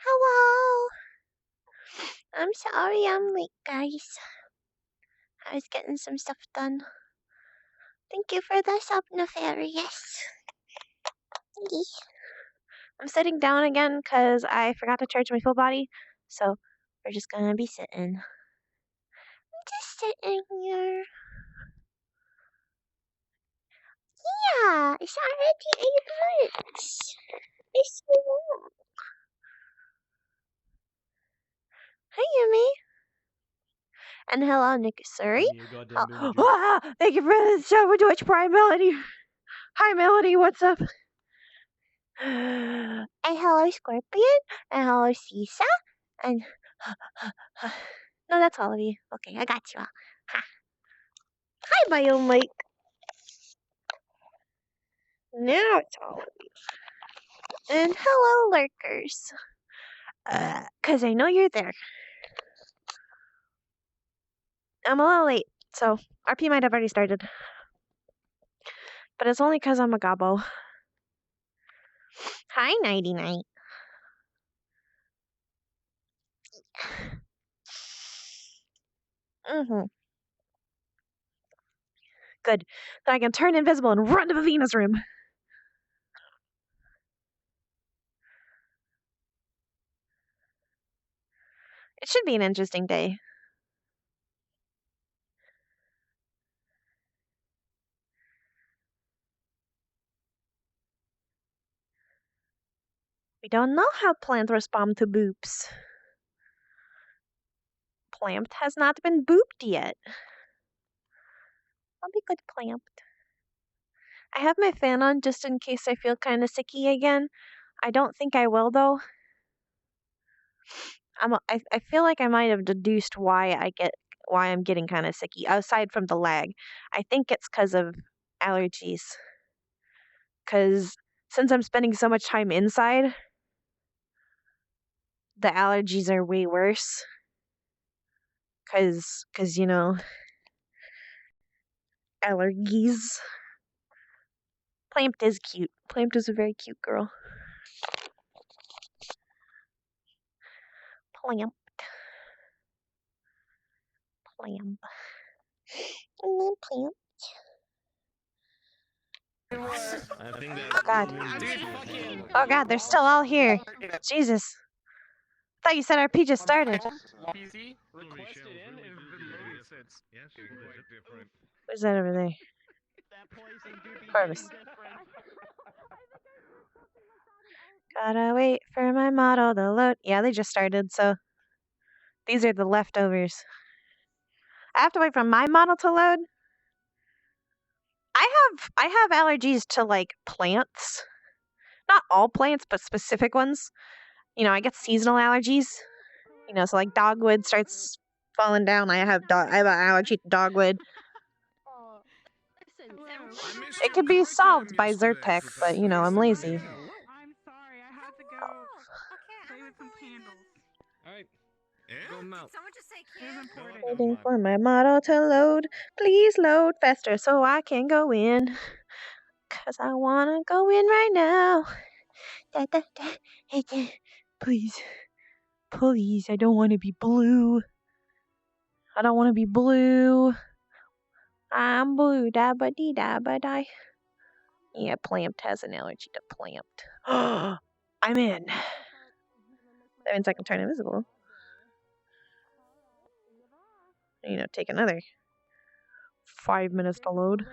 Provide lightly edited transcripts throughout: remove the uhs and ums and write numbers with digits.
Hello. I'm sorry I'm late, guys. I was getting some stuff done. Thank you for the sub, Nefarious. I'm sitting down again because I forgot to charge my full body, so we're just gonna be sitting. I'm just sitting here. Yeah, it's already 8 months. It's so long. Hi, Yumi. And hello, Nick Suri. Thank you for the show with Twitch Prime Melody. Hi, Melody. What's up? And hello, Scorpion. And hello, Sisa. And no, that's all of you. Okay, I got you all. Ha. Hi, Biome Mike. Now it's all of you. And hello, lurkers. 'Cause I know you're there. I'm a little late, so RP might have already started. But it's only 'cause I'm a gobbo. Hi, Nighty Night. Good. Then I can turn invisible and run to Vivina's room. It should be an interesting day. We don't know how plants respond to boops. Plant has not been booped yet. I'll be good, Plant. I have my fan on just in case I feel kind of sicky again. I don't think I will, though. I feel like I might have deduced why I'm getting kind of sicky, aside from the lag. I think it's because of allergies. Because since I'm spending so much time inside, the allergies are way worse. Because you know, allergies. Plampt is cute. Plampt is a very cute girl. Plampt. Plampt. Plampt. Oh god. Oh god, they're still all here. Jesus. I thought you said RP just started. Who's that over there? Harvest. Gotta wait for my model to load. Yeah, they just started, so these are the leftovers. I have to wait for my model to load. I have allergies to like plants. Not all plants, but specific ones. You know, I get seasonal allergies. You know, so like dogwood starts falling down. I have an allergy to dogwood. It could be solved by Zyrtec, but you know, I'm lazy. I'm sorry, I have to go play with some candles. Alright. Someone just say Waiting for my model to load. Please load faster so I can go in. 'Cause I wanna go in right now. Please. Please, I don't want to be blue. I don't want to be blue. I'm blue, da ba dee da ba die. Yeah, Plampt has an allergy to Plampt. I'm in. That means I can turn invisible. You know, take another 5 minutes to load.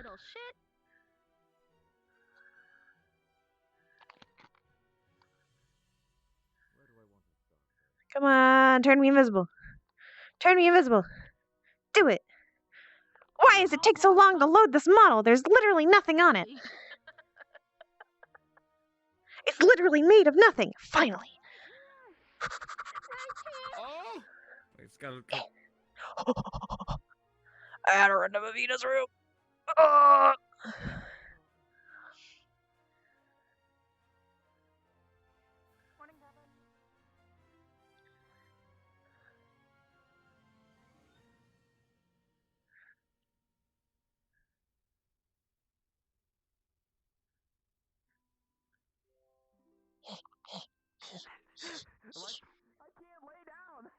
Come on, turn me invisible. Turn me invisible. Do it. Why does it take so long to load this model? There's literally nothing on it. It's literally made of nothing. Finally. Oh! It's got I had to run to Vivina's room. Oh. can't lay down.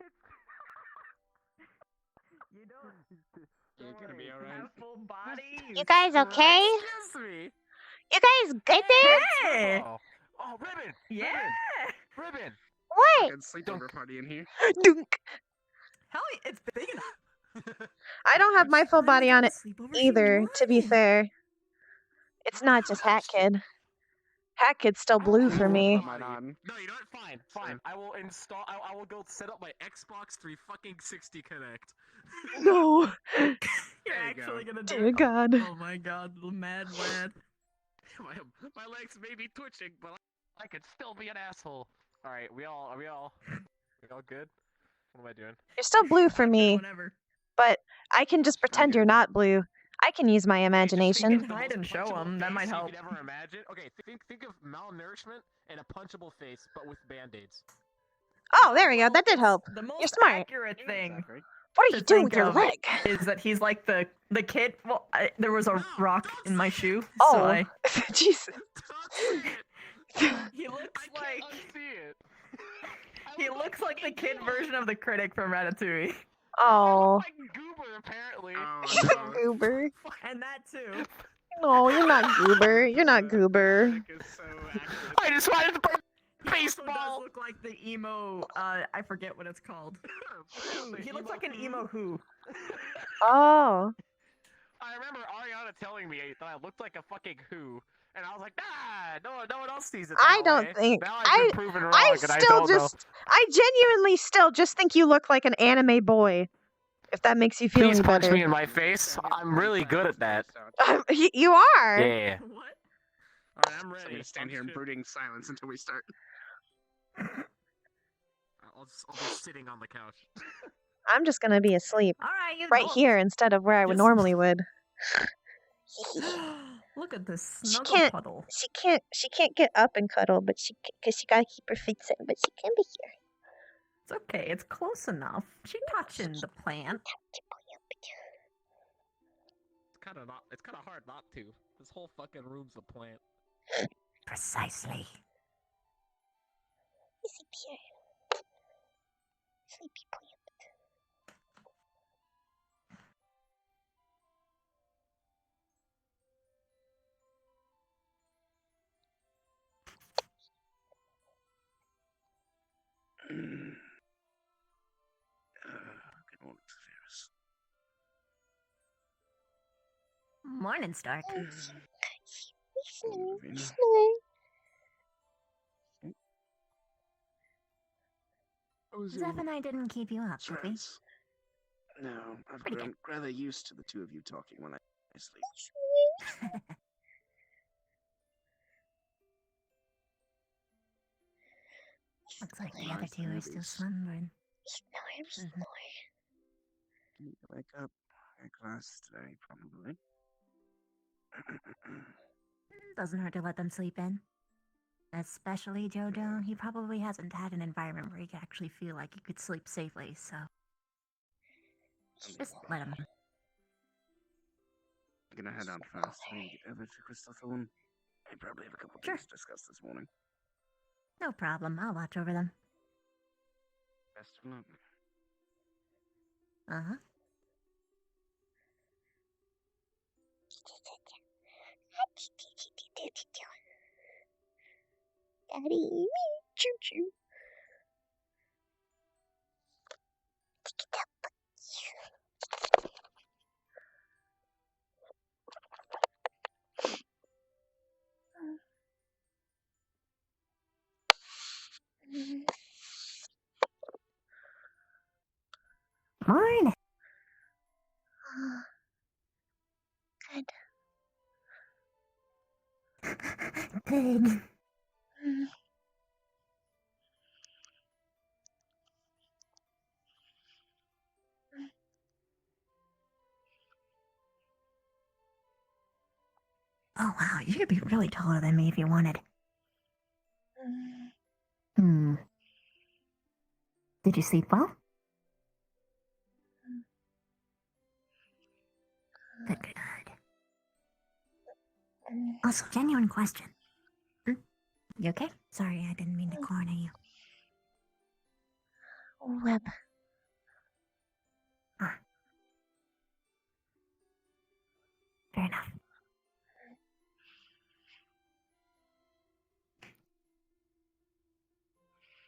You don't. You're gonna be alright. Have full body. You guys okay? Excuse me. You guys good there? Hey. Oh, Ribbon! Yeah. Ribbon! What? Fucking sleepover party in here. Dunk. Hell, it's big enough. I don't have my full body on it Sleepover she either, to be wanted. fair. It's not just Hat Kid. Hat Kid's still blue for me. No, you know what? Fine, fine. I will install. I will go set up my Xbox 360 Connect. No. You're you actually go. gonna do Dear it. God. Oh my God, the mad lad. my legs may be twitching, but I could still be an asshole. All right, are we all good? What am I doing? You're still blue for me, Whatever. but I can just pretend you're not blue. I can use my You imagination. can hide and show him. That might help. You could ever imagine. Okay, think of malnourishment and a punchable face, but with band-aids. Oh, there we go. That did It's help. The most You're smart. accurate thing Exactly. What are to you doing think with your of leg? is that he's like the kid. Well, there was a rock in my shoe, so Oh, Jesus. he looks I like can't unsee it. he looks like the kid version of the critic from Ratatouille, Oh, Like Goober, apparently. you're Goober. and that too. No, you're not Goober. You're not Goober. I just wanted to play He also baseball. does look like the emo. I forget what it's called. He looks like an emo who. Oh. I remember Ariana telling me that I looked like a fucking who, and I was like, no one else sees it that I don't way. think. Now I've been proven wrong, I and still I don't know. I genuinely still just think you look like an anime boy. If that makes you feel Please any punch better. me in my face. I'm really good at that. You are. Yeah. What? Alright, I'm ready. I'm gonna stand here in brooding silence until we start. I'll be sitting on the couch. I'm just gonna be asleep All right, you right don't- here instead of where I would Just- normally would. Look at this She snuggle can't- puddle. She can't get up and cuddle, but because she gotta keep her feet set. But she can be here. It's okay. It's close enough. She touching the plant. It's kind of hard not to. This whole fucking room's a plant. Precisely. Sleep here. Sleepy plant. Good morning, Severus. Morning, Stark. Zeph and I didn't keep you up, did we? Friends. No, I've Pretty grown rather used to the two of you talking when I sleep. Looks like the Nice other two are still movies. slumbering. Need to wake up. Got class today, probably. Doesn't hurt to let them sleep in. Especially Jojo. He probably hasn't had an environment where he could actually feel like he could sleep safely, so just let him. I'm gonna head out fast and get over to Crystal Thorn. I probably have a couple Sure. things to discuss this morning. No problem. I'll watch over them. Best of luck. Uh-huh. Daddy, choo choo. Morning. Good. Good. Oh wow, you could be really taller than me if you wanted. Hmm. Did you sleep well? Good, good. Also, genuine question. You okay? Sorry, I didn't mean to corner you. web. Fair enough.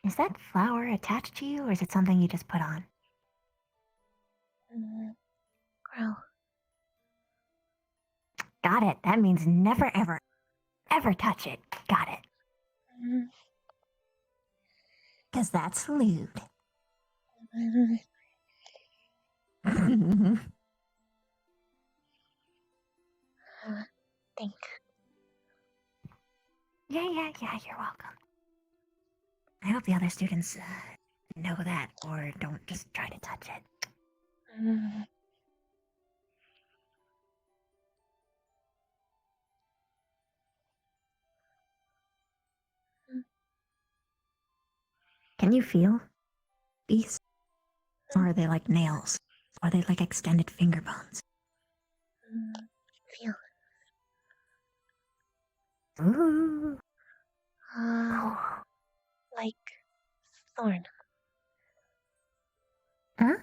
Is that flower attached to you, or is it something you just put on? Grow. Got it. That means never, ever, ever touch it. Got it. Because that's lewd. Thanks. Yeah, you're welcome. I hope the other students know that, or don't just try to touch it. Can you feel these? Or are they like nails? Or are they like extended finger bones? Feel. Ooh. Like thorn. Oh.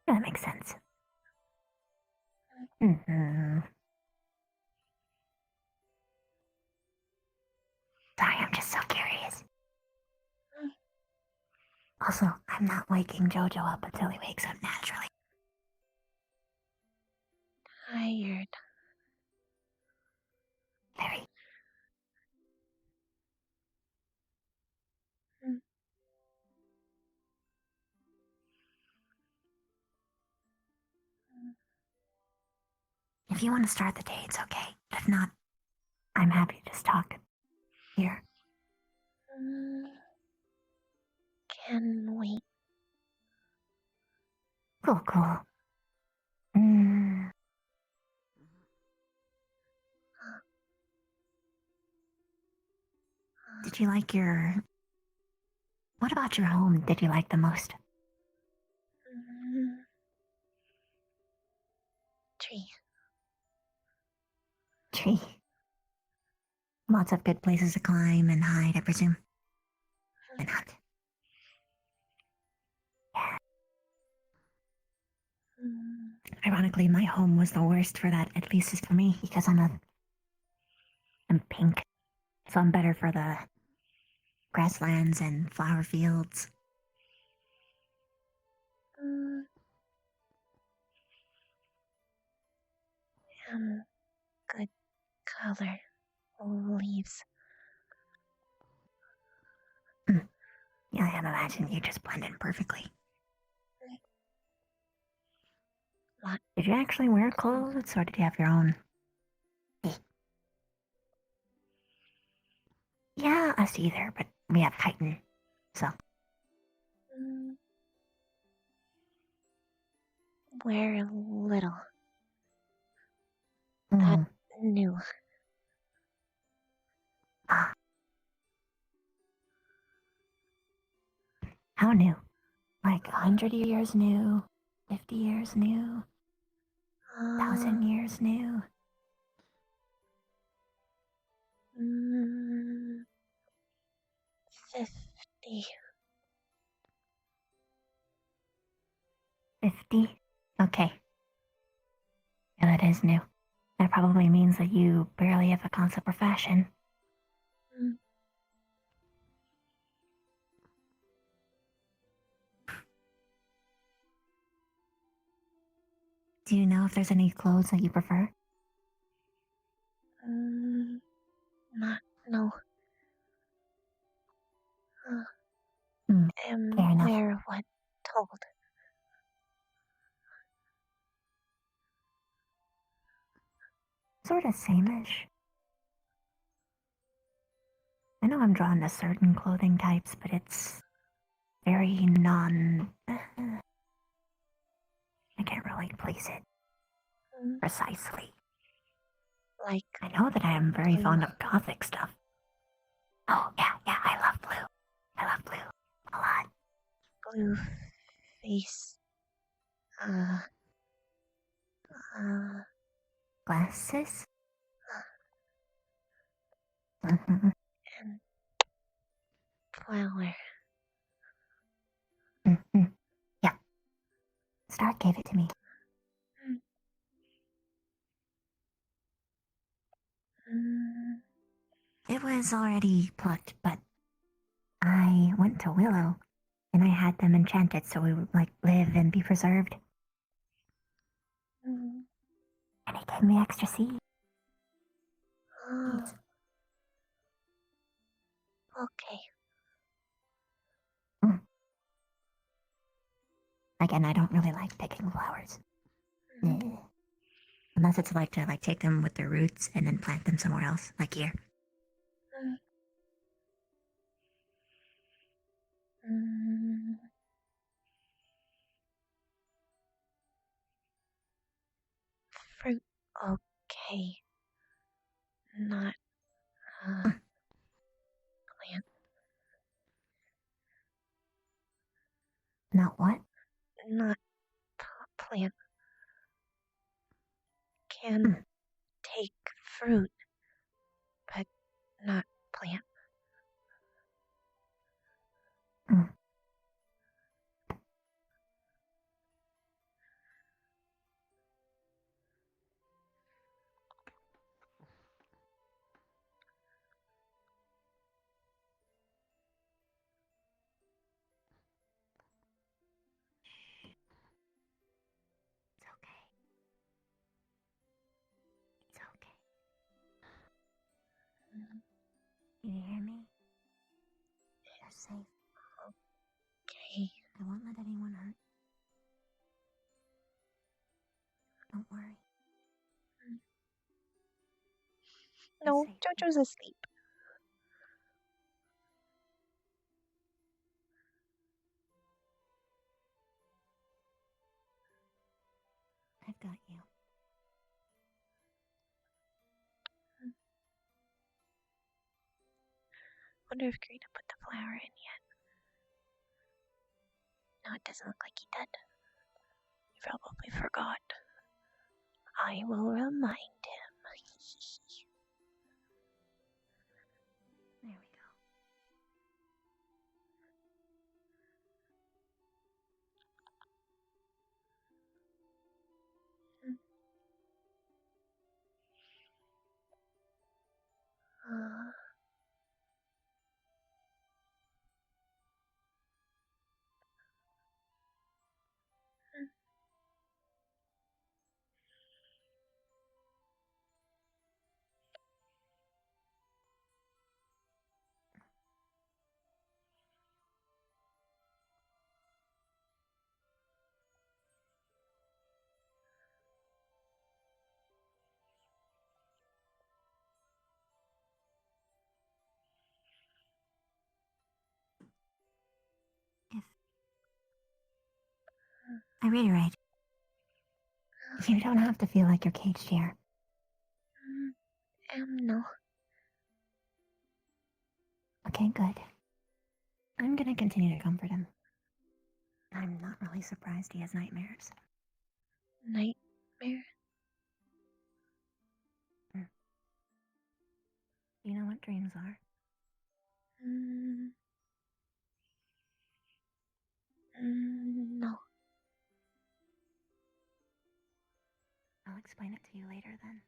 That makes sense. Mm-hmm. Sorry, I'm just so curious. Also, I'm not waking Jojo up until he wakes up naturally. Tired. Very. If you want to start the day, it's okay. If not, I'm happy to just talk here. Can wait. Cool. Did you like your... What about your home did you like the most? Tree. Lots of good places to climb and hide, I presume. And hunt. Yeah. Ironically, my home was the worst for that, at least for me, because I'm pink. So I'm better for the grasslands and flower fields. Good color. Leaves. Yeah, I imagine you just blend in perfectly. What? Did you actually wear clothes, or did you have your own? Yeah, us either, but we have chitin, so. Wear a little. Mm. New. How new? Like 100 years new? 50 years new? 1,000 years new? 50. 50? Okay. Yeah, that is new. That probably means that you barely have a concept for fashion. Do you know if there's any clothes that you prefer? No. Fair enough. Wear what told. Sort of same-ish. I know I'm drawn to certain clothing types, but it's very I can't really place it precisely. Like I know that I am very fond of gothic stuff. Oh, yeah, I love blue. I love blue a lot. blue face. Glasses? Mm-hmm. And flower. Mm-hmm. Yeah. Stark gave it to me. Mm, It was already plucked, but I went to Willow and I had them enchanted so we would like live and be preserved. mm. And he gave me extra seeds. Oh, okay. Again, I don't really like picking flowers. Mm, Eh. Unless it's like to like take them with their roots and then plant them somewhere else, like here. mm. Fruit. Okay. Not plant. Not what? Not plant. Can Mm. take fruit, but not plant. Mm. It's okay. It's okay. You hear me? You're safe. Okay. I won't let anyone hurt. Don't worry. You're No, safe. Jojo's asleep. I've got you. Wonder if Greta put the flower in yet. No, it doesn't look like he did. He probably forgot. I will remind him. There we go. Uh, If I reiterate, you don't have to feel like you're caged here. no. Okay, good. I'm gonna continue to comfort him. I'm not really surprised he has nightmares. Nightmare? You know what dreams are? Mm, no. I'll explain it to you later then.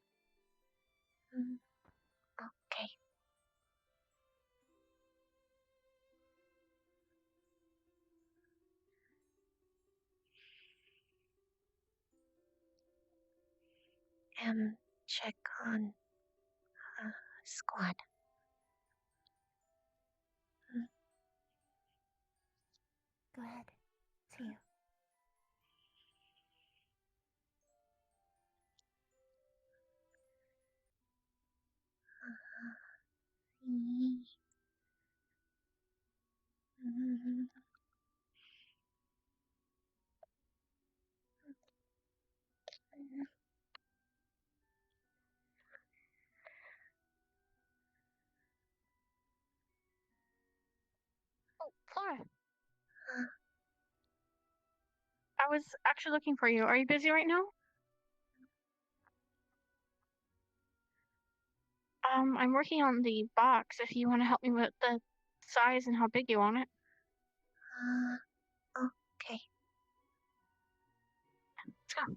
Okay. Check on squad. Go ahead. See you. Oh, Flora. I was actually looking for you. Are you busy right now? I'm working on the box if you want to help me with the size and how big you want it. Okay. Let's go.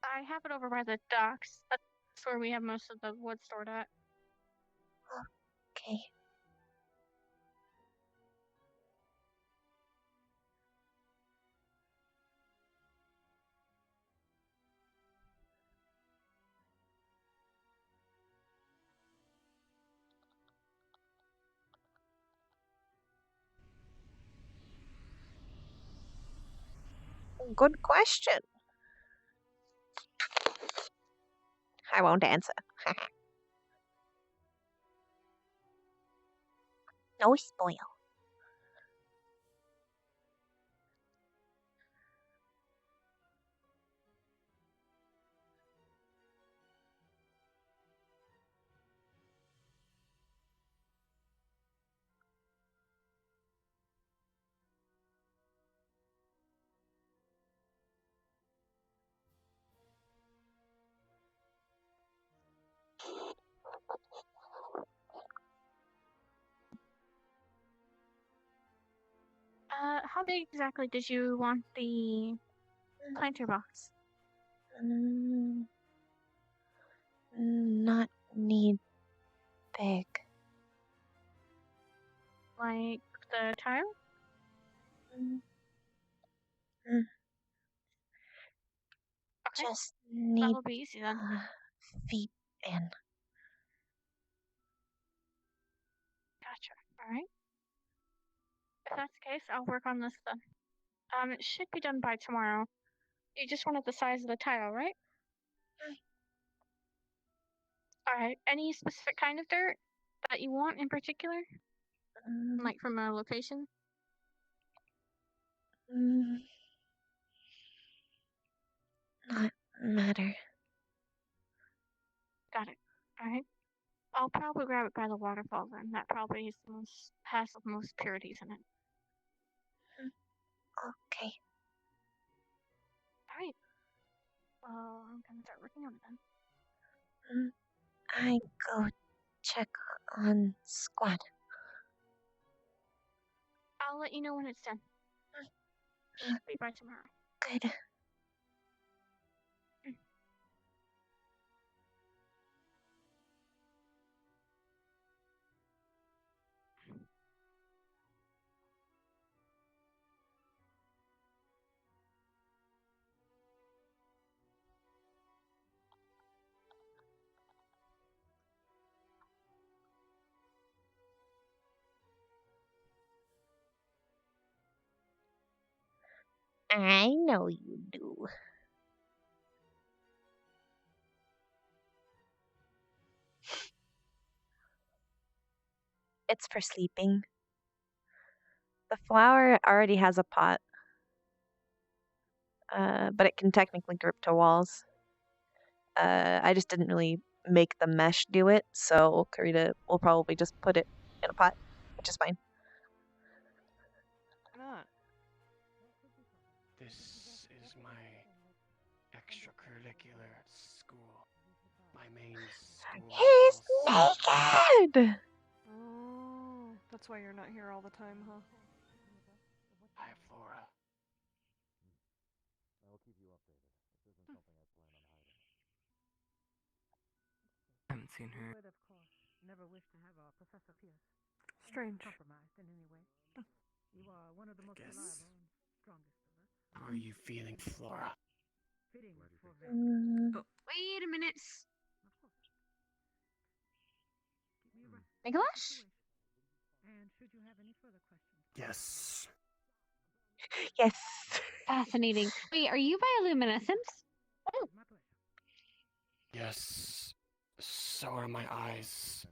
I have it over by the docks. That's where we have most of the wood stored at. Okay. Good question. I won't answer. No spoil. How big exactly did you want the planter box? Not need big. Like the tile? Okay, Just that need will be easy then. feet in. Gotcha. Alright. If that's the case, I'll work on this then. It should be done by tomorrow. You just wanted the size of the tile, right? Alright. Any specific kind of dirt that you want in particular? Like from a location? Not matter. Got it. Alright. I'll probably grab it by the waterfall then. That probably is the most has the most purities in it. Okay. Alright. Well, I'm gonna start working on it then. I go check on squad. I'll let you know when it's done. Should be by tomorrow. Good. I know you do. It's for sleeping. The flower already has a pot, but it can technically grip to walls. I just didn't really make the mesh do it, so Karita will probably just put it in a pot, which is fine. Why not? This is my extracurricular school. My main school. He's also- naked! Oh, that's why you're not here all the time, huh? Hi, Flora. I haven't seen her. Would, of course, never wish to have our Professor Pierce Strange. compromised in any way. You are one of the most Guess. reliable and strongest of us. How are you feeling, Flora? Fitting for Mm, Wait a minute. Of course. Keep me abreast of the Nicholas? situation. And should you have any further questions, Yes. yes. Fascinating. Wait, are you bioluminescence? it's my pleasure. Yes. So are my eyes.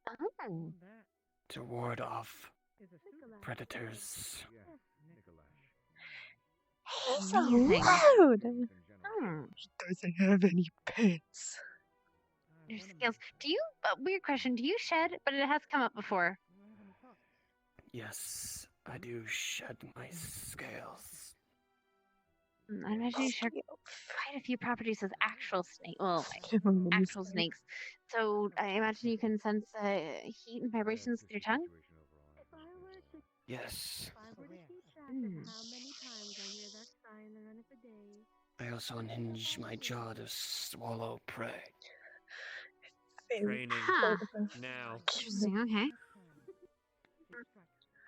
Oh. On that To ward off is a student. predators. He's Amazing. loud. He Doesn't have any pets. Your skills. Do you? Weird question. Do you shed? But it has come up before. Yes, I do shed my scales. I imagine you shed quite a few properties with actual snake. Well, actual snakes. So I imagine you can sense heat and vibrations with your tongue. Yes. If I were to keep track of how many times I hear that sign the run of the day, I also unhinge my jaw to swallow prey. Very Training Huh. now. Interesting. Okay. it strikes All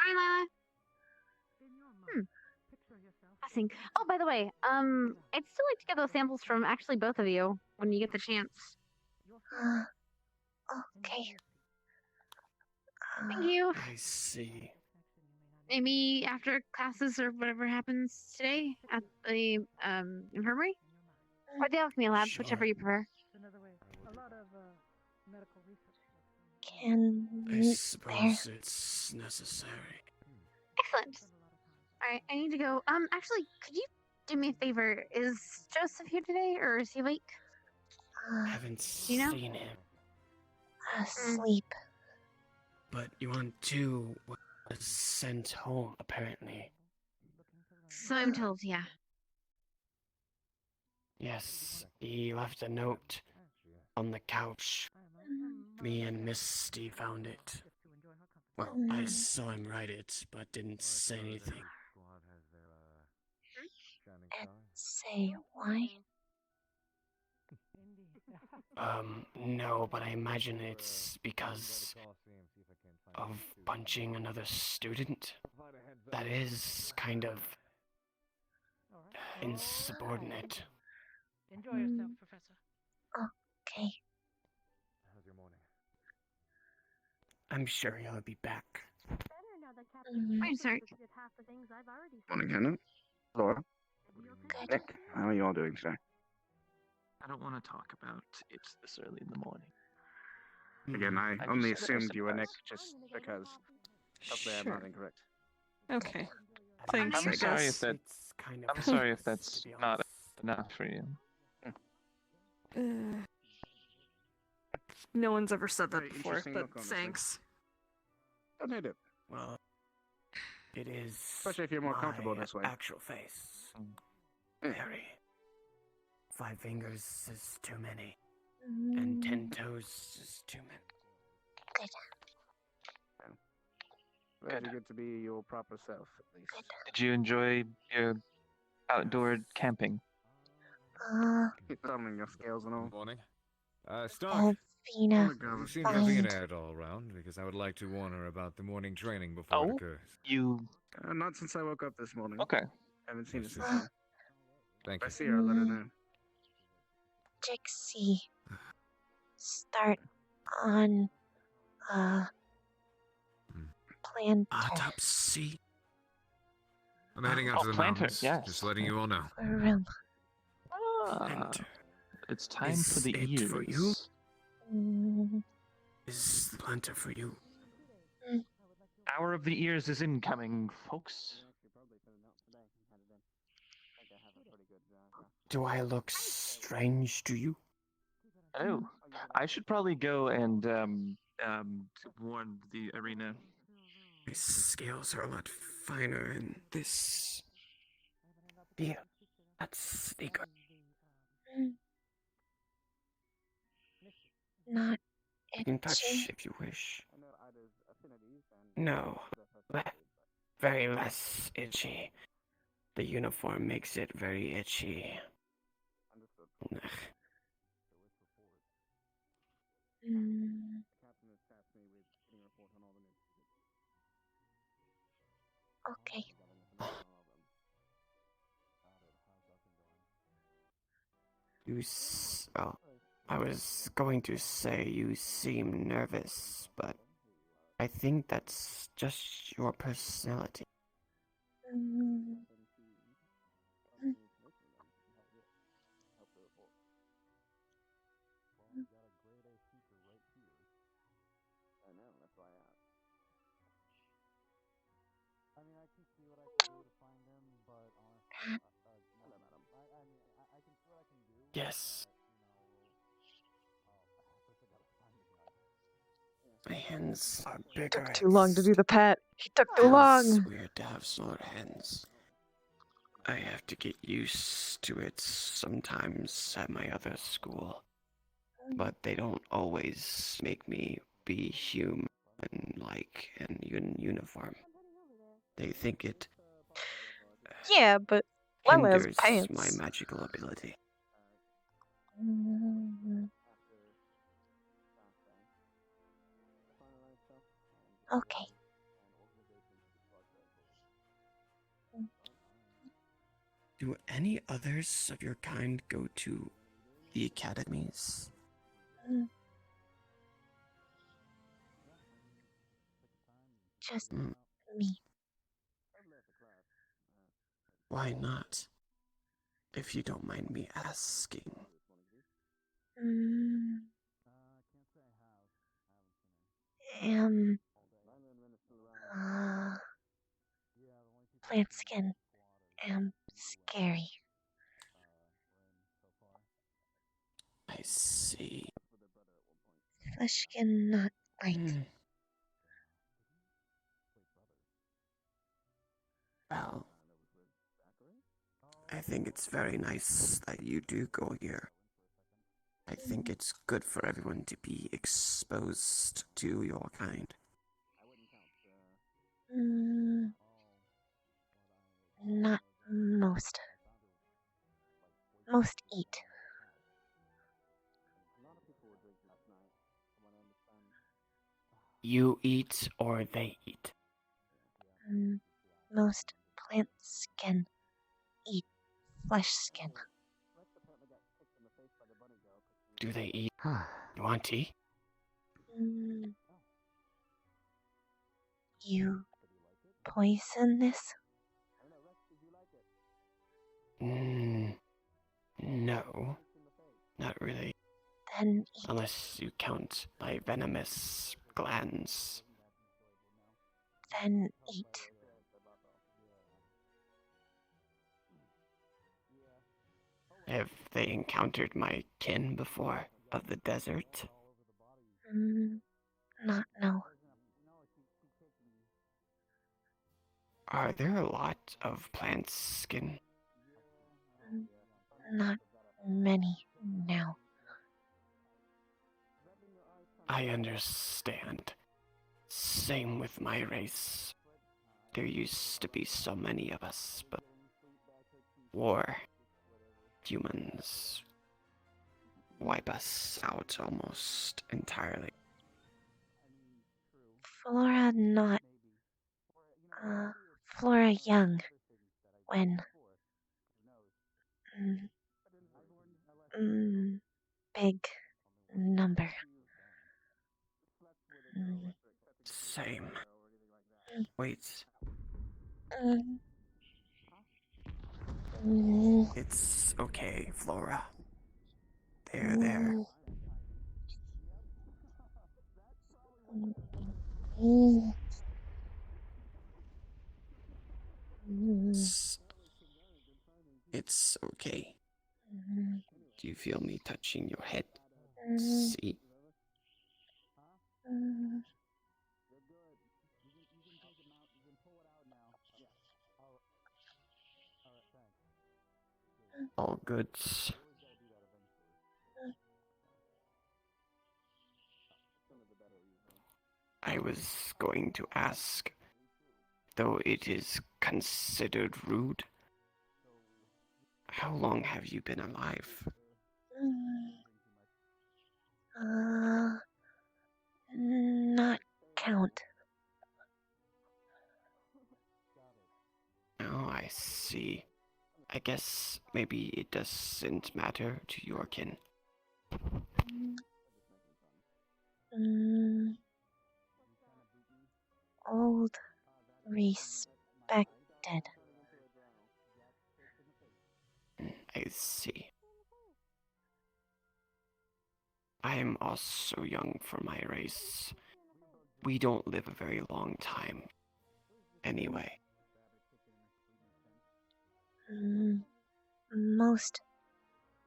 right, Lila. in your Hmm. mind. Picture yourself. I think. Oh, by the way, I'd still like to get those samples from actually both of you when you get the chance. Your Uh, and okay. you Thank you. I see. Maybe after classes or whatever happens today at the infirmary or the alchemy lab, Sure. whichever you prefer. It's another way. A lot of medical research. Can I meet suppose there. it's necessary. Excellent. All right, I need to go. Actually, could you do me a favor? Is Joseph here today, or is he awake? Haven't you know? seen him. Asleep. But Yuan 2 was sent home, apparently. So I'm told, yeah. Yes, he left a note on the couch. Me and Misty found it. Well, I saw him write it, but didn't say anything. And say why? No, but I imagine it's because of punching another student. That is kind of insubordinate. Enjoy yourself, Professor. Okay. How's your morning? I'm sure he'll be back. Better now that Captain I'm sorry. did half the things I've already said. Morning, Hannah. Laura. Good. Nick, how are you all doing today? I don't want to talk about it this early in the morning. Again, I I only just- assumed you were Nick sympathize. just because. Hopefully I'm not incorrect. Okay. I Thanks, I'm I sorry guess. if that. It's kind of I'm sorry if to that's be not honest. enough for you. No one's ever said that Very before, interesting but look on this thing. thanks. Don't hate it. Well, it is. Especially if you're more comfortable my this way. Actual face. Very. 5 fingers is too many, and 10 toes is too many. Very good to be your proper self, at least. Did you enjoy your outdoor camping? Thumbing your scales and all. Morning. Stark, Alvina, God, you seem to have been find. aired all around because I would like to warn her about the morning training before it Oh, occurs. you Not since I woke up this morning. okay? Haven't seen her Yes, since yes. then. Thank If I you. see her, I'll let her know. Jixie. Start on planter Autopsy. I'm heading out Oh, to the planter, mountains. yes. Just letting you all know. room. Planter. It's time Is for the it ears. for you? Mm, Is the planter for you? Hour of the ears is incoming, folks. Do I look strange to you? Oh, I should probably go and warn the arena. My scales are a lot finer in this. Yeah, that's the good. not You can touch itchy. if you wish. No, very less itchy. The uniform makes it very itchy. Ugh. Mm, okay. Oh, I was going to say you seem nervous, but I think that's just your personality. Mm, Yes. My hands are bigger. took too long to do the pat. He took too Feels long. weird to have smaller hands. I have to get used to it sometimes at my other school. But they don't always make me be human like in uniform. They think it Yeah, but Lila has hinders pants. my magical ability. Okay. Do any others of your kind go to the academies? Just Mm, me. why not? If you don't mind me asking. Am plant skin. Am scary. I see. Flesh skin not like. Well, I think it's very nice that you do go here. I think it's good for everyone to be exposed to your kind. Not most. Most eat. You eat or they eat? Most plant skin eat flesh skin. Do they eat? You want tea? You poison this? No, not really. Then eat. Unless you count my venomous glands. Then eat. Have they encountered my kin before of the desert? Not no. Are there a lot of plant skin? Not many now. I understand. Same with my race. There used to be so many of us, but war, humans, wipe us out almost entirely. Flora not. Flora young. When. Big number. Same. Wait. It's okay, Flora. There. It's okay. Do you feel me touching your head? See? All good. I was going to ask, though it is considered rude, how long have you been alive? Not count. Oh, I see. I guess maybe it doesn't matter to your kin. Old. Respected. I see. I am also young for my race. We don't live a very long time. Anyway. Most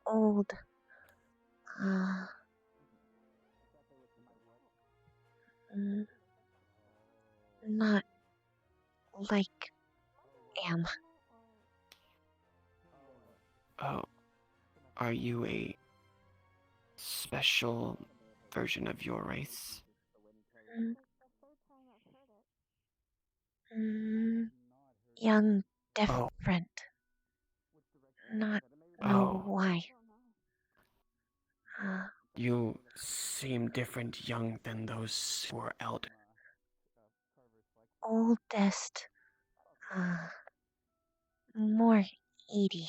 old. Not like am. Oh, are you a special version of your race? young, different. Not know why. You seem different young than those who are elder. Oldest. More 80.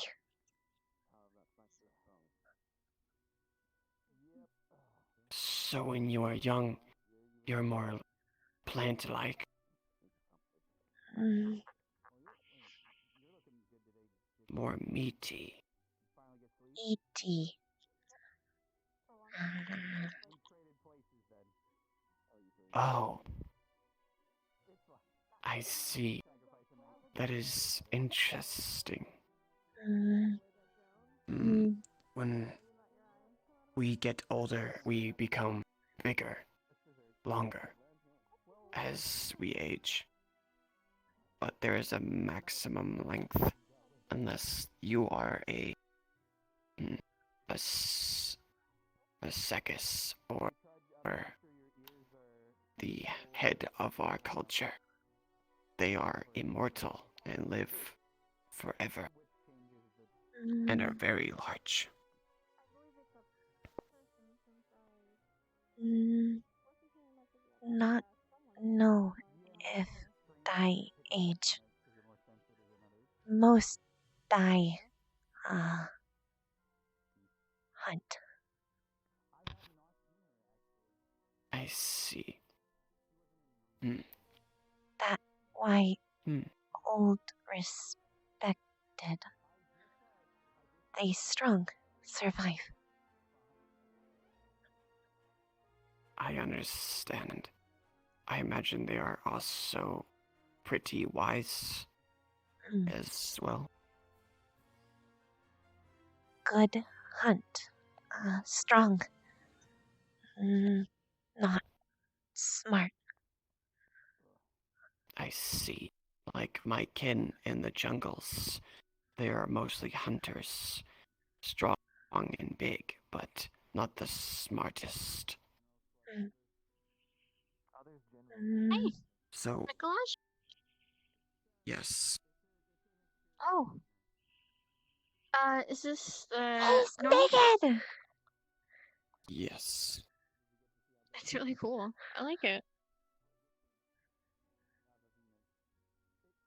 So when you are young, you're more plant-like. More meaty. 80. Oh. I see. That is interesting. When we get older, we become bigger, longer, as we age. But there is a maximum length, unless you are a Secus or the head of our culture. They are immortal and live forever, and are very large. Not know if thy age. Most die hunt. I see. That why old respected. They strong survive. I understand. I imagine they are also pretty wise as well. Good hunt. Strong. Not smart. I see. Like my kin in the jungles, they are mostly hunters. Strong and big, but not the smartest. Hey, So, Nicholas? yes. Oh. Is this the He's normal? naked! Yes. That's really cool. I like it.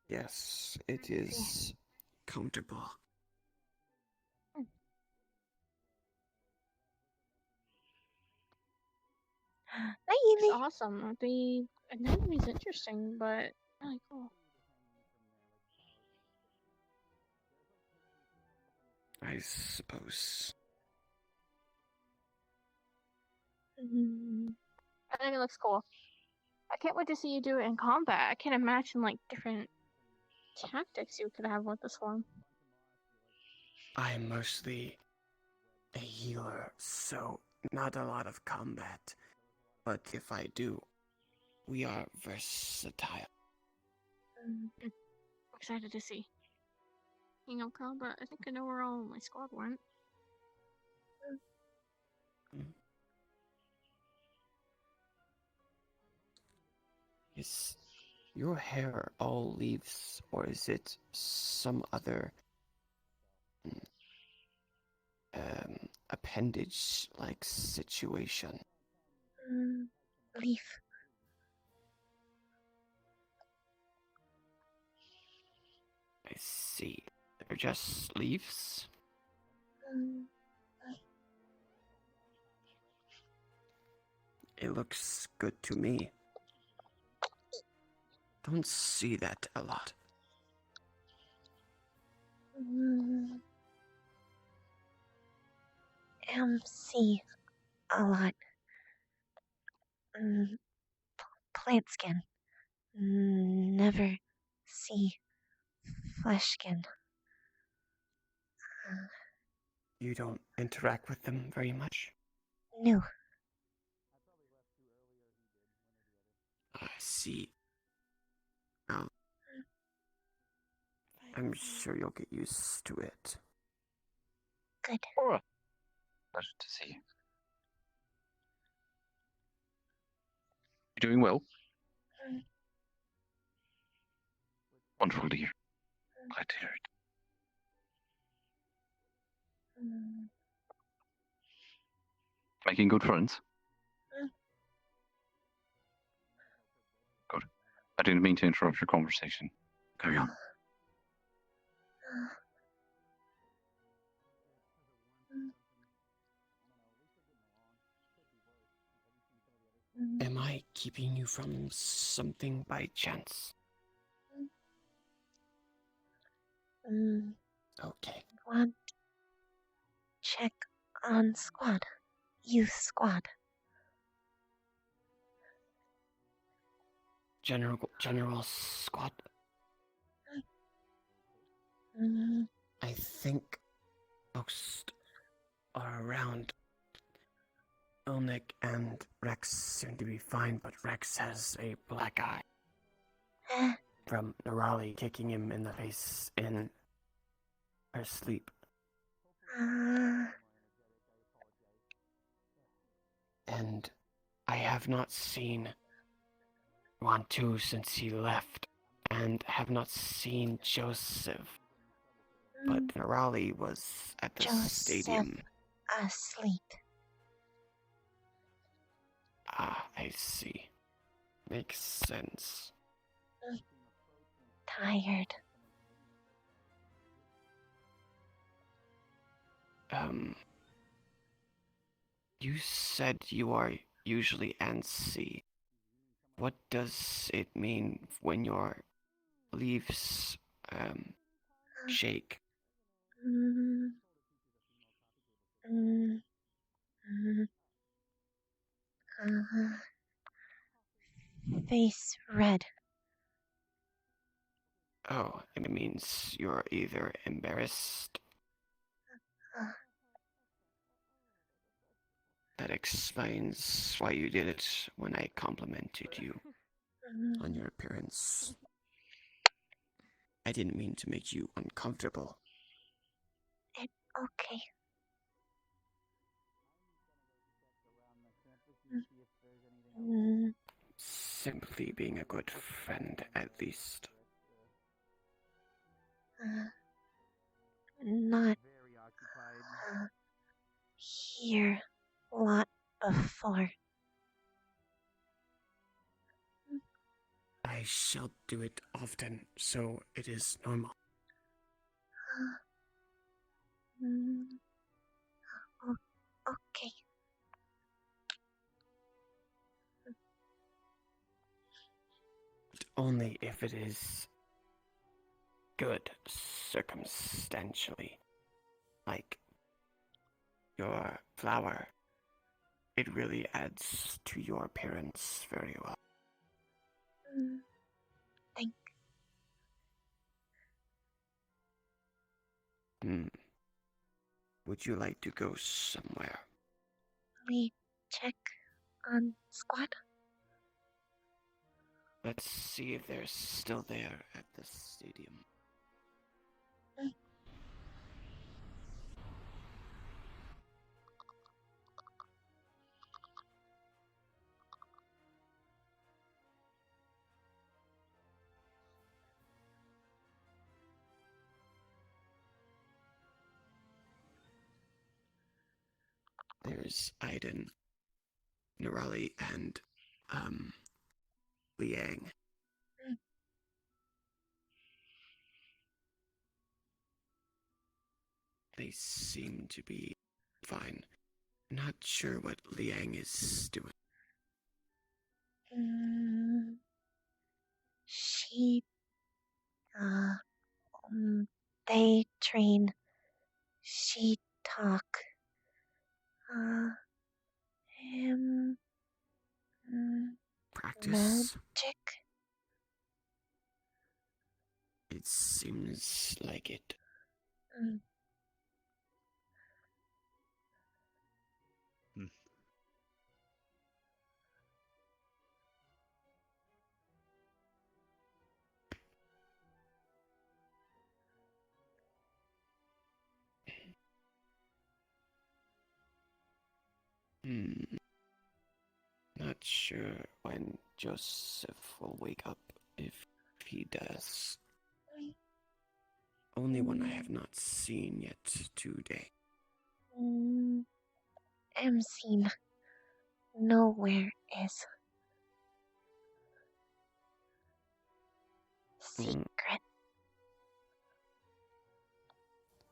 Yes, it is comfortable. It's awesome. The anatomy's interesting, but really cool. I suppose. I think it looks cool. I can't wait to see you do it in combat. I can't imagine like different tactics you could have with this one. I'm mostly a healer, so not a lot of combat. But if I do, we are versatile. Excited to see. You know, combat. I think I know where all my squad went. Is your hair all leaves, or is it some other appendage-like situation? Leaf. I see. They're just leaves? It looks good to me. Don't see that a lot. MC a lot. Plant skin. Never see flesh skin. You don't interact with them very much? No. I see. Well, I'm sure you'll get used to it. Good. Aura. Pleasure to see you. You're doing well. Wonderful to hear. Glad to hear it. Making good friends? Good. I didn't mean to interrupt your conversation. Carry on. Am I keeping you from something by chance? Okay. Want check on squad. Youth squad. General Squad. I think most are around. Olnick and Rex seem to be fine, but Rex has a black eye. From Nerali kicking him in the face in her sleep. And I have not seen Wantu since he left, and have not seen Joseph. But Nerali was at the stadium. Asleep. Ah, I see. Makes sense. Tired. You said you are usually antsy. What does it mean when your leaves, shake? Face red. Oh, it means you're either embarrassed. That explains why you did it when I complimented you on your appearance. I didn't mean to make you uncomfortable. It's okay. Simply being a good friend, at least. Not here a lot before. I shall do it often, so it is normal. Okay. But only if it is good circumstantially. Like your flower. It really adds to your appearance very well. Thank. Would you like to go somewhere? We check on squad. Let's see if they're still there at the stadium. There's Aiden, Nerali, and, Liang. They seem to be fine. Not sure what Liang is doing. She, they train. She talk. Him. Practice? Magic? It seems like it. Not sure when Joseph will wake up, if he does. only one I have not seen yet today. Am seen nowhere is secret.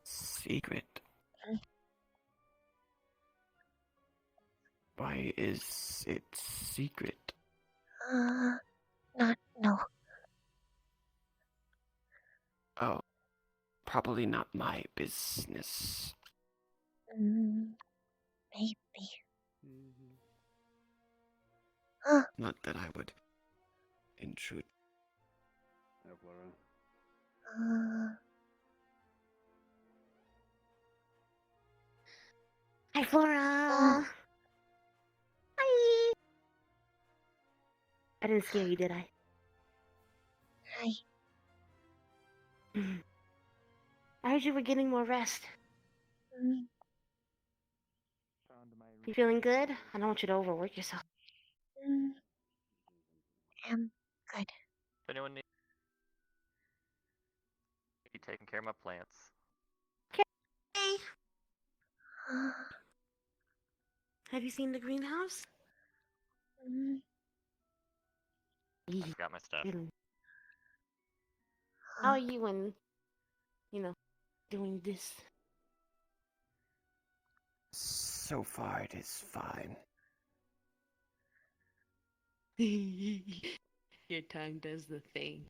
Secret? Why is it secret? Not no. Oh, probably not my business. Maybe. Not that I would intrude. Hi, Flora. Hi. I didn't scare you, did I? Hi. I heard you were getting more rest. You feeling good? I don't want you to overwork yourself. Am good. If anyone needs be taking care of my plants. Hey. Have you seen the greenhouse? I've got my stuff. How are you when, doing this? So far, it is fine. Your tongue does the thing.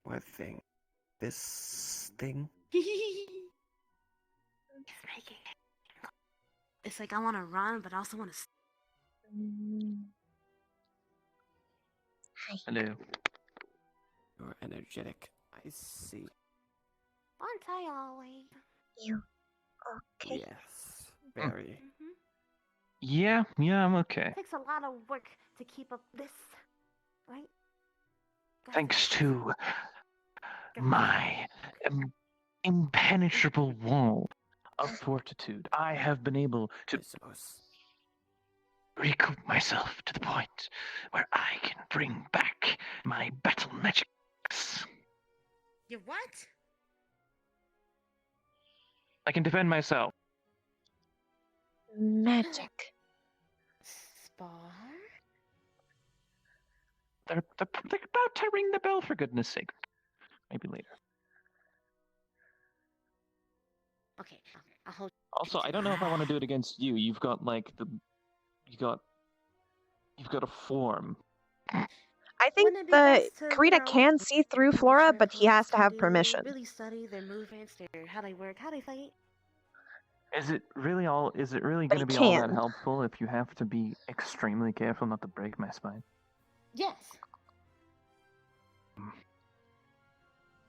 What thing? This thing? It's making it. It's like I want to run, but I also want to. Hi. Hello. You're energetic. I see. Aren't I always? You okay? Yes, very. Yeah, I'm okay. It takes a lot of work to keep up this, right? Thanks to my impenetrable wall of fortitude, I have been able to recoup myself to the point where I can bring back my battle magics. You what? I can defend myself. Magic. Spar? They're about to ring the bell, for goodness sake. Maybe later. Okay, I'll hold. Also, I don't know if I want to do it against you. You've got you've got a form. I think the Karita can see through Flora, but he has to have permission. Really study their movements, how they work, how they fight. Is it really going to be all that helpful if you have to be extremely careful not to break my spine? Yes.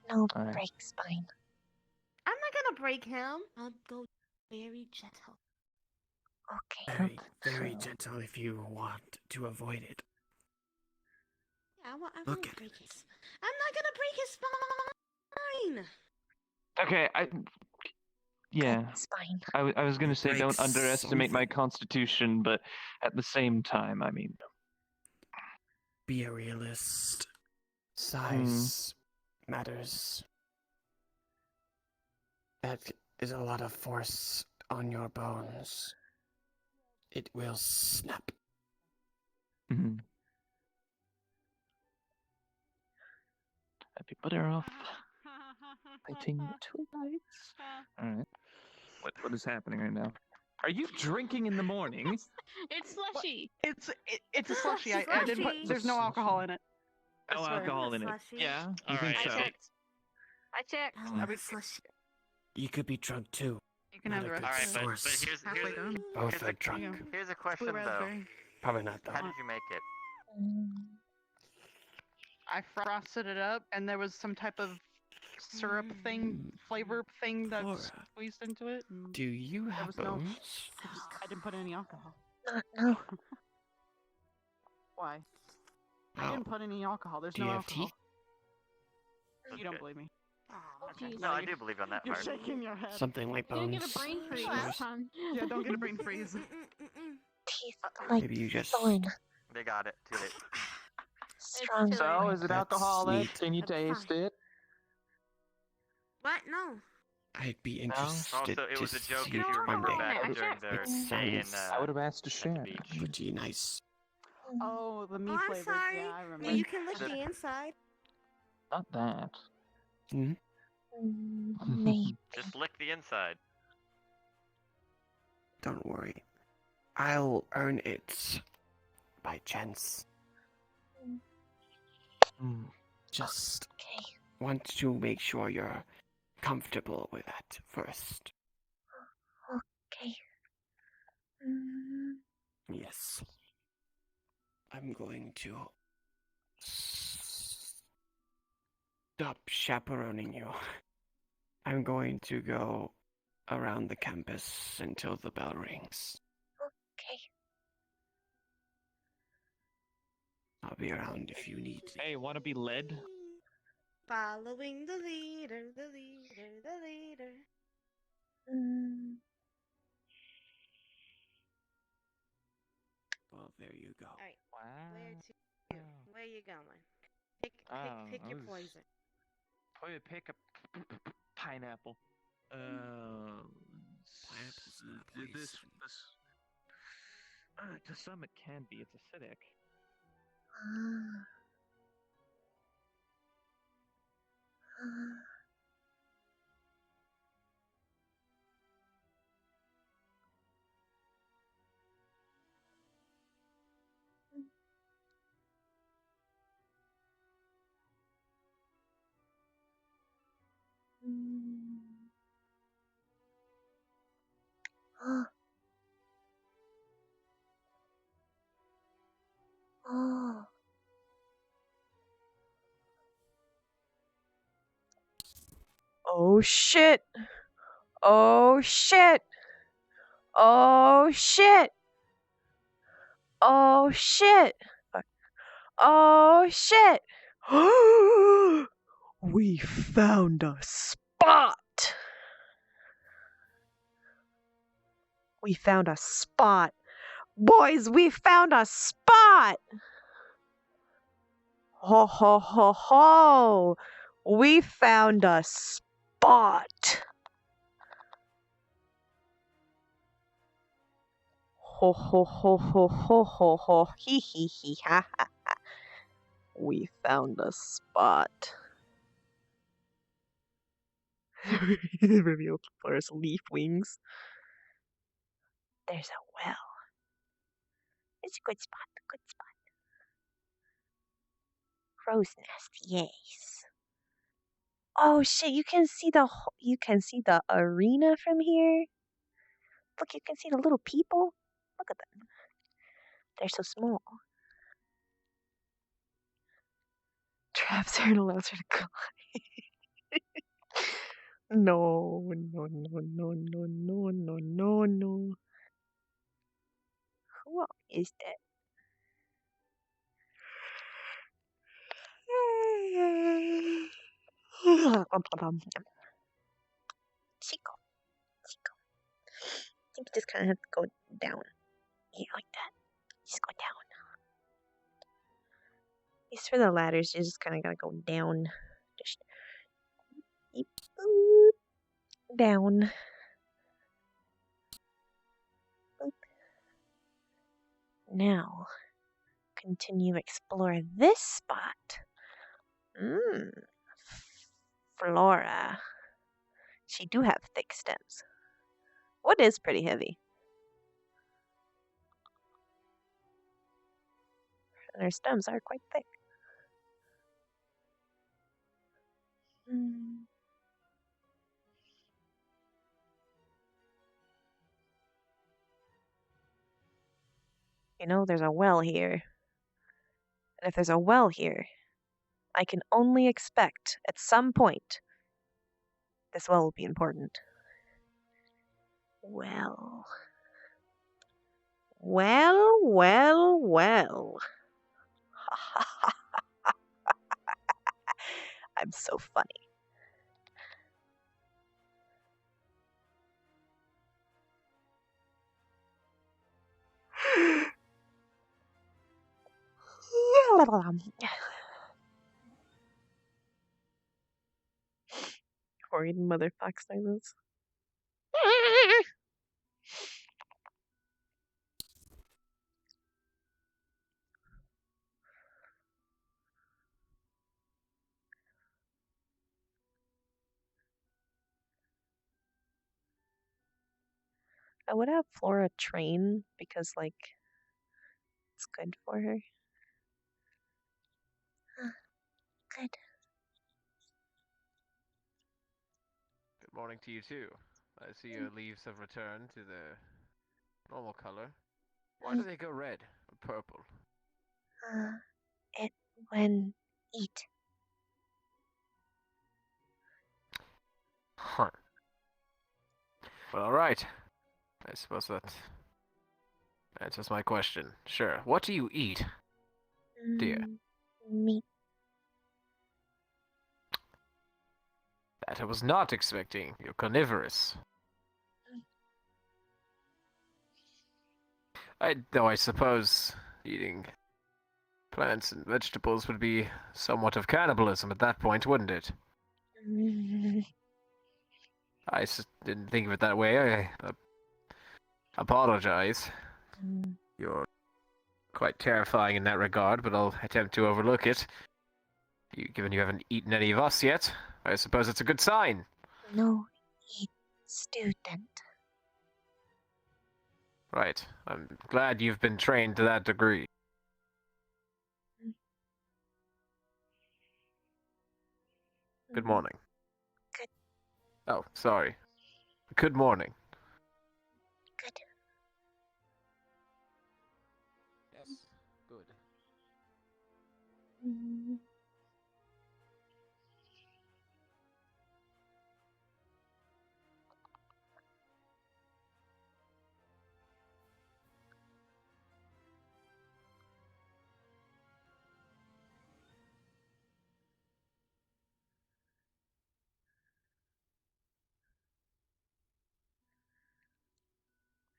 No All right. break spine. I'm not gonna break him. I'll go very gentle. Okay. Very, very gentle if you want to avoid it. Yeah, I won't Look break his. I'm not gonna break his spine. Okay, yeah. Spine. I was going to say don't break underestimate my something. constitution, but at the same time, I mean, Be a realist. Size matters. That is a lot of force on your bones. It will snap. I'd be better off fighting tonight. All right. What is happening right now? Are you drinking in the mornings? It's slushy. It's a slushy. I didn't put. There's no alcohol in it. No alcohol in it. Slushy. Yeah, you think so? I checked. Slushy. You could be drunk too. You can have the rest. Alright, but Source. Halfway done. Both are drunk. here's a question though. Raspberry. Probably not though. How did you make it? I frosted it up, and there was some type of syrup thing, flavor thing that Flora, squeezed into it. do you have was no- bones? I didn't put any alcohol. No. Why? I Oh. didn't put any alcohol. There's Do no you have alcohol. teeth? You don't believe me. No, I do believe on that You're part. shaking your head. Something like You didn't bones. get a brain freeze Screws. last time. Yeah, don't get a brain freeze. Teeth like Maybe you just thorn. They got it. Too late. Strong. It's So, chilly. is it That's alcoholic? neat. Can you taste it? What? No. I'd be No? interested Also, it was to a joke see if it you one remember day. back I during can't their It stay in sounds I would have asked to at the share. beach. pretty nice. Oh, the me Oh, I'm flavored. sorry. Yeah, I Well, remember. you can lick the inside. Not that. Hmm? Maybe. Just lick the inside. Don't worry. I'll earn it by chance. Just Okay. want to make sure you're comfortable with that first. Okay. Mm, Yes. I'm going to stop chaperoning you. I'm going to go around the campus until the bell rings. okay. I'll be around if you need me. Hey, wanna be led? Following the leader, the leader, the leader. Mm, Well, there you go. All right. Wow. Where you going? Pick your poison. Pick a pineapple. Pineapple's not This, poison. to some it can be. It's acidic. Oh. Oh shit. Oh shit. Oh shit. Oh shit. Oh shit. We found a spot. We found a spot. Boys, we found a spot. Ho ho ho ho. We found a spot. Ho ho ho ho ho ho ho. Hee hee hee ha ha ha. We found a spot. Revealed first leaf wings. There's a well. It's a good spot. Good spot. Crow's nest. Yes. Oh shit! You can see the arena from here. Look, you can see the little people. Look at them. They're so small. Traps aren't allowed to go. No, no, no, no, no, no, no, no, no. Who is that? Chico. Chico. I think you just kind of have to go down. Yeah, like that. Just go down. At least for the ladders, you just kind of gotta go down. Just beep, boop, down. Boop. Now, continue explore this spot. Flora. She do have thick stems. Wood is pretty heavy. And her stems are quite thick. You know, there's a well here. And if there's a well here, I can only expect at some point this well will be important. Well. Well, well, well. I'm so funny. horrid motherfucks like this. I would have Flora train because, like, it's good for her. Good. Good morning to you too. I see your leaves have returned to their normal color. Why do they go red or purple? It when eat. Huh. Well, alright. I suppose that answers my question. Sure. What do you eat, dear? Meat. That I was not expecting. You're carnivorous. Though I suppose eating plants and vegetables would be somewhat of cannibalism at that point, wouldn't it? I didn't think of it that way. I apologize. You're quite terrifying in that regard, but I'll attempt to overlook it. Given you haven't eaten any of us yet, I suppose it's a good sign. No, eat student. Right. I'm glad you've been trained to that degree. Good morning. Good. Oh, sorry. Good morning. Good. Yes, good.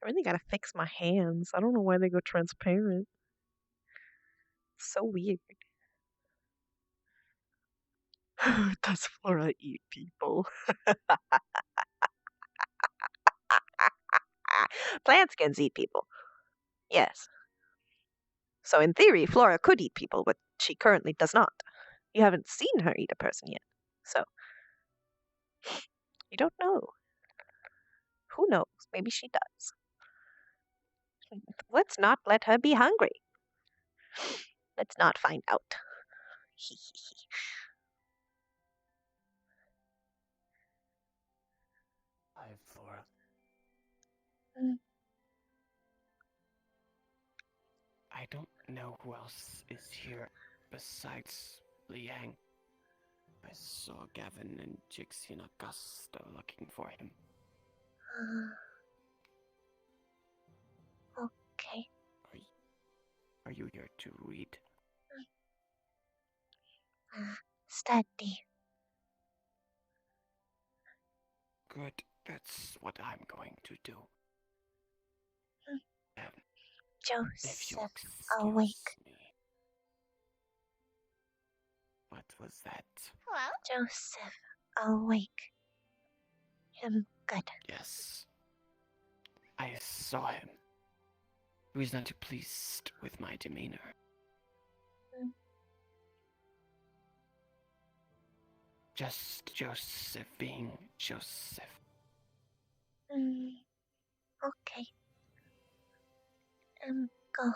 I really gotta fix my hands. I don't know why they go transparent. So weird. Does Flora eat people? Plant skins eat people. Yes. So in theory, Flora could eat people, but she currently does not. You haven't seen her eat a person yet. So you don't know. Who knows? Maybe she does. Let's not let her be hungry. Let's not find out. Hi, Flora. I don't know who else is here besides Liang. I saw Gavin and Jixie and Augusta looking for him. Okay. Are you here to read? Study. Good, that's what I'm going to do. If you Joseph, excuse awake. me. What was that? Hello? Joseph, awake. Him good. Yes. I saw him. He was not too pleased with my demeanor. Just Joseph being Joseph. Okay. Go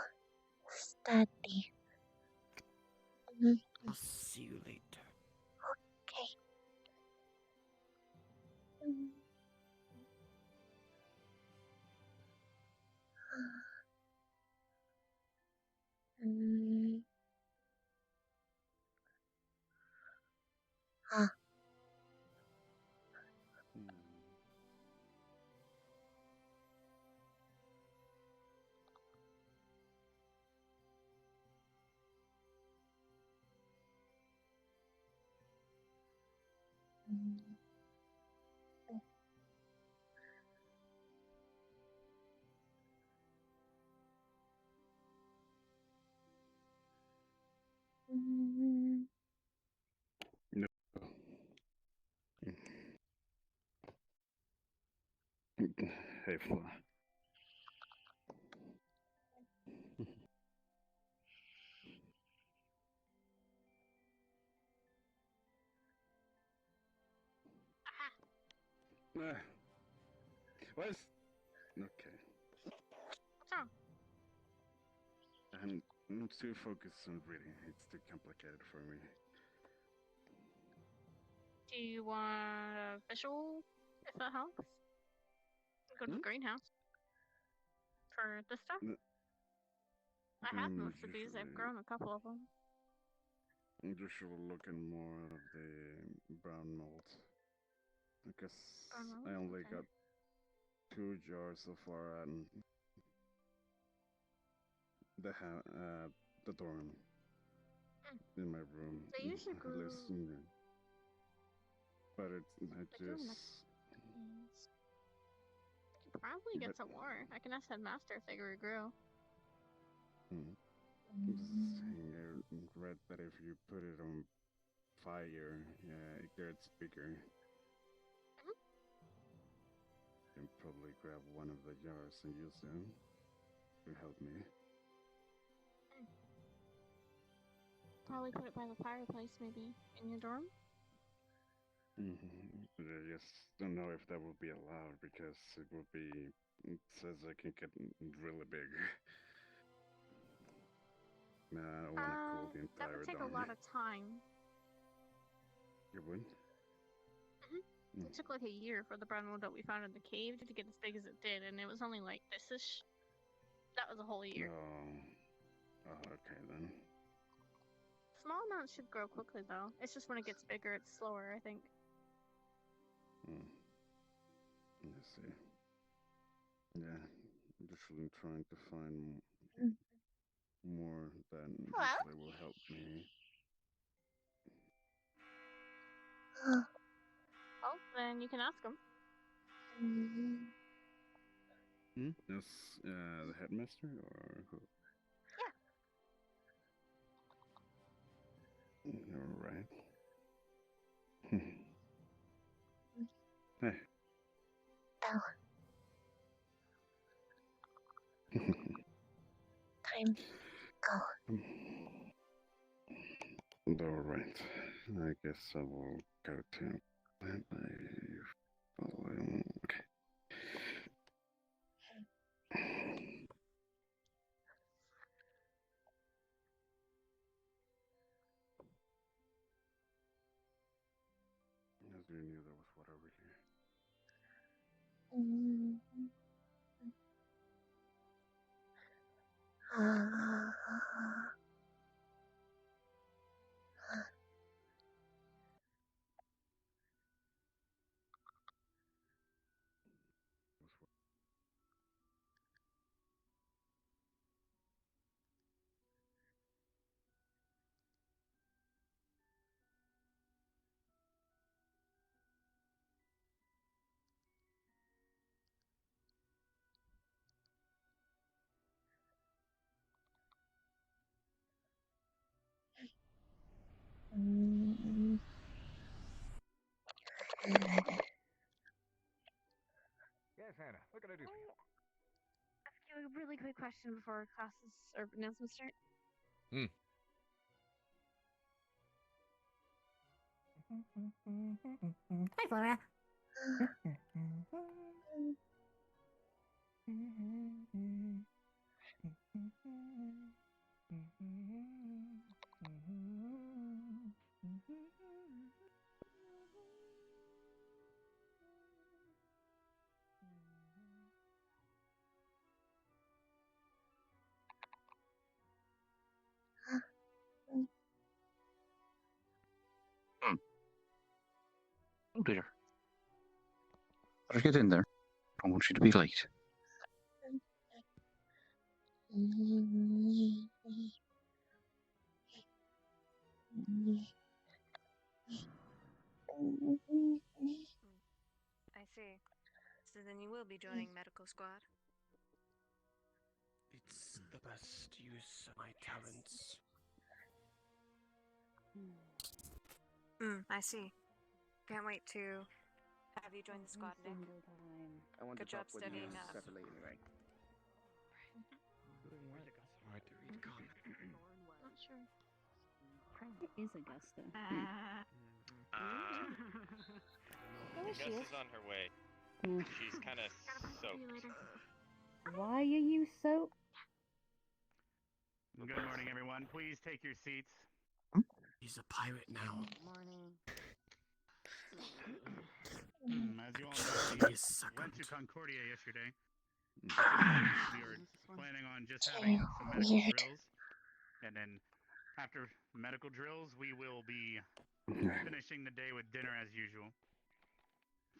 study. I'll see you later. Okay. No. Hey, Fla. What? Okay. What's wrong? I'm not too focused on reading. It's too complicated for me. Do you want a visual, if that helps? Go to the greenhouse. For this stuff? I have most of these. I've grown a couple of them. I'm usually looking more of the brown mold. Because I only got 2 jars so far and the dorm in my room. They usually At grew. least, but I just. You could probably get some more. I can ask Headmaster if they regrew. I read that if you put it on fire, it gets bigger. You can probably grab one of the jars and use them to help me. Probably put it by the fireplace, maybe, in your dorm? But I just don't know if that would be allowed because it says I can get really big. Nah, I don't want to cool the entire That would take dorm. a lot of time. You would? It took like a year for the brown wood that we found in the cave to get as big as it did, and it was only like this-ish. That was a whole year. Oh, okay then. Small amounts should grow quickly, though. It's just when it gets bigger, it's slower, I think. Let's see. Yeah, I'm just really trying to find more that actually will help me. Well, then you can ask them. Yes, the headmaster or who? Yeah. All right. Hey. Time. Go. All right. I guess I will go to plant a following. Okay. As we knew there was water over here. Yes, Hannah. What can I do for you? Ask you a really quick question before classes or announcements start. Hi, Flora. Oh dear. Better get in there. I don't want you to be late. I see. So then you will be joining medical squad? It's the best use of my talents. I see. Can't wait to Have you joined the squad, Nick? I want Good to talk job with you studying separately anyway. Hard to read comment. Not sure. Where is Augusta? Augusta's on her way. Mm. She's kind of soaked. Why are you so? Good morning, everyone. Please take your seats. He's a pirate now. Morning. As you all know, we went to Concordia yesterday. We were planning on just having some medical drills. And then after medical drills, we will be finishing the day with dinner as usual.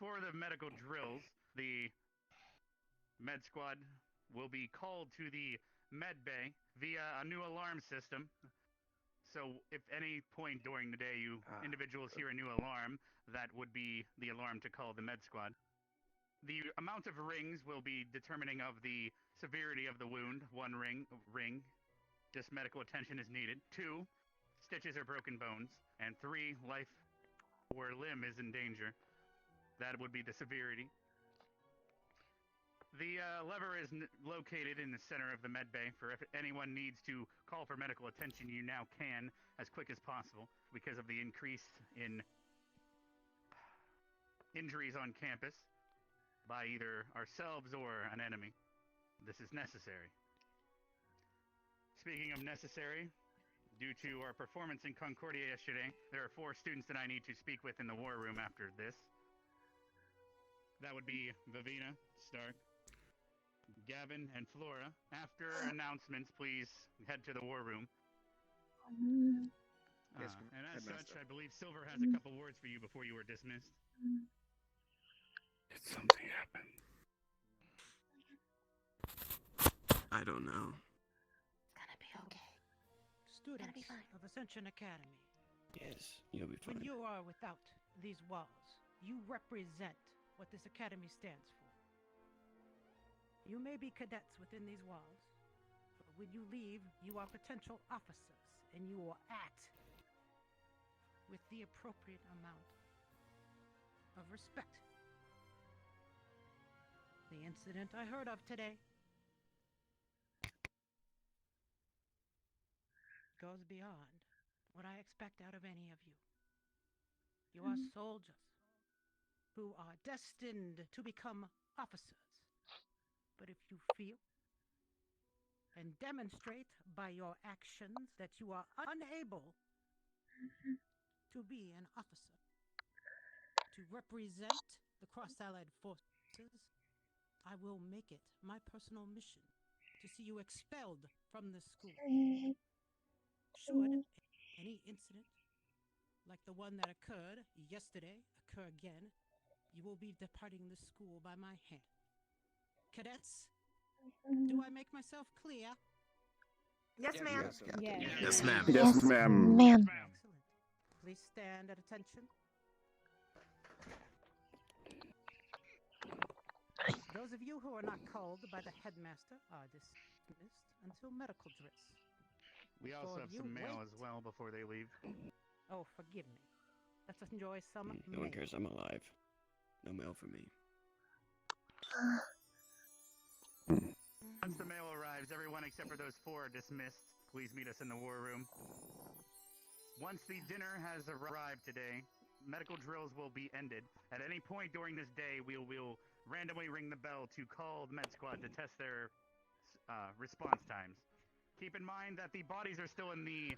For the medical drills, the med squad will be called to the med bay via a new alarm system. So if any point during the day you individuals hear a new alarm, that would be the alarm to call the med squad. The amount of rings will be determining of the severity of the wound. 1 ring, just medical attention is needed. 2, stitches or broken bones. And 3, life or limb is in danger. That would be the severity. The lever is located in the center of the med bay for if anyone needs to call for medical attention, you now can as quick as possible because of the increase in injuries on campus by either ourselves or an enemy. This is necessary. Speaking of necessary, due to our performance in Concordia yesterday, there are 4 students that I need to speak with in the war room after this. That would be Vivina, Stark, Gavin, and Flora. After announcements, please head to the war room. Yes, and as Headmaster. such, I believe Silver has a couple words for you before you were dismissed. Did something happen? I don't know. Gonna be okay. Students Gonna be fine. of Ascension Academy, Yes, you'll be when fine. you are without these walls, you represent what this academy stands for. You may be cadets within these walls, but when you leave, you are potential officers, and you will act with the appropriate amount of respect. The incident I heard of today goes beyond what I expect out of any of you. You are soldiers who are destined to become officers. But if you feel and demonstrate by your actions that you are unable to be an officer, to represent the Cross-Allied Forces, I will make it my personal mission to see you expelled from this school. Should any incident like the one that occurred yesterday occur again, you will be departing the school by my hand. Cadets, do I make myself clear? Yes, ma'am. Yes, Captain. Yes. Yes, ma'am. Yes, ma'am. Excellent. Please stand at attention. Those of you who are not called by the headmaster are dismissed until medical dress. We also have some mail as well before they leave. Oh, forgive me. Let's enjoy some No one mail. cares I'm alive. No mail for me. Once the mail arrives, everyone except for those 4 are dismissed. Please meet us in the war room. Once the dinner has arrived today, medical drills will be ended. At any point during this day, we will randomly ring the bell to call the med squad to test their response times. Keep in mind that the bodies are still in the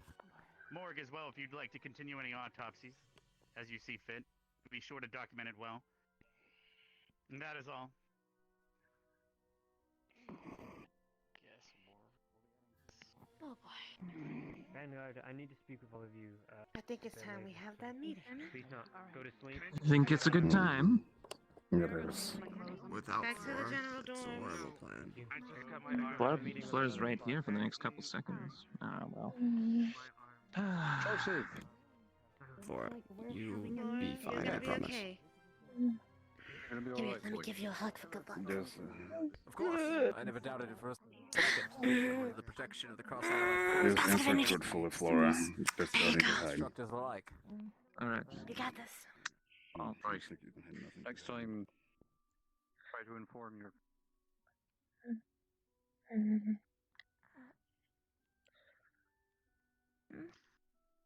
morgue as well if you'd like to continue any autopsies as you see fit. Be sure to document it well. And that is all. Oh boy. Vanguard, I need to speak with all of you. I think it's time we have that meeting. Please not go to sleep. I think it's a good time. It is. Without Back to the Flora, general it's a dorm. horrible plan. Flor's right here for the next couple seconds. Ah, well. Flora, you'll having a be meeting. fine, You're I gonna be promise. okay. Gonna be Here, alright. let me give you a hug for good luck. Yes. Of course, I never doubted it for a second. The protection of the cross-allied Yes, answer truthfully, Flora. Best There you buddy to go. hide. instructors alike. Alright. You got this. All I'll try. Next time, try to inform your.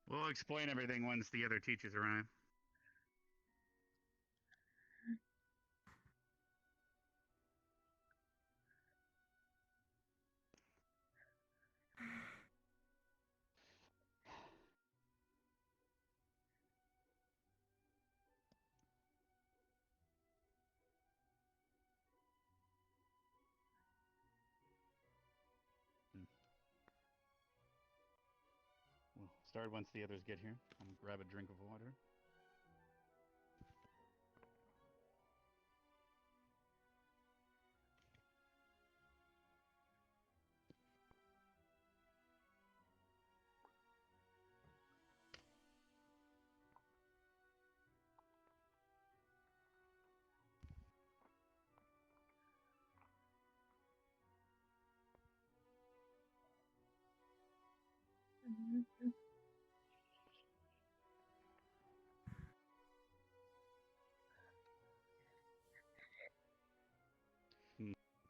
We'll explain everything once the other teachers arrive. We'll start once the others get here. I'm gonna grab a drink of water.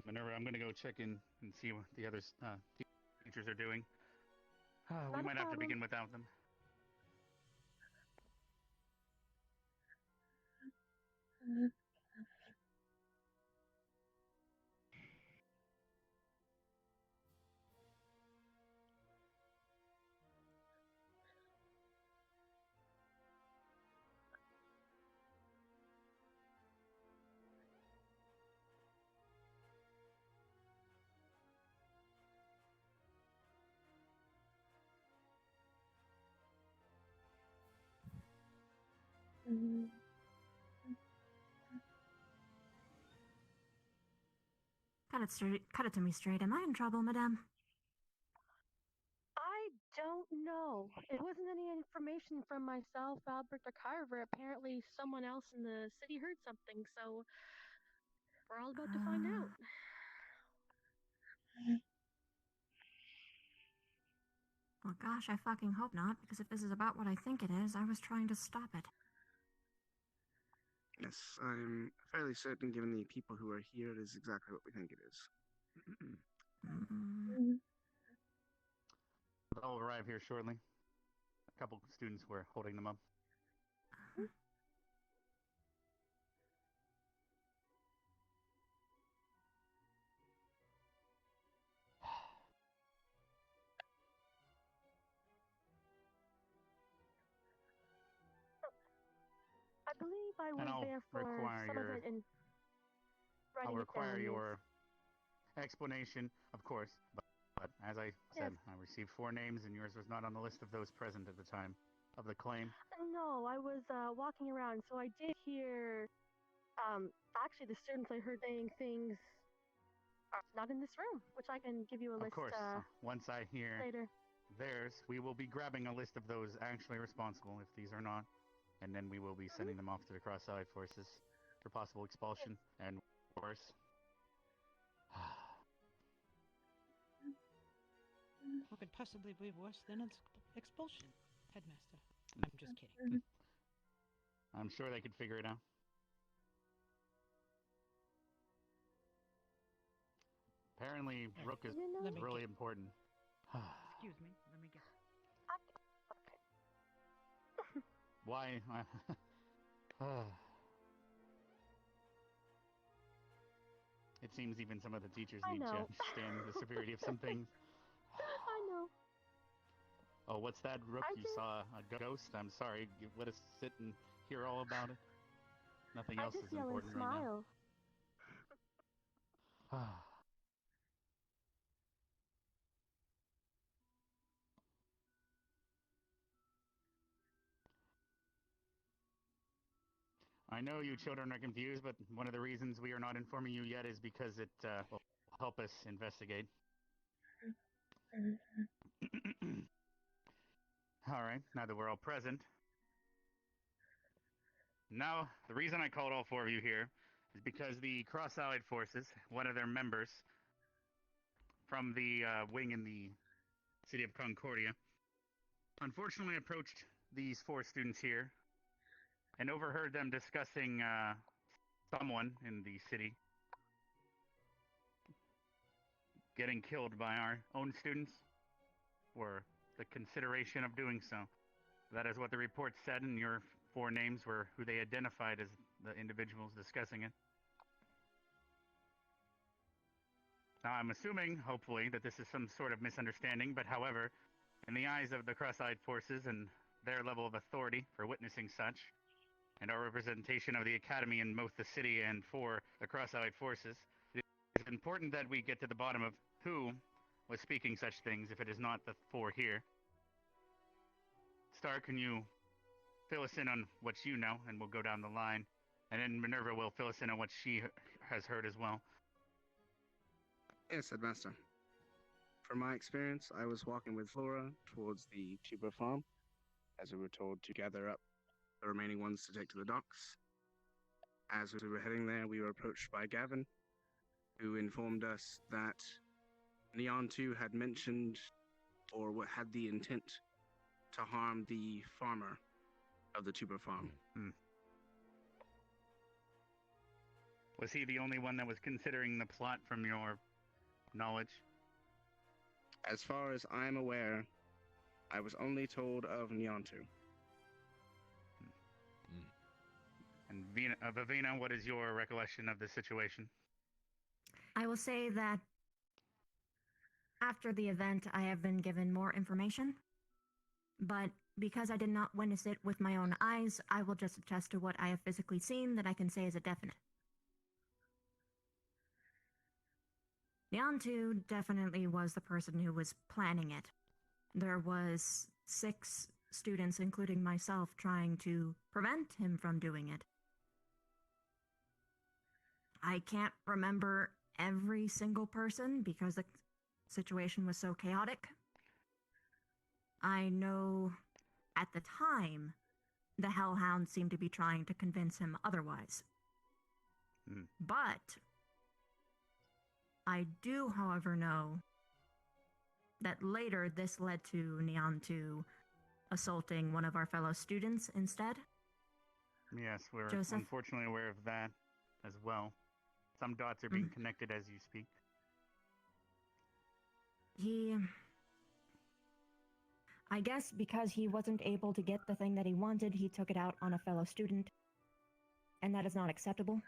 Minerva, I'm gonna go check in and see what the other teachers are doing. We might have to begin without them. Cut it to me straight. Am I in trouble, madame? I don't know. It wasn't any information from myself, Albert, or Carver. Apparently, someone else in the city heard something, so we're all about to find out. Well, gosh, I fucking hope not, because if this is about what I think it is, I was trying to stop it. Yes, I'm fairly certain, given the people who are here, it is exactly what we think it is. They'll arrive here shortly. A couple students were holding them up. I believe I was And I'll there for require some of your- it and writing I'll it down. require Yes. your explanation, of course. But as I said, Yes. I received 4 names, and yours was not on the list of those present at the time of the claim. No, I was walking around, so I did hear. Actually, the students I heard saying things are not in this room, which I can give you a Of list. course, once I hear later. theirs, we will be grabbing a list of those actually responsible, if these are not, and then we will be sending them off to the Cross-Allied Forces for possible expulsion and worse. What could possibly be worse than expulsion, Headmaster? I'm just kidding. I'm sure they could figure it out. Apparently, Rook is really important. Excuse me, let me get. Why? It seems even some of the teachers I need to know. understand the severity of some things. I know. Oh, what's that, Rook? I You just- saw a ghost? I'm sorry. Let us sit and hear all about it. Nothing else I is just yell and important right smile. now. I know you children are confused, but one of the reasons we are not informing you yet is because it will help us investigate. All right, now that we're all present. Now, the reason I called all 4 of you here is because the Cross-Allied Forces, one of their members from the wing in the city of Concordia, unfortunately approached these 4 students here and overheard them discussing someone in the city getting killed by our own students, or the consideration of doing so. That is what the report said, and your 4 names were who they identified as the individuals discussing it. Now, I'm assuming, hopefully, that this is some sort of misunderstanding, but however, in the eyes of the Cross-Eyed Forces and their level of authority for witnessing such, and our representation of the Academy in both the city and for the Cross-Eyed Forces, it is important that we get to the bottom of who was speaking such things if it is not the 4 here. Stark, can you fill us in on what you know, and we'll go down the line. And then Minerva will fill us in on what she has heard as well. Yes, Headmaster. From my experience, I was walking with Flora towards the tuber farm, as we were told to gather up the remaining ones to take to the docks. As we were heading there, we were approached by Gavin, who informed us that Neon 2 had mentioned or had the intent to harm the farmer of the tuber farm. Was he the only one that was considering the plot from your knowledge? As far as I'm aware, I was only told of Neon 2. And Vivina, what is your recollection of the situation? I will say that after the event, I have been given more information, but because I did not witness it with my own eyes, I will just attest to what I have physically seen that I can say is a definite. Neon 2 definitely was the person who was planning it. There was 6 students, including myself, trying to prevent him from doing it. I can't remember every single person because the situation was so chaotic. I know at the time the Hellhound seemed to be trying to convince him otherwise. But I do, however, know that later this led to Neon 2 assaulting one of our fellow students instead. Yes, we're Joseph? unfortunately aware of that as well. Some dots are being connected as you speak. I guess because he wasn't able to get the thing that he wanted, he took it out on a fellow student. And that is not acceptable.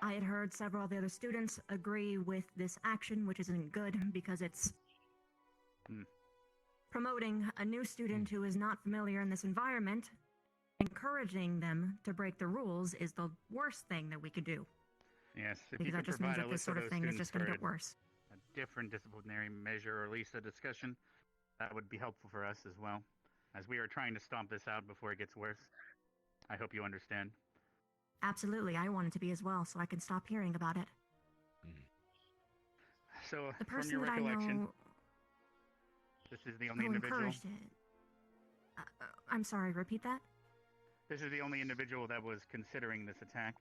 I had heard several of the other students agree with this action, which isn't good because it's promoting a new student who is not familiar in this environment. Encouraging them to break the rules is the worst thing that we could do. Yes, if Because you that could just means provide that a this list of sort of those thing is students just going to for get worse. a different disciplinary measure, or at least a discussion, that would be helpful for us as well, as we are trying to stomp this out before it gets worse. I hope you understand. Absolutely, I want it to be as well, so I can stop hearing about it. So, The from person your that I recollection, know this is the only who individual. encouraged it. I'm sorry, repeat that? This is the only individual that was considering this attack,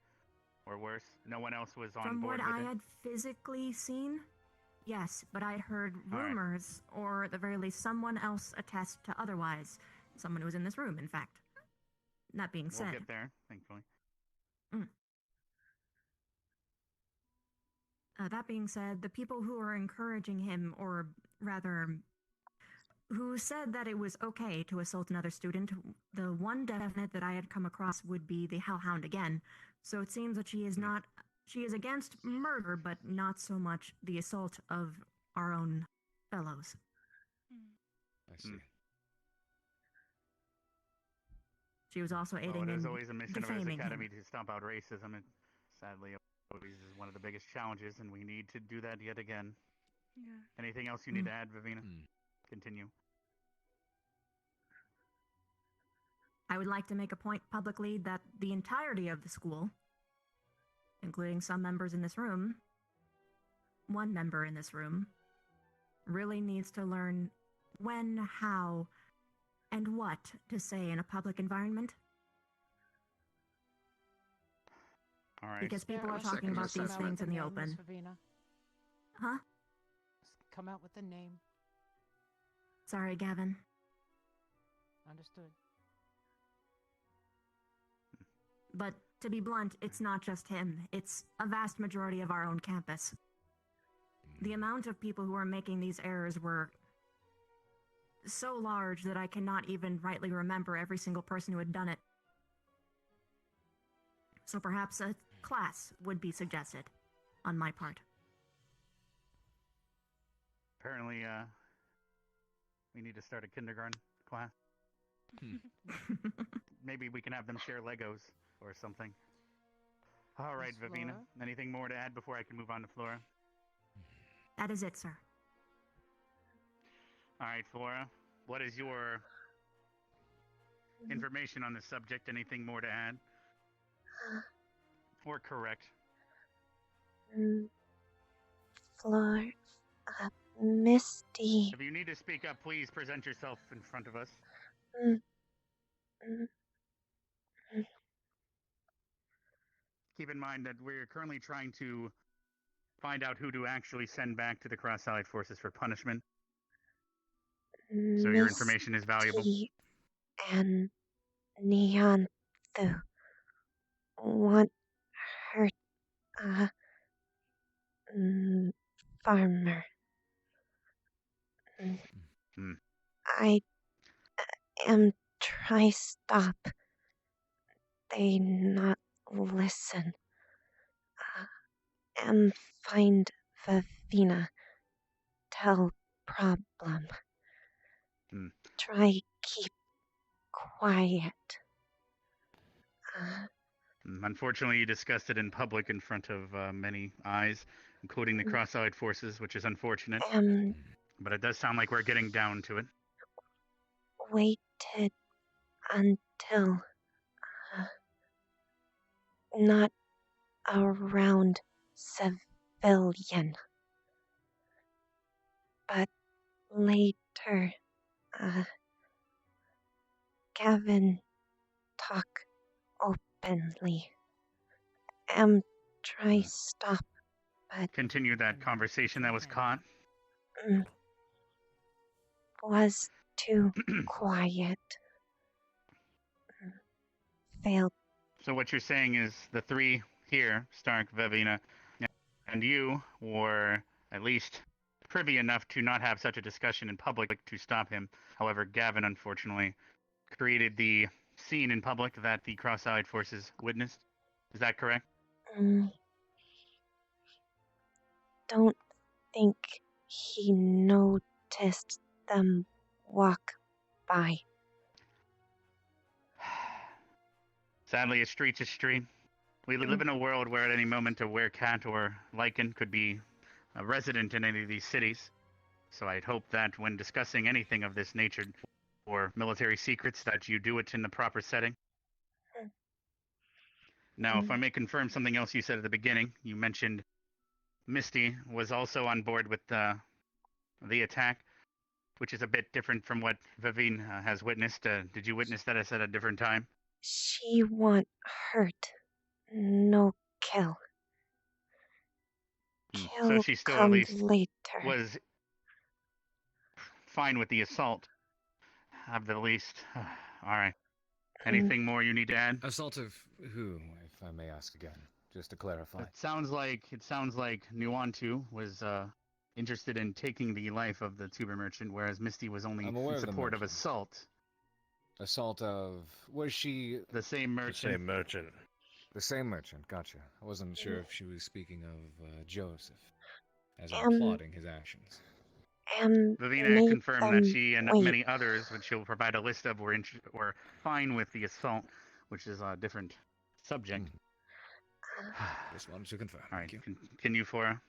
or worse. No one else was on From board what with I it. had physically seen, yes, but I'd heard All right. rumors, or at the very least, someone else attest to otherwise. Someone who was in this room, in fact. That being We'll said, get there, thankfully. That being said, the people who are encouraging him, or rather, who said that it was okay to assault another student, the one definite that I had come across would be the Hellhound again. So it seems that she is not, she is against murder, but not so much the assault of our own fellows. I see. She was also Well, aiding it is in always a mission of this defaming academy him. to stomp out racism, and sadly, always is one of the biggest challenges, and we need to do that yet again. Yeah. Anything else you need to add, Vivina? Continue. I would like to make a point publicly that the entirety of the school, including some members in this room, one member in this room, really needs to learn when, how, and what to say in a public environment. All right. Because people are Yeah, talking about come these out things with in the name, Miss open. Vivina. Huh? Come out with the name. Sorry, Gavin. Understood. But to be blunt, it's not just him. It's a vast majority of our own campus. The amount of people who are making these errors were so large that I cannot even rightly remember every single person who had done it. So perhaps a class would be suggested on my part. Apparently, we need to start a kindergarten class. Maybe we can have them share Legos or something. All right, Miss Vivina. Flora? Anything more to add before I can move on to Flora? That is it, sir. All right, Flora. What is your information on this subject? Anything more to add? Or correct? Floor, Misty. If you need to speak up, please present yourself in front of us. Mm, mm, mm. Keep in mind that we're currently trying to find out who to actually send back to the Cross-Allied Forces for punishment. So your information is valuable. Misty and Neon want her, farmer. I am try stop. They not listen. Am find Vivina. Tell problem. Try keep quiet. Unfortunately, you discussed it in public in front of many eyes, including the Cross-Allied Forces, which is unfortunate. But it does sound like we're getting down to it. Waited until not around civilian, but later, Gavin talk openly. Am try stop, but Continue that conversation that was caught. Was too quiet. Failed. So what you're saying is the three here, Stark, Vevina, and you were at least privy enough to not have such a discussion in public to stop him. However, Gavin, unfortunately, created the scene in public that the Cross-Allied Forces witnessed. Is that correct? Don't think he noticed them walk by. Sadly, a street's a street. We live in a world where at any moment a werecat or lichen could be a resident in any of these cities. So I'd hope that when discussing anything of this nature or military secrets that you do it in the proper setting. Now, if I may confirm something else you said at the beginning, you mentioned Misty was also on board with the attack, which is a bit different from what Vivine has witnessed. Did you witness that at a different time? She want hurt, no kill. Kill So she still at come least later. was fine with the assault. At the least. All right. Anything more you need to add? Assault of who, if I may ask again, just to clarify? It sounds like Nuantu was interested in taking the life of the tuber merchant, whereas Misty was only in support of assault. Assault of... was she... The same merchant. The same merchant. The same merchant, gotcha. I wasn't sure if she was speaking of Joseph, as in plotting his actions. Vivina confirmed that she and many others, which she'll provide a list of, were fine with the assault, which is a different subject. Just wanted to confirm. All right, continue, Flora.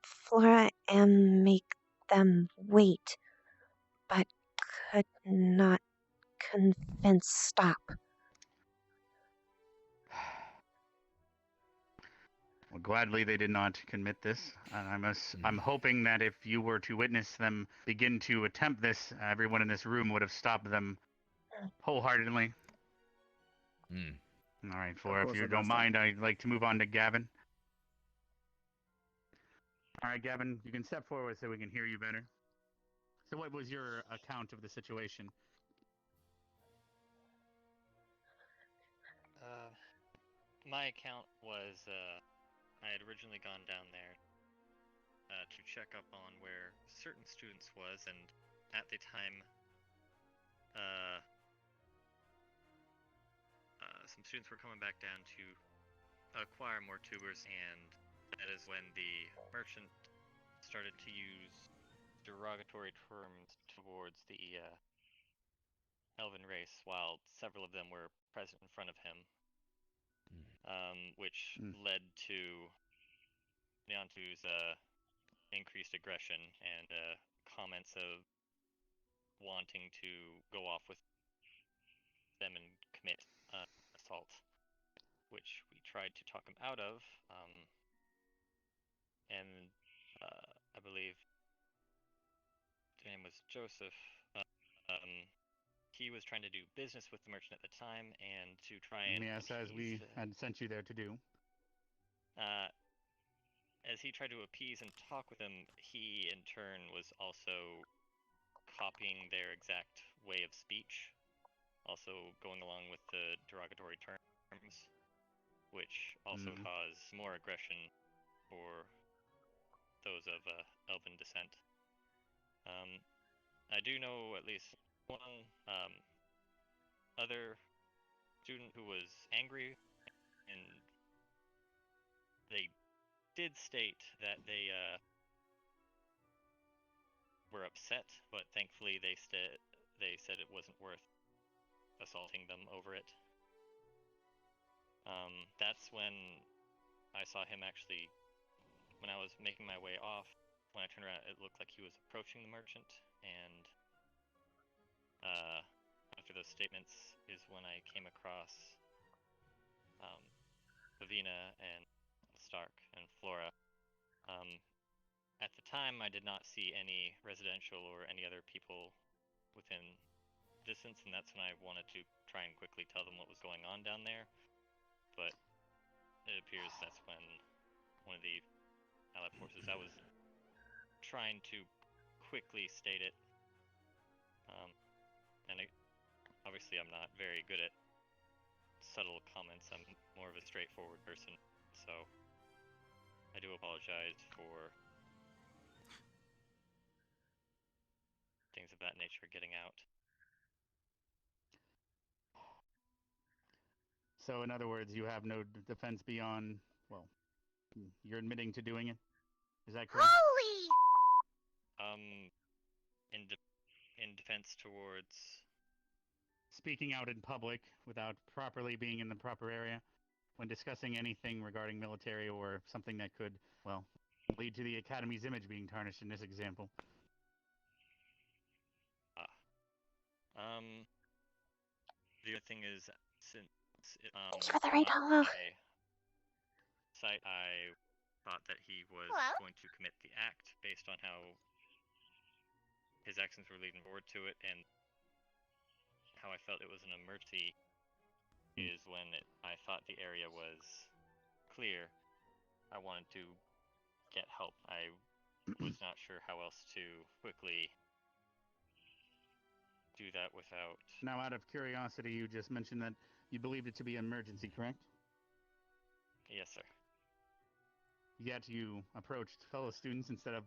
Flora make them wait, but could not convince stop. Well, gladly they did not commit this. I'm hoping that if you were to witness them begin to attempt this, everyone in this room would have stopped them wholeheartedly. All right, Flora, if you don't mind, I'd like to move on to Gavin. All right, Gavin, you can step forward so we can hear you better. So what was your account of the situation? My account was I had originally gone down there to check up on where certain students was, and at the time, some students were coming back down to acquire more tubers, and that is when the merchant started to use derogatory terms towards the elven race, while several of them were present in front of him, which led to Nyantu's increased aggression and comments of wanting to go off with them and commit assault, which we tried to talk him out of, and I believe his name was Joseph. He was trying to do business with the merchant at the time, and to try and Yes, as we had sent you there to do. As he tried to appease and talk with him, he in turn was also copying their exact way of speech, also going along with the derogatory terms, which also caused more aggression for those of elven descent. I do know at least one other student who was angry, and they did state that they were upset, but thankfully they said it wasn't worth assaulting them over it. That's when I saw him actually, when I was making my way off, when I turned around, it looked like he was approaching the merchant, and after those statements is when I came across Vivina and Stark and Flora. At the time, I did not see any residential or any other people within distance, and that's when I wanted to try and quickly tell them what was going on down there. But it appears that's when one of the Allied forces, I was trying to quickly state it, and obviously I'm not very good at subtle comments. I'm more of a straightforward person, so I do apologize for things of that nature getting out. So in other words, you have no defense beyond, well, you're admitting to doing it? Is that correct? Holy! In defense towards Speaking out in public without properly being in the proper area when discussing anything regarding military or something that could, well, lead to the Academy's image being tarnished in this example. The other thing is, since Thank you for the raid, hello. I thought that he was going to commit the act based on how his actions were leading forward to it, and how I felt it was an emergency is when I thought the area was clear. I wanted to get help. I was not sure how else to quickly do that without... Now, out of curiosity, you just mentioned that you believed it to be an emergency, correct? Yes, sir. Yet you approached fellow students instead of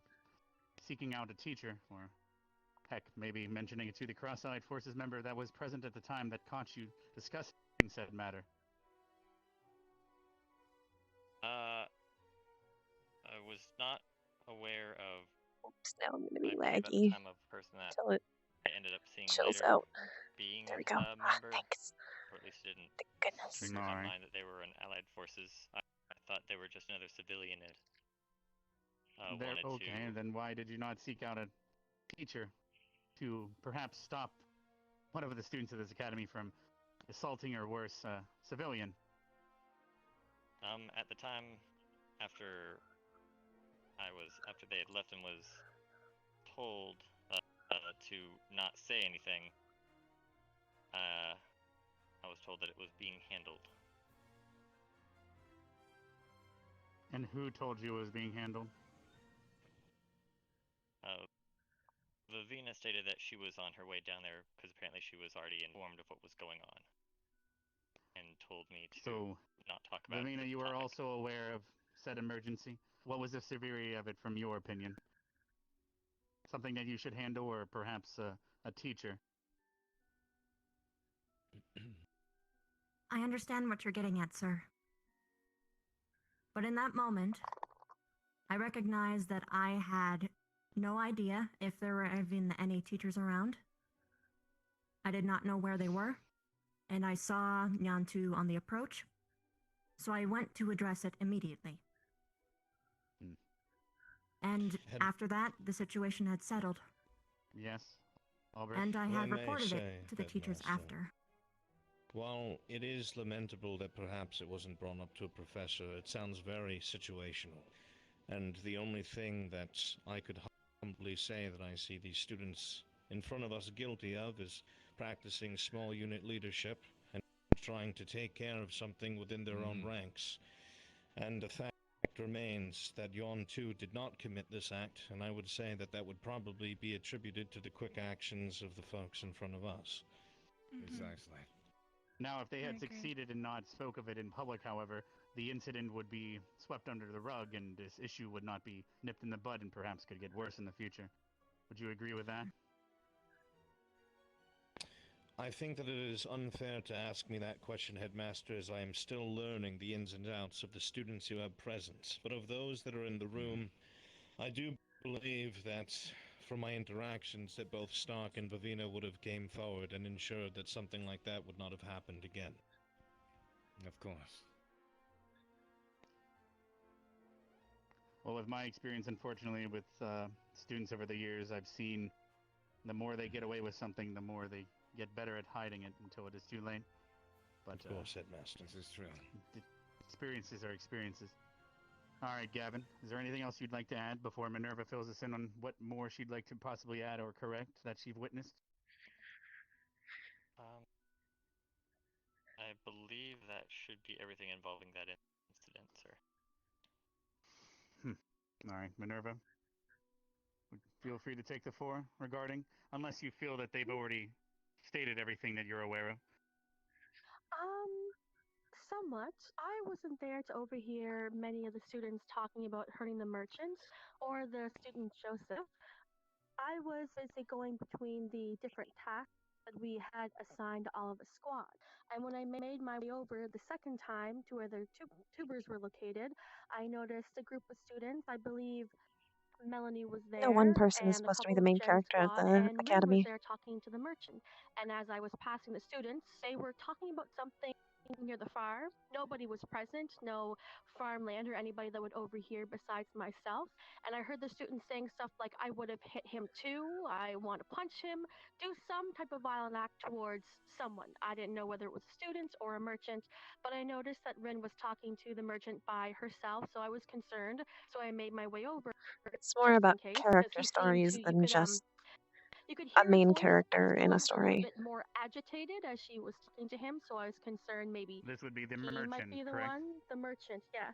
seeking out a teacher, or heck, maybe mentioning it to the Cross-Allied Forces member that was present at the time that caught you discussing said matter. I was not aware of... Oops, now I'm gonna be at the laggy time of the person that till it I ended up seeing chills later out. being There we go. a member, Thanks. or at least didn't Goodness. did not mind that they were in Allied forces. I thought they were just another civilian that Okay, then why did you not seek out a teacher to perhaps stop one of the students of this academy from assaulting or worse, civilian? At the time, after they had left and was told to not say anything, I was told that it was being handled. And who told you it was being handled? Lavina stated that she was on her way down there because apparently she was already informed of what was going on, and told me to not talk about Lavina, the you were topic. also aware of said emergency. What was the severity of it from your opinion? Something that you should handle, or perhaps a teacher? I understand what you're getting at, sir. But in that moment, I recognized that I had no idea if there were even any teachers around. I did not know where they were, and I saw Nyantu on the approach, so I went to address it immediately. And after that, the situation had settled. Yes, Albrecht? And I Well, had may reported it say, to the teachers Headmaster, after. While it is lamentable that perhaps it wasn't brought up to a professor, it sounds very situational. And the only thing that I could humbly say that I see these students in front of us guilty of is practicing small unit leadership and trying to take care of something within their own ranks. And the fact remains that Yon too did not commit this act, and I would say that that would probably be attributed to the quick actions of the folks in front of us. Exactly. Now, if they I had agree. succeeded and not spoke of it in public, however, the incident would be swept under the rug, and this issue would not be nipped in the bud and perhaps could get worse in the future. Would you agree with that? I think that it is unfair to ask me that question, Headmaster, as I am still learning the ins and outs of the students you have present. But of those that are in the room, I do believe that from my interactions that both Stark and Vavina would have came forward and ensured that something like that would not have happened again. Of course. Well, with my experience, unfortunately, with students over the years, I've seen the more they get away with something, the more they get better at hiding it until it is too late. But, of course, Headmaster. This is true. Experiences are experiences. All right, Gavin, is there anything else you'd like to add before Minerva fills us in on what more she'd like to possibly add or correct that she's witnessed? I believe that should be everything involving that incident, sir. All right, Minerva, feel free to take the floor regarding, unless you feel that they've already stated everything that you're aware of. Somewhat. I wasn't there to overhear many of the students talking about hurting the merchant or the student Joseph. I was basically going between the different tasks that we had assigned to all of the squad. And when I made my way over the second time to where the tubers were located, I noticed a group of students. I believe Melanie was The one there person is and a supposed to be couple the of main Jen's character of squad, the and Rin was academy. there talking to the merchant. And as I was passing the students, they were talking about something near the farm. Nobody was present, no farmland or anybody that would overhear besides myself. And I heard the students saying stuff like, I would have hit him too, I want to punch him, do some type of violent act towards someone. I didn't know whether it was a student or a merchant, but I noticed that Rin was talking to the merchant by herself, so I was concerned. So I made my way over. It's more Just about in case, because character he seemed stories to, than just you could a hear his main voice character in a was a little story. bit more agitated as she was talking to him, so I was concerned maybe This would be the he might merchant, be the correct? one. The merchant, yes.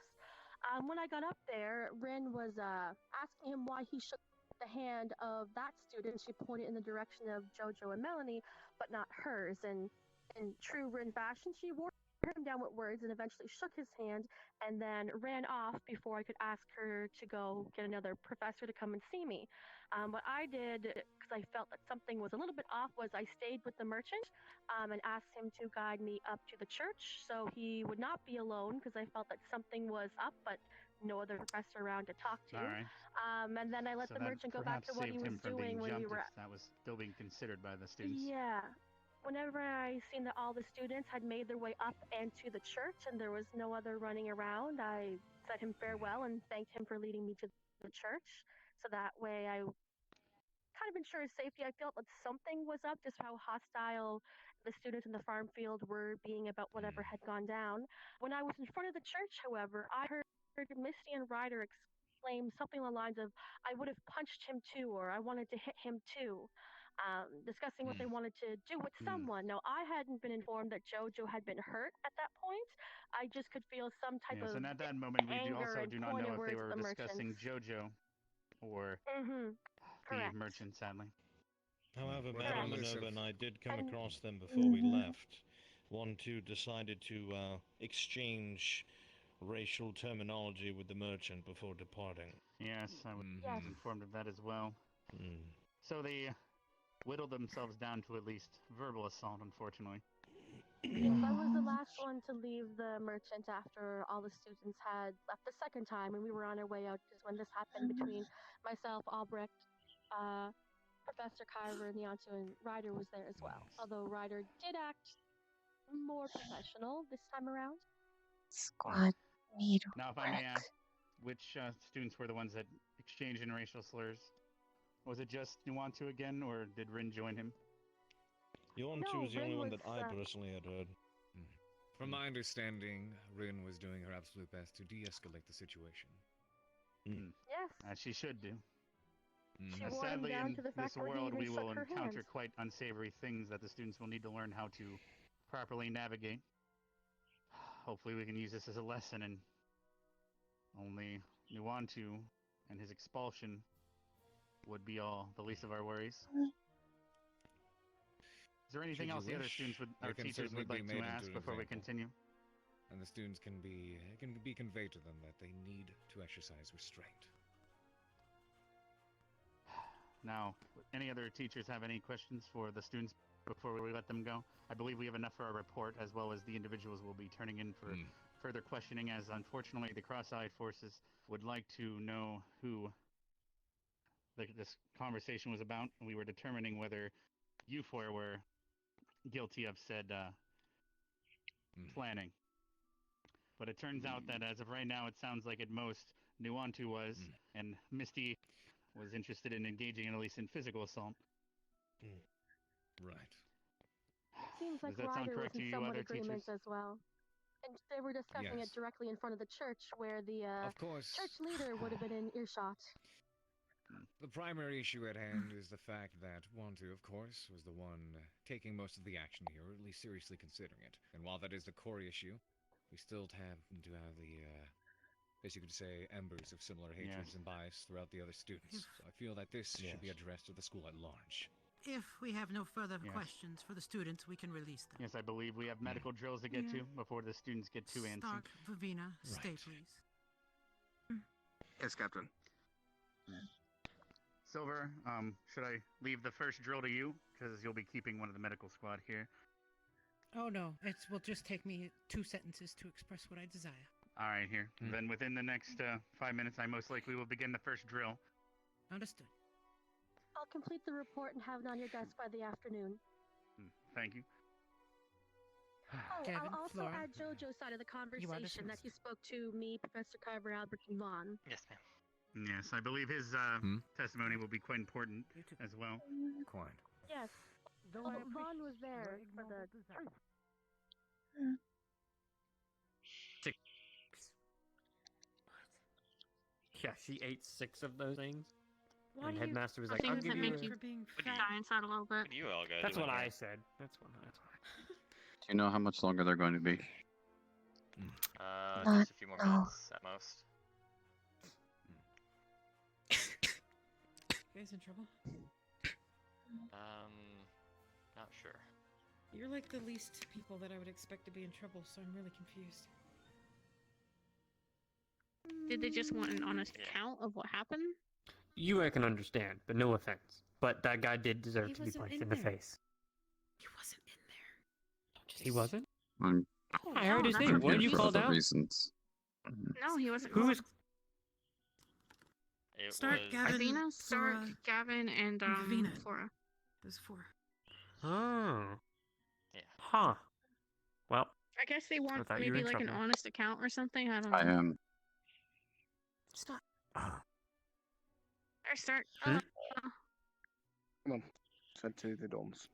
When I got up there, Rin was asking him why he shook the hand of that student. She pointed in the direction of Jojo and Melanie, but not hers. And in true Rin fashion, she wore him down with words and eventually shook his hand and then ran off before I could ask her to go get another professor to come and see me. What I did, because I felt that something was a little bit off, was I stayed with the merchant and asked him to guide me up to the church so he would not be alone because I felt that something was up, but no other professor around to talk to. All right. And then I let So the that merchant go back perhaps to what he saved was him from being doing when we jumped were if that was still being considered by the students. yeah. Whenever I seen that all the students had made their way up and to the church and there was no other running around, I said him farewell and thanked him for leading me to the church. So that way I kind of ensure his safety. I felt that something was up, just how hostile the students in the farm field were being about whatever had gone down. When I was in front of the church, however, I heard Misty and Ryder exclaim something along the lines of, I would have punched him too, or I wanted to hit him too. Discussing what they wanted to do with someone. Now, I hadn't been informed that Jojo had been hurt at that point. I just could feel some type Yes, of and at that moment, we anger also and do not pointed know if they words were at the merchants. discussing JoJo or the Correct. merchant, sadly. However, Madame Regardless Minerva of- and I did come And- across them before we left. One two decided to exchange racial terminology with the merchant before departing. Yes, I was Yes. informed of that as well. Hmm. So they whittled themselves down to at least verbal assault, unfortunately. Yes, I was the last one to leave the merchant after all the students had left the second time, and we were on our way out because when this happened between myself, Albrecht, Professor Kyver, Neonto, and Ryder was there as well. Although Ryder did act more professional this time around. Squad need Now, if I may ask, which students were the ones that exchanged in racial slurs? Was it just Nuantu again, or did Rin join him? Yuan-Tu was the only one that I personally had heard. From my understanding, Rin was doing her absolute best to de-escalate the situation. Yes. As she should do. She wore him Sadly, down in to the fact this where he world, even we shook will her encounter hand. quite unsavory things that the students will need to learn how to properly navigate. Hopefully, we can use this as a lesson, and only Nuantu and his expulsion would be all the least of our worries. Is there anything Should you else the other wish, students would, they or can teachers certainly would be like made to into ask an before we example. continue? And the students can be conveyed to them that they need to exercise restraint. Now, any other teachers have any questions for the students before we let them go? I believe we have enough for our report, as well as the individuals will be turning in for further questioning, as unfortunately the Cross-Eyed Forces would like to know who this conversation was about, and we were determining whether you four were guilty of said planning. But it turns out that as of right now, it sounds like at most Nuantu was, and Misty was interested in engaging in at least in physical assault. Right. Seems like Does that sound Ryder was correct to in you, somewhat other agreement teachers? as well. And they were discussing Yes. it directly in front of the church, where the Of course. church leader would have been in earshot. The primary issue at hand is the fact that Wantu, of course, was the one taking most of the action here, or at least seriously considering it. And while that is the core issue, we still have to have the, as you could say, embers of similar hatreds and bias throughout the other students. So I feel that this should be addressed to the school at large. If we have no further questions for the students, we can release them. Yes, I believe we have medical drills to get to before the students get too antsy. Stark, Vivina, stay please. Yes, Captain. Silver, should I leave the first drill to you? Because you'll be keeping one of the medical squad here. Oh no, it will just take me 2 sentences to express what I desire. All right, here. Then within the next 5 minutes, I most likely will begin the first drill. Understood. I'll complete the report and have it on your desk by the afternoon. Thank you. Oh, Kevin, I'll also Flora, add JoJo's side of the conversation that dismissed. he spoke to me, Professor Carver, Albert, and Vaughn. Yes, ma'am. Yes, I believe his testimony will be quite important as well. Quite. Yes. Though I Vaughn was there for the truth. Yeah, she ate 6 of those things. Why And do you- Headmaster was I like, think I'll that give you make you die inside a little bit. You all go. That's do what it I here. said. That's what. Do you know how much longer they're going to be? Just a few more minutes at most. You guys in trouble? Not sure. You're like the least people that I would expect to be in trouble, so I'm really confused. Did they just want an honest account of what happened? You I can understand, but no offense. But that guy did deserve He to be wasn't punched in in the there. face. He wasn't in there. He wasn't? Oh, I heard no, his that's name. what What did you he call was. The down? reasons. No, he wasn't. Who was? It Stark, was... Gavin, Vina, Stark, Flora, Gavin, and Vina. Flora. There's 4. Oh. Yeah. Huh. Well. I guess they want thought you were maybe in like an trouble. honest account or something. I don't know. I am. Stop. Or Stark. Come on. Head to the dorms.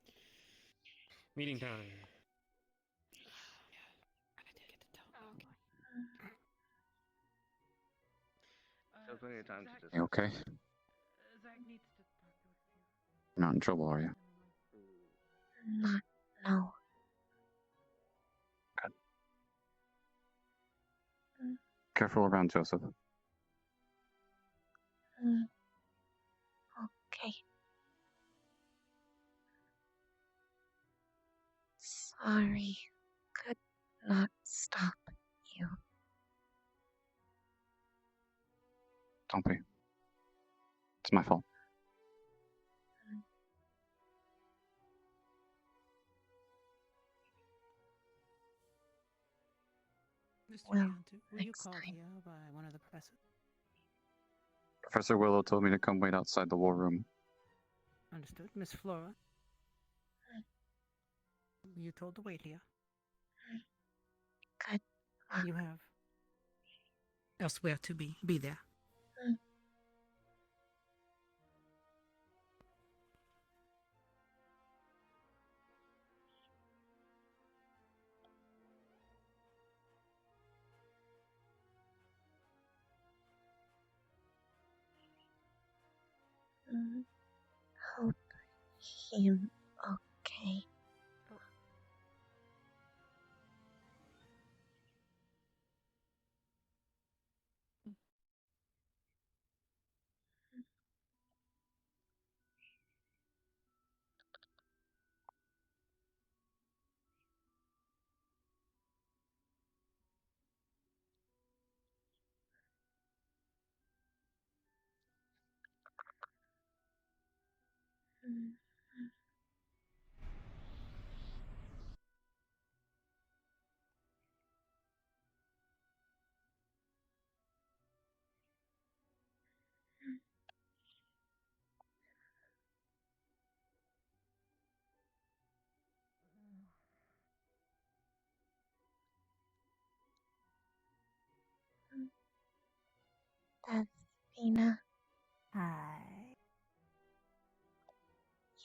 Meeting time. Still plenty of time to just. You okay? Zach needs to talk to you. You're not in trouble, are you? No. Careful around, Joseph. Okay. Ari could not stop you. Don't be. It's my fault. Mr. Well, Leontu, were you next called time. here by one of the professors? Professor Willow told me to come wait outside the war room. Understood. Miss Flora? Were you told to wait here? Good. You have elsewhere to be. Be there. Hope him okay. Davina, Hi.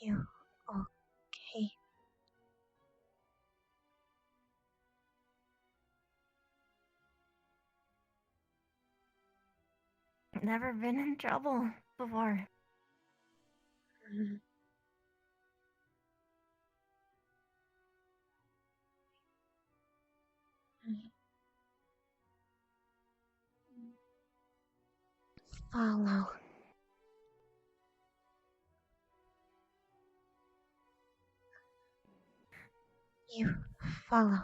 you okay? Never been in trouble before. Follow. You follow.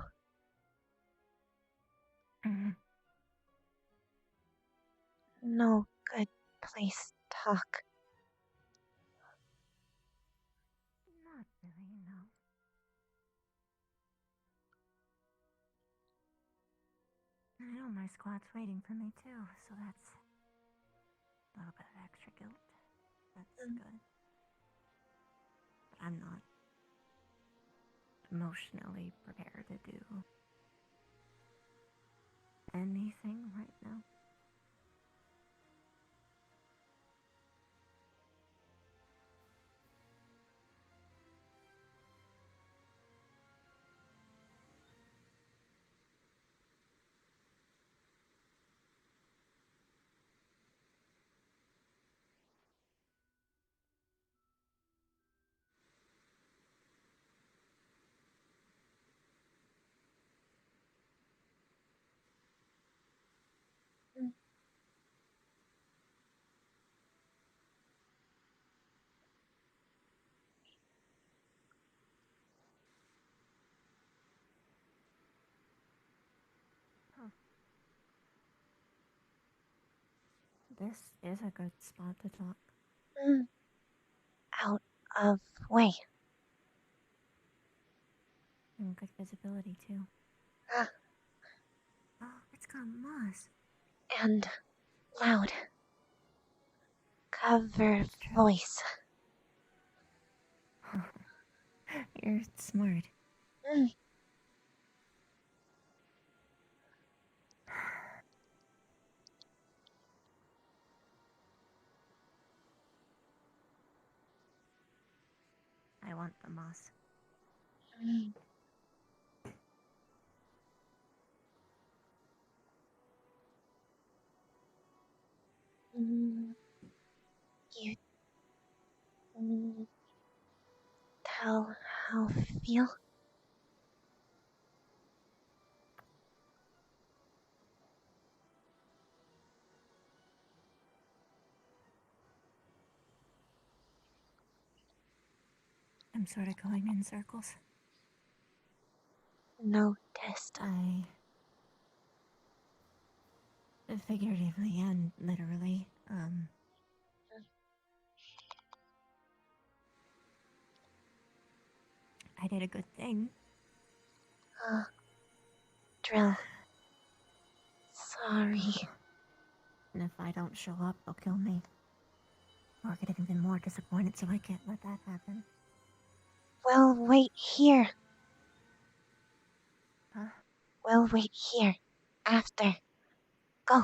No good place to talk. Not really, no. I know my squad's waiting for me too, so that's a little bit of extra guilt. That's good. But I'm not emotionally prepared to do anything right now. This is a good spot to talk. Out of way. And good visibility too. Oh, it's got moss. And loud. Cover voice. You're smart. I want the moss. You tell how feel. I'm sort of going in circles. noticed. Figuratively and literally, I did a good thing. Drill. Sorry. And if I don't show up, they'll kill me. Or get even more disappointed, so I can't let that happen. We'll wait here. Huh? We'll wait here. After. Go.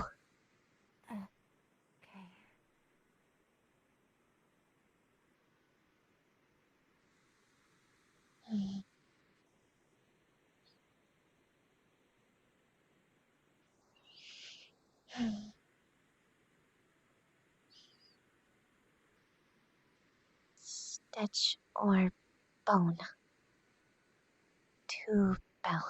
Okay. Stitch or bone. Two bell.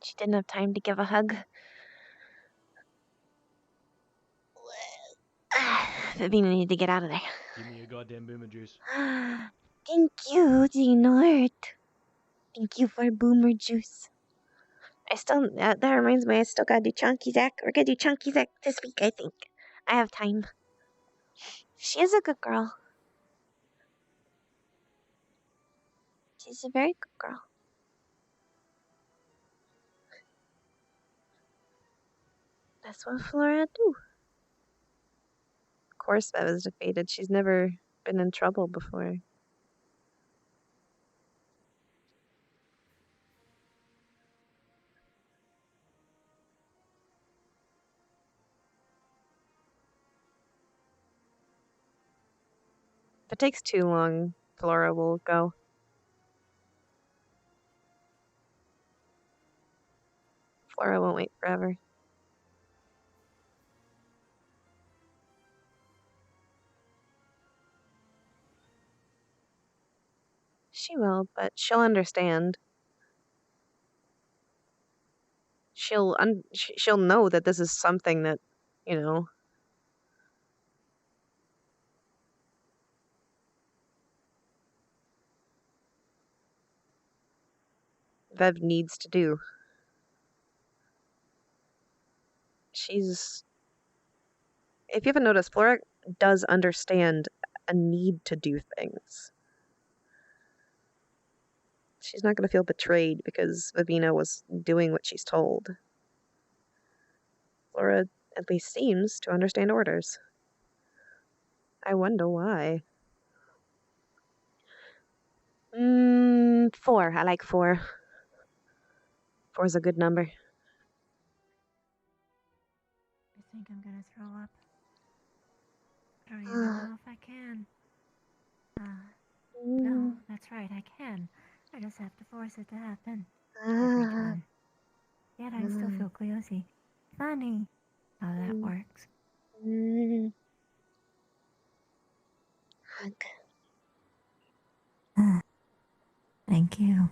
She didn't have time to give a hug. Vivina needed to get out of there. Give me a goddamn boomer juice. Thank you, Xenort. Thank you for boomer juice. That reminds me, I still gotta do Chunky Zack. We're gonna do Chunky Zack this week, I think. I have time. She is a good girl. She's a very good girl. That's what Flora do. Of course, Bev is defeated. She's never been in trouble before. If it takes too long, Flora will go. Flora won't wait forever. She will, but she'll understand. She'll know that this is something that, you know, Vev needs to do. If you haven't noticed, Flora does understand a need to do things. She's not going to feel betrayed because Vivina was doing what she's told. Flora at least seems to understand orders. I wonder why. 4. I like 4. 4 is a good number. I think I'm gonna throw up. I don't even know if I can. No, that's right, I can. I just have to force it to happen. Every time. Yet I still feel queasy. Funny how that works. Hug. Thank you.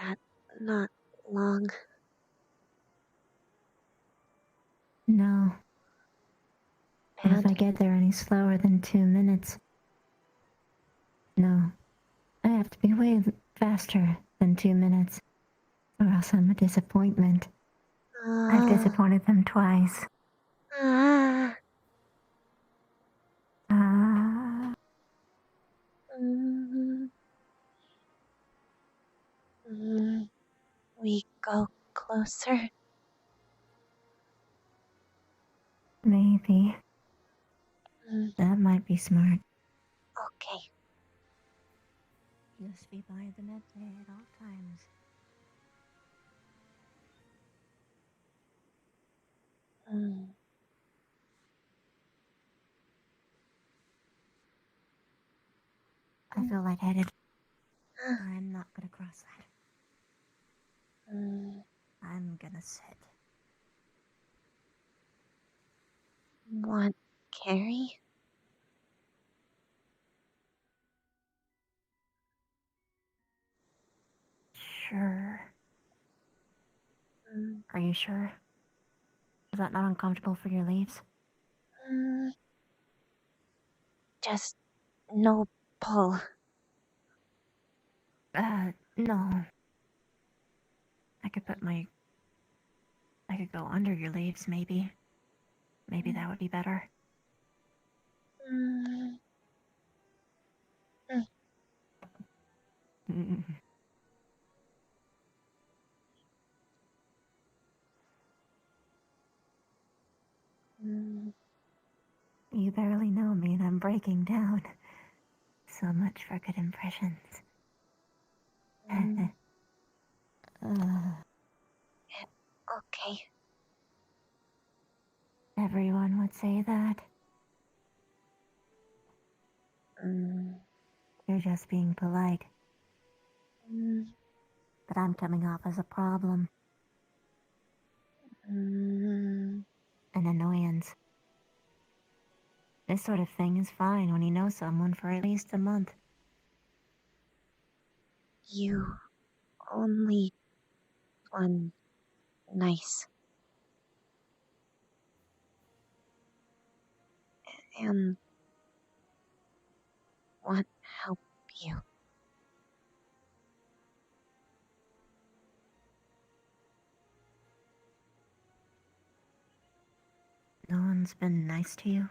That not long. No. And if I get there any slower than 2 minutes, no. I have to be way faster than 2 minutes, or else I'm a disappointment. I've disappointed them twice. We go closer. Maybe. That might be smart. Okay. Just be by the med bay at all times. I feel lightheaded. I'm not gonna cross that. I'm gonna sit. Want Carrie? Sure. Are you sure? Is that not uncomfortable for your leaves? Just no pull. No. I could go under your leaves, maybe. Maybe that would be better. You barely know me and I'm breaking down. So much for good impressions. Okay. Everyone would say that. You're just being polite. But I'm coming off as a problem. An annoyance. This sort of thing is fine when you know someone for at least a month. You only one nice. And want help you. No one's been nice to you?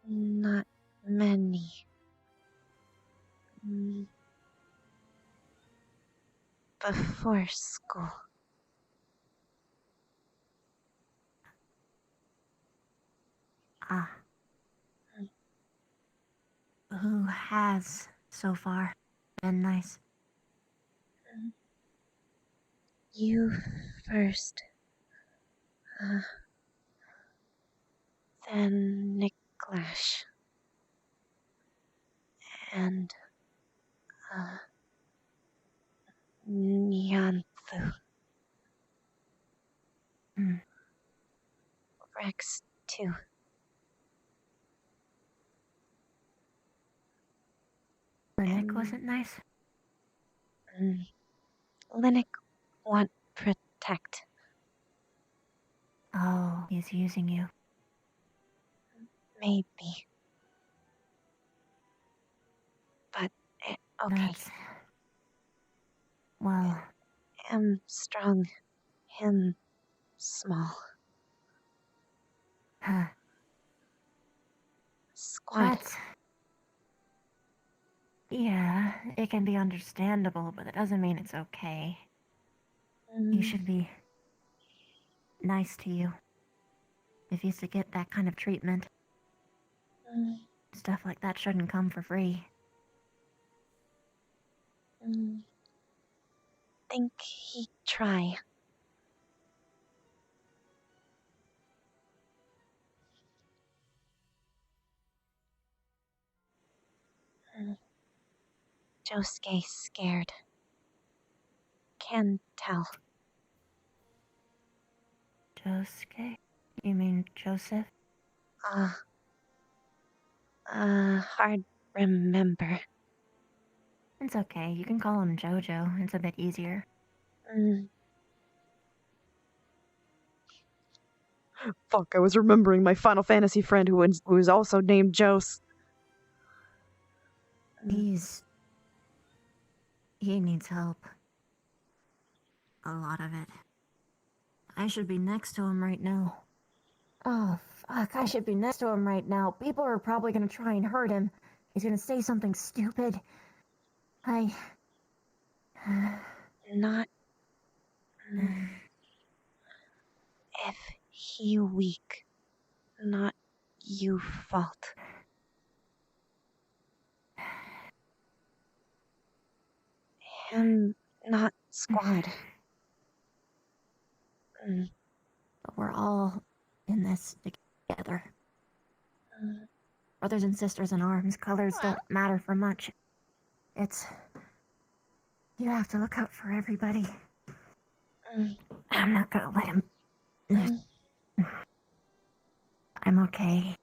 Not many. Before school. Ah. Who has, so far, been nice? You first. Then Niklash. And, Nyanthu. Rex, too. Linnick wasn't nice? Linnick want protect. Oh, he's using you. Maybe. But, okay. That's... Well... Am strong. Him small. Huh. Squad. Yeah, it can be understandable, but that doesn't mean it's okay. You should be nice to you. If he's to get that kind of treatment. Stuff like that shouldn't come for free. Think he'd try. Josuke scared. Can tell. Josuke? You mean Joseph? Hard remember. It's okay, you can call him Jojo. It's a bit easier. Fuck, I was remembering my Final Fantasy friend who was also named Jose. He needs help. A lot of it. I should be next to him right now. Oh, fuck, I should be next to him right now. People are probably gonna try and hurt him. He's gonna say something stupid. Not... if he weak, not you fault. Him not squad. But we're all in this together. brothers and sisters in arms. Colors don't matter for much. It's... You have to look out for everybody. I'm not gonna let him... I'm okay.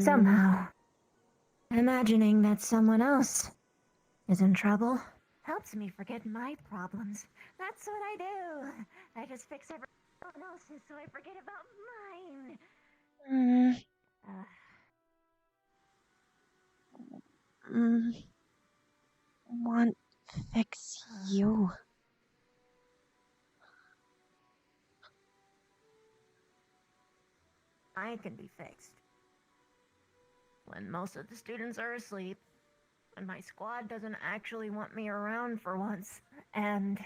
Somehow. Imagining that someone else is in trouble helps me forget my problems. That's what I do. I just fix everyone else's so I forget about mine. Want fix you. I can be fixed. When most of the students are asleep, when my squad doesn't actually want me around for once, and...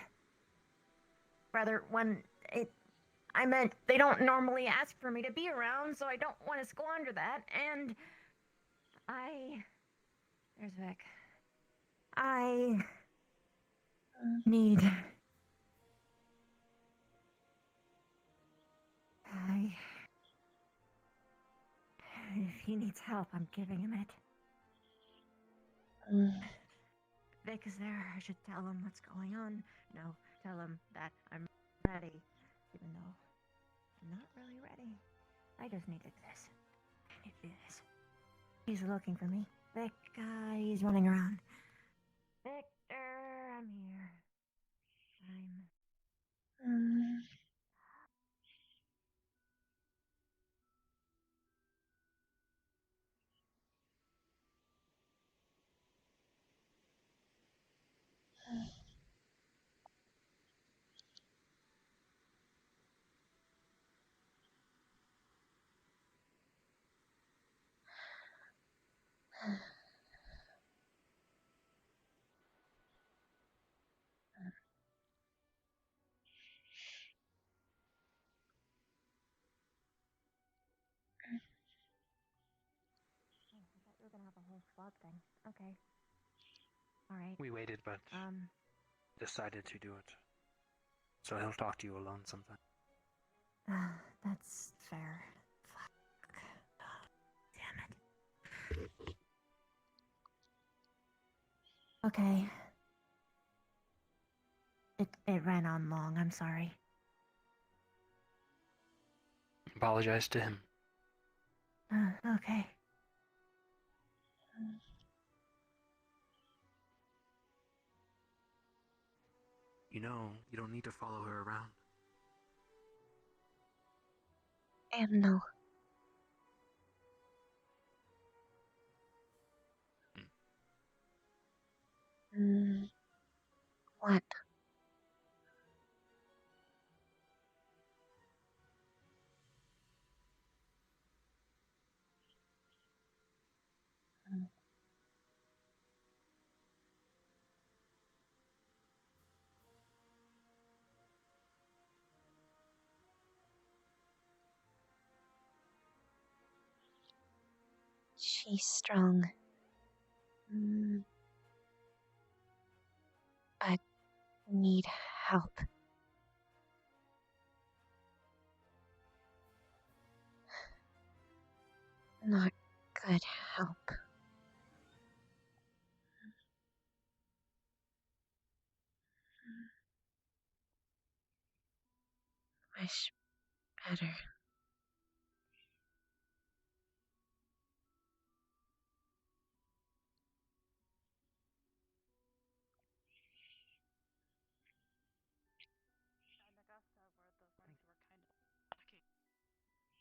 Rather, when I meant they don't normally ask for me to be around, so I don't want to squander that, and... There's Vic. I... need... If he needs help, I'm giving him it. Vic is there. I should tell him what's going on. No, tell him that I'm ready. Even though I'm not really ready. I just needed this. I need to do this. He's looking for me. Vic, he's running around. Victor, I'm here. We're gonna have a whole squad thing. Okay. Alright. We waited, but decided to do it. So he'll talk to you alone sometime. That's fair. Fuck. Damn it. Okay. It ran on long, I'm sorry. Apologize to him. Okay. You know, you don't need to follow her around. No. What? She's strong. But need help. Not good help. Much better.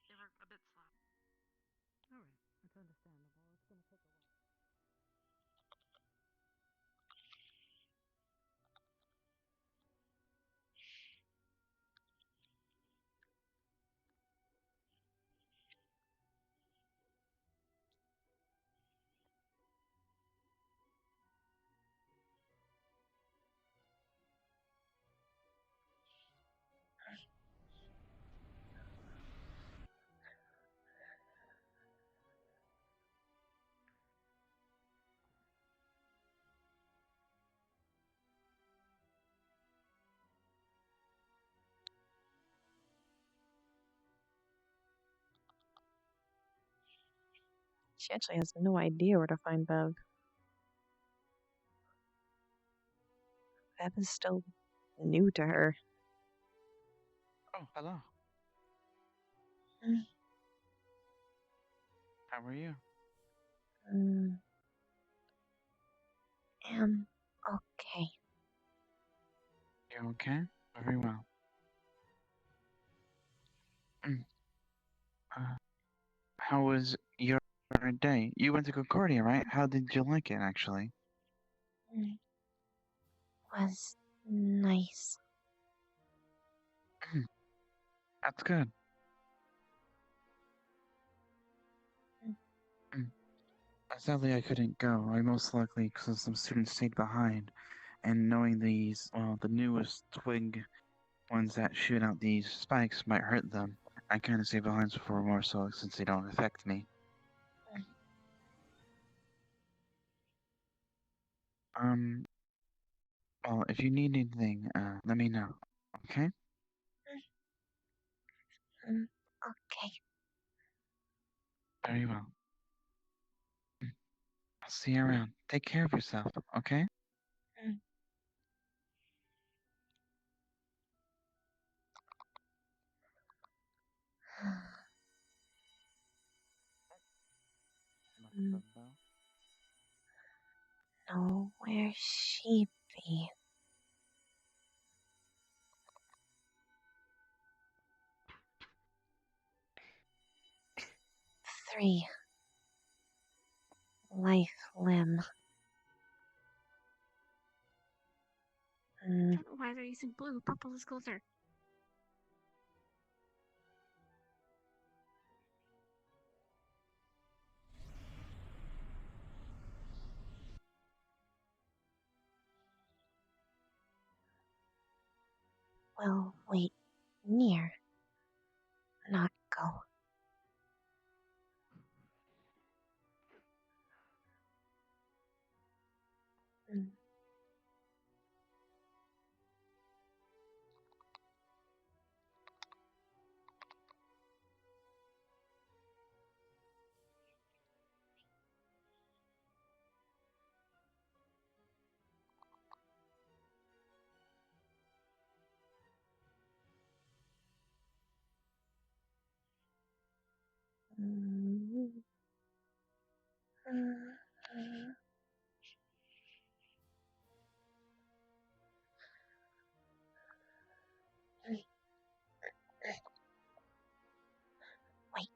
They were a bit slow. Alright, that's understandable. It's gonna take a while. She actually has no idea where to find Bev. Bev is still new to her. Oh, hello. Mm. How are you? Okay. You okay? Very well. How was your day? You went to Concordia, right? How did you like it, actually? Was nice. That's good. Sadly, I couldn't go. I most likely, because some students stayed behind. And knowing these, well, the newest twig ones that shoot out these spikes might hurt them, I kind of stay behind for more so since they don't affect me. Well, if you need anything, let me know, okay? Okay. Very well. I'll see you around. Take care of yourself, okay? No, where's she be? Three. Life limb. Why are they using blue? Purple is closer. Well, wait. Near. Not go. Wait.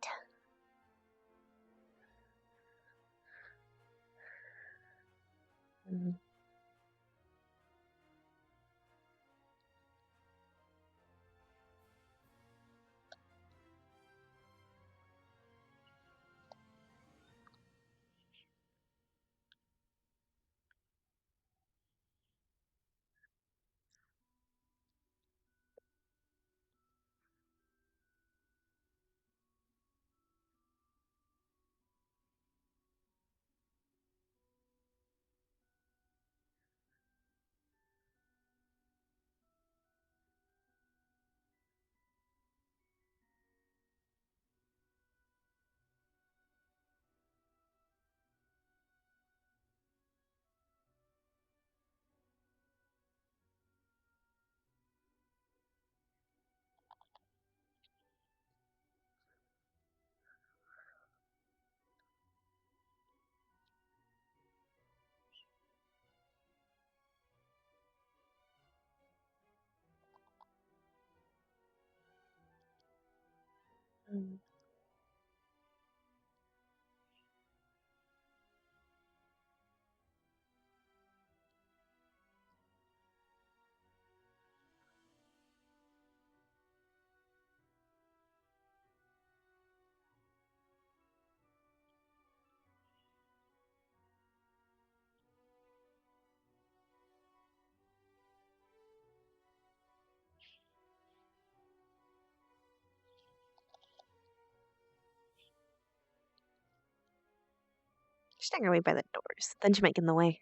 She's not gonna wait by the doors. Then she might get in the way.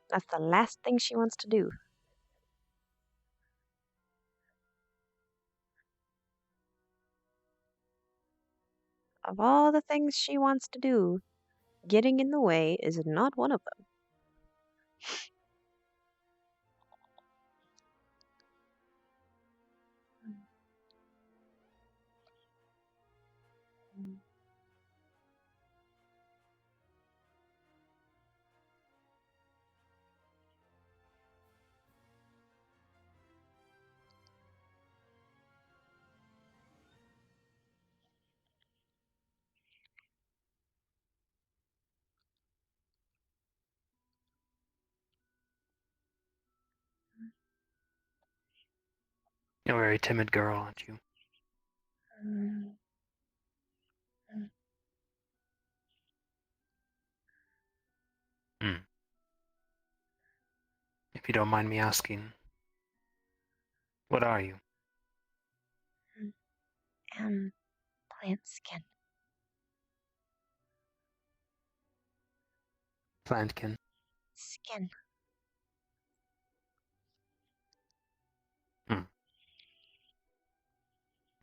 That's the last thing she wants to do. Of all the things she wants to do, getting in the way is not one of them. You're a very timid girl, aren't you? Hmm. If you don't mind me asking, what are you? Plant skin. Plantkin. Skin. Hmm.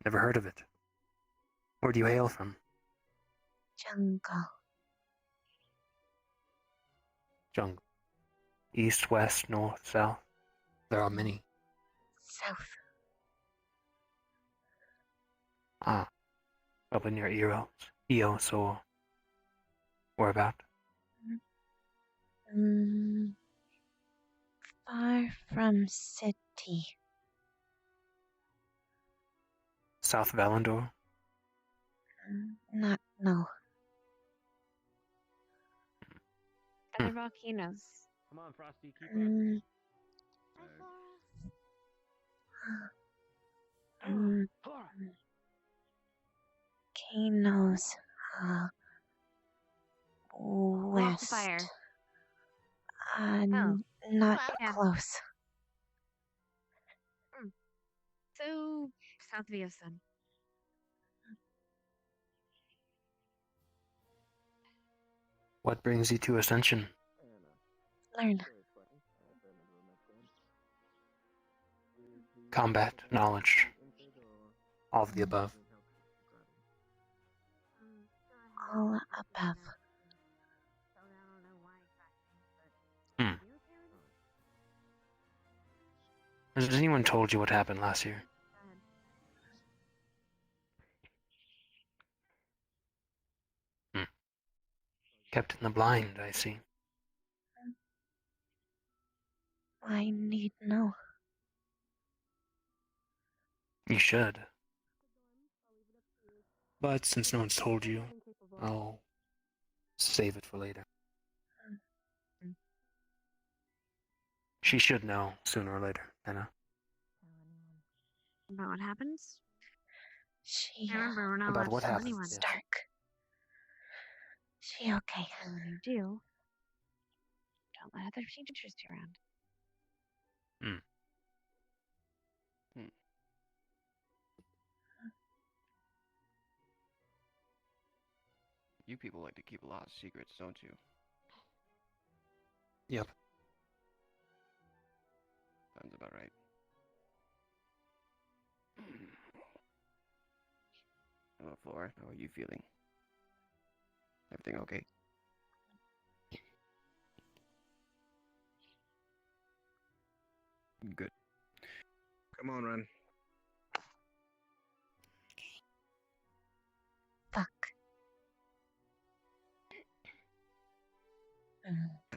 Never heard of it. Where do you hail from? Jungle. Jungle. East, west, north, south. There are many. South. Ah. Probably near Eos or whereabout? Far from city. South of Allendor? No. Other volcanoes. Come on, Frosty, keep up. Volcanoes. West. Fire. Not Yeah. close. So, south of Eos then. What brings you to Ascension? Learn. Combat, knowledge, all of the above. All above. Hmm. Has anyone told you what happened last year? Hmm. Kept in the blind, I see. I need know. You should. But since no one's told you, I'll save it for later. She should know sooner or later, Anna. About what happens? She. I remember we're not About allowed what to tell happened, anyone. yes. Stark. She okay. So when you do, don't let other teachers be around. You people like to keep a lot of secrets, don't you? Yep. Sounds about right. Hello, Flora. How are you feeling? Everything okay? Good. Come on, Ren. Fuck.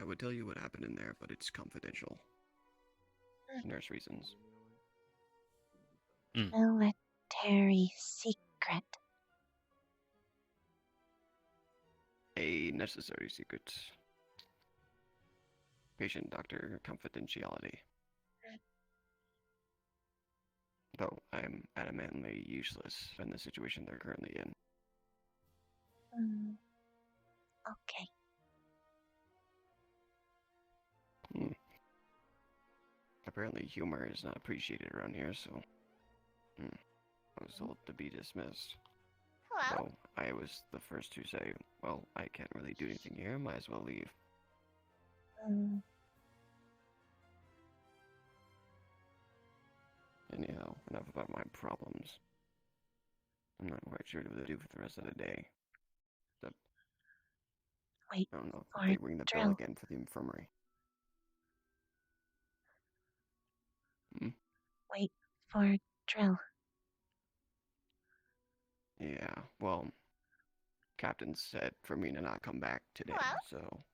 I would tell you what happened in there, but it's confidential. Nurse reasons. Military secret. A necessary secret. Patient-doctor confidentiality. Though I'm adamantly useless in the situation they're currently in. Okay. Apparently humor is not appreciated around here, so... I was told to be dismissed. Hello. Though I was the first to say, well, I can't really do anything here, might as well leave. Anyhow, enough about my problems. I'm not quite sure what to do for the rest of the day. Wait I don't know for if they ring the bell drill. again for the infirmary. Hmm? Wait for drill. Yeah, well, Captain said for me to not come back today, so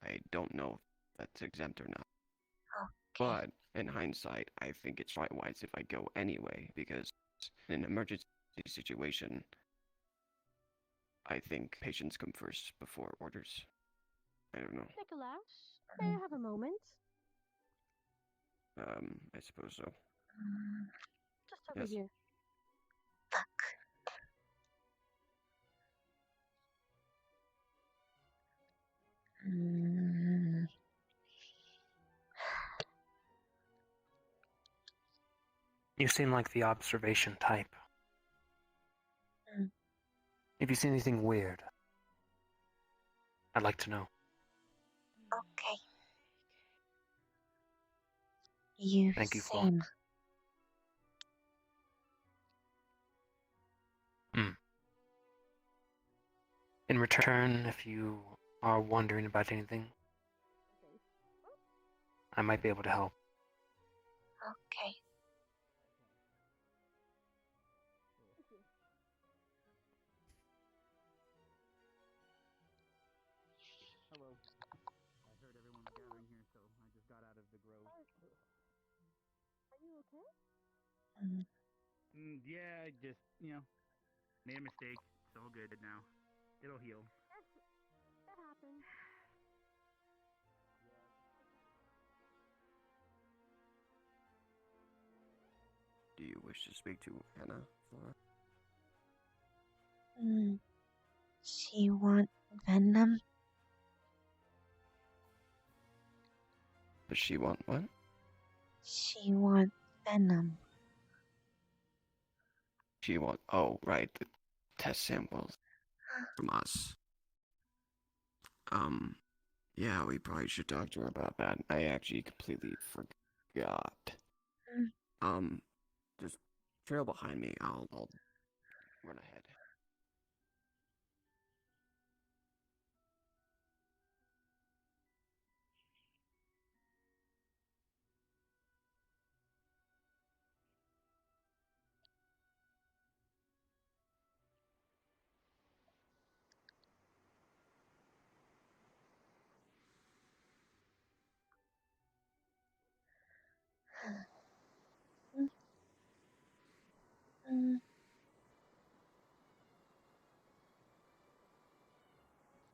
I don't know if that's exempt or not. But in hindsight, I think it's right wise if I go anyway, because in an emergency situation, I think patients come first before orders. I don't know. Nicholas, may I have a moment? I suppose so. Just over Yes. here. You seem like the observation type. If you see anything weird, I'd like to know. Okay. You Thank you, Flo. same. In return, if you are wondering about anything, I might be able to help. Okay. Hello. I heard everyone was gathering here, so I just got out of the grove. Are you okay? Yeah, I just, made a mistake. It's all good now. It'll heal. That happened. Do you wish to speak to Hannah, Flora? She want venom? Does she want what? She want venom. She want, oh, right, the test samples from us. Yeah, we probably should talk to her about that. I actually completely forgot. Just trail behind me. I'll run ahead.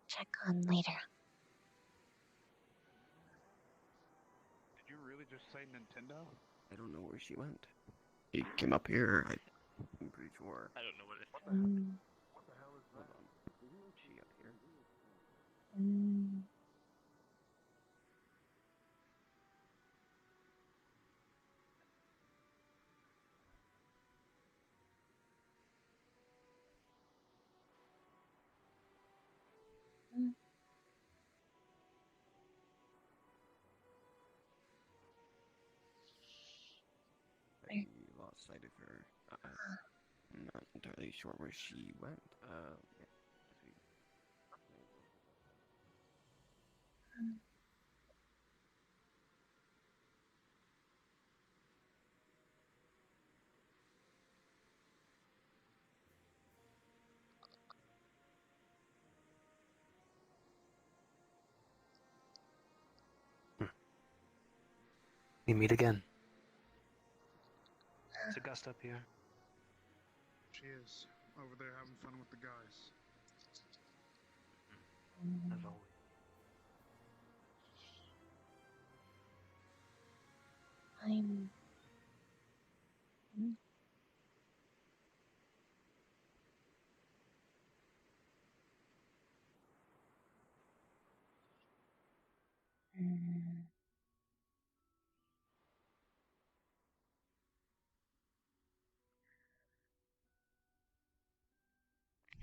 Check on later. Did you really just say Nintendo? I don't know where she went. She came up here, I'm pretty sure. I don't know what it is. What the hell is Hold that? on. Is she up here? I lost sight of her. I'm not entirely sure where she went. Yeah. We meet again. Is it Gust up here? She is over there having fun with the guys. As always. I'm...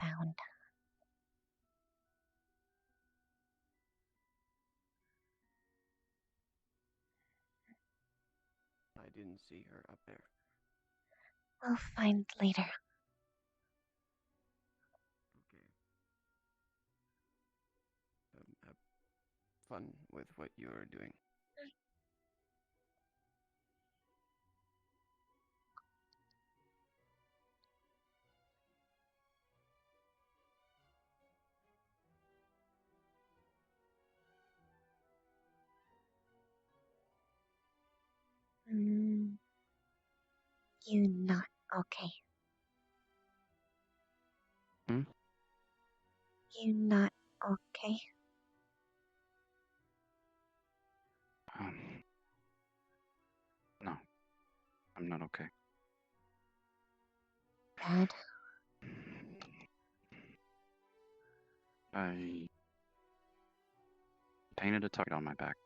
Found. I didn't see her up there. We'll find later. Okay. fun with what you're doing. You not okay. Hmm? You not okay. No, I'm not okay. Bad. I painted a target on my back,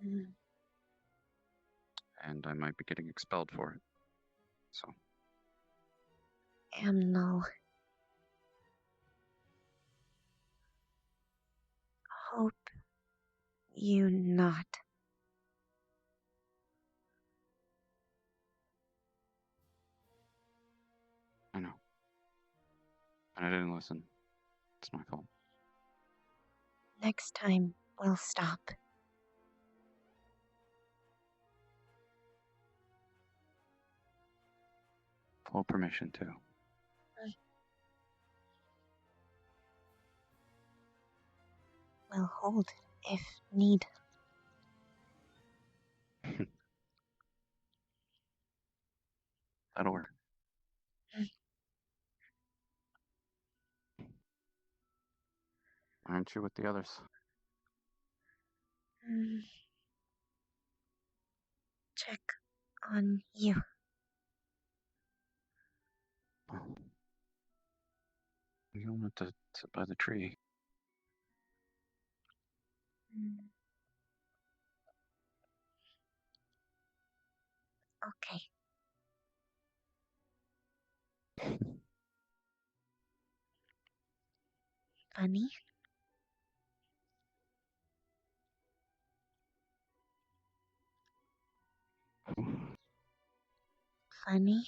Mm, and I might be getting expelled for it. So, no. Hope you not. I know. And I didn't listen. It's my fault. Next time, we'll stop. Full permission to. We'll hold if need. That'll work. Aren't you with the others? Check on you. You want to sit by the tree. Okay. Funny? Funny?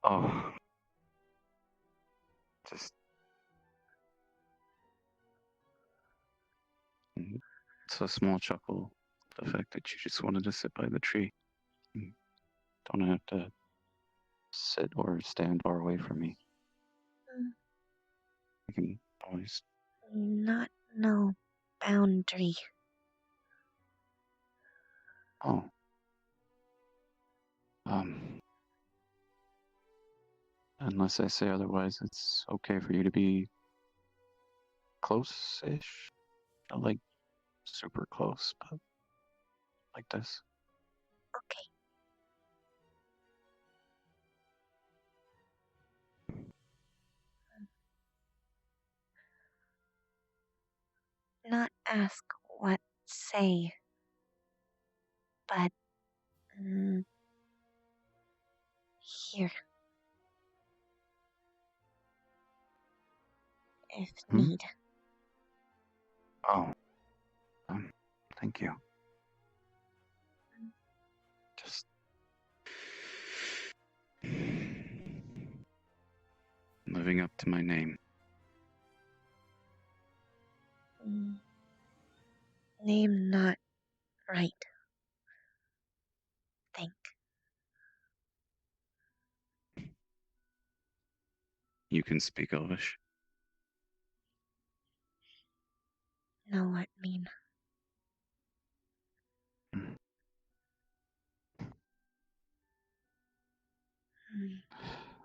Oh. Just. It's a small chuckle. The fact that you just wanted to sit by the tree. You don't have to sit or stand far away from me. I can always. Not no boundary. Oh. Unless I say otherwise, it's okay for you to be close-ish. Not like super close, but like this. Okay. Not ask what say, but here. If need. Oh. Thank you. Just living up to my name. Name not right. Think. You can speak Elvish. Know what mean.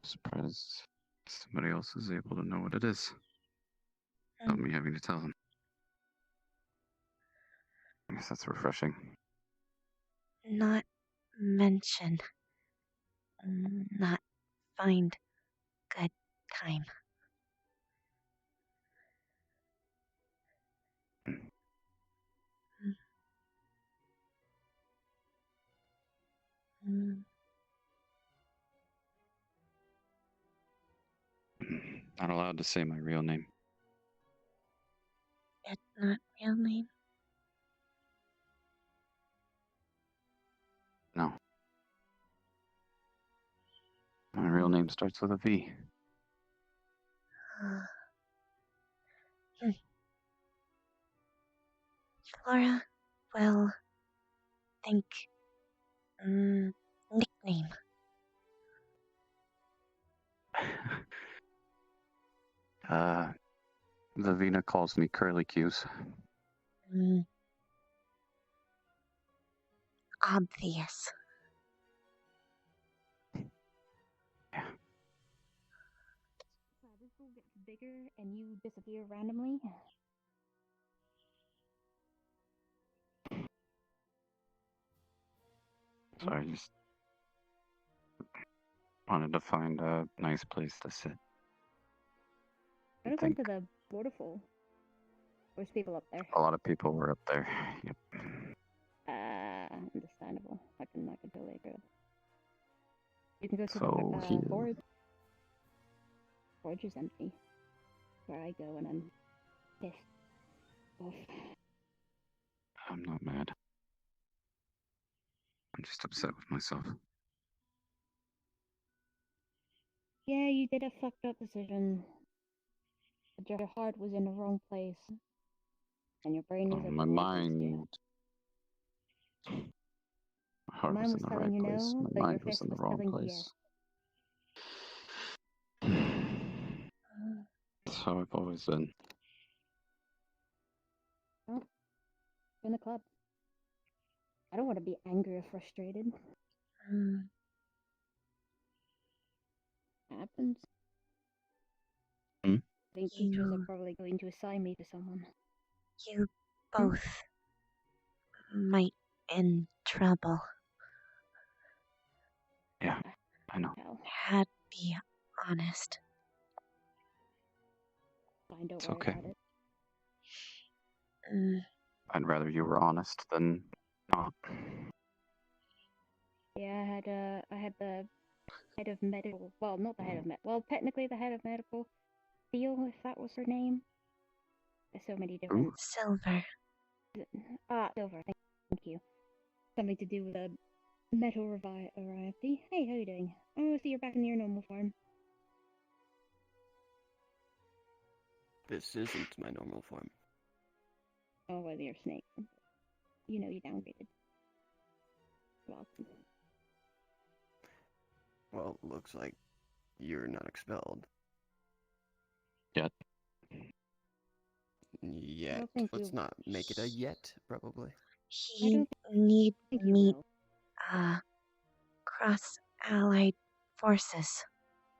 Surprised somebody else is able to know what it is. Without me having to tell them. I guess that's refreshing. Not mention. Not find good time. Not allowed to say my real name. It's not real name. No. My real name starts with a V. Flora, well, think nickname. Vivina calls me Curly Q's. Obvious. This school gets bigger and you disappear randomly. So I just wanted to find a nice place to sit. I just went to the waterfall. There's people up there. A lot of people were up there. Yep. Understandable. I can totally agree with. You can go to So the forge. Forge is empty. Where I go when I'm pissed off. I'm not mad. I'm just upset with myself. Yeah, you did a fucked up decision. But your heart was in the wrong place. And your brain was at My the wrong place too. mind. My heart Mine was was in the telling right you place. no, My but your mind was fist in the was wrong telling you place. yes. That's how I've always been. Oh, in the club. I don't want to be angry or frustrated. Happens. Hmm? I think teachers are probably going to assign me to someone. You both might in trouble. Yeah, I know. Had to be honest. Fine, don't It's worry okay. about it. I'd rather you were honest than not. Yeah, I had the head of medical. Well, not the head of well, technically the head of medical. Theo, if that was her name. There's so many different. Silver. Silver. Thank you. Something to do with a metal variety. Hey, how you doing? Oh, I see you're back in your normal form. This isn't my normal form. Oh, well, you're a snake. You know you downgraded. Welcome. Well, looks like you're not expelled. Yet. Yet. think Let's you- not make it a yet, probably. He need meet cross allied forces.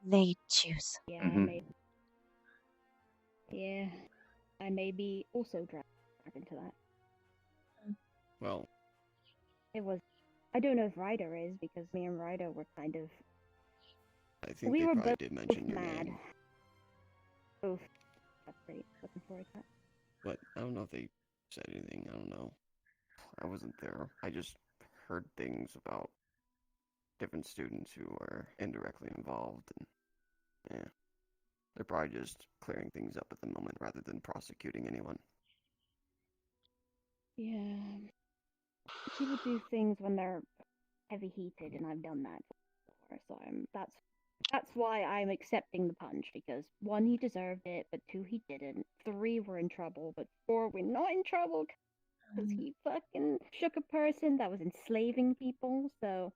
They choose. Yeah, maybe. Yeah, I may be also dragged into that. Well, It was. I don't know if Ryder is because me and Ryder were kind of. I think We they were probably both did mention your mad. name. Oof. That's great. Looking forward to that. But I don't know if they said anything. I don't know. I wasn't there. I just heard things about different students who were indirectly involved, and yeah, they're probably just clearing things up at the moment rather than prosecuting anyone. Yeah. People do things when they're heavy heated, and I've done that before. So that's why I'm accepting the punch, because 1, he deserved it, but 2, he didn't. 3, we're in trouble, but 4, we're not in trouble because he fucking shook a person that was enslaving people. So.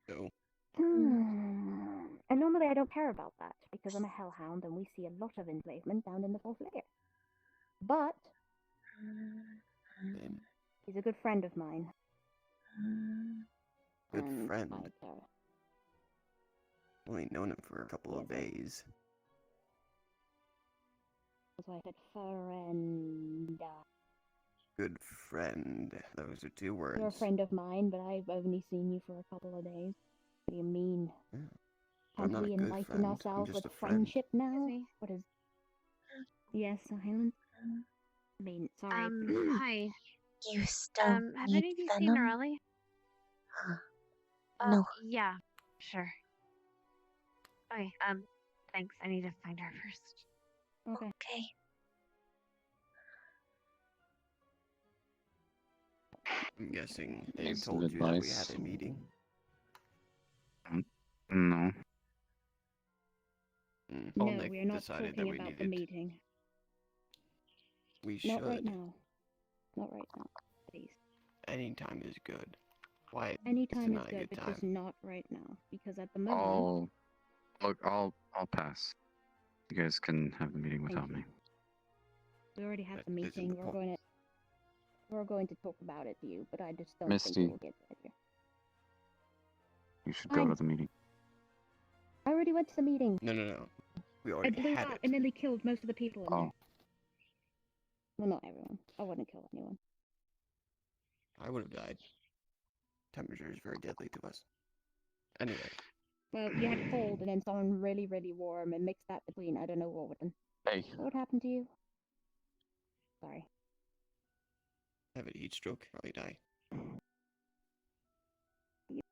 So. And normally I don't care about that because I'm a hellhound and we see a lot of enslavement down in the 4th layer. But he's a good friend of mine. Good and friend. I care. Only known him for a couple of days. That's why I said friend. Good friend. Those are 2 words. You're a friend of mine, but I've only seen you for a couple of days. What do you mean? Yeah. Can't not we a good enlighten friend, I'm ourselves just with a friend. friendship now? What is? Yes, Highland. I mean, sorry. Hi. You still Have need any of you seen venom? Norelli? No. Yeah, sure. Okay, thanks. I need to find her first. Okay. I'm guessing they Piece of told you that we advice. had a meeting. No. Paul No, Nick we're not decided that talking we about the needed. meeting. We should. Not right now. Not right now, please. Any time is good. Why? Any time is not a good, good but time. just not right now. Because at the moment, I'll pass. You guys can have the meeting without me. we already had That the isn't meeting. the We're going to talk about it to you, but I just don't Misty. think it will get better. You should go to the meeting. I already went to the meeting. No. We I already blew had up it. and then they killed most of the people in Oh. there. Well, not everyone. I wouldn't kill anyone. I would have died. Temperature is very deadly to us. Anyway. Well, you had cold and then someone really, really warm and mixed that between. I don't know what would. Hey. What would happen to you? Sorry. Have a heat stroke, probably die.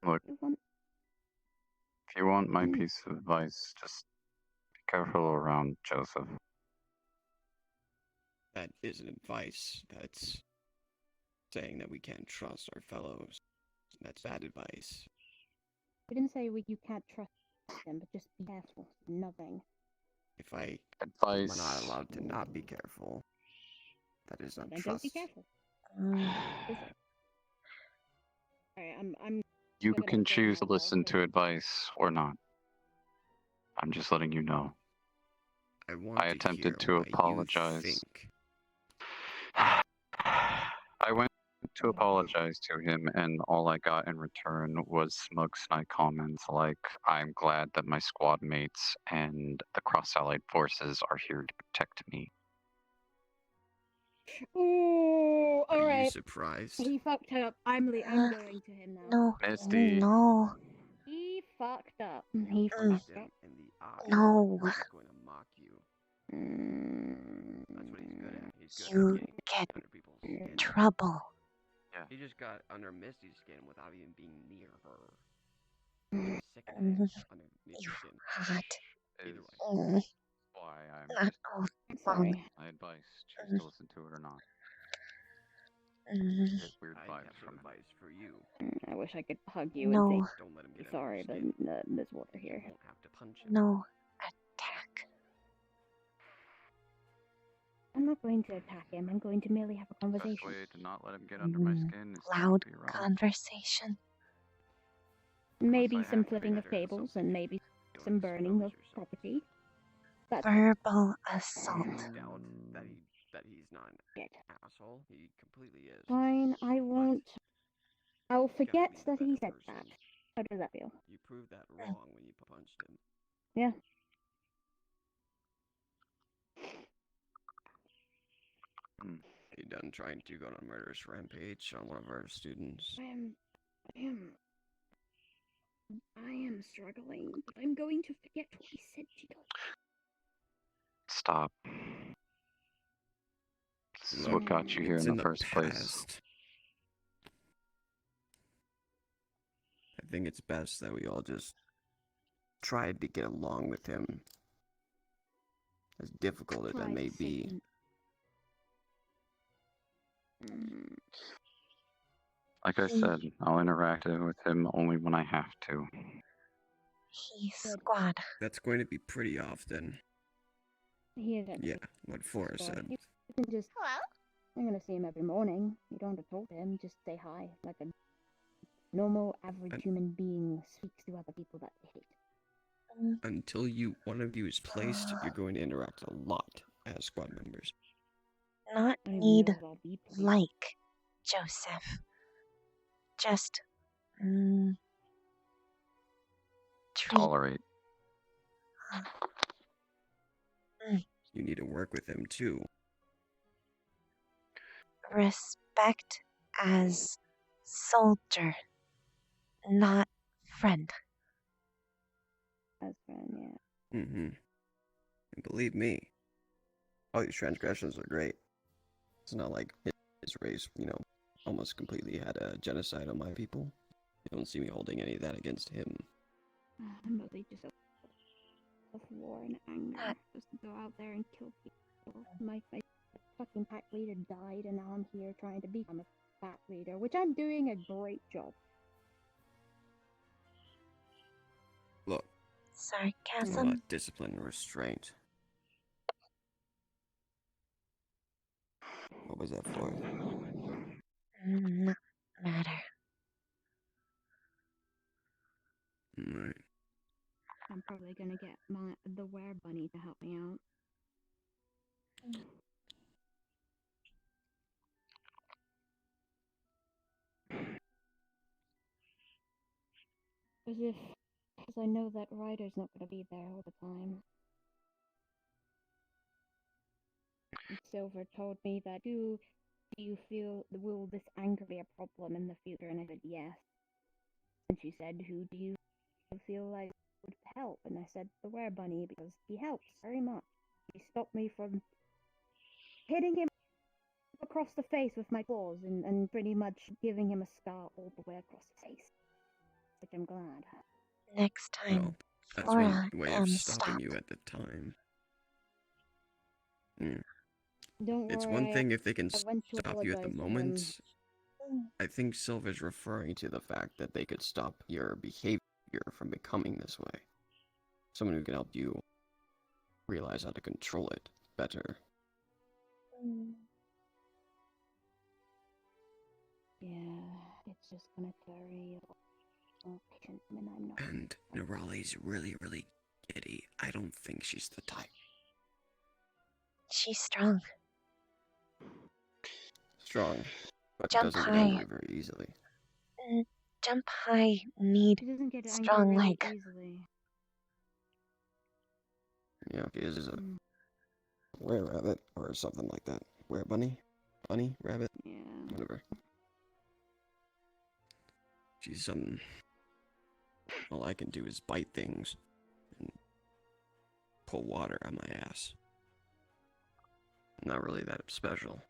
Look, if you want my piece of advice, just be careful around Joseph. That isn't advice. That's saying that we can't trust our fellows. That's bad advice. We didn't say you can't trust them, but just be careful. Nothing. If I advice, am not allowed to not be careful, that is not Then trust. don't be careful. Alright, I'm. You gonna can go choose to now, listen also. to advice or not. I'm just letting you know. I want I to attempted hear to why apologize. You think. I went to apologize to him, and all I got in return was smug snide comments like, I'm glad that my squad mates and the cross-allied forces are here to protect me. Ooh, Are you alright. surprised? He fucked up. I'm going to him now. No. Misty. No. He fucked up. He Punch fucked him up. in the eye. No. He's going to mock you. That's what he's good at. He's good You at getting get under people's skin. trouble. Yeah. He just got under Misty's skin without even being near her. He's sick of it under Misty's You skin. hot. Either way. Why I'm Not all Sorry. my advice. Choose to listen to it or not. Mm. Get weird I vibes have from some it. advice for you. I wish I could hug you No. and say Don't let him get sorry, under but your skin. there's water here. You won't have to punch him. No. Attack. I'm not going to attack him. I'm going to merely have a Best conversation. way to not let him get under my skin is Loud to be around. conversation. Maybe I some have to flipping be of better at tables something. and maybe some burning of property. That's Verbal assault. I doubt that he's not an it. asshole. He completely is. Fine, I won't. I'll You gotta forget be a that he better said that. person. How does that feel? You proved that wrong when you punched him. Yeah. Are you done trying to go on a murderous rampage on one of our students? I am struggling, but I'm going to forget what he said to you. Stop. This is what got you here It's in the first place. past. I think it's best that we all just tried to get along with him. As difficult as that may be. Like I said, I'll interact with him only when I have to. He squad. That's going to be pretty often. He isn't. Yeah, what Flora said. You can just. Hello? I'm gonna see him every morning. You don't have to talk to him. Just say hi, like a normal, average human being speaks to other people that they hate. Until one of you is placed, you're going to interact a lot as squad members. Not need like Joseph. Just tolerate. You need to work with him too. Respect as soldier, not friend. As friend, yeah. Mm-hmm. And believe me, all these transgressions are great. It's not like his race, almost completely had a genocide on my people. You don't see me holding any of that against him. I'm really just of war and anger. Just to go out there and kill people. My fucking pack leader died, and now I'm here trying to become a pack leader, which I'm doing a great job. Look. Sarcasm. Not discipline and restraint. What was that for? Not matter. Right. I'm probably gonna get the were bunny to help me out. Because I know that Ryder's not gonna be there all the time. And Silver told me that, do you feel, will this anger be a problem in the future? And I said, yes. And she said, who do you feel like would help? And I said, the were bunny, because he helps very much. He stopped me from hitting him across the face with my claws and pretty much giving him a scar all the way across his face. Which I'm glad. Next time, Well, that's Flora, one way of stop. stopping you at the time. Yeah. Don't It's worry, one thing if they can I went to stop you at the apologize to him. moment. I think Silver's referring to the fact that they could stop your behavior from becoming this way. Someone who can help you realize how to control it better. Yeah, it's just gonna carry patient and I'm not. And Nerali's really, really giddy. I don't think she's the type. She's strong. Strong, but Jump doesn't get high. angry very easily. Jump high, need She doesn't get strong angry leg. really easily. Yeah, she is a were-rabbit or something like that. Were-bunny? Bunny? Rabbit? Yeah. Whatever. She's, all I can do is bite things and pull water on my ass. Not really that special.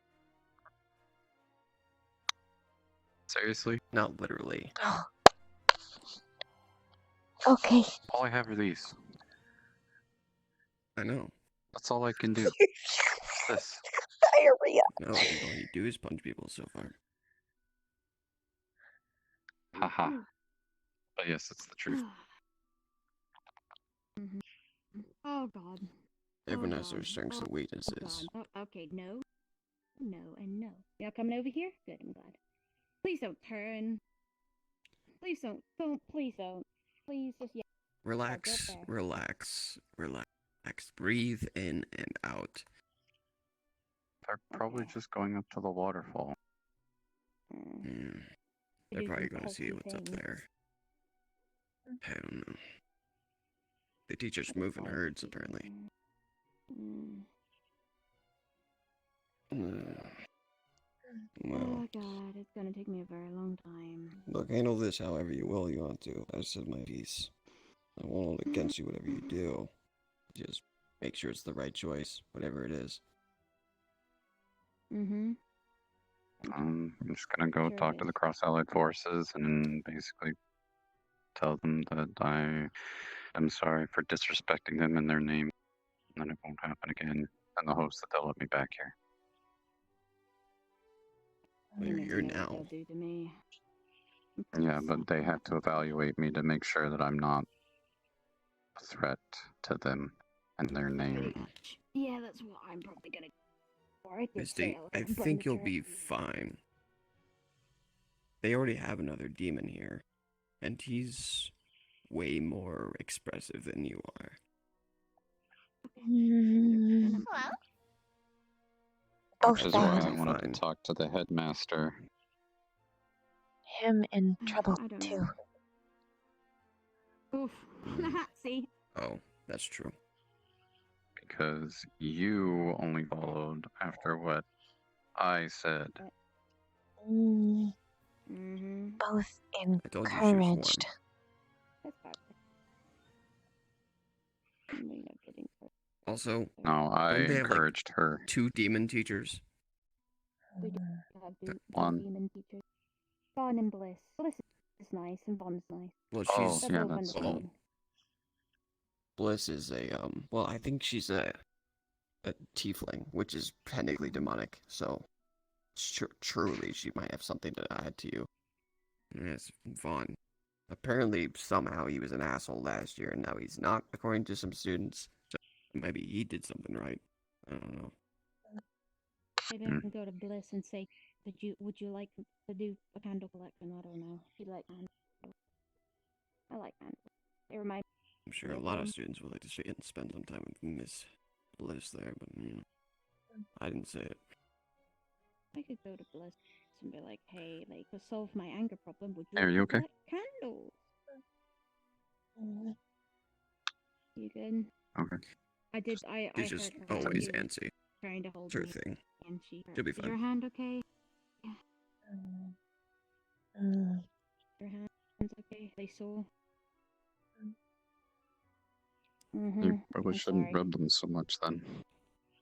Seriously? Not literally. Oh. Okay. All I have are these. I know. That's all I can do. This. Diarrhea. No, all you do is punch people so far. Haha. But yes, it's the truth. Oh god. Everyone Oh, has their God. strengths and Oh, weaknesses. God. Oh, okay, no. No, and no. Y'all coming over here? Good, I'm glad. Please don't turn. Please don't. Please don't. Please just, yeah. Relax, Get there. relax, relax. Breathe in and out. They're probably just going up to the waterfall. They're do probably some going to see culty what's up things. there. I don't know. They teach us move in herds, apparently. Well, Oh god, it's gonna take me a very long time. look, handle this however you will you want to. I said my piece. I won't hold it against you whatever you do. Just make sure it's the right choice, whatever it is. I'm just gonna go Sure talk to is. the cross-allied forces and basically tell them that I am sorry for disrespecting them in their name, and that it won't happen again, in the hopes that they'll let me back here. Well, you're here What now. they'll do to me. Yeah, but they have to evaluate me to make sure that I'm not a threat to them and their name. Yeah, that's what I'm probably gonna. Or I did Misty, say was I gonna burn think the you'll church. be fine. They already have another demon here, and he's way more expressive than you are. Which is why I wanted to talk to the headmaster. Him in trouble too. Oof. See? Oh, that's true. Because you only followed after what I said. Both I told you she was one. encouraged. That's fine. I'm not getting hurt. Also, No, I don't they have, encouraged her. 2 demon teachers? We do have One. demon teachers. Bon and Bliss. Bliss is nice and Bon's nice. Well, Oh, she's yeah, both that's understanding. Bliss is a well, I think she's a tiefling, which is technically demonic. So, truly, she might have something to add to you. Yes, Vaughn. Apparently, somehow he was an asshole last year, and now he's not, according to some students. So maybe he did something right. I don't know. Maybe I can go to Bliss and say, would you like to do a candle collection? I don't know. You like candles? I like candles. They remind I'm sure a lot of students would like to see it and spend some time with Miss Bliss there, but I didn't say it. I could go to Bliss and be like, hey, like, to solve my anger problem, would you Are like you to okay? collect candles? You good? Okay. I She's heard just her when always she was antsy. trying to hold It's her me, thing. and she She'll be is fine. your hand okay? Yeah. Your hand's okay? They sore? You probably I'm shouldn't sorry. rub them so much then.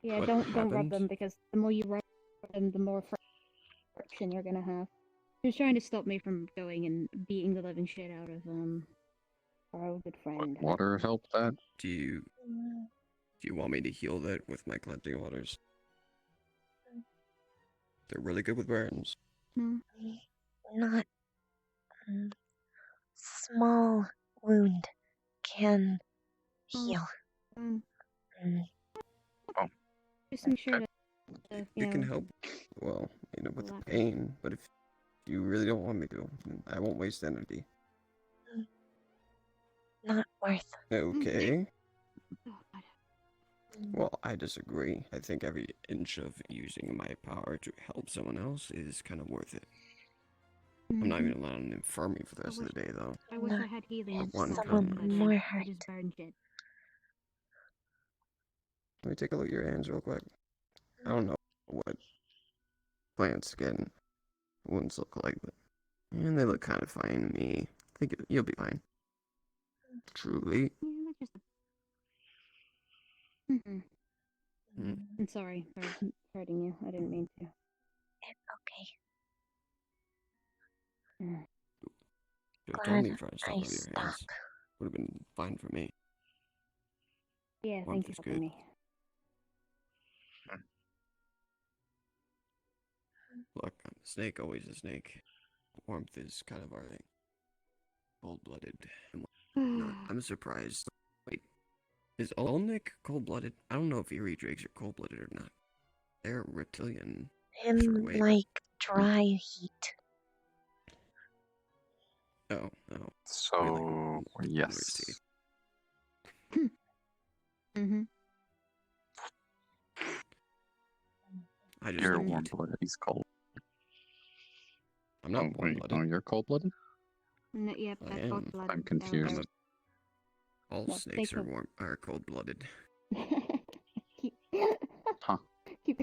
Yeah, What don't rub happened? them, because the more you rub them, the more friction you're gonna have. She was trying to stop me from going and beating the living shit out of our old good friend. Water help that? Do you want me to heal that with my cleansing waters? They're really good with burns. No. Not small wound can heal. Just make sure to, It can help, well, with the pain, but if you really don't want me to, I won't waste energy. Not worth. Okay. Well, I disagree. I think every inch of using my power to help someone else is kind of worth it. I'm not even allowed in the infirmary for the rest of the day, though. I wish I had healing. One someone comment. more I hurt. just burned shit. Let me take a look at your hands real quick. I don't know what plant skin wounds look like, but they look kind of fine to me. I think you'll be fine. Truly. I'm sorry for hurting you. I didn't mean to. It's okay. You have told me Glad for to stop I with your hands. Would have been fine for me. Yeah, Warmth thank you is for good. helping me. Look, I'm a snake, always a snake. Warmth is kind of our thing. Cold-blooded. I'm surprised. Wait, is Olnick cold-blooded? I don't know if Eerie Drakes are cold-blooded or not. They're reptilian. Him like dry heat. Oh, no. So, yes. I just You're don't eat. warm-blooded, he's cold. I'm not wait, warm-blooded. no, you're cold-blooded? Yep, I that's am. cold-blooded. I'm confused. All Well, snakes they are cold-blooded. Huh. Keep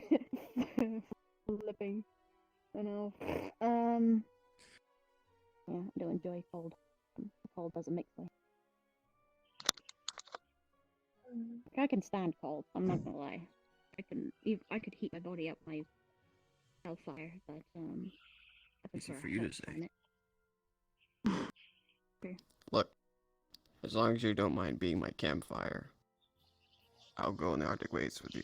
flipping. I know. Yeah, I do enjoy cold. The cold doesn't mix me. I can stand cold. I'm not gonna lie. I could heat my body up my hellfire, but I Easy prefer for you hot to say. climate. Look, as long as you don't mind being my campfire, I'll go in the Arctic wastes with you.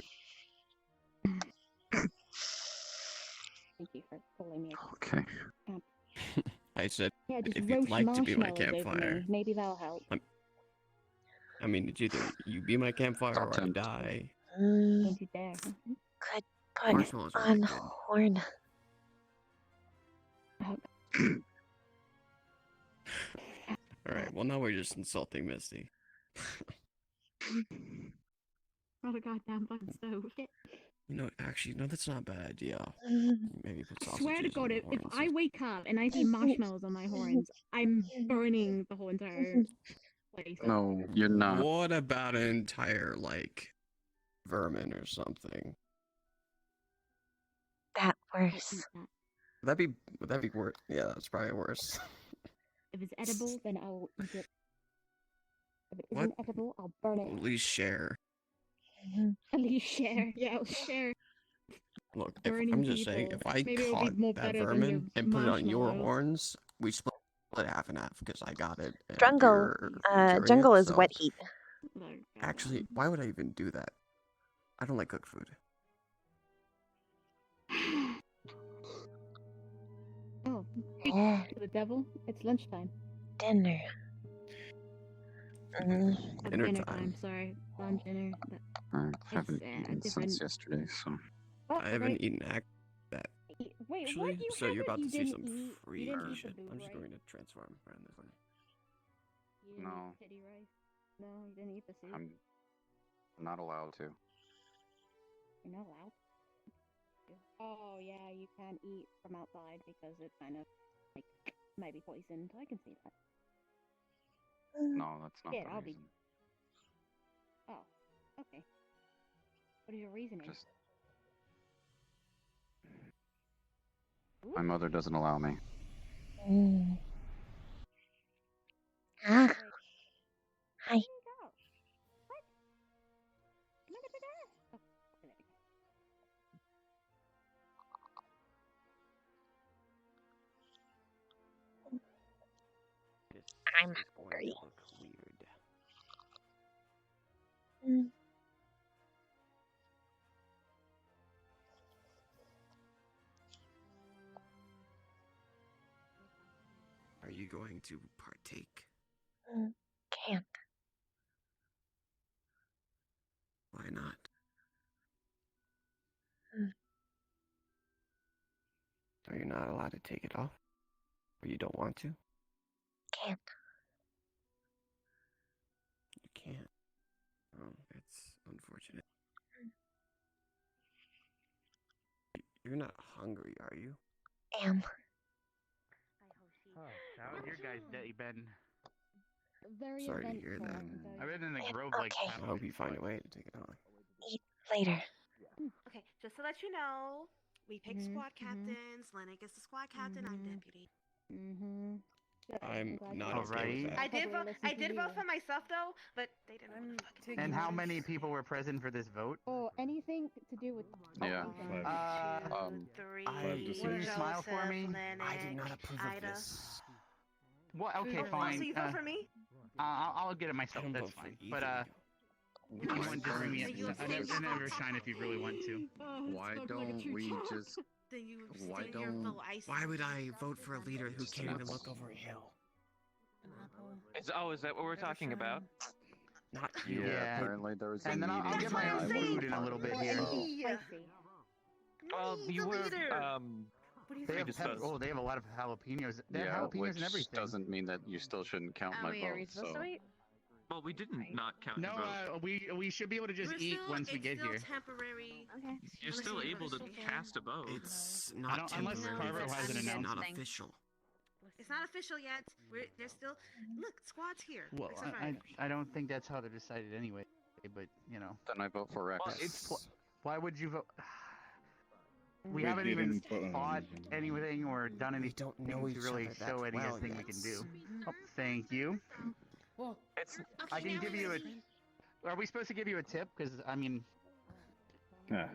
Thank you for pulling me. Okay. I said, Yeah, just if you'd roast like to be my marshmallows over campfire, me. Maybe that'll help. I mean, it's either you be my campfire or I die. Don't you dare. Could put Marshmallows are on really good. horn. Alright, well now we're just insulting Misty. Not a goddamn fucking stove. Shit. Actually, no, that's not a bad idea. Maybe put I sausages swear to God, on the if horns. I wake up and I see marshmallows on my horns, I'm burning the whole entire place. No, you're not. What about an entire, vermin or something? That worse. Would that be worse? Yeah, that's probably worse. If it's edible, then I'll eat it. If it What? isn't edible, I'll burn it. At least share. At least share. Yeah, I'll share. Look, Burning I'm just saying, people. if I Maybe it'll be caught more that better than your vermin and put it on your marshmallows. horns, we split half and half because I got it. And Jungle. you're curing Jungle it, is so- wet heat. Actually, why would I even do that? I don't like cooked food. Oh, to the devil? It's lunchtime. Dinner. Dinner Dinner time. time. Sorry, lunch, dinner. I haven't It's, eaten different. since yesterday, so. Oh, I haven't right. eaten that Wait, actually, what? You so you're haven't? about to You see didn't some eat? free You didn't eat shit. the boo, I'm just right? going to transform around this way. You didn't No. eat kitty rice? No, you didn't eat the soup? I'm not allowed to. You're not allowed to? Oh, yeah, you can't eat from outside because it kind of, like, might be poisoned. I can see that. No, that's not Yeah, the I'll reason. be... Oh, okay. What is your reasoning? Just my mother doesn't allow me. Ah. Hi. What? Look at the desk! Oh, there we go. I'm It's going hungry. to look weird. Are you going to partake? Can't. Why not? So you're not allowed to take it off? Or you don't want to? Can't. You can't. Oh, it's unfortunate. You're not hungry, are you? Am. Oh, how has your guys' day been? Very Sorry to eventful. hear that. I've been in the grove like Okay. half I hope you find a way to take it on. Eat later. Okay, just to let you know, we picked Mhm, squad mhm. captains. Lennox is the squad captain. I'm deputy. Mm-hmm. I'm not All okay with right. that. I did vote. listen I to did you. vote for myself though, but they didn't want to fucking. And how many people were present for this vote? Oh, anything to do with... Yeah. Three. Can you smile for me? I do not approve of Ida. this. What? Okay, Oh, fine. so you vote for me? I'll get it I myself. don't That's vote for fine. either But of if you want to bring me So you another shine if you really want to. Why don't we just? Then you Why stand here don't? full ice. Why would I vote for a leader who can't even look over a hill? Is that what we're talking about? Not you. Yeah. Apparently there was a And then meeting. I'll get my and I own wasn't food in a part little of bit it, here. so- Spicy. Well, you were What do you They have predisposed. they have a lot of jalapenos. They have Yeah, jalapenos which and everything. doesn't mean that you still shouldn't count my vote. So Well, we didn't not count No, your vote. we should be able to just eat once we get here. It's still temporary. Okay. You're still able to cast a vote. It's I not don't- unless temporary. Carver has an It's not announcement. official. It's not official yet. They're still. Look, squad's here. Well, except for Ida. I don't think that's how they're decided anyway. But you know, then I vote for Rex. Well, why would you vote? We They haven't even didn't put on fought anything. anything or done We anything don't know to each really other that show well anything we yet. can do. Oh, thank you. Well, it's I can give you a. Are we supposed to give you a tip? Because I mean, Yeah.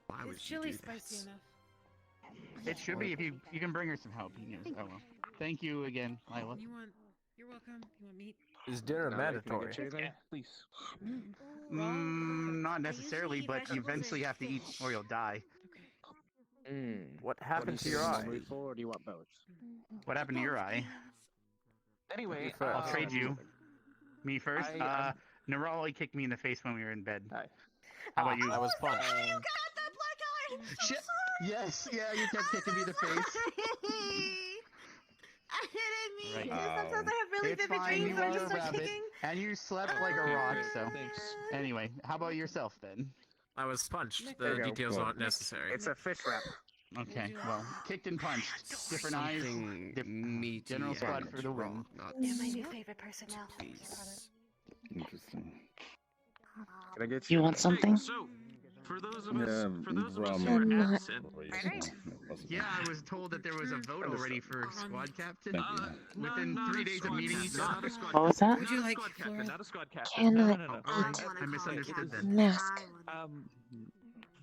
Why would Is she chili do spicy this? enough? it should be if you can bring her some jalapenos. Oh well. Thank you again, Lila. You're welcome. You want meat? Is dinner Can I mandatory? get you anything? please. Not I necessarily, usually eat but you vegetables eventually and have to eat or you'll die. What happened to your eye? Move forward, or you want both? What happened to your eye? Anyway, I'll trade you. Me first. I'm- Nerali kicked me in the face when we were in bed. How about you? I was punched. Oh, you got that black eye! I'm so Shit. sorry! Yes, yeah, you kept kicking me in the face. I didn't mean Right. to. Sometimes I have really It's vivid fine, dreams you when I are just a start rabbit, kicking. and you slept like a rock, so. Thanks. Anyway, how about yourself then? I was punched. There The you go. details Well, aren't necessary. It's a fish wrap. Okay, well, kicked and punched. Different eyes. Something meaty General squad and for the raw, win. not You're my new favorite person now. please. Interesting. Can I get you? You want something? So, for those of us, Yeah, for those of us ramen. who are Not- absent, Yeah, I was told that there was a vote already for squad captain. Within not 3 a days of squad meeting captain, each not other. a squad What was captain, that? not Would you a like squad captain, Flora? not a squad captain. Cannot No. I misunderstood then. mask.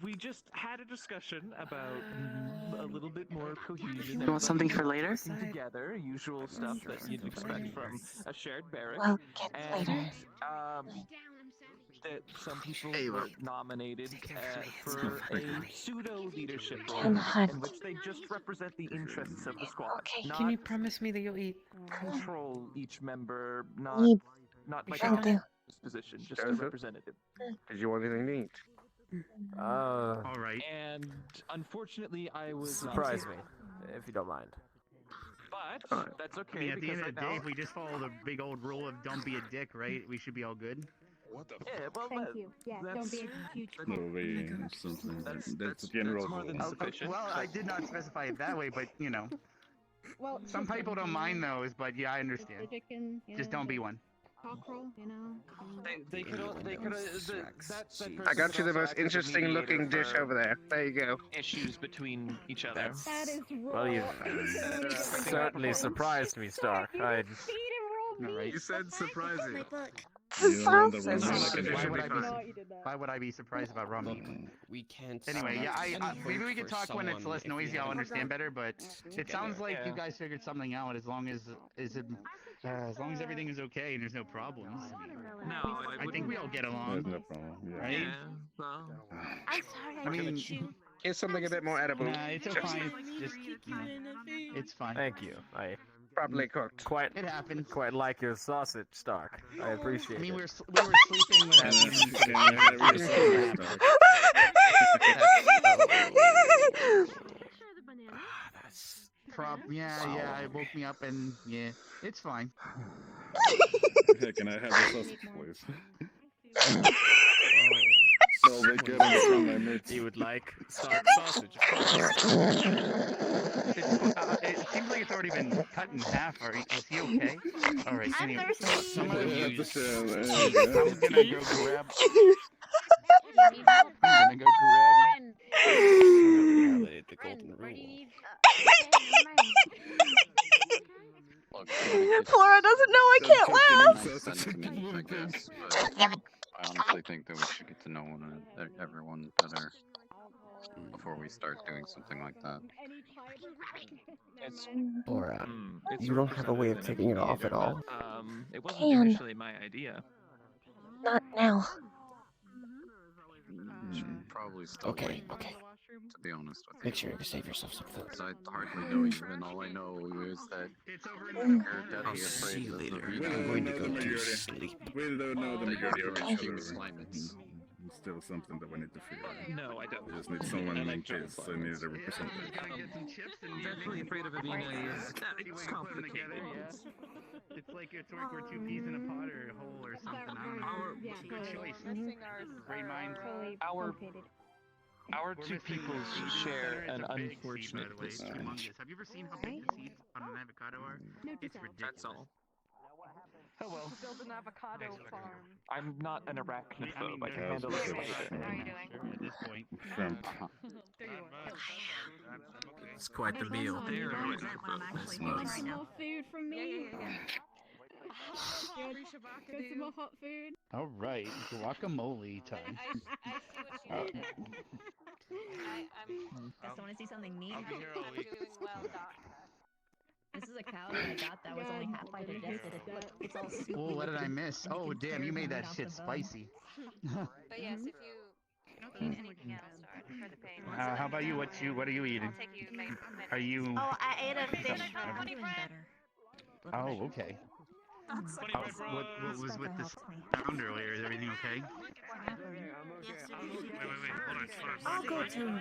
We just had a discussion about a little bit more cohesion. You want something for later? Working together, usual stuff that you'd expect from a shared barrack. Well, get and, later. That some people Ava. were nominated for a pseudo leadership role Ken Hunt. in which they just represent the interests of the squad, Okay. not Can you promise me that you'll eat? control each member, not Need like Will a do. position, just a Joseph? representative. Did you want anything to eat? All right. And unfortunately, I was Surprise me, if you don't mind. But that's okay. I mean, at the because end of the right day, now, if we just follow the big old rule of don't be a dick, right? We should be all good. What the? Yeah, well, Thank you. Yeah, don't be a huge. No way. Something that's general. more than Oh, sufficient. well, I did not specify it that way, but you know, Well, some people don't mind those, but yeah, I understand. The chicken, you Just know, don't be the one. cockerel, you know. They could I got you the most interesting looking dish over there. There you go. Issues between each other. That is raw. Well, you've certainly surprised me, Stark. I. Alright. You said surprising. Why would I be surprised about raw meat? We can't. Anyway, yeah, maybe we could for talk when it's someone less if we noisy. I'll haven't understand better. But it sounds like you Yeah. guys figured something out. As long as everything is okay and there's no problems. No, I think we all get There's along, no problem. Yeah. right? well, I'm sorry, I mean, Here's something a bit more edible. nah, it's fine. It's fine. Thank you. I Properly cooked. quite It happens. quite like your sausage, Stark. I appreciate I mean, it. we were sleeping without even yeah, it woke me up and yeah, it's fine. Yeah, can I have the sausage, please? So they get on from my mates. You would like Stark sausage, of course. It seems like it's already been cut in half. Is he okay? All right. Anyway, I'm gonna go grab. The golden rule. Flora doesn't know I can't laugh. I guess, but I honestly think that we should get to know everyone better before we start doing something like that. Or it's you don't have a way of taking it off at all. It wasn't Can. initially my idea. Not now. Should probably still Okay, wait, okay. to be honest with you. Make sure you save yourself some food. 'Cause I hardly know you, and all I know is that I'll you're see you deadly later. afraid of I'm going to go to sleep. We don't know the that majority you're of each walking other. climates. It's still something that we need to figure out. No, I don't. We just need someone in case I need a representative. Definitely afraid of Avina is it's complicated. It's like we're two peas in a pot or a hole or something. I don't know. Good choice. Great minds. Our We're two missing peoples the share center is an a big seed, by unfortunate the way. It's history. humongous. Have you ever seen how big the seeds on an avocado are? It's ridiculous. That's all. Oh well. Build an avocado farm. I'm not an arachnophobe. I can Yeah, handle that's it. what I was How are you saying. doing? At this point. Shrimp. There you are. It's quite the meal. They're Want some more food from me? Got some more hot food? All right, guacamole time. Guys, want to see something neat? I'm doing well, Doc. This is a cow that I got that was only half digested. Look, it's all sweet. Oh, what did I miss? You Oh, can damn, tear you made the that meat off shit the bone. spicy. But yes, if you need anything else, sorry for the pain. How about you? What are you eating? I'll take you a minute. Are you? Oh, I ate a fish. I'm doing better. Oh, okay. What was with this sound earlier? Is everything okay? I'll go into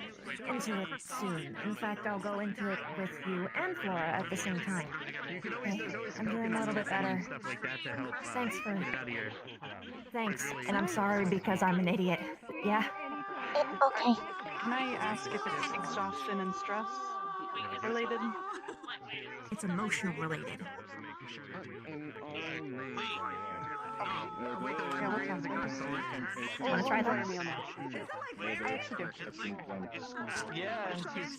it soon. In fact, I'll go into it with you and Flora at the same time. I'm doing a little bit better. Stuff like that to help. Thanks for. Get it out of here. Thanks, and I'm sorry because I'm an idiot. Yeah? Okay. Can I ask if it's exhaustion and stress related? It's emotional related. Want to try that? I actually do. Yeah, it's huge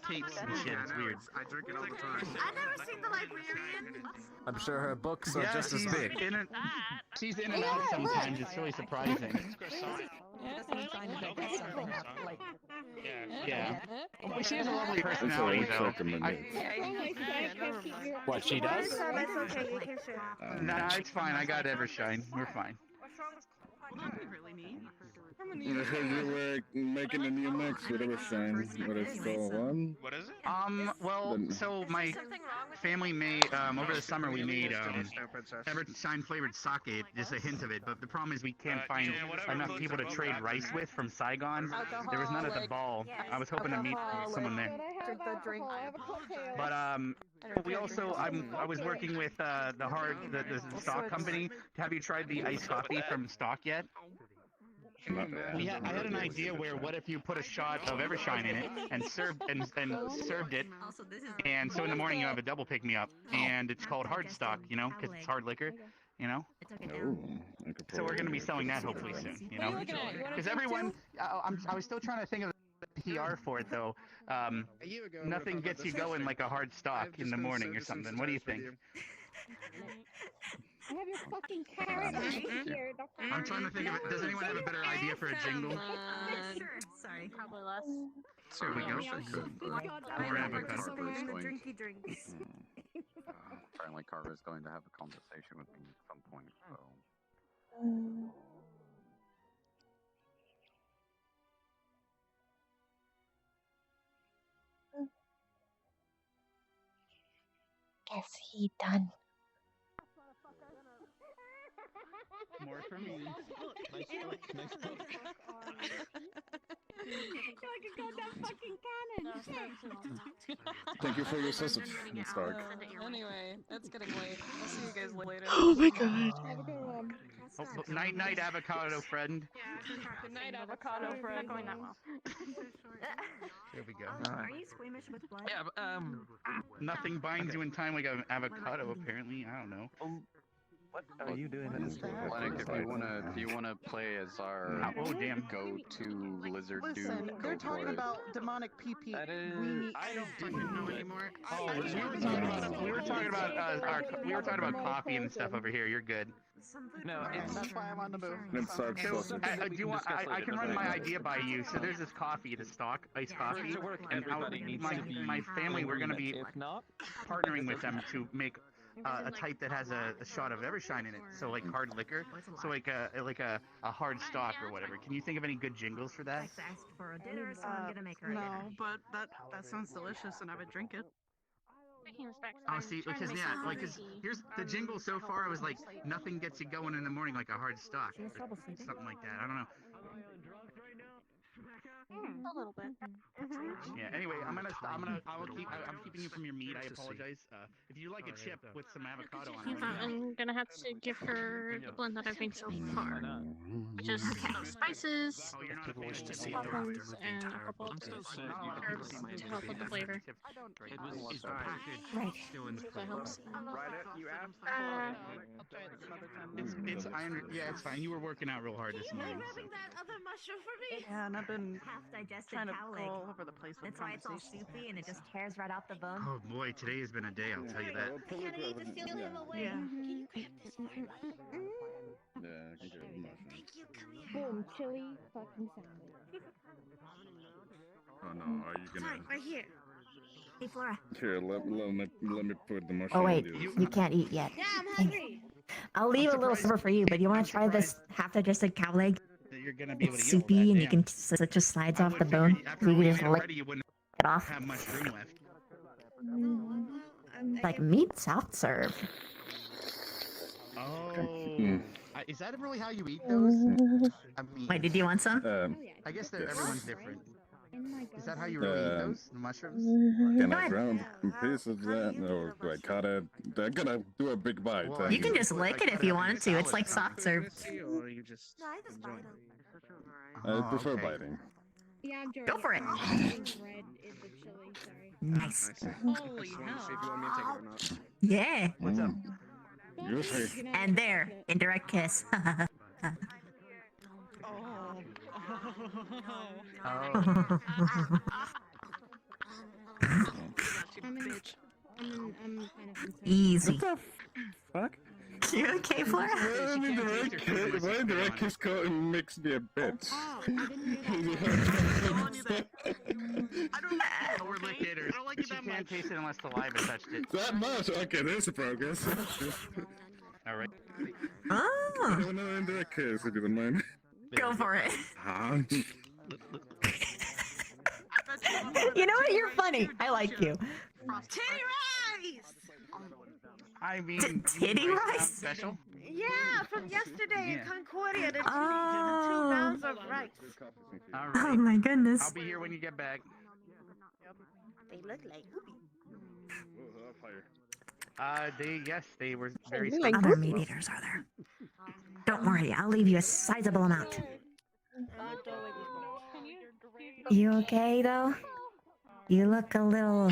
tapes and shit. It's weird. I drink it all the time. I've never seen the librarian. I'm sure her books are Yeah, just as she's big. She's in and out sometimes. It's really surprising. Yeah. Well, she has a lovely personality, though. What she does? Nah, it's fine. I got Evershine. We're fine. I heard you were making a new mix with Ascension. What is the one? What is it? Well, so my family made over the summer we made Evershine flavored sake, just a hint of it. But the problem is we can't find enough people to trade rice with from Saigon. There was none at the ball. I was hoping to meet someone there. Drink the drink. But we also I was working with the stock company. Have you tried the iced coffee from stock yet? I had an idea where what if you put a shot of Evershine in it and served it, and so in the morning you have a double pick me up, and it's called hard stock, you know, because it's hard liquor, you know. So we're gonna be selling that hopefully soon, you know, because everyone. I was still trying to think of PR for it though. Nothing gets you going like a hard stock in the morning or something. What do you think? I have your fucking carrot right here, Dr. I'm trying to think of it. Does anyone have a better idea for a jingle? Sure. Sorry. Probably less. There we go. More avocado. Drinky drinks. Apparently Carver's going to have a conversation with me at some point, so... Guess he done. More for me. Nice book. I could go down fucking cannon. Thank you for your sausage, Stark. Anyway, it's getting late. I'll see you guys later. Oh my god. Have a good one. Night, avocado friend. Good night, avocado friend. Not going that well. There we go. Are you squeamish with blood? Yeah, Nothing binds you in time like an avocado, apparently. I don't know. What are you doing? Lennox, if you wanna play as our go-to lizard dude, Listen, go they're for talking it. about demonic PP. I don't fucking know anymore. We were talking about coffee and stuff over here. You're good. No, that's why I'm on the move. It's our sausage. Do you want? I can run my idea by you. So there's this coffee, the stock iced coffee, and my family we're gonna be partnering with them to make a type that has a shot of Evershine in it, so like hard liquor, so like a hard stock or whatever. Can you think of any good jingles for that? Asked for a dinner, so I'm gonna make her a No, dinner. but that sounds delicious, and I would drink it. Oh, see, because like, here's the jingle so far. I was like, nothing gets you going in the morning like a hard stock, or something like that. I don't know. A little bit. Yeah. Anyway, I'm keeping you from your meat. I apologize. If you like a chip with some avocado on it. I'm gonna have to give her the blend that I've made so far, which is those spices, almonds, and a couple of herbs to help with the flavor. Right. If that helps. It's it's fine. You were working out real hard this morning. So. That other mushroom for me. Yeah, and I've been Half-digested trying to cow go leg. all over the place with That's why it's all conversations. soupy and it just tears right off the bone. Oh boy, today has been a day. I'll tell you that. I can't wait to steal him away. Yeah. Can you grab this for me? Yeah, I can get a mushroom. Thank you. Come here. Boom, chili fucking sandwich. Oh no, are you Sorry, gonna... right here. Hey, Flora. Here, let me put the mushroom. Oh wait, in you can't eat yet. Yeah, I'm hungry. I'll leave a little silver for you, but you want to try this half-digested cow leg? You're gonna be able It's to eat all soupy that, and you damn. can it just slides off the figure bone. after You all can you just ate lick already, you wouldn't it off. have much room left. Like meat soft serve. Oh, is that really how you eat those? I mean, Wait, did you want some? I guess that yes. everyone's different. Is that how you really eat those? The mushrooms? Can I grab a piece of that, or do I cut it? I'm gonna do a big bite. Well, You can just lick it if you wanted to. It's like soft serve. Or you just No, I just bite them. I prefer okay. biting. Yeah, I'm Go for it. Red is the chili, sorry. Nice. Holy see if you hell. want me to take it or not. Yeah. What's up? Usually. And there, indirect kiss. I'm kind of concerned. Easy. What the fuck? You okay, Flora? Why indirect kiss makes me a bitch? Oh, I didn't hear that. I don't like it or lick it, or I don't like it that much. You can't taste it unless the saliva touched it. That much? Okay, there's a progress. All right. Oh. Another indirect kiss, if you don't mind. Go for it. Huh? You know what? You're funny. I like you. Titty rice! I mean, Titty rice rice? sounds special. Yeah, from yesterday in Concordia, the 2 Oh. rounds of rice. All Oh right. my goodness. I'll be here when you get back. They look like They were very Like other meat eaters are there? Don't worry, I'll leave you a sizable amount. You okay though? You look a little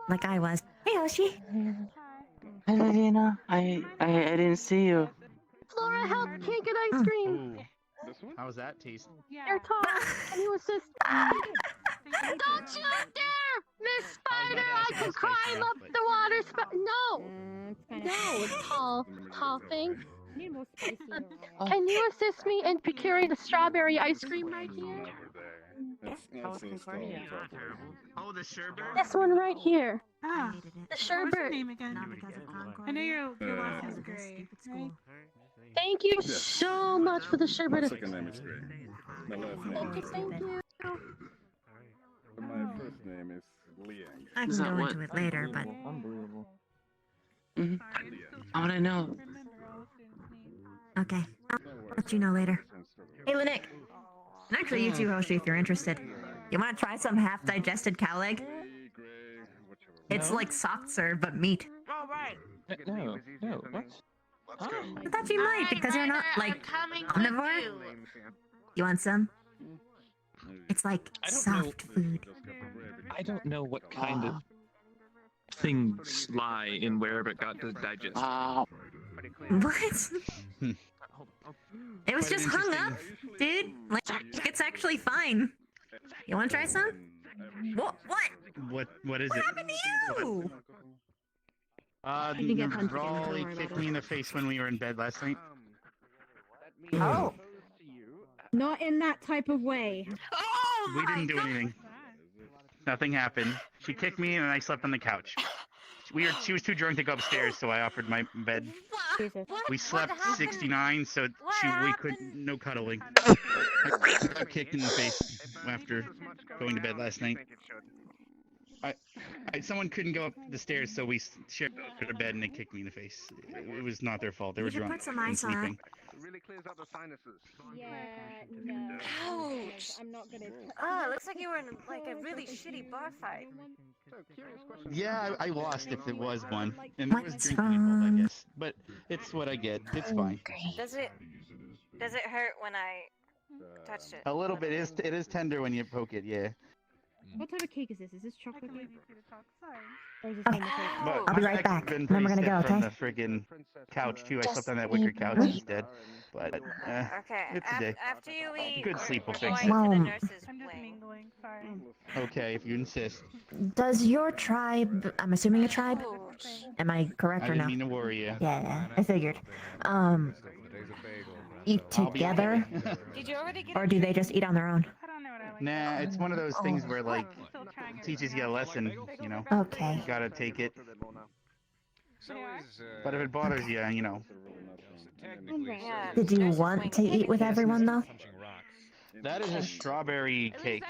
like I was. Hey, Hoshi. Hi, Viviana. I didn't see you. Flora, help! Can't get ice cream. How was that taste? You're tall. Can you assist? Don't you dare, Miss Spider! I can climb up the water spout. No, no, tall thing. Can you assist me in procuring the strawberry ice cream right here? Oh, the sherbet? This one right here. Ah, The what's your sherbet. name again? I know your last name's Gray, right? Thank you so much for the sherbet. My second name is Gray. My last name Okay, is thank you. My first name is Liang. I Is can that go what? into it later, but Unbelievable. I want to know. okay. I'll let you know later. Hey, Linick. And actually, you too, Hoshi, if you're interested. You want to try some half-digested cow leg? It's No. like soft serve, but meat. all right. No, what? Let's go. I thought you might, because you're not, like, omnivore. You want some? It's like I don't soft food. I don't know what kind of things lie in wherever it got digested. What? It was just hung up, dude. Like, it's actually fine. You want to try some? What? What is it? What happened to you? didn't get punched again, don't Raleigh worry kicked about me in the face when we were in bed last night. Oh. Not in that type of way. Oh We didn't do anything. Nothing happened. She kicked me and I slept on the couch. She was too drunk to go upstairs, so I offered my bed. We slept 69, so we couldn't. No cuddling. I got kicked in the face after going to bed last night. Someone couldn't go up the stairs, so we shared a bed and they kicked me in the face. It was not their fault. They were You should drunk put some and ice on it. sleeping. It really clears out the sinuses. Yeah, no. Ouch. I'm not gonna. Oh, it looks like you were in like a really shitty bar fight. Yeah, I lost if it was one. And there was What's drinking involved, I wrong? guess. But it's what I get. It's fine. Does it hurt when I touched it? A little bit. It is tender when you poke it, yeah. What type of cake is this? Is this chocolate cake? Or is this Okay. normal cake? But I'll be my right neck's back. been Then we're pretty gonna go, stiff from okay? the friggin' couch too. I Just slept on that wicker couch eat. instead. But Okay. it's a day. After you eat, Good sleep will we're fix going it. to the Well, nurse's I'm just wing. mingling, sorry. Okay, if you insist. Does your tribe, I'm assuming a tribe? Ouch. Am I correct I or didn't no? mean to worry you. Yeah, I figured. Eat I'll be together? okay. Did you already get Or do they just eat on their own? I don't know what I like. Nah, it's one of those things where like Still trying it teaches right you a now. lesson, you know. Okay. You gotta take it. So But if it bothers you, you know. Yeah, Did you nurse's want wing. to eat with everyone though? That is a strawberry cake.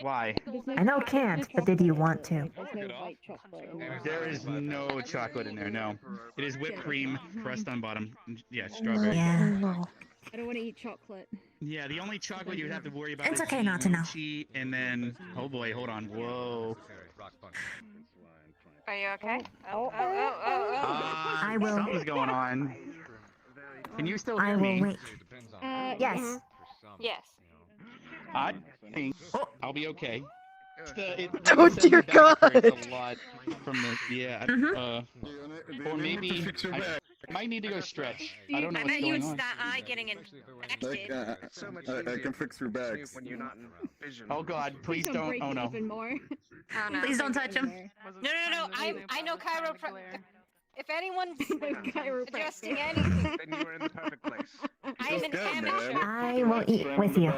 Why? I know can't, but did you want to? There's no white chocolate. There is no chocolate in there, no. It is whipped cream, crust on bottom. Yeah, strawberry. Yeah. I don't want to eat chocolate. Yeah, the only chocolate you would have to worry about It's is okay not to know. mochi, and then, oh boy, hold on, whoa. Are you okay? I will. Something's going on. Can you still I hear will me? wait. Yes. Yes. I think I'll be okay. Oh, dear God. Hurts a lot from the, yeah, Mm-hmm. or maybe I might need to go stretch. I don't know I what's bet you going it's on. that eye getting infected. I can fix your bags. When you're not in vision. Oh God, please Don't don't. break Oh it no. even more. Oh, no. Please don't touch him. No. I know chiropractor. If anyone's Chiropractor. suggesting anything, Then you were in the perfect place. I am an amateur. I will eat with you.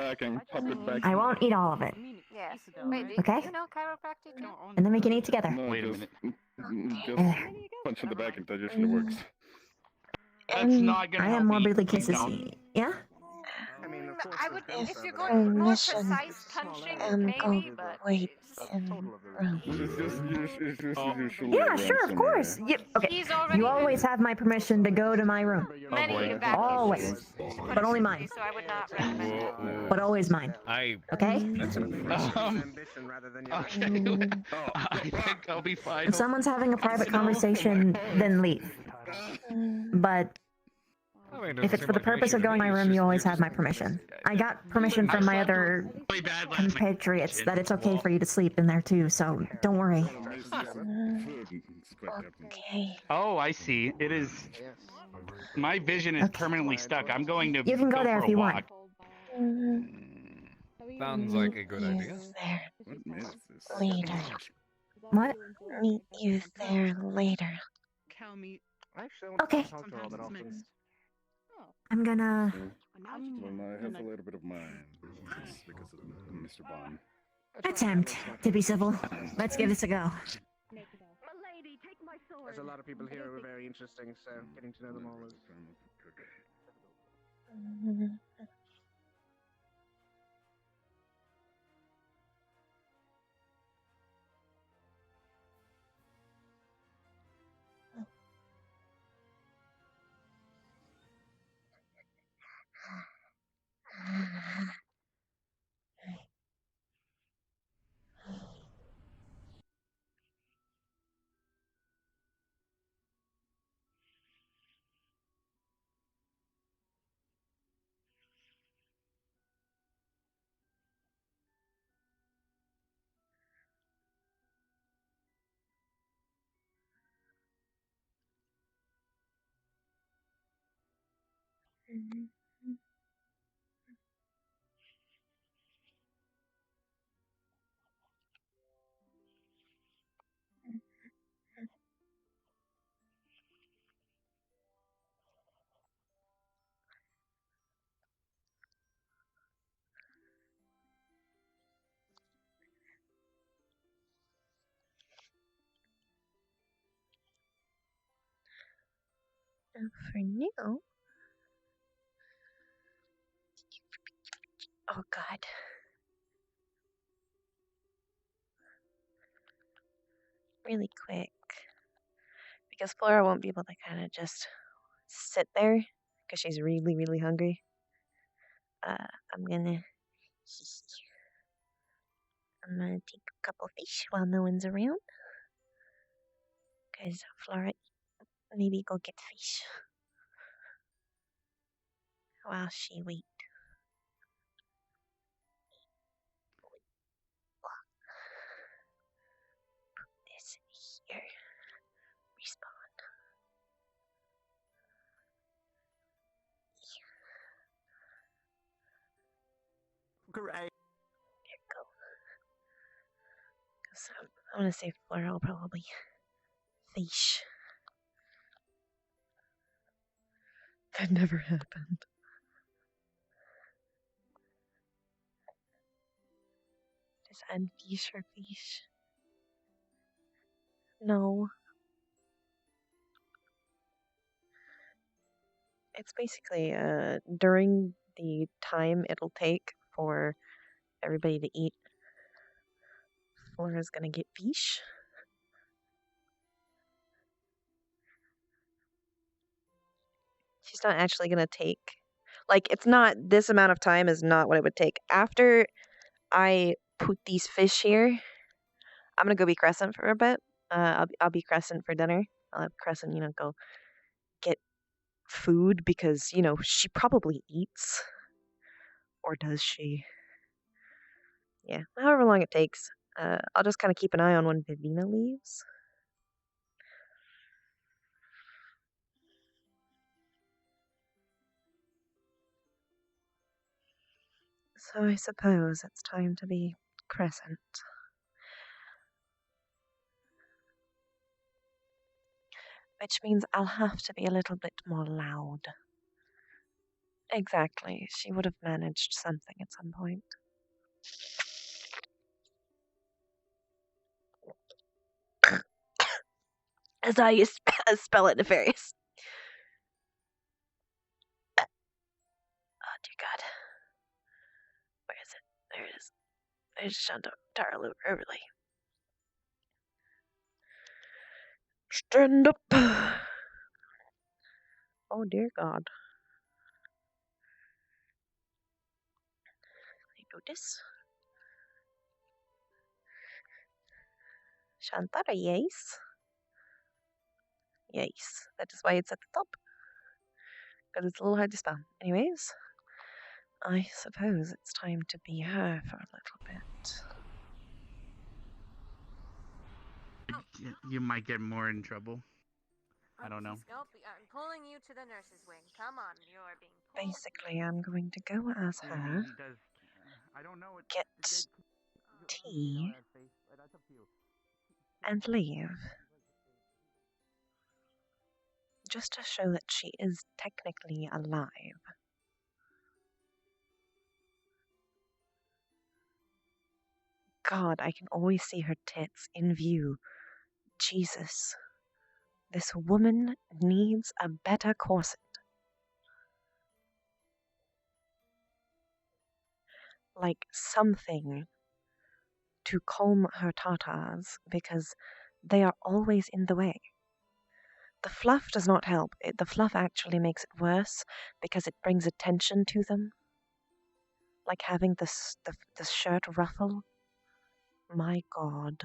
I won't eat all of it. Yes. Wait, do Okay. you know chiropractic too? And then we can eat together. No, Wait a just, minute. just punch in the back and digestion works. That's not gonna I help am me. morbidly Please consistent. don't. Yeah? I mean, of course, I would, there's if guns you're over going there, for more Permission. precise punching, Go maybe, but wait it's- in room. It's just usually Yeah, around sure, of somewhere. course. Okay. He's already You always have my permission to go to my room. many vacuum Always. shoes put But it only simply, mine. so I would not recommend it. But always mine. Okay? That's ambition rather than your Okay. I think I'll be fine. If someone's having a private conversation, then leave. But if it's for the purpose of going to my room, you always have my permission. I got permission from my other compatriots that it's okay for you to sleep in there too, so don't worry. Okay. Oh, I see. It is. My vision is permanently stuck. I'm going to You can go there for if a you walk. want. Sounds like a good idea. Later. What? Meet you there later. Okay. I'm gonna... Well, I have a little bit of mine. It's because of Mr. Bond. attempt to be civil. Let's give this a go. There's a lot of people here who are very interesting, so getting to know them all is. For now. Oh God. Really quick. Because Flora won't be able to kind of just sit there because she's really, really hungry. I'm gonna take a couple fish while no one's around. Because Flora maybe go get fish while she wait. Put this here. Respawn. Great. There you go. Because I want to say Flora will probably fish. That never happened. Does unfish or fish? No. It's basically during the time it'll take for everybody to eat, Flora's gonna get fish. She's not actually gonna take, like, it's not, this amount of time is not what it would take. After I put these fish here, I'm gonna go be Crescent for a bit. I'll be Crescent for dinner. I'll have Crescent, go get food because, she probably eats. Or does she? Yeah, however long it takes. I'll just kind of keep an eye on when Vivina leaves. So I suppose it's time to be Crescent. Which means I'll have to be a little bit more loud. Exactly. She would have managed something at some point. As I spell it nefarious. I stand up entirely early. Stand up. Oh dear God. I notice. Shantara, yes. Yes. That is why it's at the top. Because it's a little hard to spell. Anyways, I suppose it's time to be her for a little bit. You might get more in trouble. I don't know. Scalpy, I'm pulling you to the nurse's wing. Come on, you are being pulled. Basically, I'm going to go as her, get tea, and leave. Just to show that she is technically alive. God, I can always see her tits in view. Jesus. This woman needs a better corset. Like something to calm her tatas, because they are always in the way. The fluff does not help. The fluff actually makes it worse because it brings attention to them. Like having the shirt ruffle. My God.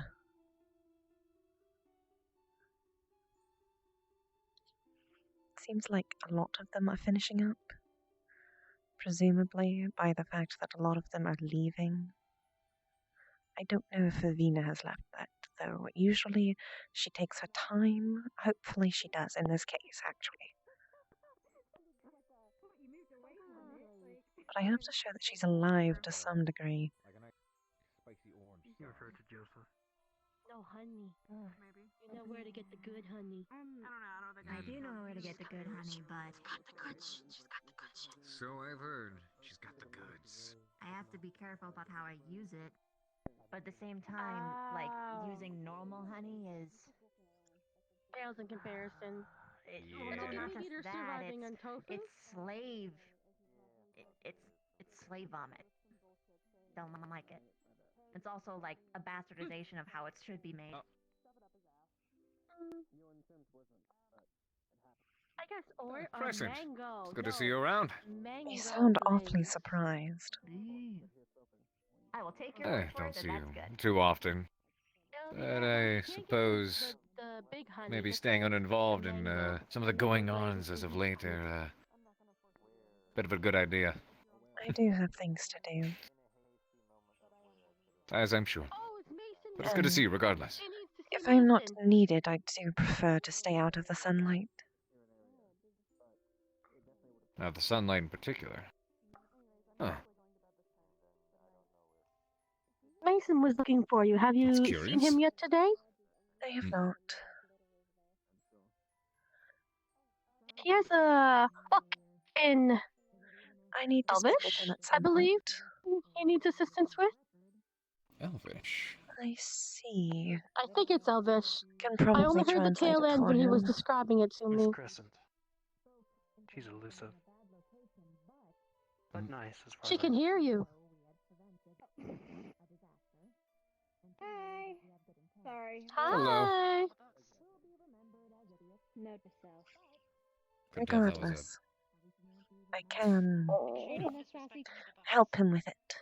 Seems like a lot of them are finishing up. Presumably by the fact that a lot of them are leaving. I don't know if Avina has left that, though. Usually she takes her time. Hopefully she does in this case, actually. But I have to show that she's alive to some degree. You refer to Joseph. No, honey. Maybe. You know where to get the good honey. I don't know. I do know where to get the good honey, but She's got the goods. So I've heard. She's got the goods. I have to be careful about how I use it. But at the same time, like, using normal honey is... Pales in comparison. Well, no, not just that. It's slave. It's slave vomit. Don't like it. It's also like a bastardization of how it should be made. I guess or Present. mango. It's good to see you around. Mango. You sound awfully surprised. I will take your I word for don't it that see you that's good. too often. But I suppose The big honey. maybe staying uninvolved in some of the going-ons as of late are a bit of a good idea. I do have things to do. As I'm sure. But it's good to see you regardless. If I'm not needed, I do prefer to stay out of the sunlight. Now, the sunlight in particular. Huh. Mason was looking for you. Have you seen him yet today? I have not. He has a hook in I need to speak with him at some I believe he needs assistance with. Elvish. I see. I think it's Elvish. Can probably I only heard the translate tail it end for when he was him. describing it to Miss me. Crescent. She's elusive. But nice as far She as can hear you. Hi. Sorry. Hi. Note to self. Regardless, I can Miss Rossi. help him with it.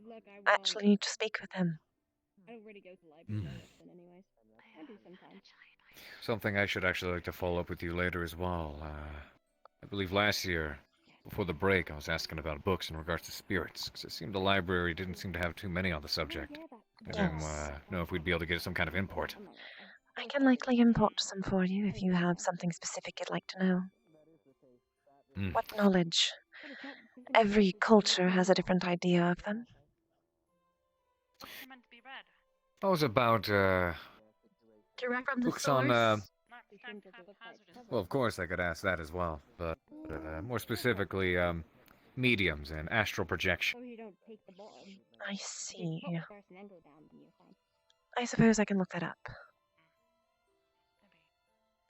Look, I won't. Actually need to speak with him. I don't really go to the library very often, anyways. I do sometimes. Something I should actually like to follow up with you later as well. I believe last year, before the break, I was asking about books in regards to spirits, because it seemed the library didn't seem to have too many on the subject. I didn't know if we'd be able to get some kind of import. I can likely import some for you if you have something specific you'd like to know. What knowledge? Every culture has a different idea of them. I was about, Direct from the books source. on, well, of course I could ask that as well, but more specifically, mediums and astral projection. I see. I suppose I can look that up.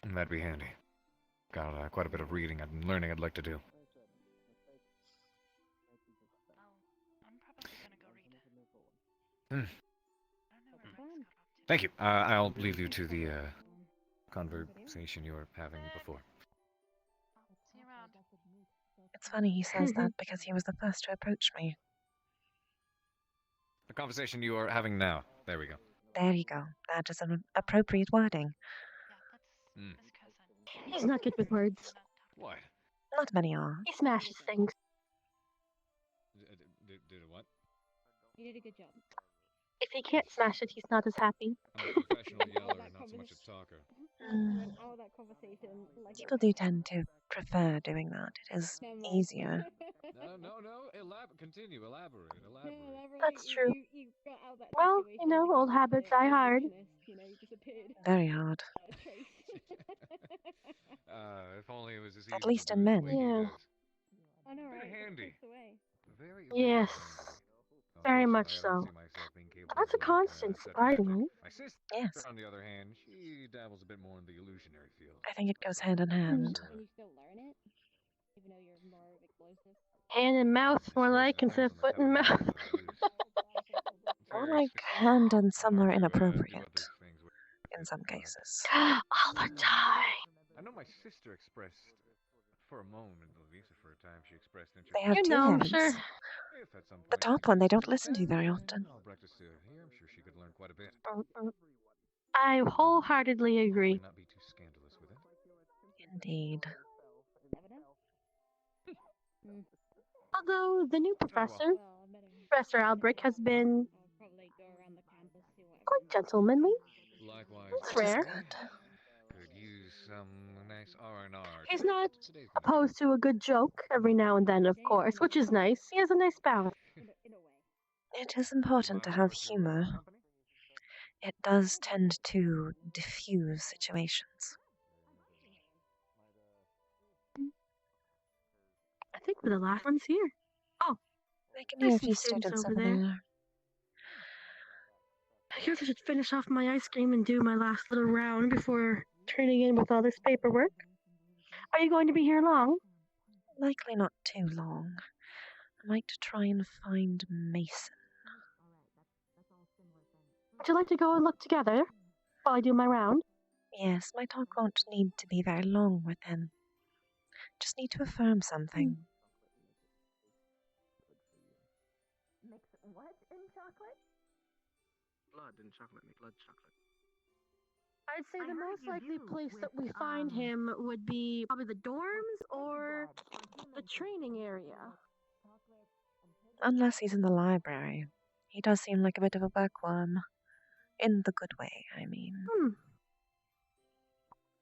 That'd be handy. Got quite a bit of reading and learning I'd like to do. Thank you. I'll leave you to the conversation you were having before. See you around. It's funny he says that because he was the first to approach me. The conversation you are having now. There we go. There you go. That is an appropriate wording. He's not good with words. What? Not many are. He smashes things. Did what? You did a good job. If he can't smash it, he's not as happy. I'm a professional yeller, not so much a talker. All that conversation, like People do tend to prefer doing that. It is easier. No. Continue. Elaborate. That's true. Well, old habits die hard. Very hard. If only it was as easy. At least in men. Yeah. I know, right? Very handy. Very Yes. Very much so. That's a constant, surprisingly. My sister, Yes. on the other hand, she dabbles a bit more in the illusionary field. I think it goes hand in hand. Can you still learn it? Even though you're more explosive? Hand in mouth, more like, instead of foot in mouth. More like hand and some are inappropriate. In some cases. All the time. I know my sister expressed, for a moment at least, for a time, she expressed interest. They have two hands. Sure. If at some The point top one they don't listen to very often. I'll practice here. I'm sure she could learn quite a bit. I wholeheartedly agree. Not be too scandalous with it. Indeed. Although the new professor, Professor Albrecht, has been quite gentlemanly. Likewise. It's rare. Could use some nice R&R. He's not opposed to a good joke every now and then, of course, which is nice. He has a nice balance. It is important to have humor. It does tend to diffuse situations. I think we're the last ones here. Oh, I can hear a there's few some students over there. I guess I should finish off my ice cream and do my last little round before turning in with all this paperwork. Are you going to be here long? Likely not too long. I might try and find Mason. Would you like to go and look together while I do my round? Yes, my talk won't need to be very long with him. Just need to affirm something. Mix what in chocolate? Blood and chocolate, blood chocolate. I'd say the most likely place that we find him would be probably the dorms or the training area. Unless he's in the library. He does seem like a bit of a bookworm. In the good way, I mean.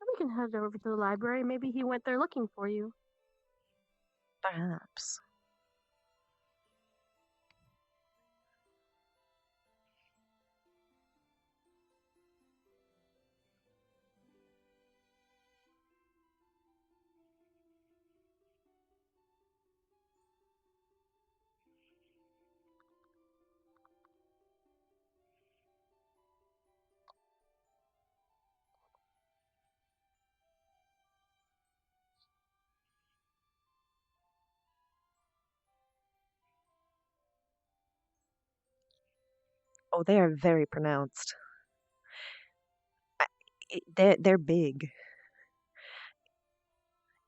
We can head over to the library. Maybe he went there looking for you. Perhaps. Oh, they are very pronounced. They're big.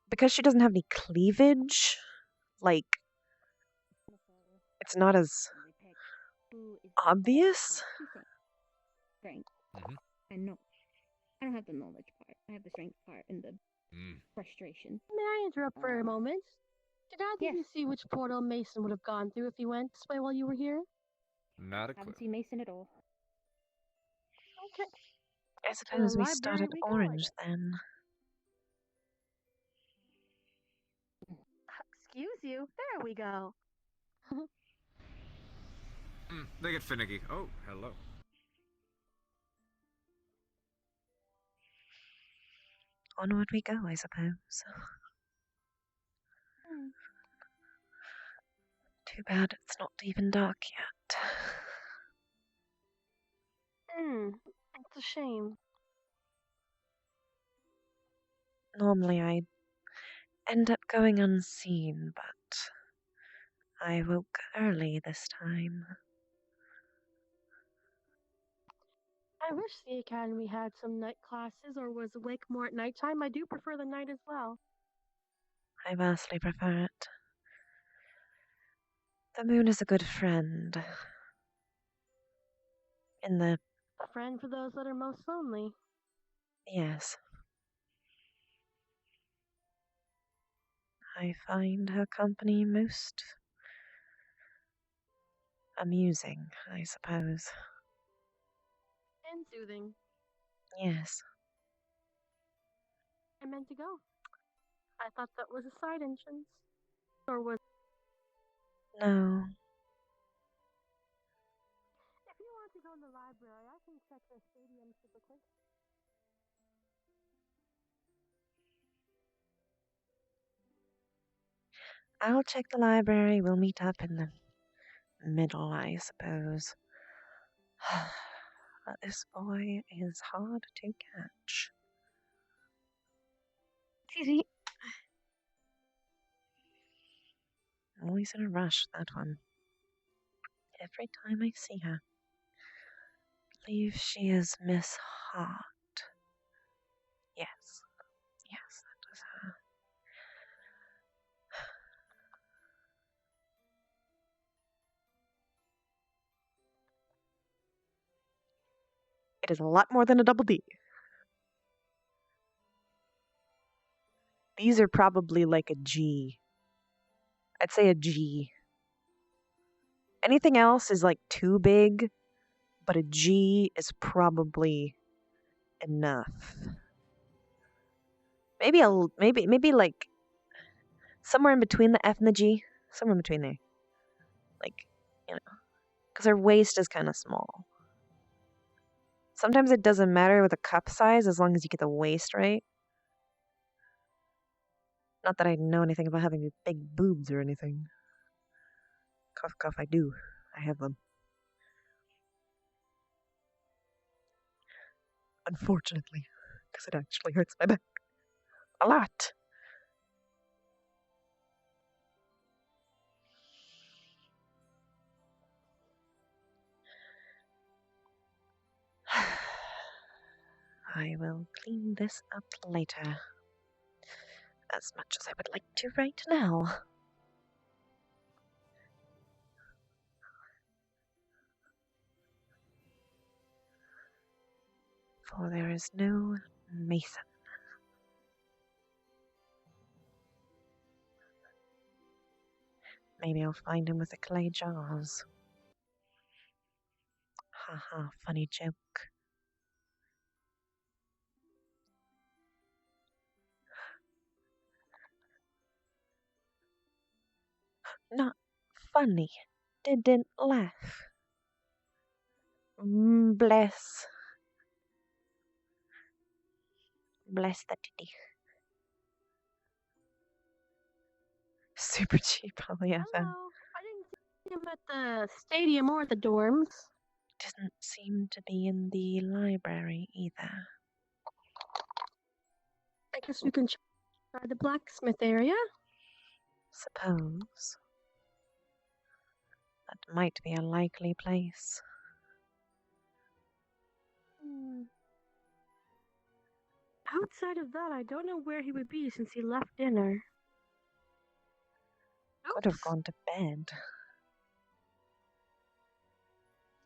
Because she doesn't have any cleavage, like, it's not as obvious. Strength. I know. I don't have the knowledge part. I have the strength part and the frustration. May I interrupt for a moment? Did either of you see which portal Mason would have gone through if he went this way while you were here? Not a I haven't seen Mason at all. Okay. I suppose we start at orange then. Excuse you. There we go. They get finicky. Oh, hello. Onward we go, I suppose. Too bad it's not even dark yet. It's a shame. Normally I end up going unseen, but I woke early this time. I wish the academy had some night classes or was awake more at nighttime. I do prefer the night as well. I vastly prefer it. The moon is a good friend. In the... A friend for those that are most lonely. Yes. I find her company most amusing, I suppose. And soothing. Yes. I meant to go. I thought that was a side entrance. Or was... No. If you want to go in the library, I can check the stadium super quick. I'll check the library. We'll meet up in the middle, I suppose. But this boy is hard to catch. Excuse me. Always in a rush, that one. Every time I see her. I believe she is Miss Hart. Yes. Yes, that is her. It is a lot more than a double D. These are probably like a G. I'd say a G. Anything else is like too big, but a G is probably enough. Maybe like somewhere in between the F and the G, somewhere in between there. Like, you know, because her waist is kind of small. Sometimes it doesn't matter with a cup size as long as you get the waist right. Not that I know anything about having big boobs or anything. Cough, cough, I do. I have them. Unfortunately, because it actually hurts my back. A lot. I will clean this up later. As much as I would like to right now. For there is no Mason. Maybe I'll find him with the clay jars. Haha, funny joke. Not funny. Didn't laugh. Bless. Bless the titty. Super cheap polyfm. Hello. I didn't see him at the stadium or the dorms. Doesn't seem to be in the library either. I guess we can try the blacksmith area. Suppose. That might be a likely place. Outside of that, I don't know where he would be since he left dinner. Could have gone to bed.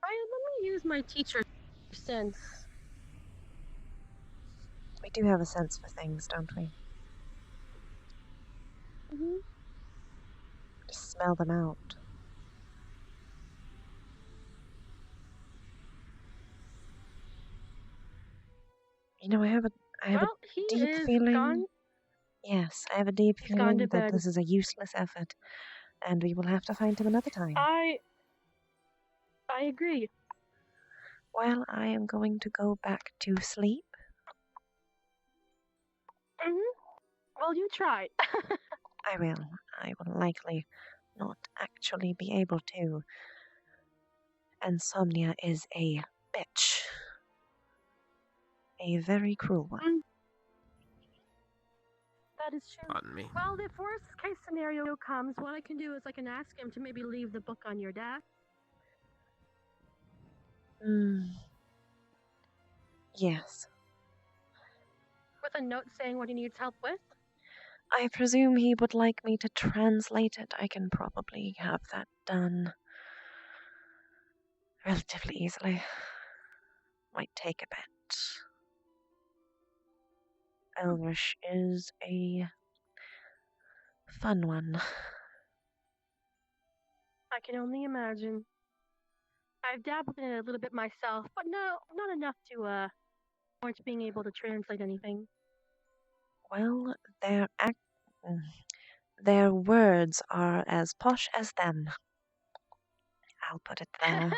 Let me use my teacher sense. We do have a sense for things, don't we? Just smell them out. You know, I have a deep feeling. Gone. Yes, I have a deep He's gone to feeling that bed. this is a useless effort, and we will have to find him another time. I agree. Well, I am going to go back to sleep. Well, you try. I will. I will likely not actually be able to. Insomnia is a bitch. A very cruel one. That is true. Pardon me. Well, if worst case scenario comes, what I can do is I can ask him to maybe leave the book on your desk. Yes. With a note saying what he needs help with? I presume he would like me to translate it. I can probably have that done relatively easily. Might take a bit. Elvish is a fun one. I can only imagine. I've dabbled in it a little bit myself, but no, not enough to warrant being able to translate anything. Well, their words are as posh as them. I'll put it there.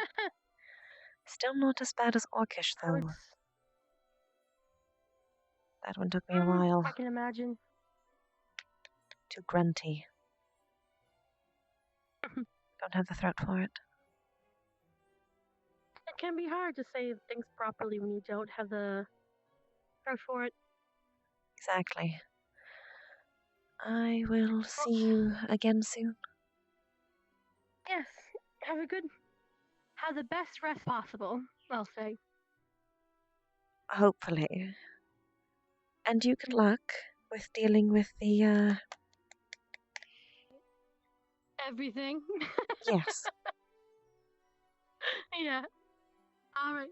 Still not as bad as Orcish, though. That one took me a while. I can imagine. Too grunty. Don't have the throat for it. It can be hard to say things properly when you don't have the throat for it. Exactly. I will see you again soon. Yes, have the best rest possible, I'll say. Hopefully. And you good luck with dealing with the, Everything? Yes. Yeah. Alright.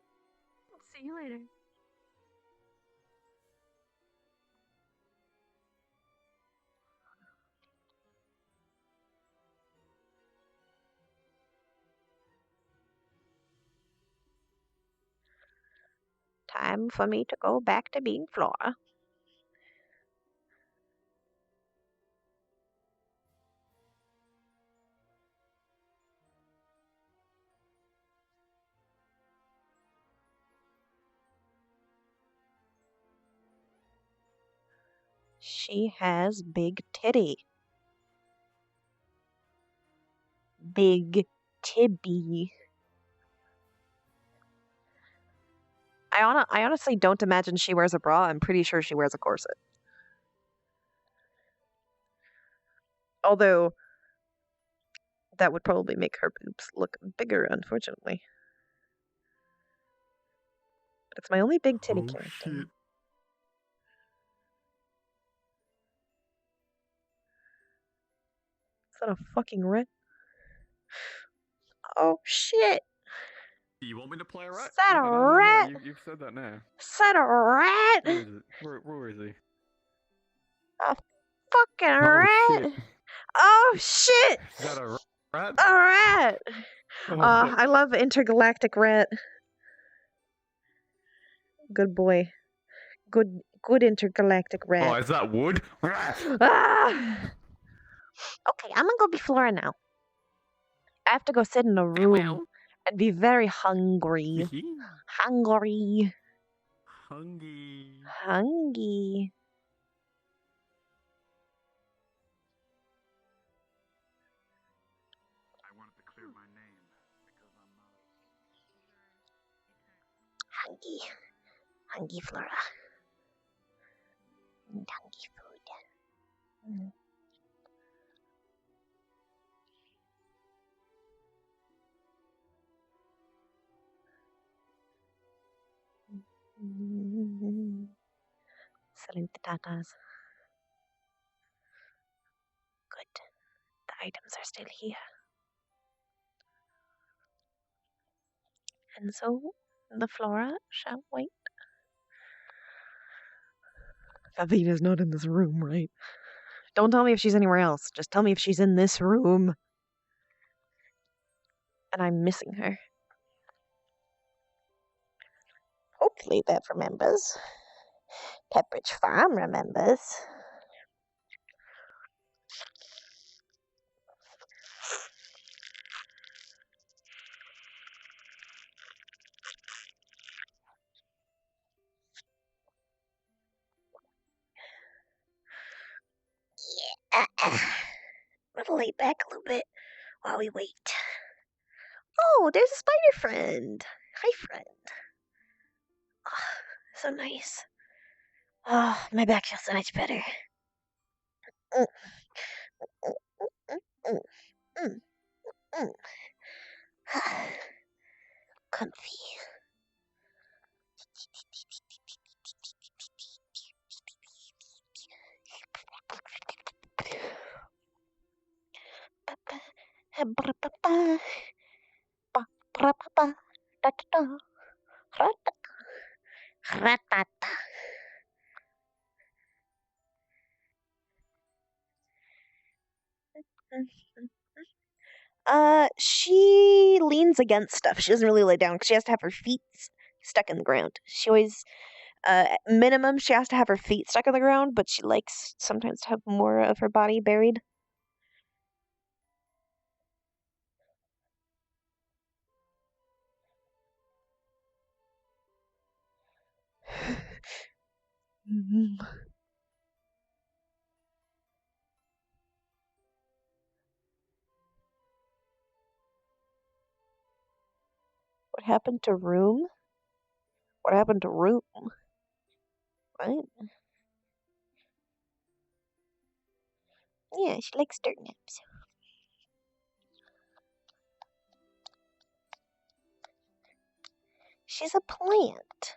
See you later. Time for me to go back to being Flora. She has big titty. Big tibby. I honestly don't imagine she wears a bra. I'm pretty sure she wears a corset. Although, that would probably make her boobs look bigger, unfortunately. But it's my only big titty character. Shit. Is that a fucking rat? Oh, shit! You want me to play a rat? Is that a rat? You've said that now. Is that a rat? Where is it? Where is he? A fucking Oh, rat! shit. Oh, shit! Is that a rat? A rat! Oh, I love intergalactic rat. Good boy. Good intergalactic rat. Oh, is that wood? Ah! Okay, I'm gonna go be Flora now. I have to go sit in a room and be very hungry. Hungry. Hungry. I wanted to clear my name because I'm not Hungry. Hungry Flora. Hungry food. Mm. Salute the tatas. Good. The items are still here. And so, the Flora shall wait. Favina's not in this room, right? Don't tell me if she's anywhere else. Just tell me if she's in this room. And I'm missing her. Hopefully Bev remembers. Pepperidge Farm remembers. We'll lay back a little bit while we wait. Oh, there's a spider friend. Hi, friend. Oh, so nice. Oh, my back feels so much better. Mm. Mm, mm, mm, mm. Comfy. She leans against stuff. She doesn't really lay down because she has to have her feet stuck in the ground. She always, at minimum, she has to have her feet stuck in the ground, but she likes sometimes to have more of her body buried. What happened to room? What happened to room? What? Yeah, she likes dirt naps. She's a plant.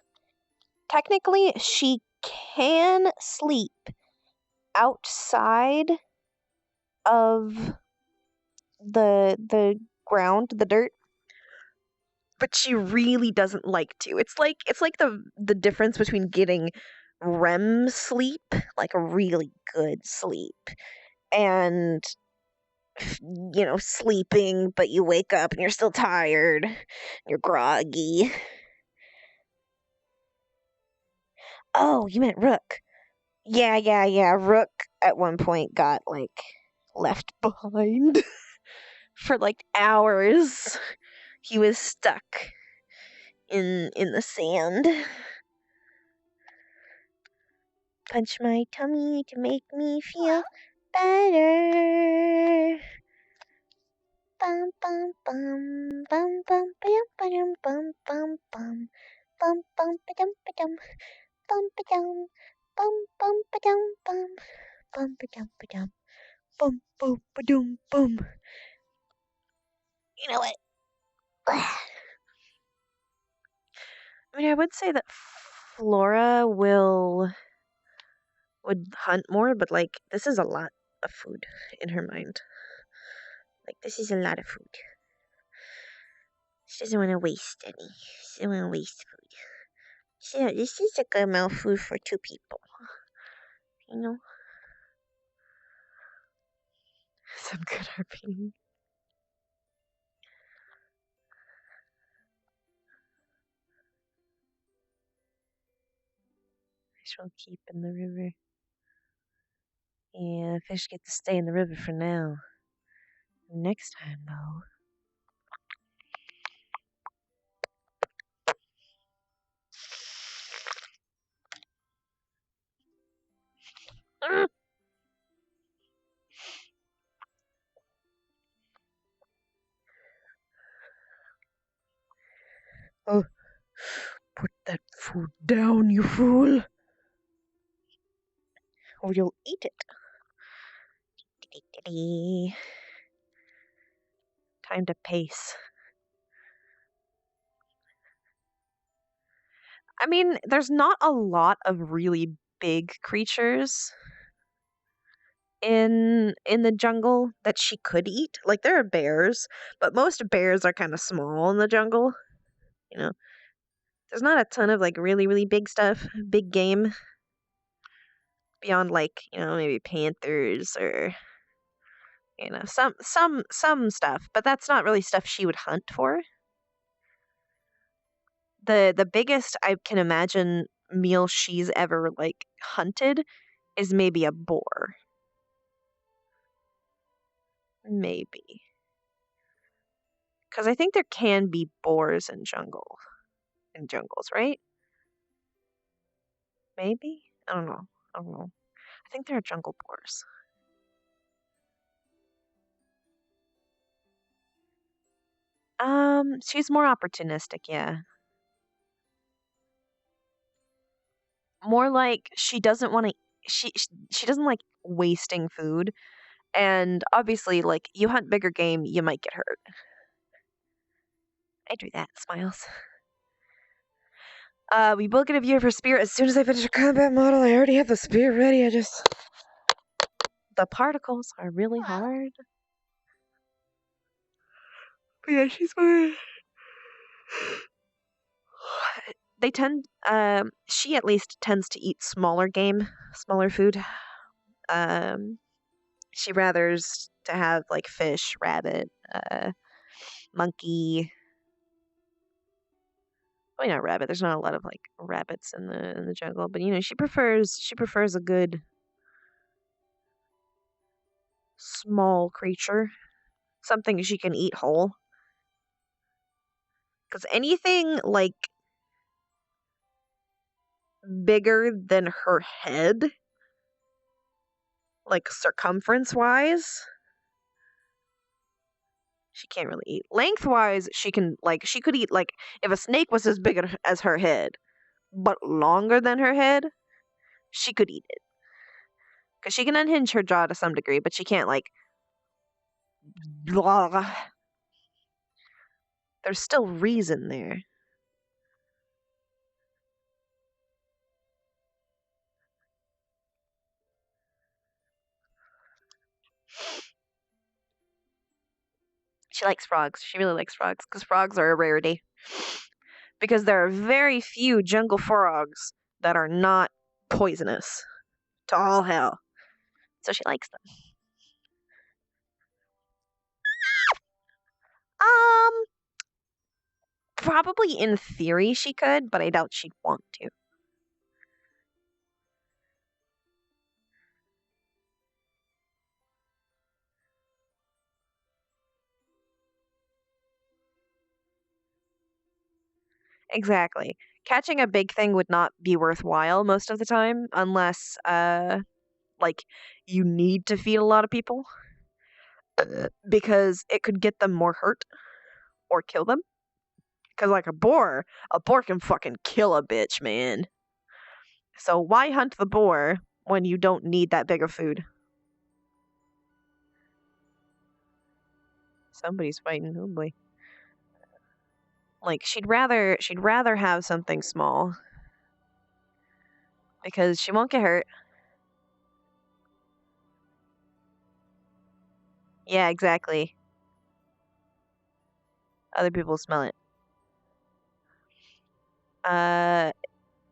Technically, she can sleep outside of the ground, the dirt, but she really doesn't like to. It's like the difference between getting REM sleep, like a really good sleep, and sleeping, but you wake up and you're still tired, you're groggy. Oh, you meant Rook. Yeah. Rook at one point got left behind for hours. He was stuck in the sand. Punch my tummy to make me feel better. Bum bum bum bum bum bum bum bum bum bum bum ba-dum ba-dum bum ba-dum bum bum ba-dum bum bum ba-dum ba-dum bum bum ba-dum bum. You know what? I mean, I would say that Flora would hunt more, but this is a lot of food in her mind. This is a lot of food. She doesn't want to waste any. She doesn't want to waste food. So this is a good amount of food for 2 people. Some good RP. Fish will keep in the river. Yeah, fish get to stay in the river for now. Next time, though. Oh, put that food down, you fool, or you'll eat it. Time to pace. I mean, there's not a lot of really big creatures in the jungle that she could eat. There are bears, but most bears are kind of small in the jungle. There's not a ton of really, really big stuff, big game beyond maybe panthers or some stuff, but that's not really stuff she would hunt for. The biggest I can imagine meal she's ever hunted is maybe a boar. Maybe. Because I think there can be boars in jungles, right? Maybe? I don't know. I think there are jungle boars. She's more opportunistic, yeah. More like she doesn't want to. She doesn't like wasting food, and obviously, you hunt bigger game, you might get hurt. I do that. Smiles. We will get a view of her spear as soon as I finish her combat model. I already have the spear ready. The particles are really hard. But yeah, she's fine. They tend, she at least tends to eat smaller game, smaller food. She rathers to have like fish, rabbit, monkey. Well, not rabbit. There's not a lot of like rabbits in the jungle, but you know she prefers a good small creature, something she can eat whole. Because anything like bigger than her head, like circumference wise, she can't really eat. Lengthwise, she can she could eat like if a snake was as big as her head, but longer than her head, she could eat it. Because she can unhinge her jaw to some degree, but she can't like. Blah. There's still reason there. She likes frogs. She really likes frogs because frogs are a rarity. Because there are very few jungle frogs that are not poisonous to all hell. So she likes them. Probably in theory she could, but I doubt she'd want to. Exactly. Catching a big thing would not be worthwhile most of the time unless like you need to feed a lot of people because it could get them more hurt or kill them. Cuz like a boar can fucking kill a bitch, man. So why hunt the boar when you don't need that big of food? Somebody's fighting, oh boy. Like she'd rather have something small because she won't get hurt. Yeah, exactly. Other people smell it.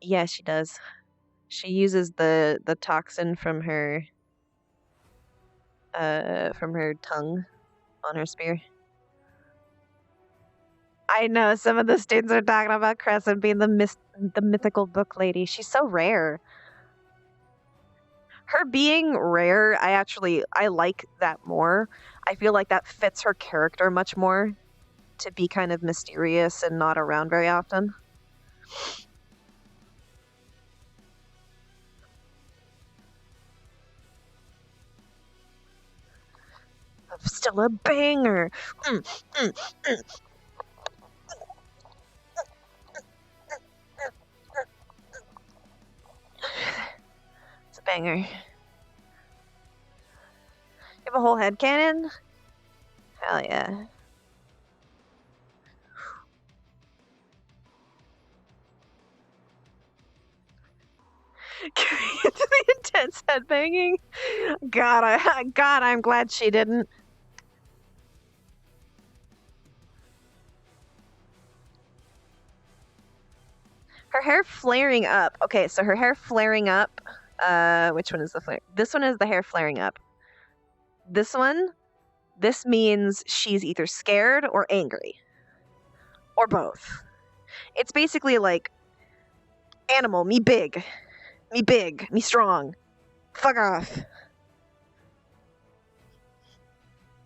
Yeah, she does. She uses the toxin from her tongue on her spear. I know some of the students are talking about Crescent being the mythical book lady. She's so rare. Her being rare, I like that more. I feel like that fits her character much more to be kind of mysterious and not around very often. Still a banger. It's a banger. You have a whole head cannon? Hell yeah. Into the intense headbanging. God, I'm glad she didn't. Her hair flaring up. Okay, so her hair flaring up. Which one is the flare? This one is the hair flaring up. This means she's either scared or angry. Or both. It's basically like animal, me big, me strong. Fuck off.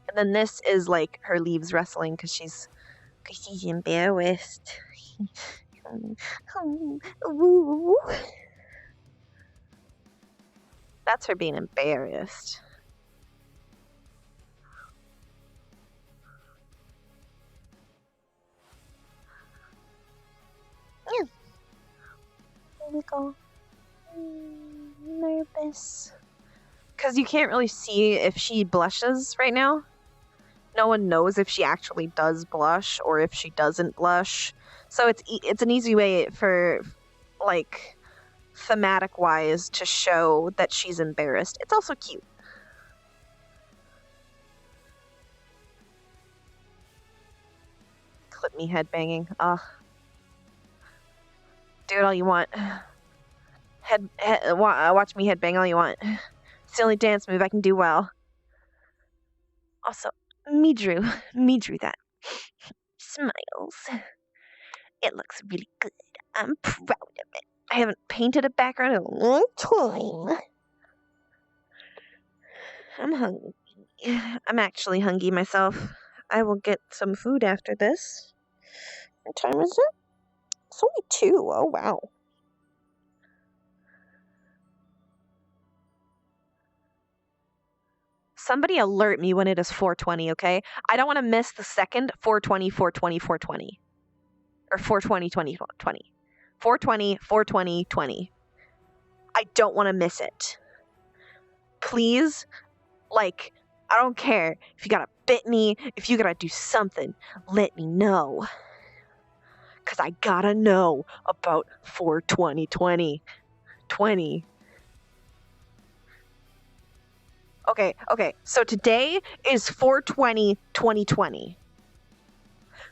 And then this is like her leaves rustling because she's embarrassed. That's her being embarrassed. Yeah. There we go. Nervous. Because you can't really see if she blushes right now. No one knows if she actually does blush or if she doesn't blush. So it's an easy way for, like, thematic wise to show that she's embarrassed. It's also cute. me headbanging. Do it all you want. Watch me headbang all you want. It's the only dance move I can do well. Also, me drew that. Smiles. It looks really good. I'm proud of it. I haven't painted a background in a long time. I'm hungry. I'm actually hungry myself. I will get some food after this. What time is it? It's only 2. Oh, wow. Somebody alert me when it is 4:20, okay? I don't want to miss the second 4:20, 4:20, 4:20. Or 4:20, 20, 20. 4:20, 4:20, 20. I don't want to miss it. Please, like, I don't care if you gotta bit me, if you gotta do something, let me know. Because I gotta know about 4:20, 20. Okay, so today is 4:20, 2020.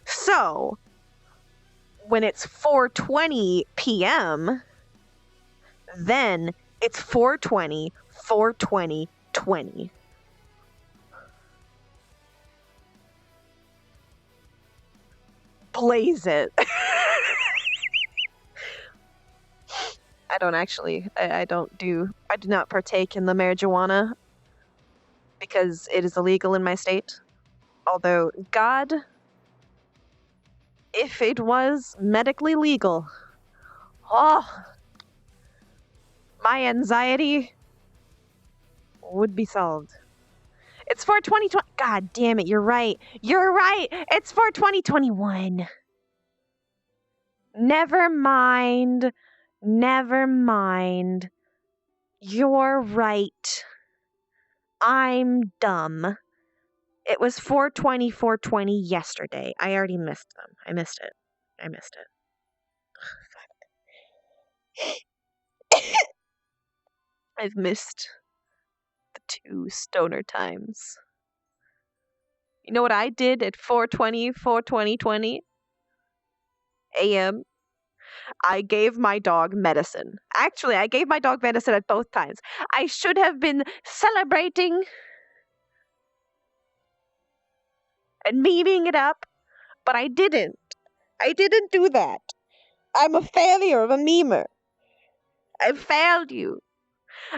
So, when it's 4:20 p.m., then it's 4:20, 4:20, 20. Blaze it. I do not partake in the marijuana because it is illegal in my state. Although, God, if it was medically legal, my anxiety would be solved. It's 4:20. God damn it, you're right. It's 4:20. Never mind. You're right. I'm dumb. It was 4:20 yesterday. I already missed them. I missed it. I've missed the 2 stoner times. You know what I did at 4:20 a.m.? I gave my dog medicine. Actually, I gave my dog medicine at both times. I should have been celebrating and memeing it up, but I didn't. I didn't do that. I'm a failure of a memer. I failed you.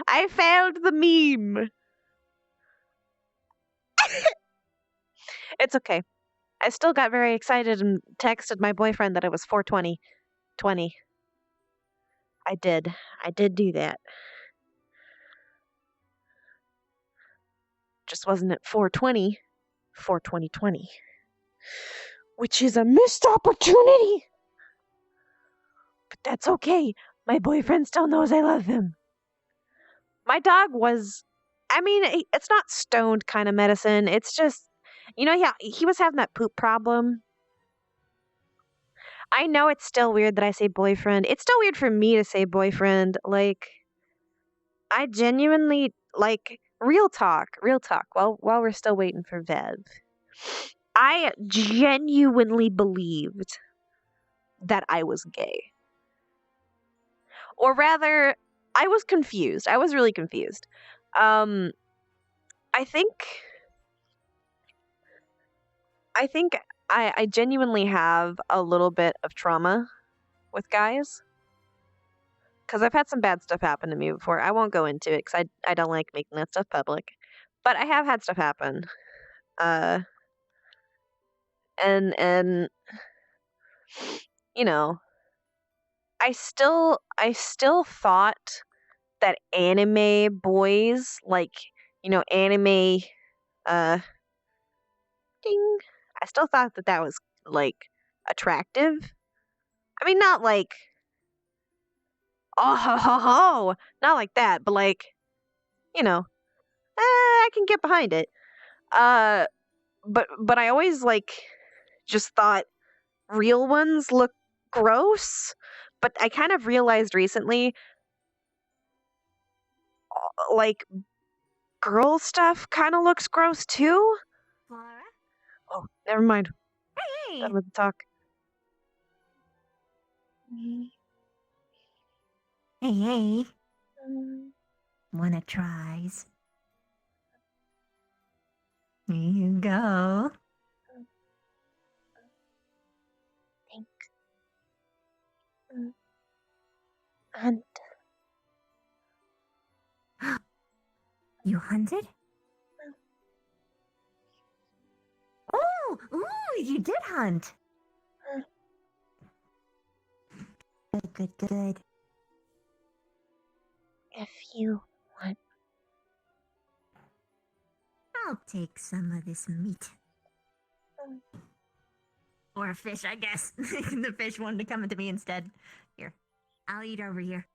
I failed the meme. It's okay. I still got very excited and texted my boyfriend that it was 4:20. I did do that. Just wasn't at 4:20, 4:20, which is a missed opportunity. But that's okay. My boyfriend still knows I love him. My dog was, it's not stoned kind of medicine. It's just, he was having that poop problem. I know it's still weird that I say boyfriend. It's still weird for me to say boyfriend. Like, I genuinely, like, real talk, while we're still waiting for Vev. I genuinely believed that I was gay. Or rather, I was confused. I was really confused. I think I genuinely have a little bit of trauma with guys. Because I've had some bad stuff happen to me before. I won't go into it because I don't like making that stuff public. But I have had stuff happen. And I still thought that anime boys, like, anime, ding. I still thought that was, like, attractive. I mean, not like, oh, ho, ho, ho. Not like that, but like, I can get behind it. But I always, like, just thought real ones look gross. But I kind of realized recently, like, girl stuff kind of looks gross too. Flora? Oh, never mind. Hey! Done with the talk. Hey. Mm, Wanna tries? Here you go. Thanks. And You hunted? Oh, ooh, you did hunt. Good. if you want, I'll take some of this meat. Or a fish, I guess. The fish wanted to come to me instead. Here, I'll eat over here.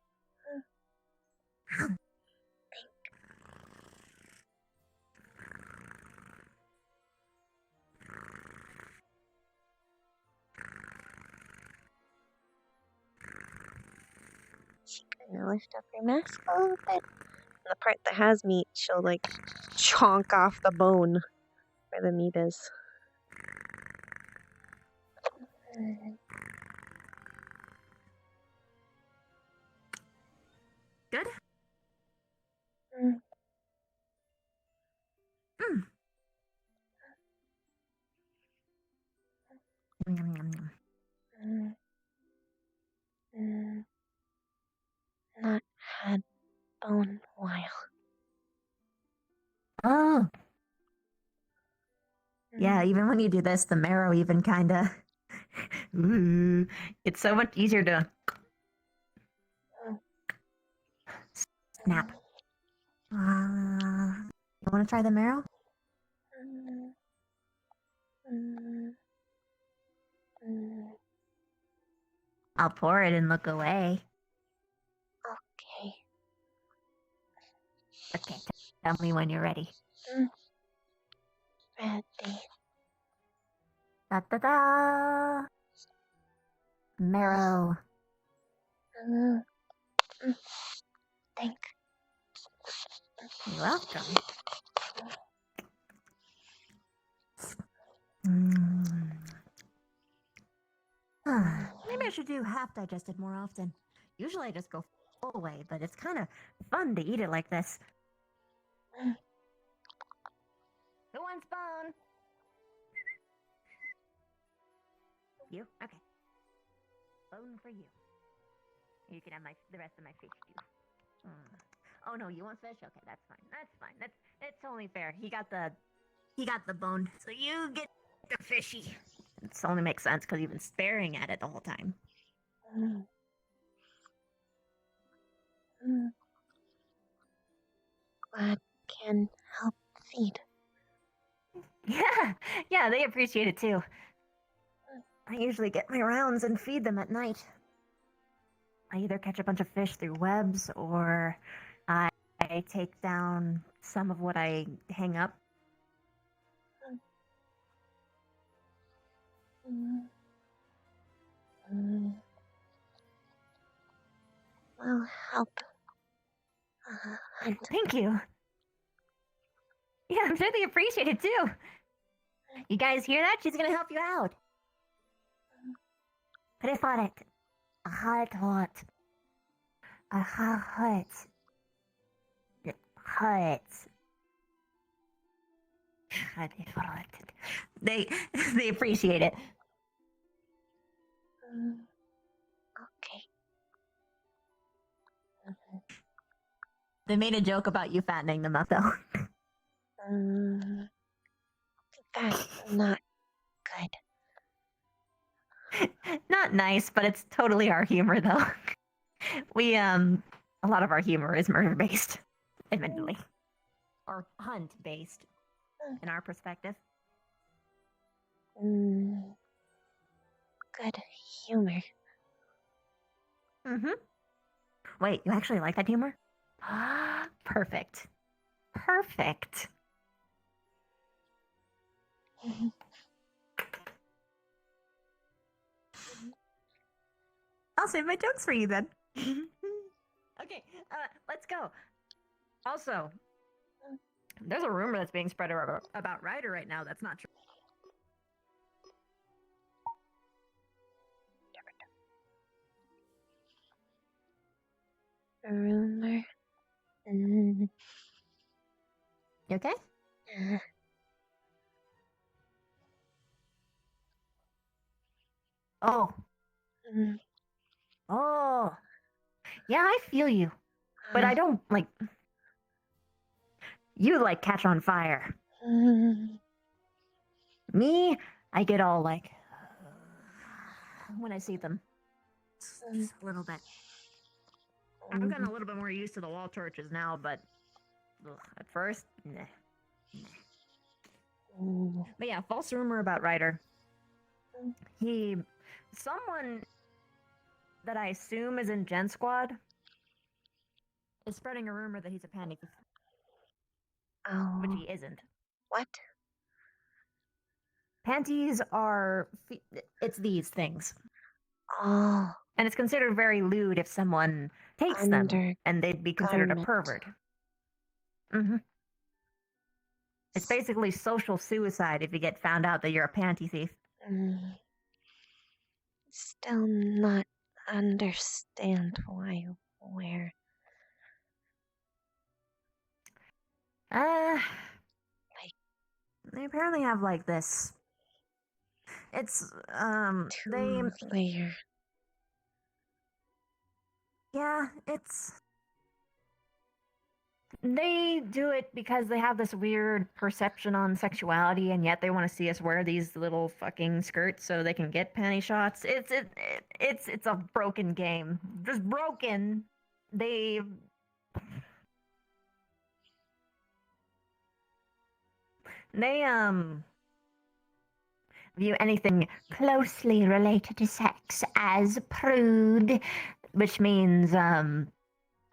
she kind of lift up her mask a little bit. And the part that has meat, she'll like chonk off the bone where the meat is. Good? Mm. Yum, yum, yum. Not had bone while. Oh. Yeah, even when you do this, the marrow even kinda... Ooh. It's so much easier to... Snap. You wanna try the marrow? I'll pour it and look away. Okay. Okay, tell me when you're ready. Ready. Da-da-da! Marrow. Thanks. You're welcome. Maybe I should do half digested more often. Usually I just go full way, but it's kind of fun to eat it like this. Who wants bone? You? Okay. Bone for you. You can have the rest of my fish too. Oh no, you want fish? Okay, that's fine. It's only fair. He got the bone, so you get the fishy. It only makes sense because you've been staring at it the whole time. Glad can help feed. Yeah, they appreciate it too. I usually get my rounds and feed them at night. I either catch a bunch of fish through webs, or I take down some of what I hang up. Will help. Hunt. Thank you. Yeah, I'm sure they appreciate it too. You guys hear that? She's gonna help you out. Prefaret. Hot. They appreciate it. Okay. They made a joke about you fattening them up, though. That's not good. Not nice, but it's totally our humor, though. We, a lot of our humor is murder-based, admittedly. Or hunt-based, in our perspective. Good humor. Wait, you actually like that humor? Perfect. I'll save my jokes for you then. Okay, let's go. Also, there's a rumor that's being spread about Ryder right now that's not true. rumor. You okay? Oh. Oh. Yeah, I feel you. But I don't, like... You, like, catch on fire. Me, I get all, like... when I see them. Just a little bit. I've gotten a little bit more used to the wall torches now, but... at first, nah. But yeah, false rumor about Ryder. Someone that I assume is in Gen Squad is spreading a rumor that he's a panty thief. Oh. Which he isn't. What? Panties are... it's these things. Oh. And it's considered very lewd if someone takes them, and they'd be considered a pervert. Mm-hmm. It's basically social suicide if you get found out that you're a panty thief. Still not understand why you wear. They apparently have like this. It's layer. Yeah, it's. They do it because they have this weird perception on sexuality, and yet they want to see us wear these little fucking skirts so they can get panty shots. It's a broken game. Just broken. They view anything closely related to sex as prude, which means a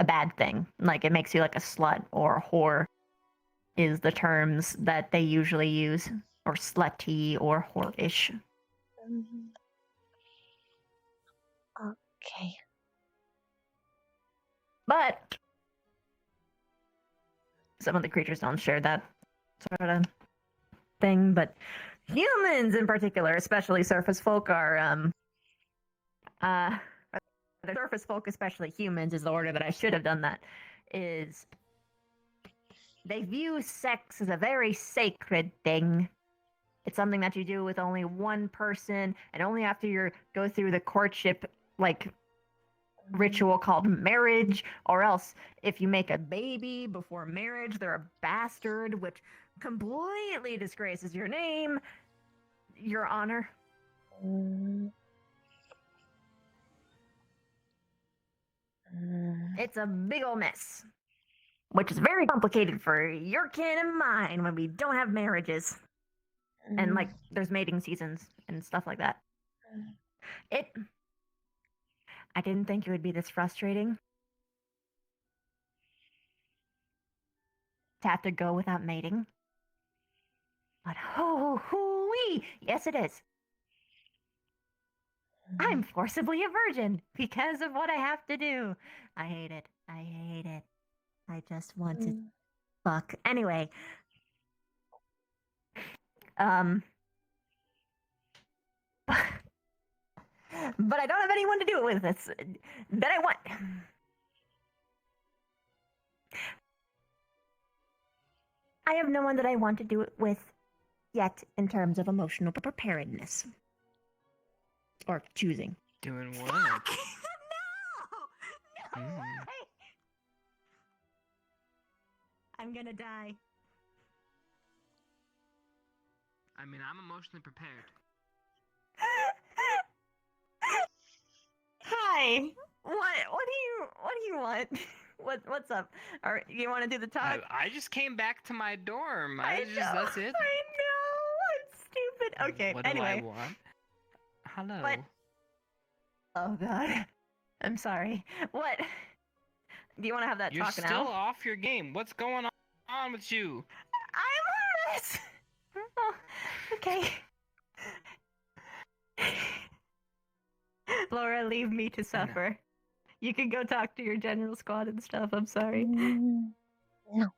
bad thing. Like, it makes you like a slut or whore is the terms that they usually use. Or slutty or whorish. Okay. But some of the creatures don't share that sort of thing, but humans in particular, especially surface folk, are the surface folk, especially humans, is the order that I should have done that, is they view sex as a very sacred thing. It's something that you do with only one person, and only after you go through the courtship, like, ritual called marriage, or else if you make a baby before marriage, they're a bastard, which completely disgraces your name, your honor. It's a big ol' mess, which is very complicated for your kin and mine when we don't have marriages. And, like, there's mating seasons and stuff like that. I didn't think it would be this frustrating to have to go without mating. But hoo-wee! Yes, it is. I'm forcibly a virgin because of what I have to do. I hate it. I hate it. I just want to fuck. Anyway. But I don't have anyone to do it with. It's that I want. I have no one that I want to do it with yet in terms of emotional preparedness. Or choosing. Doing what? No! I'm gonna die. I mean, I'm emotionally prepared. Hi. What do you want? What's up? Or you want to do the talk? I just came back to my dorm. That's it. I know. I'm stupid. Okay. What anyway. do I want? Hello. What? Oh God. I'm sorry. What? Do you want to have that You're talk now? still off your game. What's going on with you? I'm a mess. Oh, okay. Laura, leave me to suffer. You can go talk to your general squad and stuff. I'm sorry. No.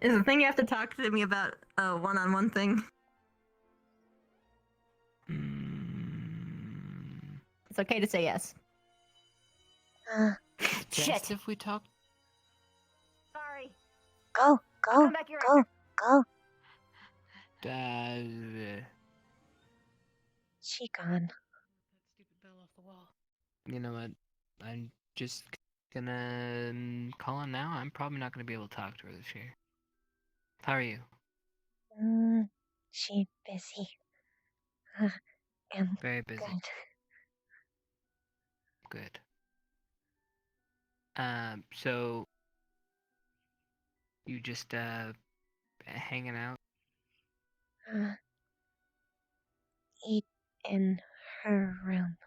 Is the thing you have to talk to me about a one-on-one thing? It's okay to say yes. Best if we talk. Sorry. Go, go, come back here go, go. She gone. You know what? I'm just gonna call him now. I'm probably not gonna be able to talk to her this year. How are you? She busy. And Very busy. Good. Good. So you just hanging out? Eat in her room.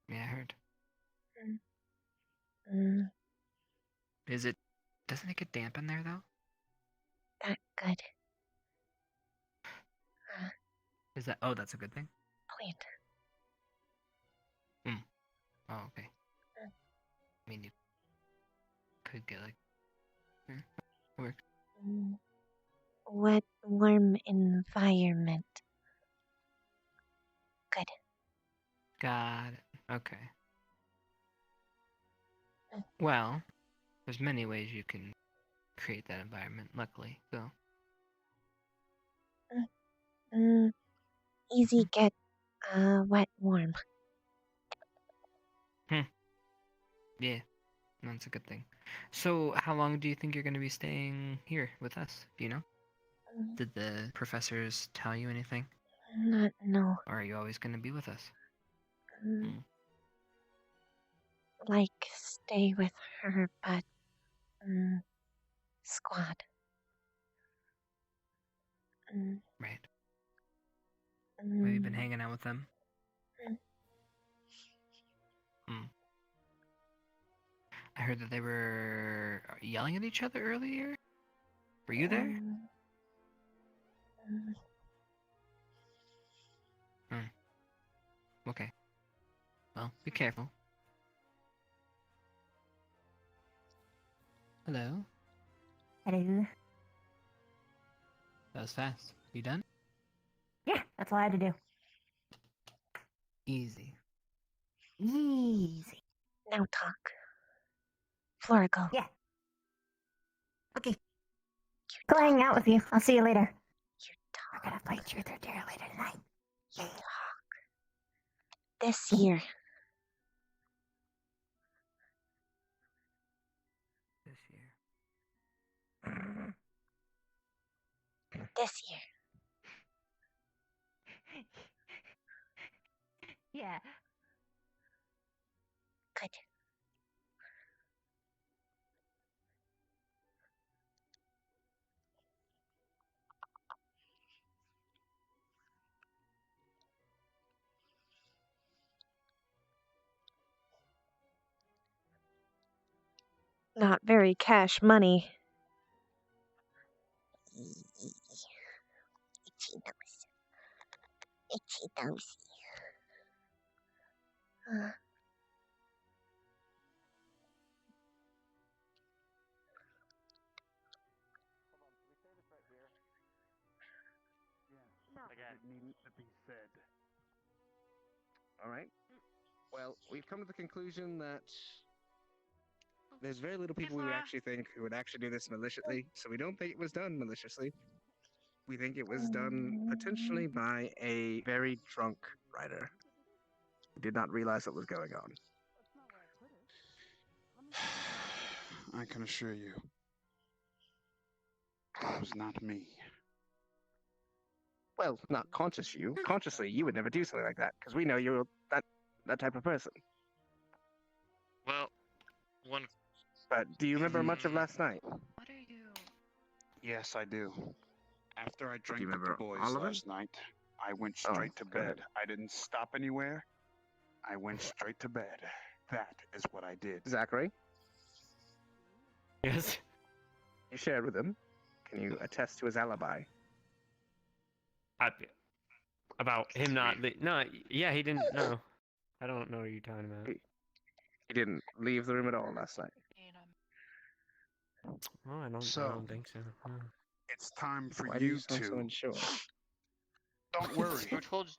Yeah, I heard. Mm, Doesn't it get damp in there though? that good. Is that? Oh, that's a good thing. Clean. Oh, okay. I mean, you could get like. It works. Wet, warm environment. Good. Got it. Okay. Well, there's many ways you can create that environment. Luckily, so. Easy get, wet, warm. Yeah, that's a good thing. So, how long do you think you're going to be staying here with us? Do you know? Did the professors tell you anything? No. Or are you always going to be with us? Like, stay with her, but, squad. Right. Have you been hanging out with them? I heard that they were yelling at each other earlier. Were you there? Okay. Well, be careful. Hello? Hello? That was fast. You done? Yeah, that's all I had to do. Easy. Easy. Now talk. Flora, go. Yeah. Okay. Go hang out with you. I'll see you later. We're gonna play Truth or Dare later tonight. You talk. This year. This year. Yeah. Good. Not very cash money. Itchy nose. Itchy nosy. It needn't be said. All right. Well, we've come to the conclusion that there's very little people we would actually think who would actually do this maliciously, so we don't think it was done maliciously. We think it was done potentially by a very drunk writer who did not realize what was going on. I can assure you, it was not me. Well, not consciously, you would never do something like that, because we know you're that type of person. Well, one. But do you remember much of last night? What are you? Yes, I do. After I drank with the remember boys all of it? last night, I went straight to bed. I didn't stop anywhere. I went straight to bed. That is what I did. Zachary? Yes? You shared with him. Can you attest to his alibi? About him not... No, yeah, he didn't... No. I don't know what you're talking about. He didn't leave the room at all last night. Oh, I don't think so. No. It's time for Why do you you sound to. so unsure? Don't worry. Who told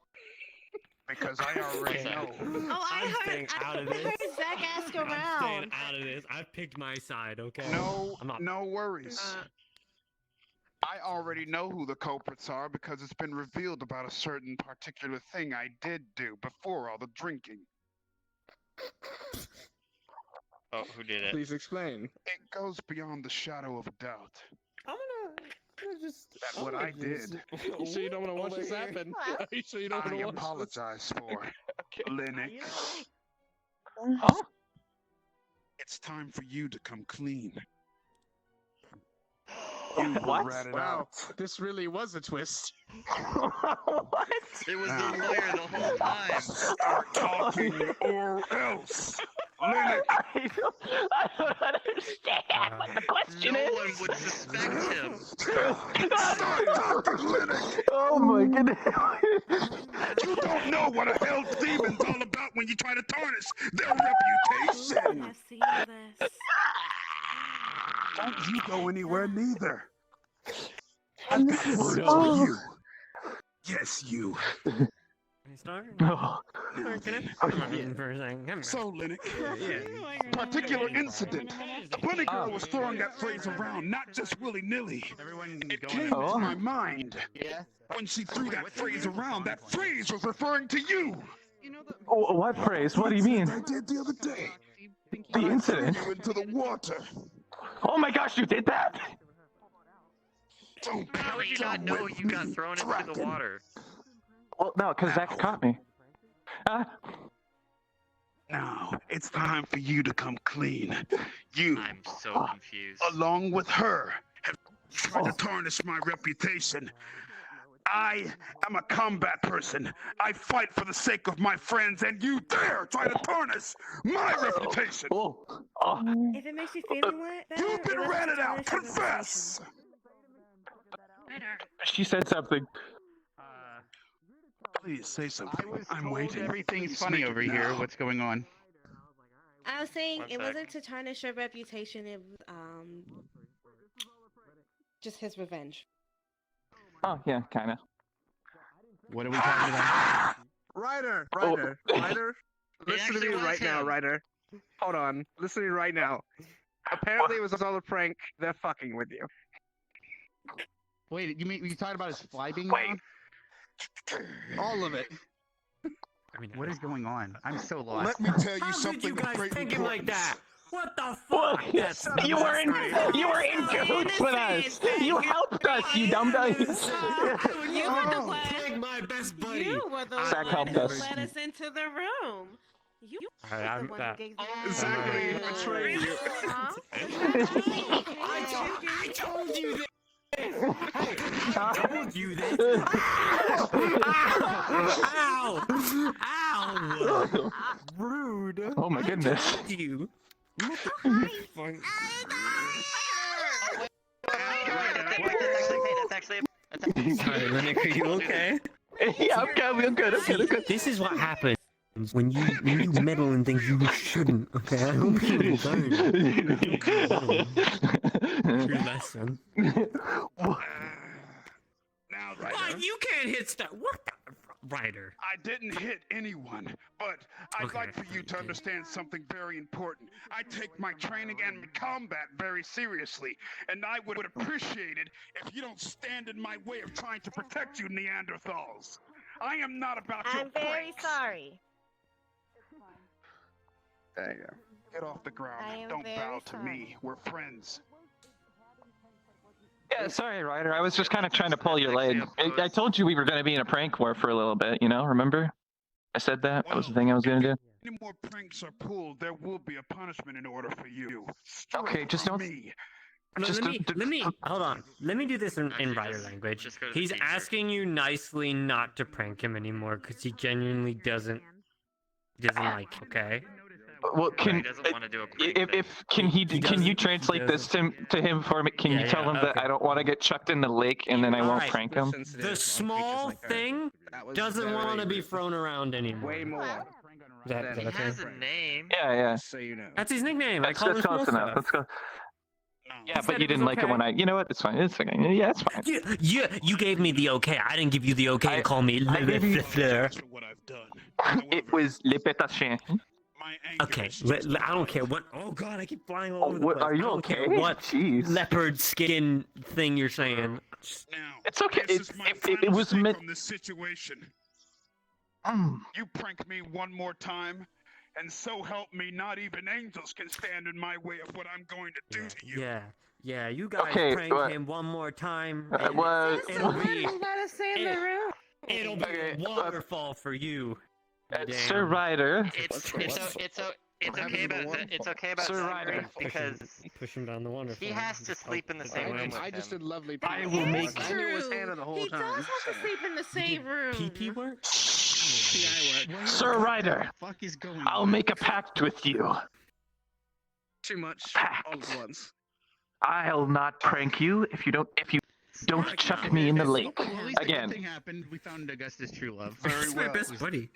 because I already know. Oh, I'm staying out of this. I heard Zach ask I'm staying around. out of this. I've picked my side, okay? No, I'm not. no worries. I already know who the culprits are because it's been revealed about a certain particular thing I did do before all the drinking. Oh, who did it? Please explain. It goes beyond the shadow of a doubt. I'm gonna just. That's what I did. You sure you don't want to watch this happen? Are you sure you don't want I to watch apologize for Linux. Huh? It's time for you to come clean. You What? ratted Wow, out. this really was a twist. What? It was the lawyer the whole time. Start talking or else. Linux. I don't understand what the question No is. one would suspect him. Start talking, Linux. Oh my goodness. You don't know what a hell demon's all about when you try to tarnish their reputation. I've seen this. Don't you go anywhere neither. And I've this got is word so- for you. Yes, you. So, Linux, particular incident. The bunny girl was throwing that phrase around, not just willy-nilly. It came to my mind. When she threw that phrase around, that phrase was referring to you. Oh, what phrase? What do you mean? I did the other day. The incident? You into the water. Oh my gosh, you did that! Don't How would you not know you got thrown into the water? Well, no, because Zach caught me. Now, it's time for you to come clean. You, I'm so confused. along with her, have tried to tarnish my reputation. I am a combat person. I fight for the sake of my friends, and you dare try to tarnish my reputation. If it makes you feel better, You've been ratted out. Confess. She said something. Please say something. I'm told waiting. everything's Please funny make it over here. now. What's going on? I was saying One it sec. wasn't to tarnish your reputation. It was just his revenge. Oh, yeah, kinda. What are we talking about? Ryder, Oh. Ryder, listen to me right now, Ryder. Hold on, listen to me right now. Apparently, it was all a prank. They're fucking with you. Wait, you talking about his fly being Wait. gone? All of it. What is going on? I'm so lost. Let me tell you How something could you guys of great think him like importance. that? What the Well, fuck? That's you were in cahoots with us. You helped us, you dumb dummies. You were the one. Take my best buddy. You were the Zach one helped who us. let us into the room. You were Alright, I'm the one that. who gave the Zachary betrayed you. Huh? I told you this. I told you this. Ow! Ow! Rude. Oh my goodness. You. That's actually. Sorry, Linux, are you okay? Yeah, I'm good, I'm good, I'm good, I'm good. This is what happens when you meddle in things you shouldn't. Okay, I hope you learn. True lesson. Now, Why Ryder, you can't hit stuff? What the Ryder? I didn't hit anyone, but I'd Okay, like for you to understand something very important. I take my training and combat very seriously, and I would appreciate it if you don't stand in my way of trying to protect you Neanderthals. I am not about your I'm very pranks. sorry. There you go. Get off the ground. I am Don't very bow to sorry. me. We're friends. Yeah, sorry, Ryder. I was just kind of trying to pull your leg. I told you we were going to be in a prank war for a little bit, you know? Remember? I said that. That was the thing I was going to do. Any more pranks are pulled, there will be a punishment in order for you. Okay, just don't. Me. No, Just let me hold on. Let me do this in Ryder language. just go to the He's teacher. asking you nicely not to prank him anymore because he genuinely doesn't like. Okay. Well, He can doesn't want to do a prank if can you translate this to him for me? Can you tell him that I don't want to get chucked in the lake and then I won't Alright. prank him? The small thing doesn't want to be thrown around anymore. Way more. Is that He okay? has a name. Yeah, yeah. So you know. That's his nickname. I That's call him close small enough. stuff. Let's go. No, Yeah, but you didn't like it when I. You know what? It's fine. It's okay. Yeah, it's fine. You gave me the okay. I didn't give you the okay to call me I gave you- What I've done. It was le pétaché. Okay, I don't care what. Oh god, I keep flying all over the what- place. are you I don't okay? care what Jeez. leopard skin thing you're saying. It's okay. This is my final It was stake meant. on this situation. Mm. You prank me one more time, and so help me, not even angels can stand in my way of what I'm going to do to you. Yeah, you guys Okay, prank what- him one more time. And well- it'll be room. it'll be a waterfall for you. Sir Ryder. It's okay about Sir Sir Ryder. because push him down the waterfall. he has to sleep in the same room with I just him. did lovely. I will make. I knew it was Hannah the whole He time. does have to sleep in the same room. PP work? PI work. Sir Ryder. Fuck is going I'll on? make a pact with you. Too much all at once. I'll not prank you if you don't chuck me in the lake Well, at least a again. good thing happened. We found Augusta's true love. That's my best buddy.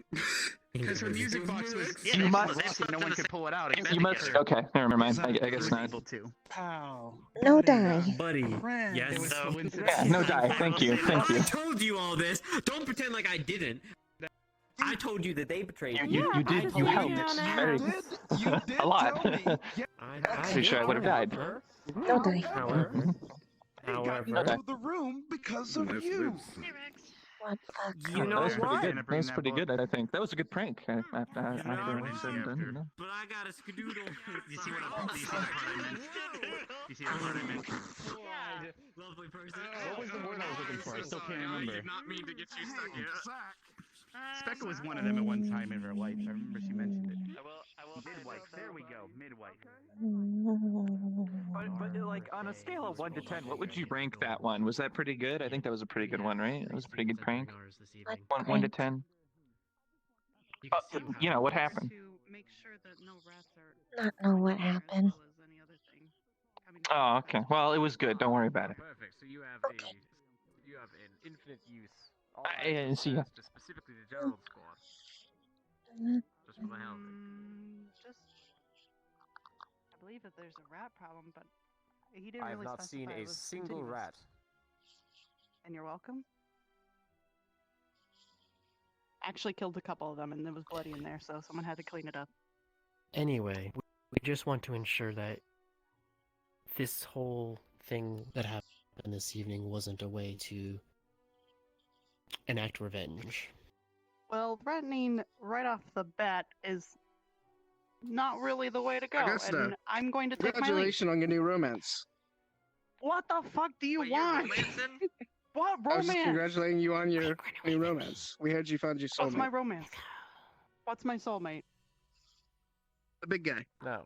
Because her music box was You must- lost, no one could pull it out. You must. Okay, never mind. I guess not. Able to. Pow. No die. Buddy. Friend. Yes. It was coincidence. Yeah, no die. Thank you. Thank you. I told you all this. Don't pretend like I didn't. I told you that they betrayed You did. You helped. Very, a lot. I'm Pretty sure I would have died. No die. However, Okay. the room because of you. What the you know that was pretty what? good. That was pretty good. I think that was a good prank. After all said and done, you know. But I got a skadoodle. You see what I meant? You see the part I meant? Lovely person. What was the word I was looking for? I still can't remember. not mean to get you stuck here. Specca was one of them at one time in her life. I remember she mentioned it. I will Midwife. There we go. Midwife. But like on a scale of 1 to 10, what would you rank that one? Was that pretty good? I think that was a pretty good one, right? It was a pretty good prank. 1 to 10. You know what happened? Not know what happened. Oh, okay. Well, it was good. Don't worry about it. Perfect. So you have you have an infinite use. I see ya. Just specifically the general squad. Just for the hell of it. Just, I believe that there's a rat problem, but he didn't I have really not seen specify it a was single continuous. rat. And you're welcome. Actually killed a couple of them, and it was bloody in there, so someone had to clean it up. Anyway, we just want to ensure that this whole thing that happened this evening wasn't a way to enact revenge. Well, threatening right off the bat is not really the way to go, Augusta, and I'm going to take my leave. Congratulations on your new romance. What the fuck do you want? What I was just romance? congratulating you on your new romance. We heard you found your What's my soulmate. romance? What's my soulmate? The big guy. No.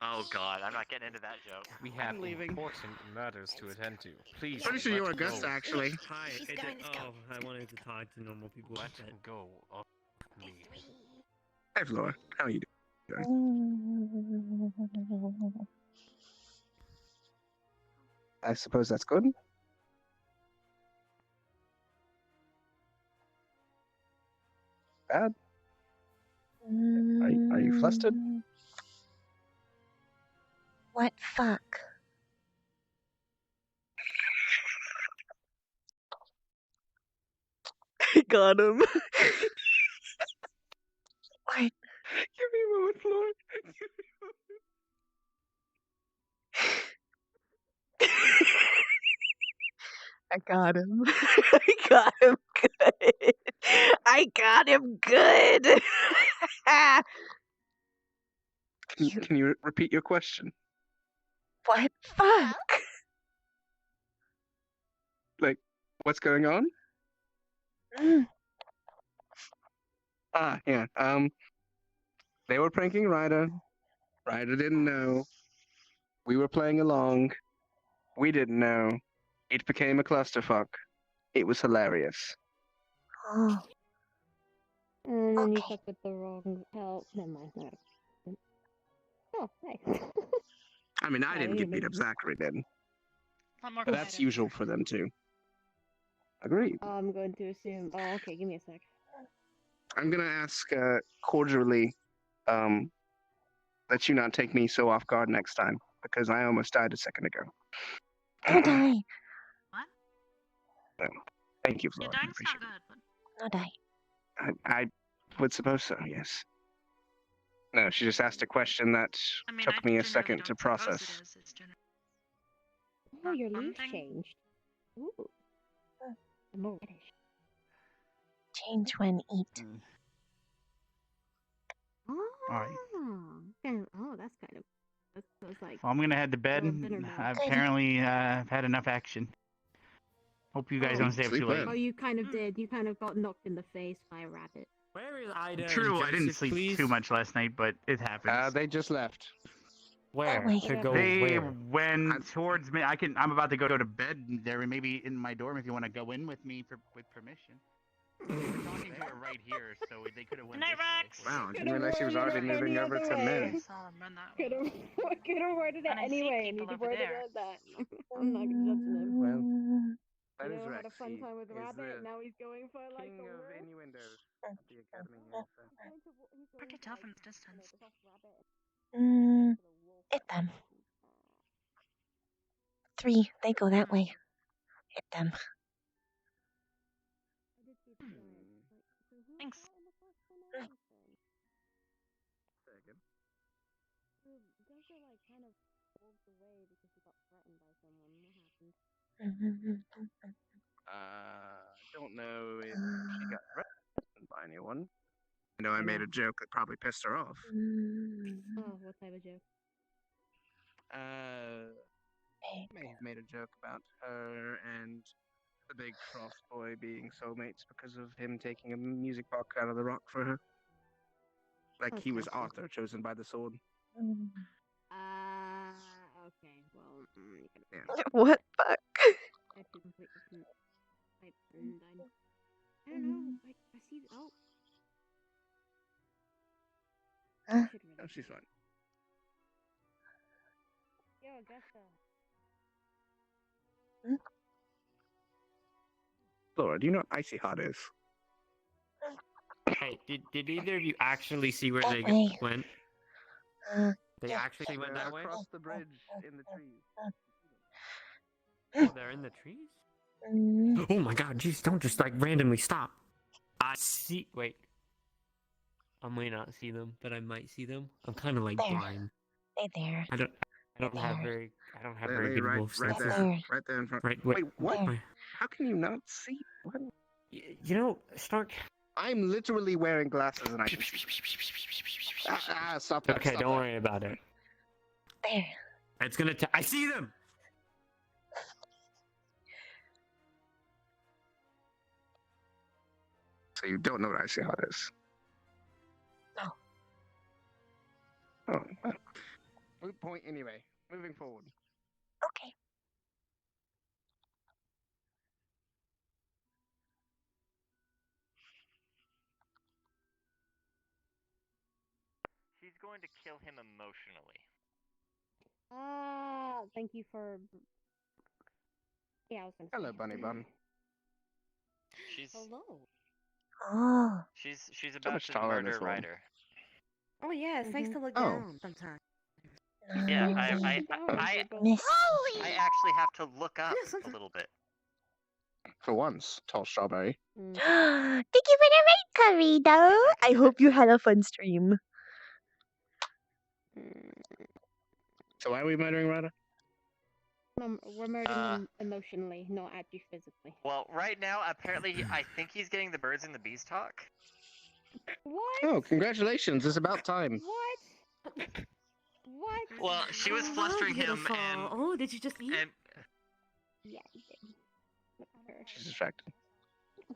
Oh god, I'm not getting into that joke. We have I'm leaving. important matters to attend to. Please. Pretty sure let you're Augusta, go. actually. Hi. I wanted to talk to normal people. Let go of me. Hey, Flora. How are you doing? I suppose that's good. Bad? Are you flustered? What fuck? I got him. What? Give me a moment, Flora. I got him. I got him good. I got him good. Can you repeat your question? What fuck? Like, what's going on? Yeah. They were pranking Ryder. Ryder didn't know. We were playing along. We didn't know. It became a clusterfuck. It was hilarious. Oh. And then you stuck with the wrong help. Never mind. No. Oh, nice. I mean, I didn't get beat up. Zachary did. But that's usual for them too. Agreed. I'm going to assume. Oh, okay. Give me a sec. I'm gonna ask cordially that you not take me so off guard next time, because I almost died a second ago. Don't die. What? So, thank you, Your Flora. I dying's appreciate not good, but Don't die. I would suppose so, yes. No, she just asked a question that I mean, took I me a generally second don't to propose process. it as it's generally Oh, your fun leaf thing. changed. Ooh. The more reddish. Change when eat. Alright. Oh, that's kind of. That's like. Well, I'm gonna head to bed. little dinner mode. I apparently I've had enough action. Hope you guys don't stay up too late. Oh, you kind of did. You kind of got knocked in the face by a rabbit. Where is Ida? and True, I didn't Joseph, sleep please? too much last night, but it happens. They just left. Where? To go They where? went towards me. I'm about to go to bed. They're maybe in my dorm if you want to go in with me with permission. They were talking to her right here, so they could have went this way. Wow, I didn't realize she was already moving over to men. Could have worded it And I see anyway, and people you'd over worded there. it that. I'm not judging him. Well, that You is know, had a fun Rexy. time with Is rabbit. the Now he's going for like king the of worst. innuendos at the academy here. So. Pretty tough in the distance. Hit them. 3. They go that way. Hit them. Thanks. Joker like kind of walked away because he got threatened by someone. What happened? Don't know if she got threatened by anyone. I know I made a joke that probably pissed her off. Oh, what type of joke? May have made a joke about her and the big cross boy being soulmates because of him taking a music box out of the rock for her. Like he was Arthur, chosen by the sword. Okay, well, What fuck? I have to complete different types and I don't know, I see, oh. Oh, she's fine. Yo, Augusta. Laura, do you know what icy hot is? Hey, did either of you actually see where they way. went? They actually went that way? Across the bridge in the trees. Oh, they're in the trees? Oh my god, jeez, don't just like randomly stop. I see. Wait. I might not see them, but I might see them. I'm kind of like There. blind. They there. I don't have very good right, wolf right senses. there, right there in front. Right, Wait, what? Wait. How can you not see? What? You know, Stark. I'm literally wearing glasses and I can see. Stop that. Okay, stop don't that. worry about it. There. It's gonna. I see them. So you don't know what icy hot is? No. Oh, well. Moot point anyway. Moving forward. Okay. She's going to kill him emotionally. Thank you for. Yeah, I was gonna Hello, say. Bunny Bun. She's Hello. Oh. she's about much to taller in murder this one. Ryder. Oh yeah, it's nice to look Oh. down sometimes. Yeah, I Miss. actually have to look up a little bit. For once, tall strawberry. Thank you for the raid, Carito. I hope you had a fun stream. So why are we murdering Ryder? We're murdering him emotionally, not actually physically. Well, right now, apparently, I think he's getting the birds and the bees talk. What? Oh, congratulations! It's about time. What? What? Well, she was flustering him, and Oh, did you just eat? and Yeah, he did. Whatever. She's distracted.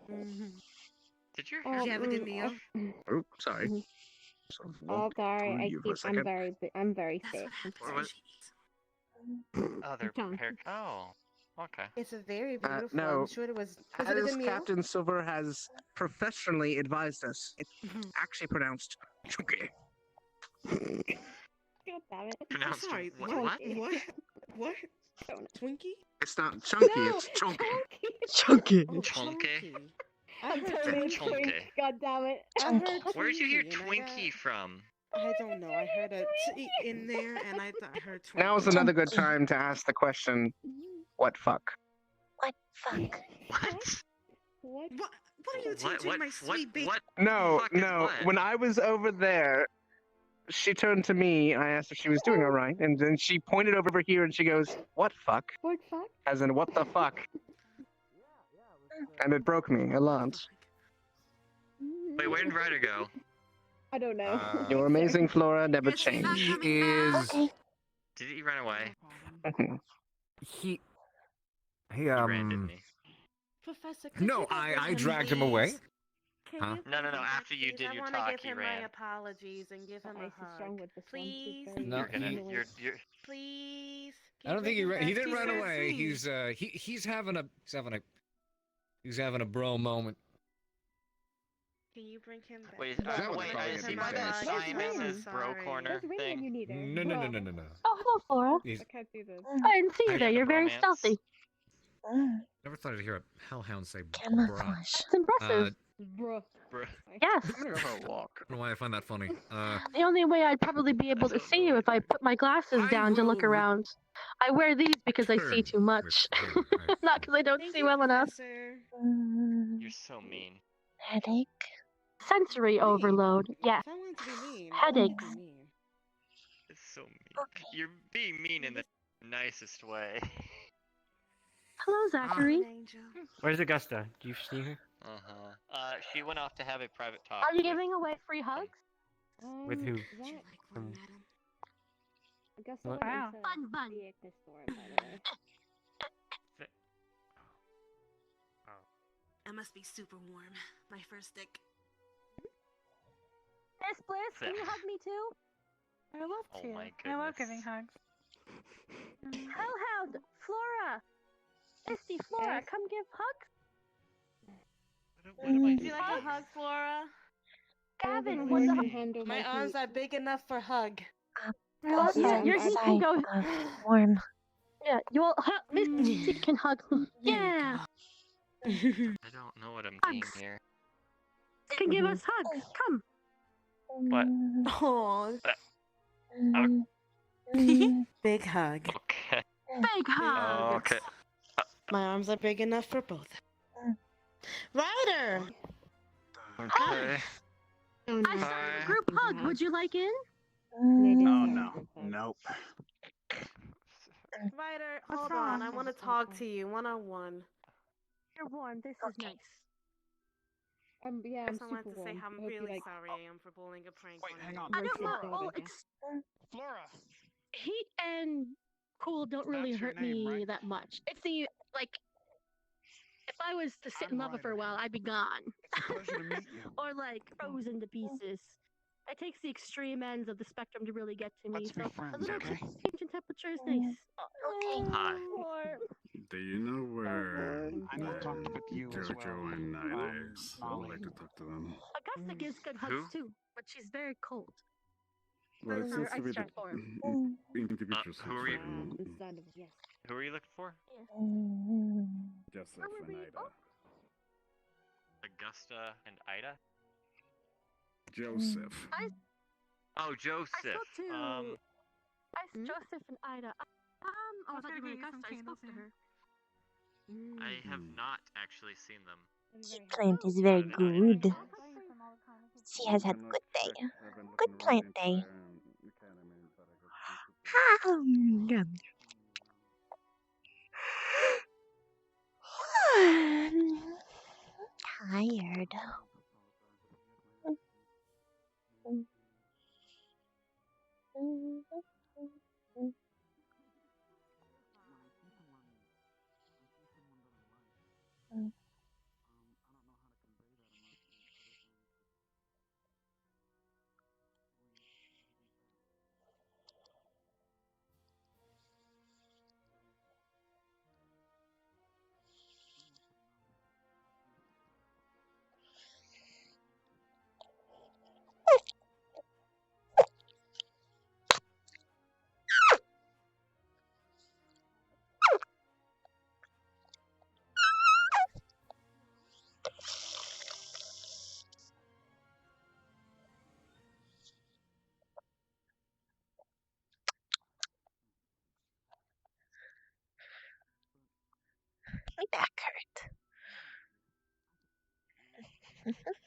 did you Oh, hear? Did you have a good meal? Oh, sorry. Mhm. Sort of Oh, walked sorry. through you for a second. I'm very That's sick. what happens when Or she eats. Oh, they're Tongue. prepared. Oh, okay. It's a very beautiful. No, I'm sure it was. Was it a As good meal? Captain Silver has professionally advised us, it's actually pronounced chunky. God damn it. Pronounced sorry, what? What? Twinkie? It's not chunky, No, it's chunky. Chunky. Oh, Chunky. I I'm heard totally a Chunky. twink. God damn it. I heard Where'd you hear Twinkie, and I got- Twinkie from? I don't know. I heard a T in there, and I thought I heard 20. Now is another good time to ask the question, what fuck? What fuck? What? What are you teaching my sweet baby? No, Fuck is no. what? When I was over there, she turned to me. I asked if she was doing all right, and then she pointed over here and she goes, "What fuck?" What fuck? As in, what the fuck? And it broke me a lot. Wait, where did Ryder go? I don't know. Your amazing Flora never He changed. is. Did he run away? He He ran, didn't he? Professor, could No, you go I with dragged him please? away. Can Huh? you No, no, bring no. him back, After you please? did I your wanna talk, give he him ran. my apologies and give him a Ice is strong hug. with the Please, No, You're gonna, he- you're. please. I don't think he bring him he back didn't to run Sir away. Free. He's having a bro moment. Can you bring him back? Wait, Please? wait, Give is him he a by the hug. Simon's I'm bro sorry. corner thing? No, no, no, no, no, no. Oh, hello, Flora. He's- I can't do this. I didn't see you I- there. You're very bromance. stealthy. Never thought I'd hear a hellhound say Camouflage. bruh. That's impressive. Bruh. Yes. I'm gonna go for a walk. I don't know why I find that funny. The only way I'd probably be able to see you if I put my glasses down to look around. I wear these because I see too much, not because I don't Thank see you, well enough. Professor. You're so mean. Headache. Sensory overload. Yes. If I wanted to be mean, Headaches. I would be mean. It's so mean. You're being mean in the nicest way. Hello, Zachary. Where's Augusta? Do you see her? She went off to have a private talk. Are you giving away free hugs? With who? I guess What? I went Fun into bun. the Ichthys store, by the way. I must be super warm. My first stick. Miss Bliss, can you hug me too? I love Oh to. my I love goodness. giving hugs. Hellhound, Flora. Misty, Flora, Yes? come give hugs. What am I Would you like a hug, Flora? Gavin, Flora what's up? can handle My my arms heat. are big enough for hug. I love you. Yeah, Your I'm heat can go. Of warm. Yeah, you all. Misty can hug me. Yeah. I don't know what I'm doing here. Can give us hugs. Come. What? Oh, big hug. Okay. Big hug. Okay. My arms are big enough for both. Ryder! Okay. I started a group hug. Would you like in? Oh no. Nope. Ryder, What's hold wrong? on. I want to talk to you one-on-one. You're warm. This is nice. Yeah, I'm I wanted super to say warm. how I hope you really like sorry I am for pulling a prank on hang you. on. I don't roasted know. dog. Flora. Heat and cool don't really That's your hurt name, me right? that much. It's the like. If I was to sit in lava for a while, I'd be gone. It's a pleasure to meet you. Or like frozen to pieces. It takes the extreme ends of the spectrum to really get to me. Let's be So friends, a little okay? change in temperature is nice. Okay. Hi. Or Do you know where I know talked with you as well. Jojo and Ida is? I would like to talk to them. Augusta gives good hugs Who? too, but she's very cold. Well, it Her seems to ice be giant the form. individuals who are you? Yes. Who are you looking for? Joseph and Ida. Augusta and Ida? Joseph. Oh, Joseph. I spoke to Hmm? Joseph and Ida. I was talking to Augusta. I spoke to her. I have not actually seen them. Plant is very good. She has had good day. Good plant day. Tired.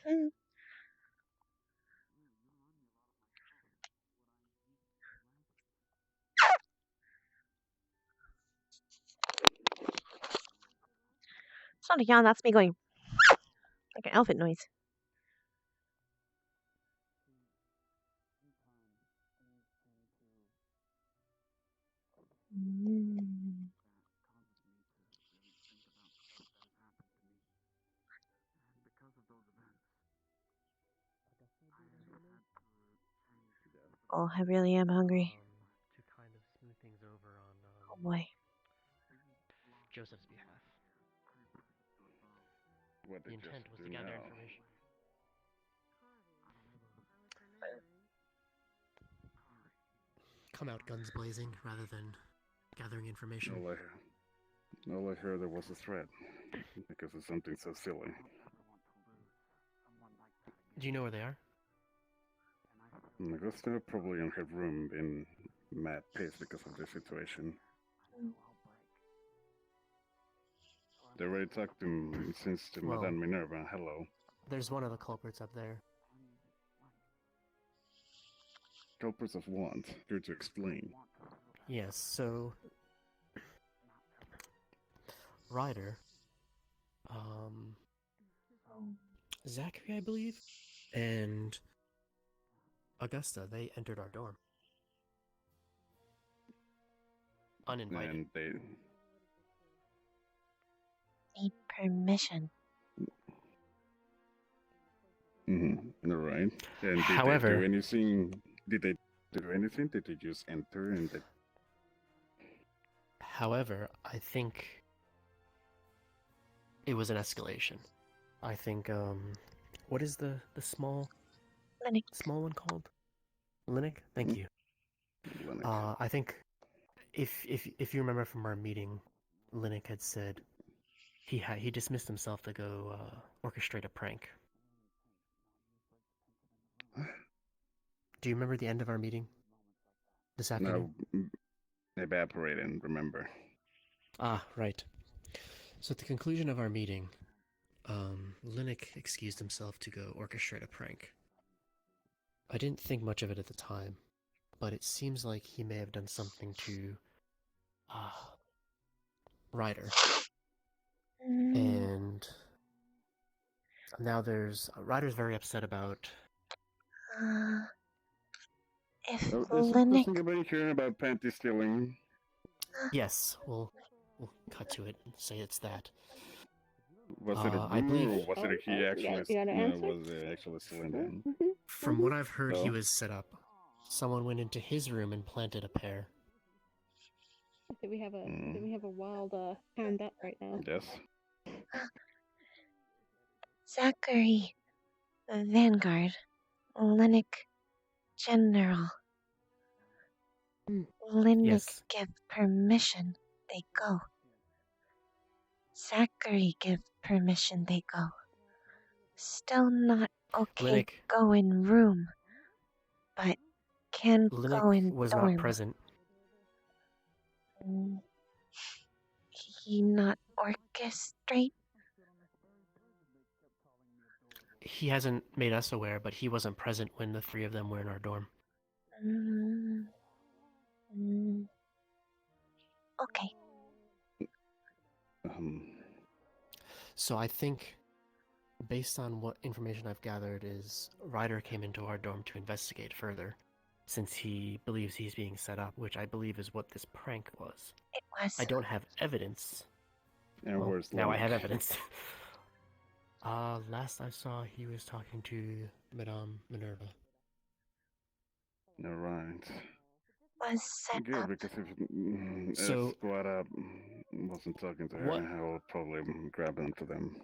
Hmm. It's not a yawn, that's me going like an elephant noise. Mm. Oh, I really am hungry. To kind of smooth things over on Oh boy. Joseph's behalf. What The did intent was Joseph to do gather now? information. Come out guns blazing rather than gathering information. All I heard was a threat because of something so silly. Do you know where they are? Augusta probably in her room in mad pace because of the situation. They already talked to since to Well, Madame Minerva. Hello. There's one of the culprits up there. Culprits of what? Here to explain. Yes, so Ryder, Zachary, I believe, and Augusta, they entered our dorm. Uninvited. And they Need permission. All right. And However- did they do anything? Did they do anything? Did they just enter and they... However, I think it was an escalation. I think, what is the small one called? Linux? Thank you. I think if you remember from our meeting, Linux had said he dismissed himself to go orchestrate a prank. Do you remember the end of our meeting this afternoon? No, evaporating, remember. Ah, right. So at the conclusion of our meeting, Linux excused himself to go orchestrate a prank. I didn't think much of it at the time, but it seems like he may have done something to Ryder. And now Ryder's very upset about... If Is Linux... anybody hearing about panty stealing? Yes, we'll cut to it and say it's that. Was it a I believe... rumor, or was it he actually was it actually stealing them? From what I've heard, he No? was set up. Someone went into his room and planted a pair. I think we have a wild hand up right now. Yes. Zachary, Vanguard, Linux General. Linux Yes. give permission, they go. Zachary give permission, they go. Still not okay Linux. go in room, but can go Linux in was dorm. not present. He not orchestrate? He hasn't made us aware, but he wasn't present when the three of them were in our dorm. Okay. So I think, based on what information I've gathered, is Ryder came into our dorm to investigate further, since he believes he's being set up, which I believe is what this prank was. It was. I don't have evidence. And Well, where's now I have Linux? evidence. Last I saw, he was talking to Madame Minerva. All right. Was set Good, up. because if So- Squad Up wasn't talking to her, What- I will probably grab onto them.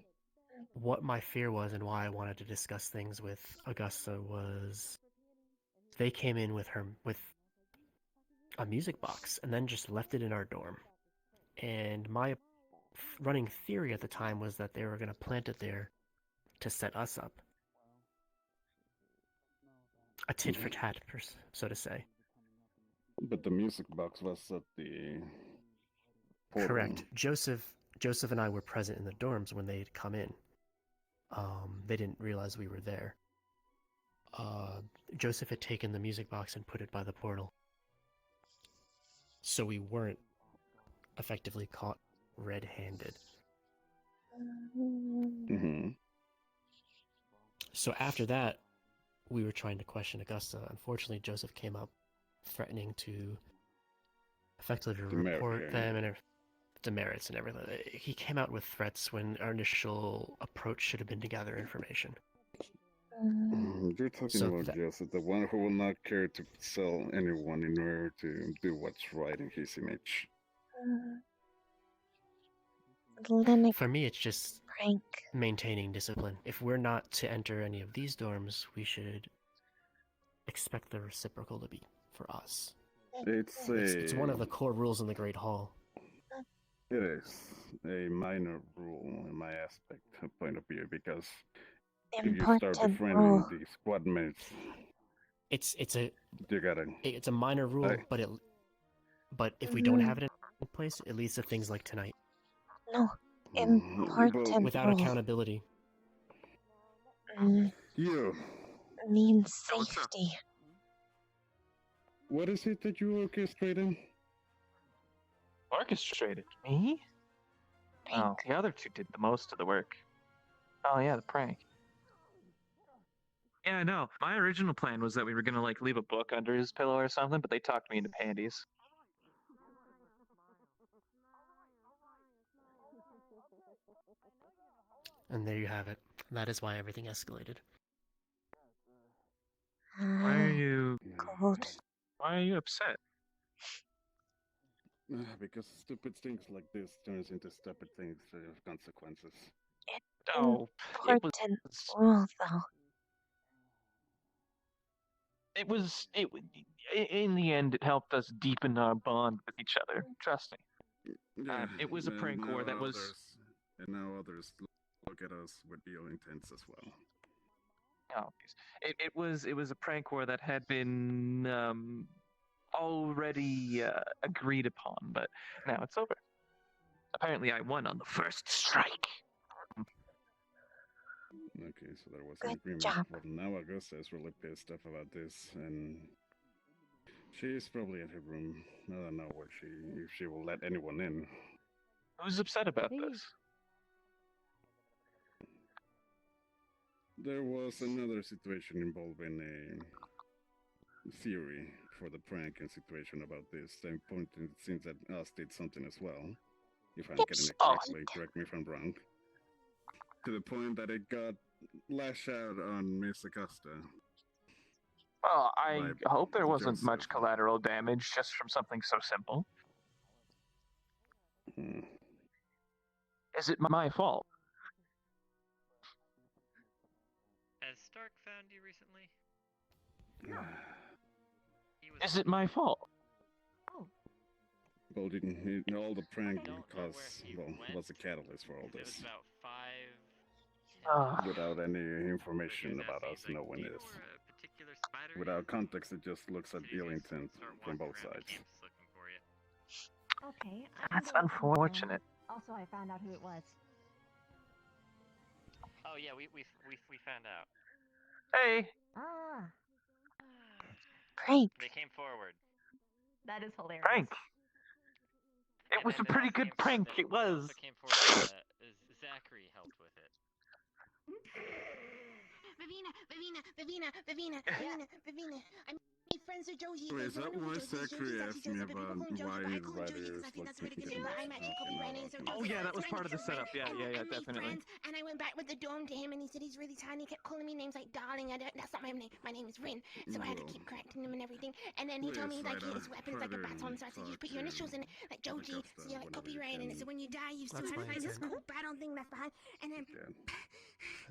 What my fear was and why I wanted to discuss things with Augusta was they came in with a music box and then just left it in our dorm. And my running theory at the time was that they were going to plant it there to set us up. A tit for tat, so to say. But the music box was at the portal. Correct. Joseph and I were present in the dorms when they'd come in. They didn't realize we were there. Joseph had taken the music box and put it by the portal. So we weren't effectively caught red-handed. So after that, we were trying to question Augusta. Unfortunately, Joseph came up threatening to effectively report them and demerits and everything. He came out with threats when our initial approach should have been to gather information. You're talking about Joseph, the one who will not care to sell anyone in order to do what's right in his image. For me, it's just maintaining discipline. If we're not to enter any of these dorms, we should expect the reciprocal to be for us. It's one of the core rules in the Great Hall. It is a minor rule in my point of view, because if you start befriending the squad mates, it's a minor rule, Hey. but if we don't have it in place, it leads to things like tonight. No, important Without rule accountability. You. means safety. What is it that you orchestrated? Orchestrated? Me? Oh, the other two did the most of the work. Oh yeah, the prank. Yeah, no. My original plan was that we were gonna like leave a book under his pillow or something, but they talked me into panties. And there you have it. That is why everything escalated. Why are you cold? Why are you upset? Because stupid things like this turns into stupid things that have consequences. Important rule, though. In the end, it helped us deepen our bond with each other. Trust me. Yeah, It was a prank war that was. And now others look at us with ill intents as well. Oh, it was a prank war that had been already agreed upon, but now it's over. Apparently, I won on the first strike. Okay, so there was an agreement. Well, now Augusta is really pissed off about this, and she's probably in her room. I don't know if she will let anyone in. Who's upset about this? There was another situation involving a theory for the prank and situation about this. Same point, it seems that us did something as well. If I'm getting it correctly, correct me if I'm wrong. To the point that it got lashed out on Miss Augusta. Well, I hope there wasn't much collateral damage just from something so simple. Is it my fault? Has Stark found you recently? Is it my fault? Well, all the prank was a catalyst for all this. It was about 5. Without any information about us knowing this. Without context, it just looks at ill intent from both sides. Okay. That's unfortunate. Also, I found out who it was. Oh yeah, we found out. Hey. Prank. They came forward. That is hilarious. Prank. It was a pretty good prank. It was. Also came forward. Zachary helped with it. Vivina. I made friends with Joji. Wait, is that why Zachary asked me about why his writers Oh yeah, that was part of the setup. Yeah, definitely. And I went back with the dome to him, and he said he's really tiny. He kept calling me names like darling. That's not my name. My name is Rin. So I had to keep correcting him and everything. And then he told me like his weapon's like a baton. So I said you put your initials in it, like Joji. So you're like copyrighting it. So when you die, you still have this cool baton thing left behind. And then.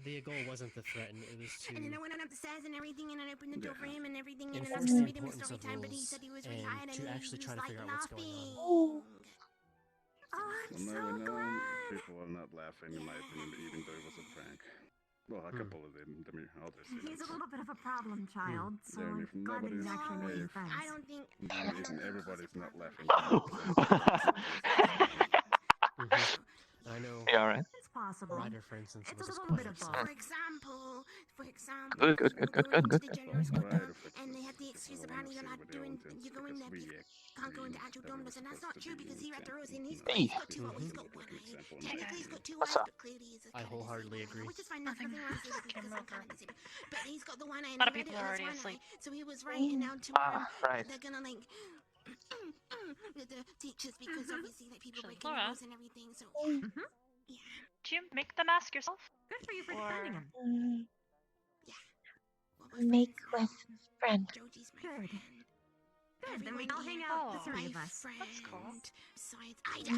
The goal wasn't to threaten, it was to And then I went on up the stairs and everything, and I opened the door for him and everything, and I enforce was the read him a importance story of time, but he rules said he was really high and to he actually was try to like figure out what's going laughing. on. I'm Well, so now we know glad. people are not laughing, in my opinion, even though it was a prank. Well, a couple of them, others. He's a little bit of a problem child, so Then I'm if glad that he's actually making friends. I don't think. If everybody's not laughing. I know. You alright? It's possible. possible. Rider, for instance, It's was a a little bit of squire, both. so- For example, Good, good, we good, were good, going good, into the good. generous Try dome, to fix and they this had the because I excuse don't apparently wanna you're see not with doing, their you're because going there, we can't go into agreed actual that dome, we were and that's supposed not to true be because an he read the rules and example, he's not got two, just he's look got one like an eye. example in Technically, he's the got two What's eyes, up? but clearly he's a I kind of wholeheartedly disabled, agree. which is fine. There's nothing wrong with it because I'm kind of disabled. But he's got the one eye, and A lot he of read it people with are his already one asleep. eye, so he was right. And now tomorrow right. they're gonna like with the teachers because obviously like people breaking the Laura, rules and everything. So did you make the mask yourself? Good for you for Or- defending him. Make with friend. Joji's my Good. friend. Good. Then we Everyone all hang here out, the is three my of us. friend. That's cool. Besides Ida.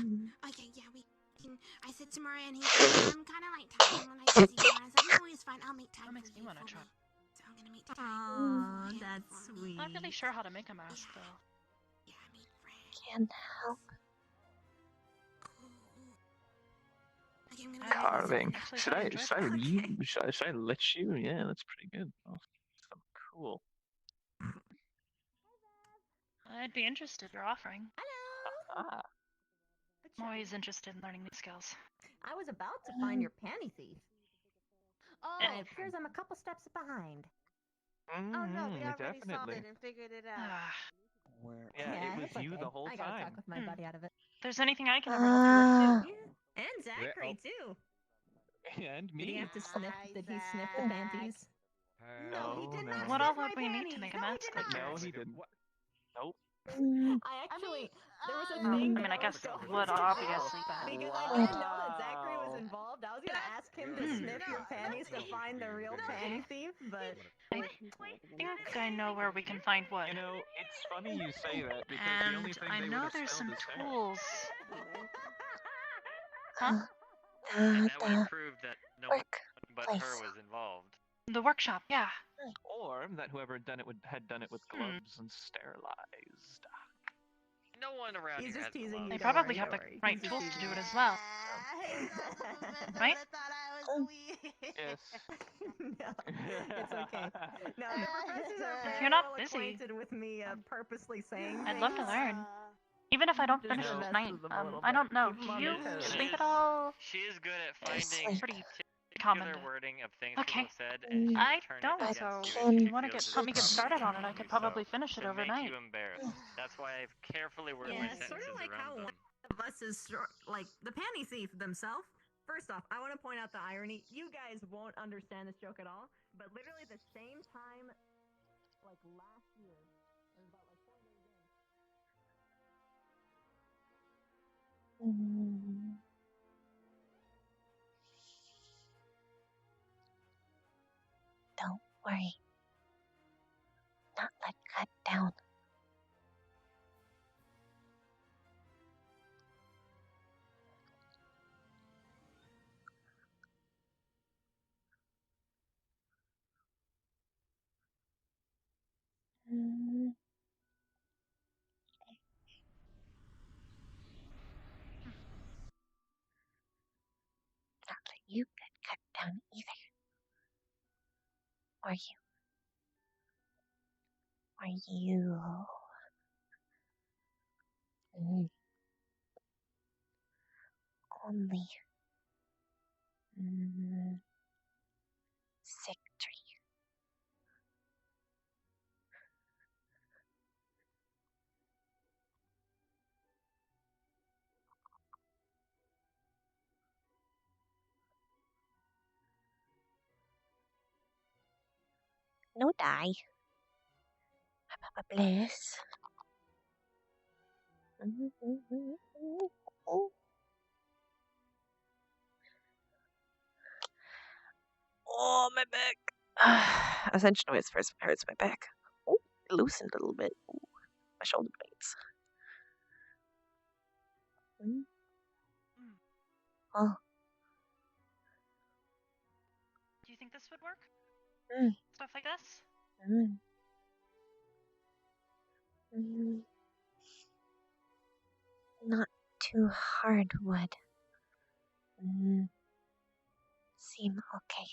Okay, yeah, we can. I said to Maria, and he's like, I'm kind of like tired. I'm like busy tomorrow. I was like, no, it's fine. I'll make time That makes for me you want to for try. me. So I'm gonna make time. Aw, for him that's for me. sweet. Not really sure how to make a mask though. Yeah, I mean, friend. Can't help. Okay, I'm gonna go Carving. Actually, Should I enjoyed should I that. read? Should I let you? Yeah, that's pretty good. Awesome. Cool. I'd be interested in your offering. Ah. I'm always interested in learning new skills. I was about to find your panty thief. Oh. And it appears I'm a couple steps behind. Oh no, we already solved definitely. it and figured it out. Ah. Yeah, it was it's you okay. the whole I gotta time. talk with my buddy out of it. If there's anything I can ever help you with too. Yeah, and Zachary too. And Did he me. have to sniff? Did he sniff the panties? No, he did not. What all would we need to make a mask like No, yours? he didn't. Nope. I actually, there was a thing. I mean, I guess it would obviously, but Because I didn't know that Zachary was involved. I was gonna ask him to sniff your panties to find the real panty thief, but I think I know where we can find wood. You know, it's funny you say that because the only And thing I they know would have there's some smelled is hair. tools. Huh? And that would have proved that no one but place. her was involved. The workshop, yeah. Or that whoever had done it had done it with gloves and sterilized. No one around he's here just has teasing gloves. you. They probably have the right tools to do it as well. Right? Yes. No, it's okay. No, the professors are If very you're not well busy, acquainted with me purposely saying I'd love to things. learn. Even if I don't Just finish to mess tonight, with them a little I don't bit. know. Keep 'em Do on you their toes. sleep at all? She is good at finding Pretty particular common. wording of things Okay. people have said and I turn it don't, against so you if if you she want to feels help me it's get started on it, I to could do probably so, finish it to overnight. make you embarrassed. That's why I've carefully worded my Yeah, sentences sort of like how around one them. of us is like the panty thief themselves. First off, I want to point out the irony. You guys won't understand this joke at all, but literally the same time, like last year, or about like 4 days in. Don't worry. Not let cut down. Not let you get cut down either. Or you. Or you. Only. Sick tree. No die. Papa bless. Oh, my back. Ascension always first hurts my back. Oh, it loosened a little bit. Ooh, my shoulder blades. Oh. Do you think this would work? Mm. Stuff like this? Not too hard would. Seem okay.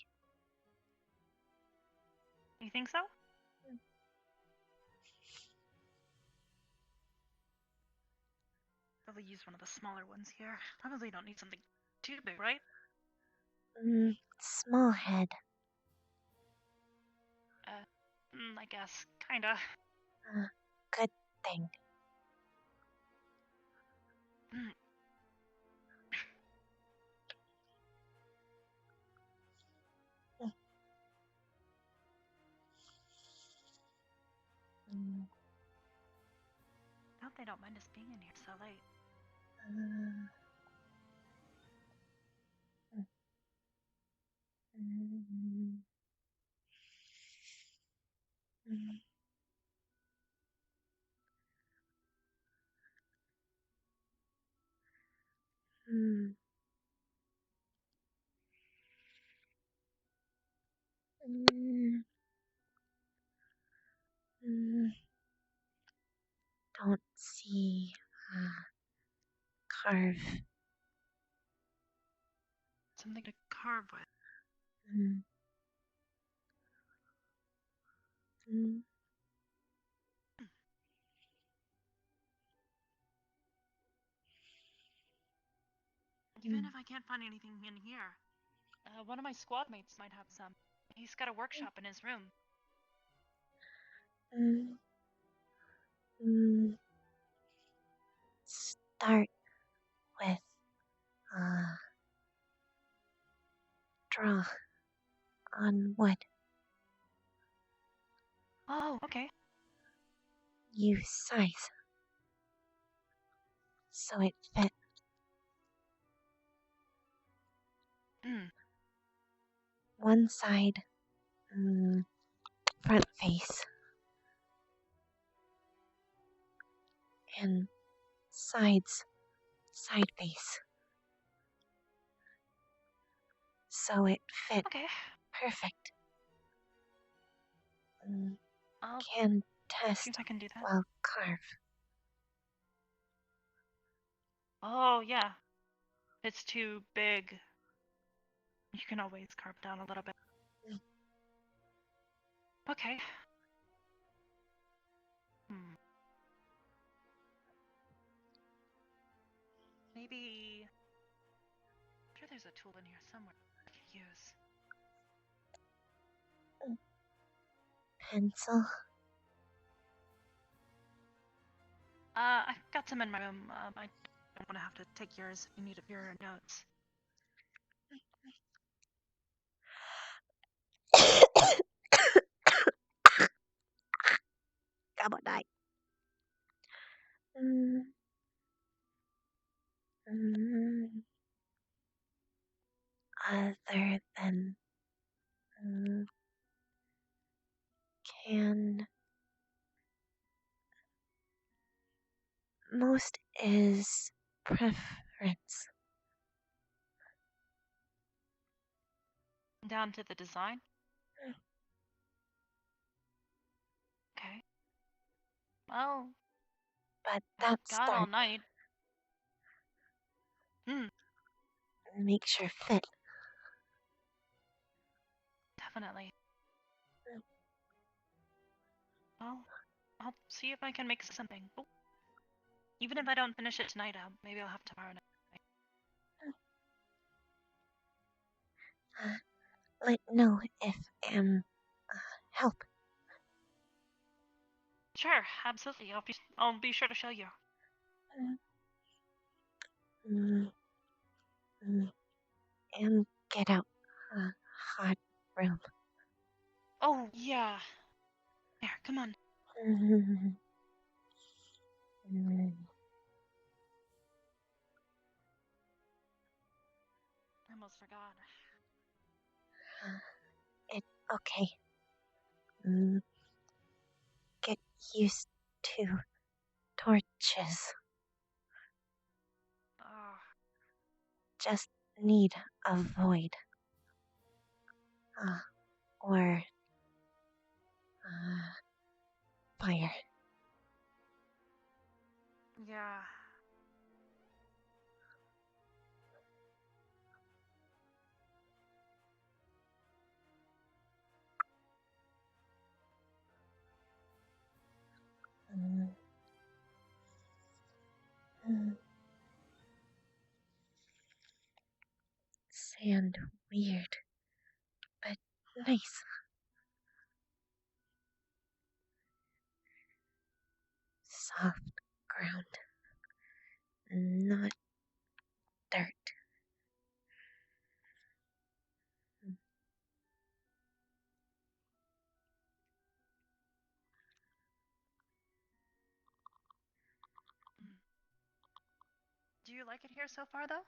You think so? Probably use one of the smaller ones here. Probably don't need something too big, right? Small head. I guess, kinda. Good thing. I hope they don't mind us being in here so late. Don't see carve. Something to carve with. Even if I can't find anything in here, one of my squad mates might have some. He's got a workshop in his room. Start with draw on wood. Oh, okay. Use size so it fit. One side, front face, and sides, side face. So it fit perfect. Can test see if I can do that. while carve. Oh, yeah. If it's too big, you can always carve down a little bit. Okay. Maybe... I'm sure there's a tool in here somewhere I could use. Pencil. I've got some in my room. I don't want to have to take yours if you need your notes. Come on, night. Other than can most is preference. Down to the design? Okay. Well, but that's got all night. Makes sure fit. Definitely. Well, I'll see if I can make something. Oh. Even if I don't finish it tonight, maybe I'll have tomorrow night. Let know if help. Sure, absolutely. I'll be sure to show you. And get out. Hot room. Oh, yeah. Here, come on. I almost forgot. Okay. Get used to torches. Just need a void. Or fire. Yeah. and weird, but nice. Soft ground, not dirt. Do you like it here so far, though?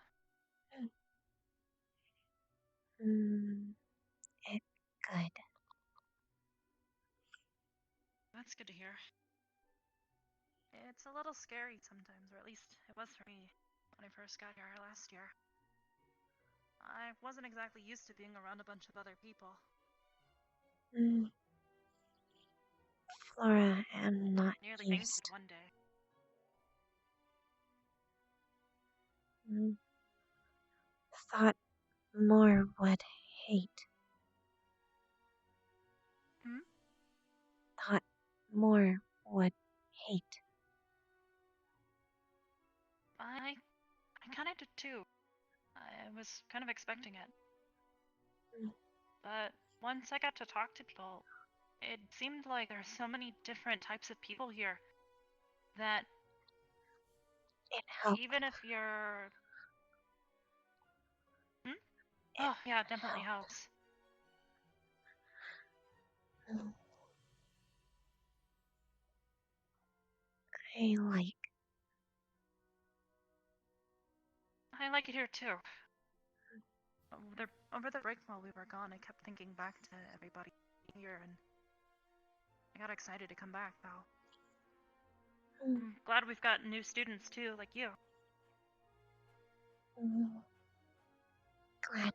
It's good. That's good to hear. It's a little scary sometimes, or at least it was for me when I first got here last year. I wasn't exactly used to being around a bunch of other people. Flora, I'm not Nearly used. fainted one day. Thought more would hate. Thought more would hate. I kind of did too. I was kind of expecting it. But once I got to talk to people, it seemed like there are so many different types of people here that it helped. Even if you're... Oh, yeah, it definitely helps. I like it here too. Over the break while we were gone, I kept thinking back to everybody here, and I got excited to come back, though. I'm glad we've got new students too, like you. Glad.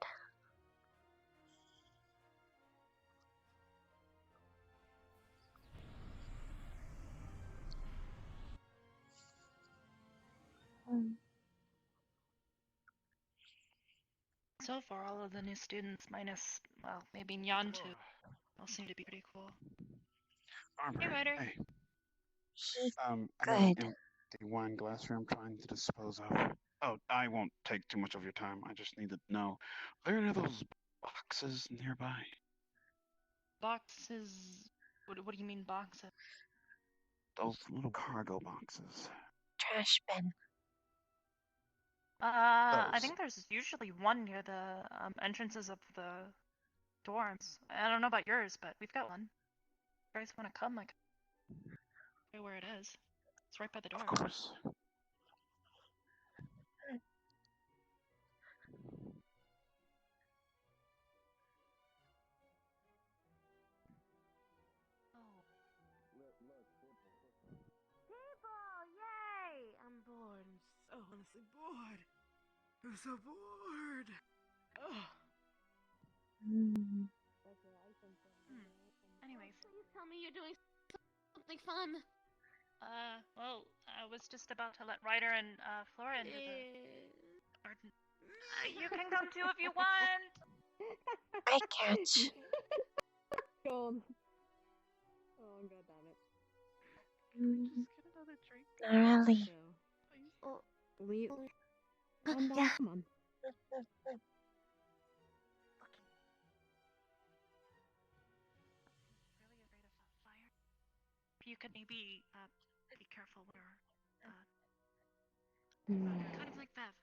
So far, all of the new students, minus, well, maybe Nyan too, all seem to be pretty cool. Armor, Hey, Ryder. hey. He's I know good. the wine glass here I'm trying to dispose of. Oh, I won't take too much of your time. I just need to know, are there any of those boxes nearby? Boxes? What do you mean boxes? Those little cargo boxes. Trash bin. I think there's usually one near the entrances of the dorms. I don't know about yours, but we've got one. If you guys want to come, like, show you where it is. It's right by the door. Of course. People, yay! I'm bored. I'm so honestly bored. I'm so bored. Ugh. Anyways. Please tell me you're doing something fun. Well, I was just about to let Ryder and Flora into the garden. You can come too if you want. I catch. Gone. Oh, god damn it. Just get another drink. Not really. Oh, calm down, come on. Really afraid of fire. If you could maybe be careful where kind of like Bev.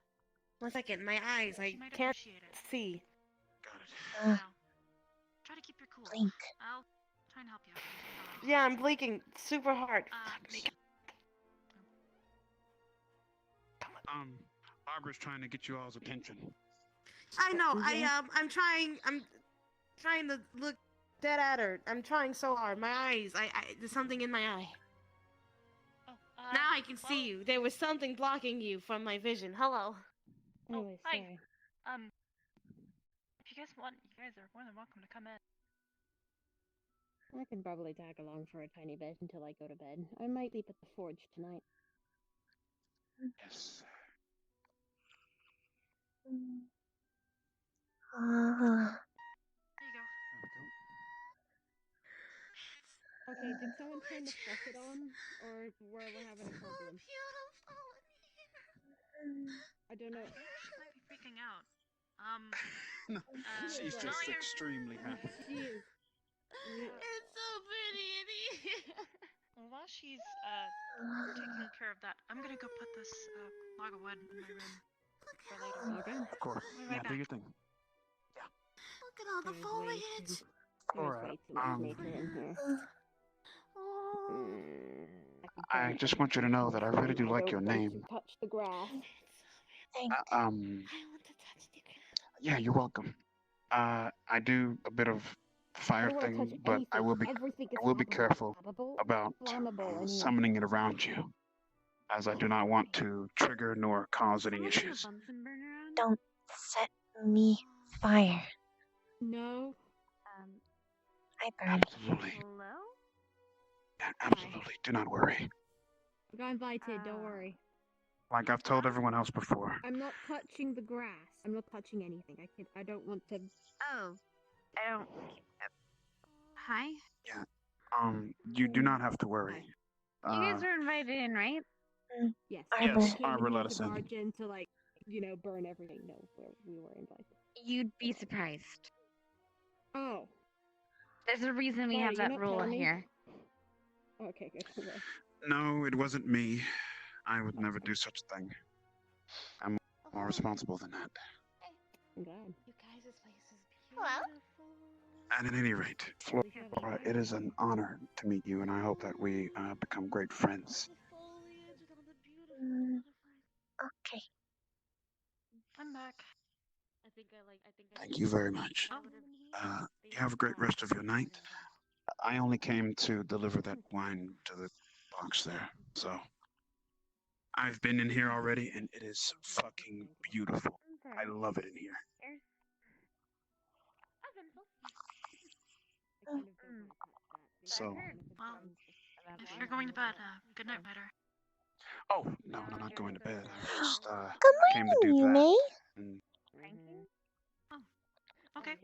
1 second, my eyes, I might can't appreciate it. see. Now, try to keep your cool. Blink. I'll try and help you. Yeah, I'm blinking super hard. Barbara's trying to get you all's attention. I know, I'm trying to look dead at her. I'm trying so hard. My eyes, there's something in my eye. Now I can see you. There was something blocking you from my vision. Hello. Anyway, Hi. sorry. If you guys want, you guys are more than welcome to come in. I can probably tag along for a tiny bit until I go to bed. I might sleep at the forge tonight. Yes. There you go. Okay, did someone turn the faucet on? Or were we having a problem? I don't know. She might be freaking out. She's just extremely happy. She is. It's so pretty in here. While she's taking care of that, I'm gonna go put this log of wood in my room for later. Okay. Of course. I'll be Yeah, right do back. your thing. Look at all the foliage. Alright, way too much nature in here. I just want you to know that I really do like your don't want name. to touch the grass. Yeah, you're welcome. I do a bit of fire I don't wanna touch thing, but I will be Everything is careful flammable, about anyway. summoning it around you, as I do not want to trigger nor cause any issues. Don't set me fire. No. I burn. Absolutely. Yeah, absolutely. Do not worry. I got invited, don't worry. Like I've told everyone else before. I'm not touching the grass. I'm not touching anything. I don't want to. Oh, I don't. Hi. Yeah. You do not have to worry. You guys were invited in, right? Yes. Yes, I came Arbor in let here us to in. barge in to burn everything. No, we were invited. You'd be surprised. Oh. There's a reason we Sorry, have you're that not rule telling me? here. Okay, good. Okay. No, it wasn't me. I would never do such a thing. I'm more responsible than that. I'm glad. You guys, this place is beautiful. And at any rate, Flora, it is an honor to meet you, and I hope that we become great friends. Okay. I'm back. Thank you very much. You have a great rest of your night. I only came to deliver that wine to the box there, so I've been in here already, and it is fucking beautiful. I love it in here. So, Well, if you're going to bed, good night, Ryder. oh no, I'm not going to bed. I just Good came to do morning, that. May. And Okay.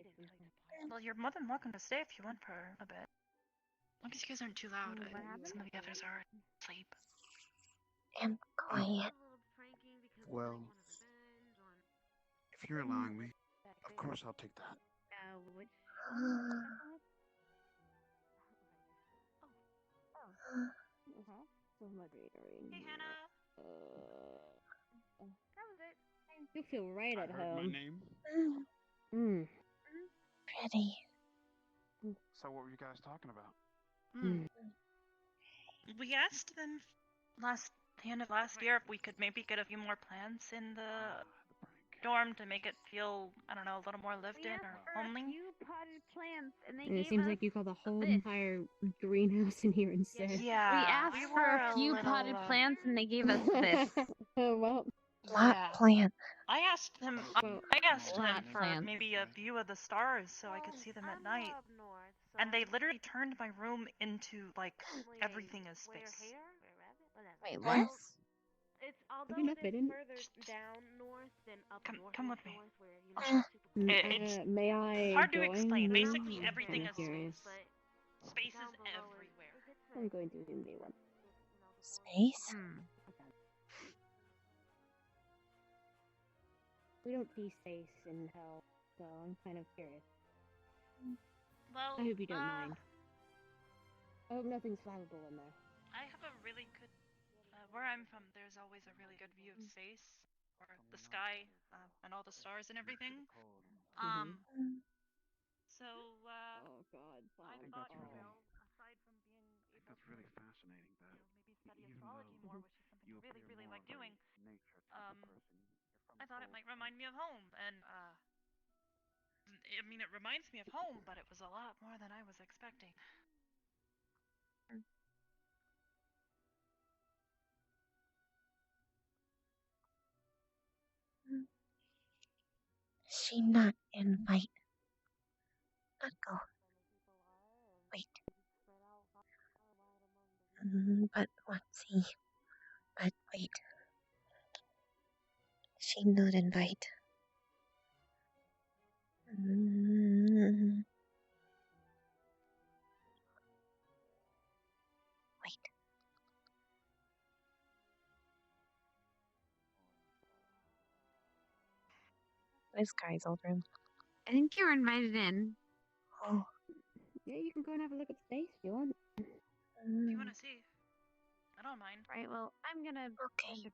Well, you're more than welcome to stay if you want for a bit. As long as you guys aren't too loud, some of the others are asleep. I'm quiet. well, if you're allowing me, of course I'll take that. Hey, Hannah. You feel right at I heard my home. name. Pretty. So what were you guys talking about? We asked them the end of last year if we could maybe get a few more plants in the dorm to make it feel, I don't know, a little more lived in or homely. Potted plants, and they And it seems like you call the whole entire greenhouse in here instead. Yeah, we asked for a few potted plants, and they gave us this. Well, Lot plant. I asked them. Well, I asked them lot for plants. maybe a view of the stars so I could see them at night. And they literally turned my room into like everything is space. Wait, what? It's although it is further down north than up north. Come with me. It's may I hard to join explain. you? Basically, I'm everything kinda is curious. space. Space is everywhere. I'm going to do one. Space? We don't see space in hell, so I'm kind of curious. Well, I hope you don't mind. I hope nothing's flammable in there. I have a really good. Where I'm from, there's always a really good view of space, or the sky, and all the stars and everything. So, oh God, I thought, aside from being able That's really fascinating that maybe study astrology more, which is something I really, really like doing, I thought it might remind me of home, and, I mean, it reminds me of home, but it was a lot more than I was expecting. She not invite. Not go. Wait. But what's he? But wait. She not invite. Wait. This guy's old room. I think you were invited in. Oh. Yeah, you can go and have a look at space if you want. If you want to see, I don't mind. Right, well, I'm gonna... Okay.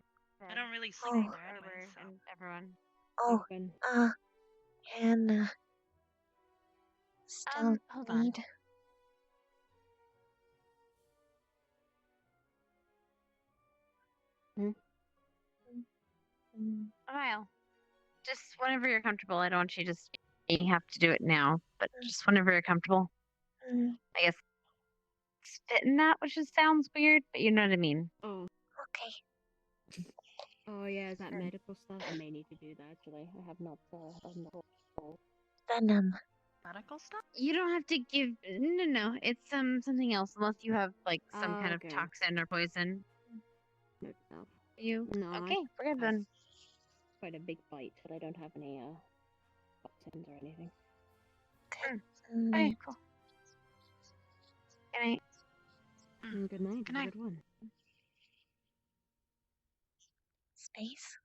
I don't really sleep Oh. either anyway, so. And everyone. Oh, and, still hold on. need... Kyle, just whenever you're comfortable. I don't want you to you have to do it now, but just whenever you're comfortable. I guess spitting that, which just sounds weird, but you know what I mean. Oh. Okay. Oh yeah, is that medical stuff? I may need to do that actually. I have not done the whole. Venom. Medical stuff? You don't have to give. No. It's something else, unless you have like some kind okay. of toxin or poison. No. You? No. Okay, we're good then. Quite a big bite, but I don't have any toxins or anything. Okay, cool. Good night. Good night. Good night. Good one. Space.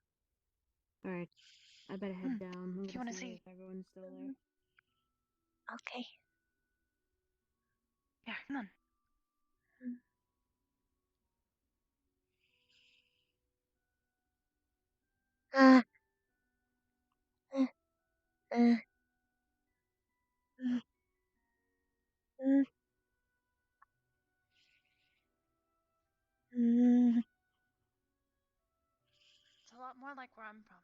All right, I better head down. I'm You wanna gonna see see? if everyone's still there. Okay. Yeah, come on. It's a lot more like where I'm from.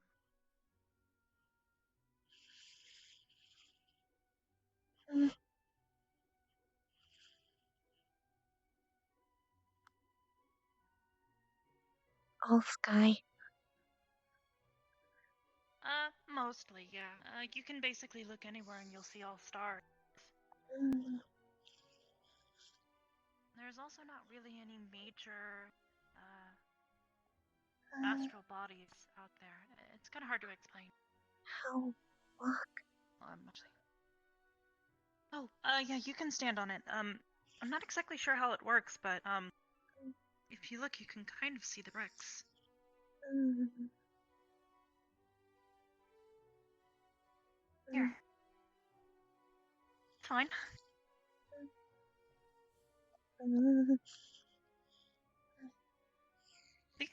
All sky. Mostly, yeah. You can basically look anywhere and you'll see all stars. There's also not really any major, astral bodies out there. It's kind of hard to explain. How? Walk. Actually. Oh, yeah, you can stand on it. I'm not exactly sure how it works, but, if you look, you can kind of see the bricks. Here. It's fine. See?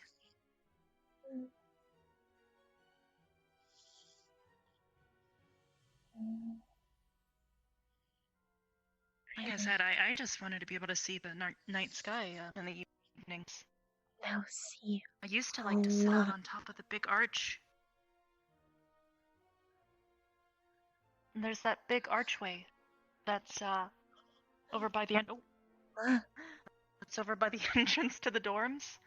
Like I said, I just wanted to be able to see the night sky in the evenings. Now see. I used to like to sit out on top of the big arch. And there's that big archway that's over by the it's over by the entrance to the dorms.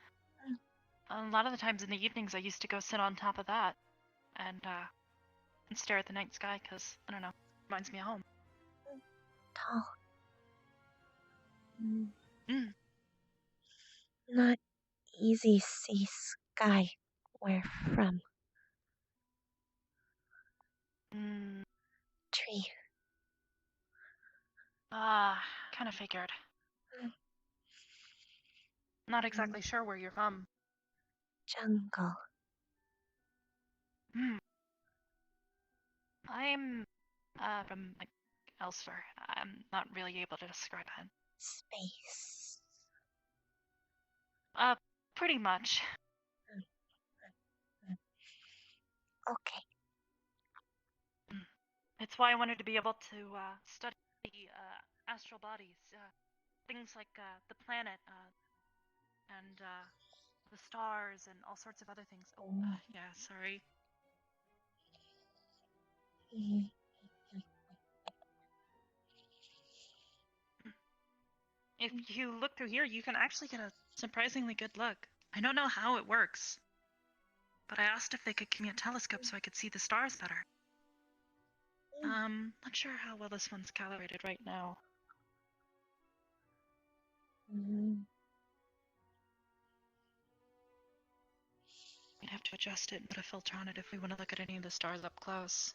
A lot of the times in the evenings, I used to go sit on top of that and stare at the night sky because I don't know, reminds me of home. Tall. Not easy see sky where from. Tree. Kind of figured. Not exactly sure where you're from. Jungle. I'm from like elsewhere. I'm not really able to describe it. Space. Pretty much. Okay. It's why I wanted to be able to study astral bodies, things like the planet, and the stars, and all sorts of other things. Oh, yeah, sorry. If you look through here, you can actually get a surprisingly good look. I don't know how it works, but I asked if they could give me a telescope so I could see the stars better. Not sure how well this one's calibrated right now. We'd have to adjust it and put a filter on it if we want to look at any of the stars up close.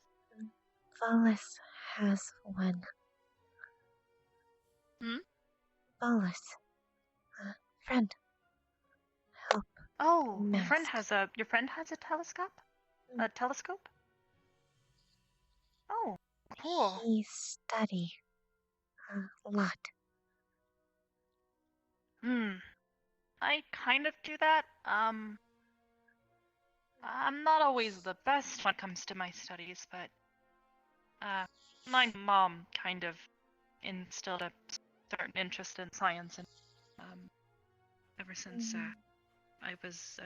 Wallace has one. Wallace. Friend. Help. Oh, your friend has a telescope? A telescope? Oh, cool. He study a lot. I kind of do that. I'm not always the best when it comes to my studies, but my mom kind of instilled a certain interest in science, and ever since I was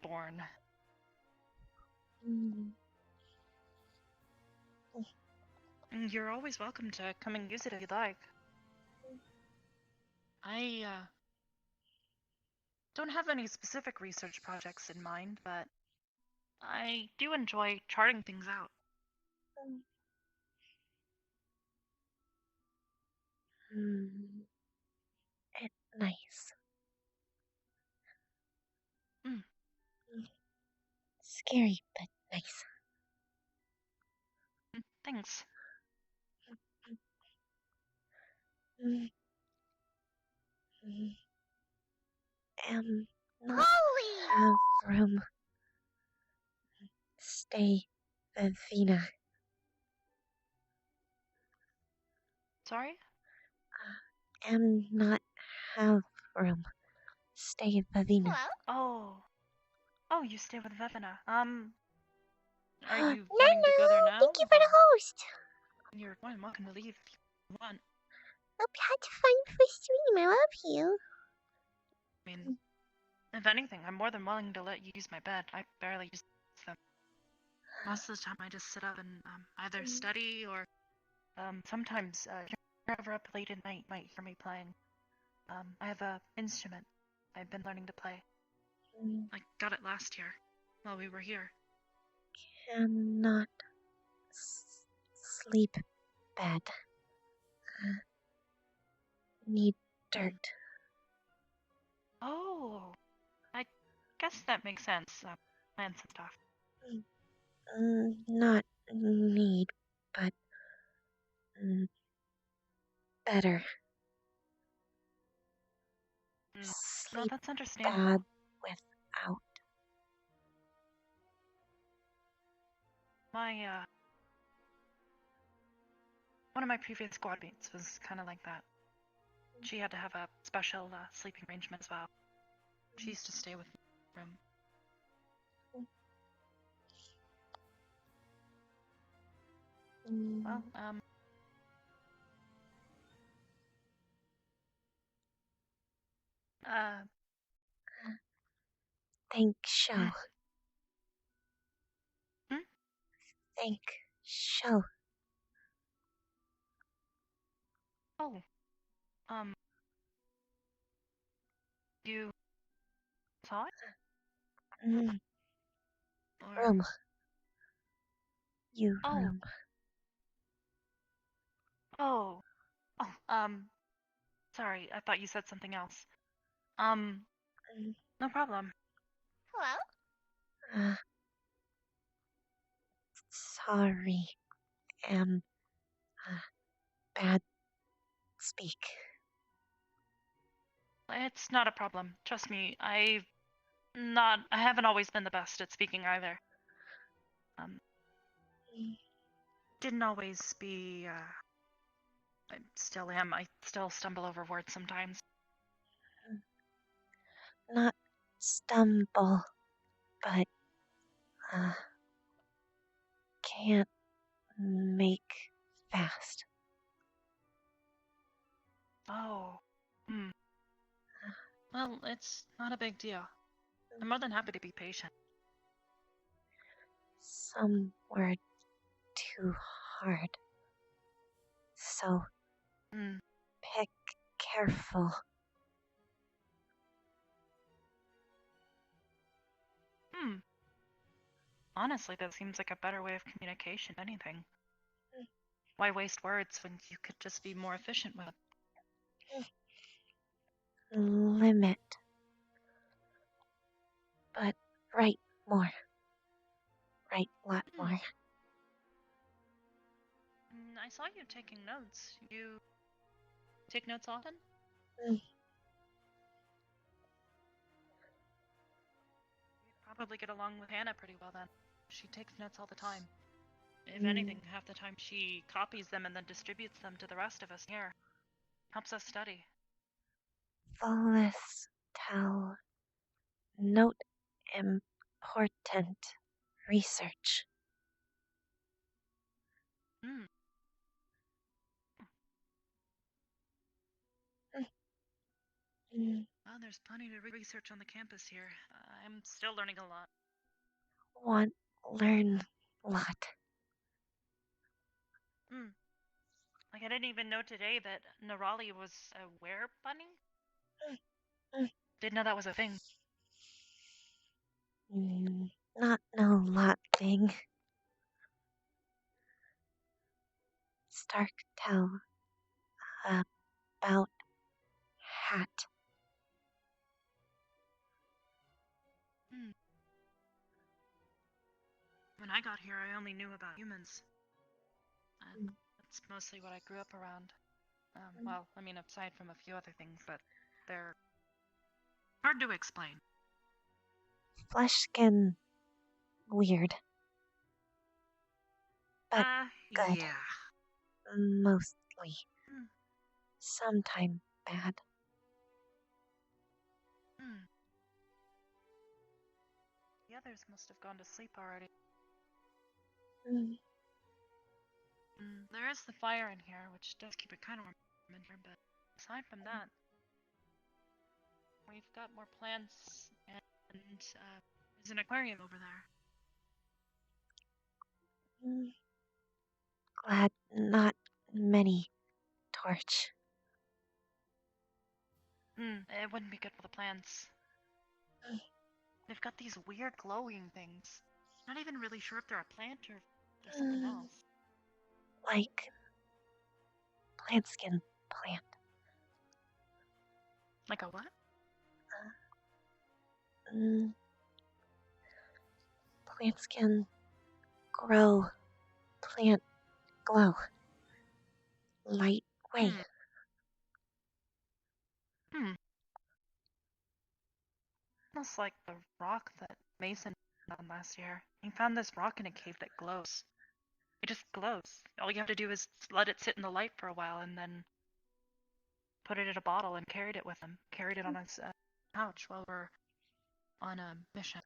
born. You're always welcome to come and use it if you'd like. I don't have any specific research projects in mind, but I do enjoy charting things out. It's nice. Scary, but nice. Thanks. Not have room. Stay, Vivina. Sorry? Not have room. Stay, Vivina. Oh, you stay with Vevina. Are you wanting to go there now? Thank you for the host. You're more than welcome to leave if you want. Hope you had fun for stream. I love you. I mean, if anything, I'm more than willing to let you use my bed. I barely use them. Most of the time, I just sit up and either study or sometimes you're ever up late at night might hear me playing. I have a instrument I've been learning to play. I got it last year while we were here. Cannot sleep bad. Need dirt. Oh, I guess that makes sense. Plants and stuff. Not need, but better. No, Sleep that's understandable. bad without. My one of my previous squad mates was kind of like that. She had to have a special sleeping arrangement as well. She used to stay with me in the room. Well, Think show. Think show. Oh, you saw it? Or... Room. You Oh. room. Oh, sorry, I thought you said something else. No problem. Hello? Sorry. Bad speak. It's not a problem. Trust me, I haven't always been the best at speaking either. Didn't always be, I still am. I still stumble over words sometimes. Not stumble, but can't make fast. Oh. Well, it's not a big deal. I'm more than happy to be patient. Some were too hard. So pick careful. Honestly, that seems like a better way of communication, if anything. Why waste words when you could just be more efficient with it? Limit. But write more. Write a lot more. I saw you taking notes. You take notes often? You'd probably get along with Hannah pretty well then. She takes notes all the time. If anything, half the time she copies them and then distributes them to the rest of us here. Helps us study. Volatile. Note important research. Hmm. Well, there's plenty to research on the campus here. I'm still learning a lot. Learn a lot. Like, I didn't even know today that Nerali was a were-bunny? Didn't know that was a thing. Not no lot thing. Stark tell about hat. When I got here, I only knew about humans. That's mostly what I grew up around. Well, I mean, aside from a few other things, but they're hard to explain. Flesh skin. Weird. But good. Yeah. Mostly. Sometime bad. The others must have gone to sleep already. There is the fire in here, which does keep it kind of warm in here, but aside from that, we've got more plants and there's an aquarium over there. Glad not many torch. It wouldn't be good for the plants. They've got these weird glowing things. Not even really sure if they're a plant or if they're something else. Like plant skin plant. Like a what? Plant skin grow. Plant glow. Light way. Almost like the rock that Mason found last year. He found this rock in a cave that glows. It just glows. All you have to do is let it sit in the light for a while and then put it in a bottle and carried it with him. Carried it on his pouch while we're on a mission.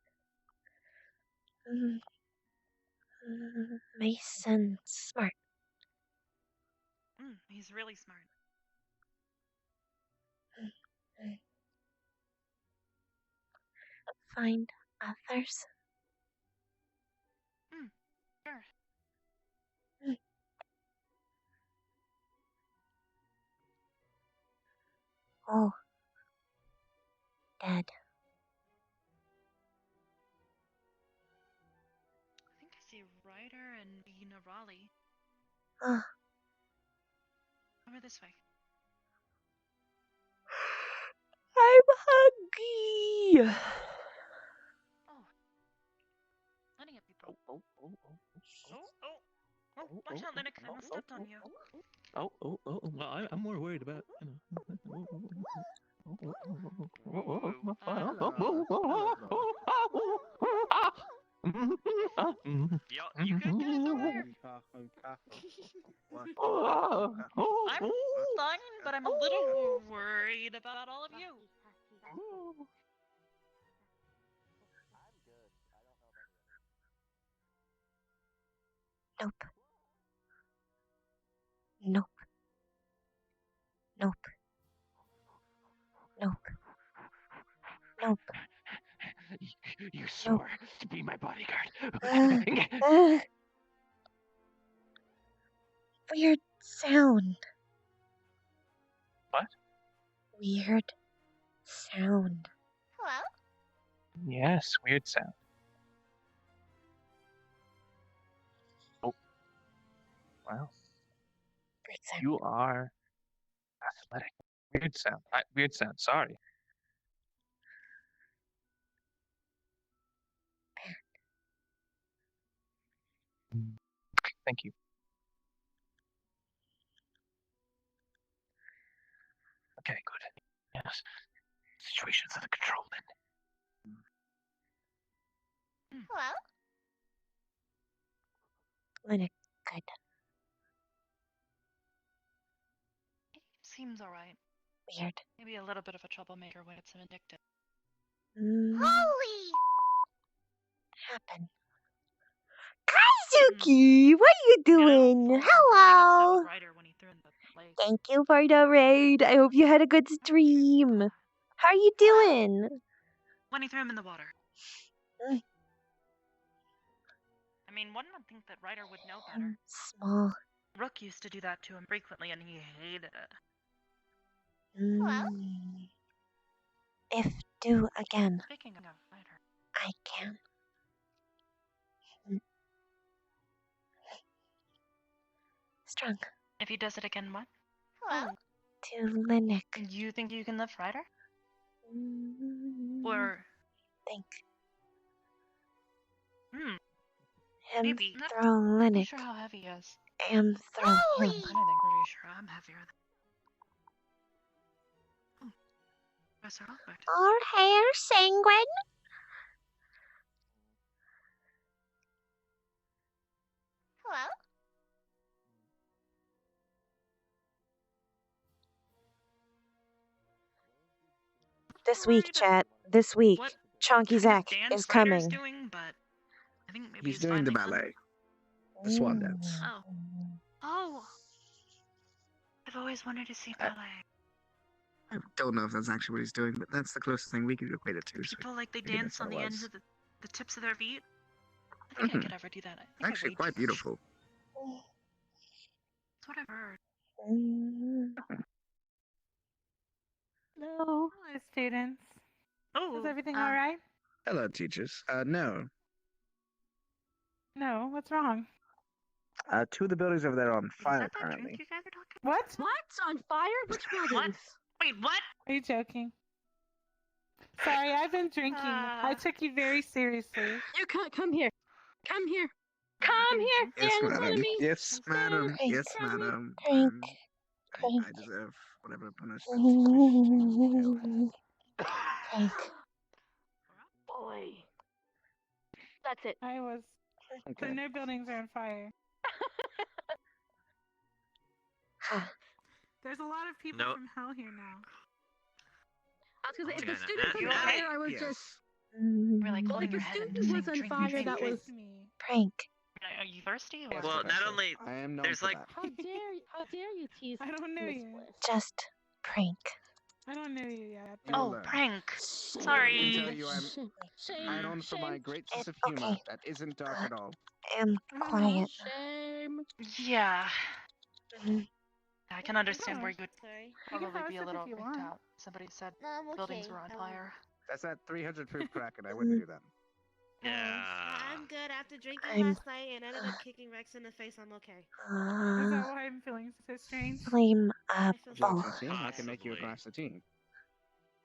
Mason smart. He's really smart. Find others. Sure. Oh. Dead. I think I see Ryder and Nerali. Over this way. I'm hungry. Plenty of people. Watch out, Linux. I almost stepped on you. Well, I'm more worried about, You good guys over there? I'm fine, but I'm a little worried about all of you. Nope. Nope. Nope. Nope. Nope. You swore to be my bodyguard. Weird sound. What? Weird sound. Hello? Yes, weird sound. Oh. Wow. Weird sound. You are athletic. Weird sound. Weird sound. Sorry. Thank you. Okay, good. Yes. Situation's under control then. Hello? Linux, good. Seems alright. Weird. Maybe a little bit of a troublemaker when it's vindictive. Holy! Happened. Kazuki, what are you doing? Hello. Thank you for the raid. I hope you had a good stream. How are you doing? When he threw him in the water. Mm. I mean, one would think that Ryder would know better. Small. Rook used to do that to him frequently, and he hated it. If do again, Speaking of Ryder, I can. Strong. if he does it again, what? Hello? To Linux. You think you can lift Ryder? Or Think. hmm? Him Maybe. throw I'm Linux. not sure how heavy he is. Am throw him. I'm pretty sure I'm heavier than. Professor Albert. Our hair sanguine. Hello? This week, chat. This week, Chonky Zach Dance is Ryder's coming. doing, but I think maybe He's doing the finally ballet. The swan dance. Oh. Oh. I've always wanted to see ballet. I don't know if that's actually what he's doing, but that's the closest thing we could equate it to. So People like they maybe dance that's on what the it ends was. of the tips of their feet. I think I could ever do that. I think Actually, I weighed quite too much. beautiful. That's what I've heard. Hello. Hello, students. Oh, Is everything all right? Hello, teachers. No. No, what's wrong? Two of the buildings over there are on fire currently. You guys are talking? What? What? On fire? Which buildings? Wait, what? Are you joking? Sorry, I've been drinking. I took you very seriously. You come here. Come here. Come here. Yes, Stand in front of madam. me. Yes, madam. Crank. Yes, madam. Crank. I deserve whatever punishment. Crank. Boy. That's it. I was. So no buildings are on fire. There's a lot of people from hell here now. I was gonna say, if the yeah, student was you on okay? fire, I was Yes. just. We're like Well, holding if your the head and student saying, was on drink me, fire, drink that me. was. Prank. Are you thirsty? Or? Well, not only I am known there's for like that. How dare you tease I don't know Miss you. Bliss. Just prank. I don't know you yet. You will Oh, learn. prank. I can Sorry. tell you I'm known for my great sense of humor. okay. That isn't dark at all. Am quiet. Shame. Yeah. Mhm. I can understand where you would Sorry. probably have be a sip little if you freaked want. out. Somebody said No, I'm okay. buildings were on fire. That's that 300 proof Kraken. I wouldn't do that. yeah. I'm good after drinking I'm- last night and ended up kicking Rex in the face. I'm okay. Is that why I'm feeling so strange? Flame up. I feel Would you like Oh. some tea? I can make you a Possibly. glass of tea.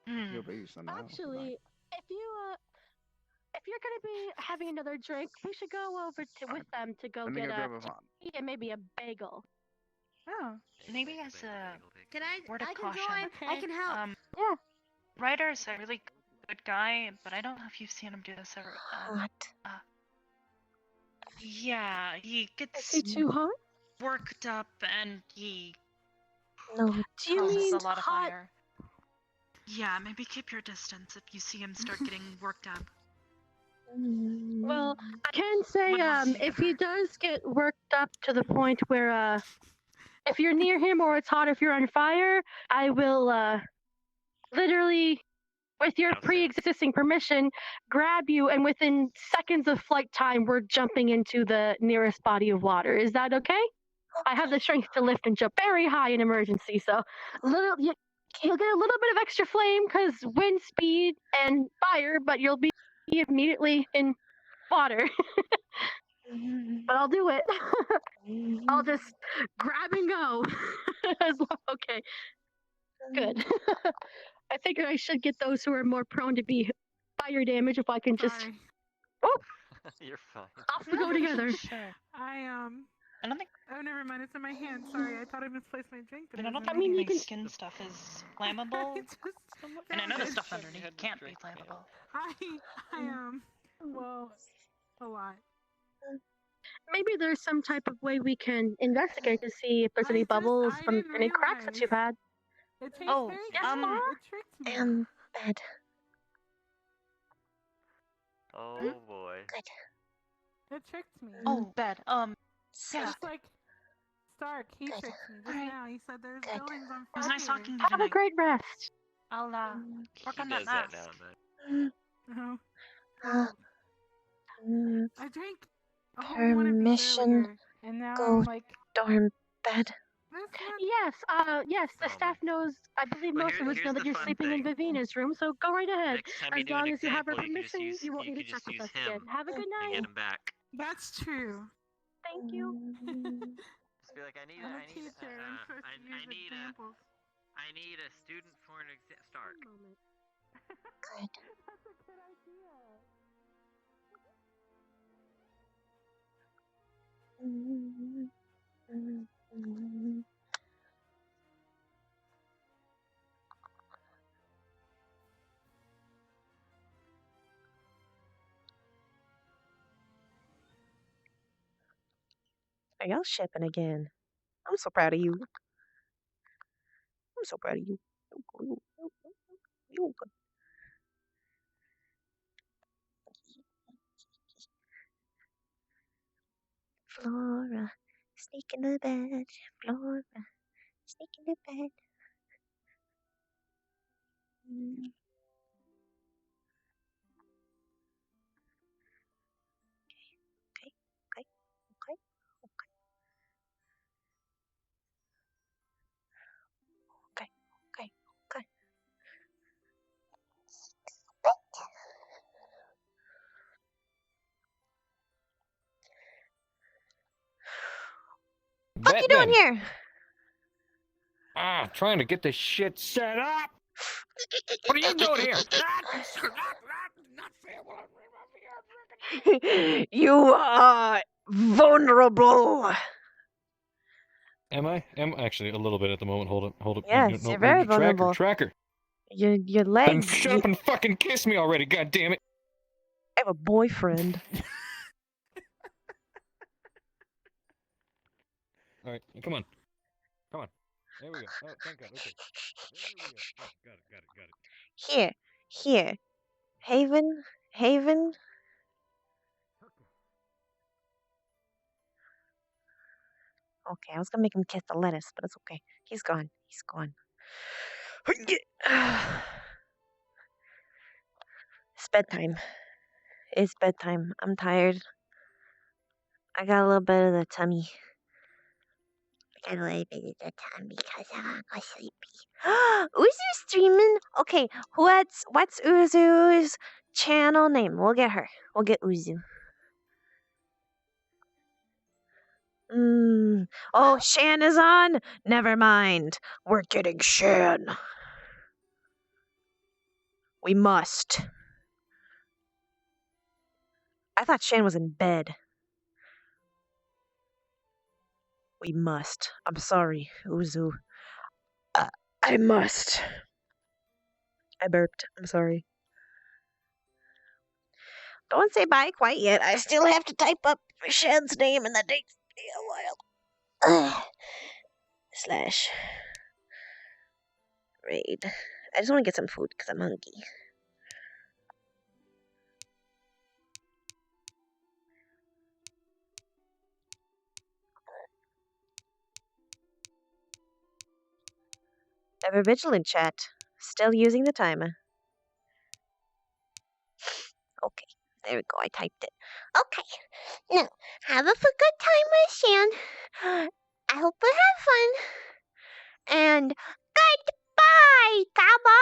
Hmm. You'll be some now. Actually, if you're gonna be having another drink, we should go over to with them to go Let me get go a grab a pot. tea and maybe a bagel. Oh. Maybe as a Can I? word of I can caution. join. I can help. Yeah. Ryder's a really good guy, but I don't know if you've seen him do this ever. Hot. Yeah, he Is gets he too hot? worked up and he No. Do you causes mean a lot of hot? fire. Yeah, maybe keep your distance if you see him start getting worked up. Well, I can say, Wouldn't want to see if him he hurt. does get worked up to the point where, if you're near him or it's hot, if you're on fire, I will, literally, with your Okay. pre-existing permission, grab you, and within seconds of flight time, we're jumping into the nearest body of water. Is that okay? I have the strength to lift and jump very high in emergency, so you'll get a little bit of extra flame because wind speed and fire, but you'll be immediately in water. But I'll do it. I'll just grab and go. Okay, good. I figure I should get those who are more prone to be fire damage if I can just. Sorry. Oh, You're fine. off we go together. Sure. I don't think. Oh, never mind. It's in my hand. Sorry, I thought I misplaced my drink, but And I it don't was in think my my you can- skin stuff is flammable. Just And I know the felt stuff it. underneath can't be flammable. I well, a lot. maybe there's some type of way we can investigate to see if there's any bubbles from any cracks that you've had. It tastes Oh, very yes, good. Laura? It tricked me. Bed. Oh boy. It tricked me. Oh, bed. Yeah. Just like Stark, he tricked me just now. He said there's buildings on It fire. was nice talking to you Have a tonight. great rest. I'll work He on that does that mask. now and No. I drank a whole one of these Permission. earlier, and now Go I'm like, dorm bed. Yes, the staff knows, I believe most of us know that you're sleeping in Vivina's room, so go right ahead. Next time you As do an long as you have her example, you can just permission, use you won't you need can to check just with use us again. him Have a good and night. get him back. that's true. Thank you. Just be like, I need I'm a I need teacher. I'm supposed to use examples. I need a student for an Stark. Good. That's a good idea. Are y'all shipping again? I'm so proud of you. I'm so proud of you. You good. Flora, sneak in the bed. Flora, sneak in the bed. Okay. What you doing here? Trying to get this shit set up. What are you doing here? You are vulnerable. Am I? Actually a little bit at the moment. Hold up. Yes, you're very vulnerable. Tracker. Your Then legs. shut up and fucking kiss me already. God damn it. I have a boyfriend. All right, come on. There we go. Oh, thank God. Okay. There we go. Oh, got it. Here. Haven. Okay, I was gonna make him kiss the lettuce, but it's okay. He's gone. It's bedtime. I'm tired. I got a little bit of the tummy. I got a little bit of the tummy because I'm sleepy. Uzu's streaming? Okay, what's Uzu's channel name? We'll get her. We'll get Uzu. Oh, Shan is on? Never mind. We're getting Shan. We must. I thought Shan was in bed. We must. I'm sorry, Uzu. I must. I burped. I'm sorry. Don't say bye quite yet. I still have to type up Shan's name and that takes me a while. Slash. Raid. I just want to get some food because I'm hungry. Ever vigilant chat. Still using the timer. Okay, there we go. I typed it. Okay, now have a good time with Shan. I hope you have fun. And goodbye, Taba!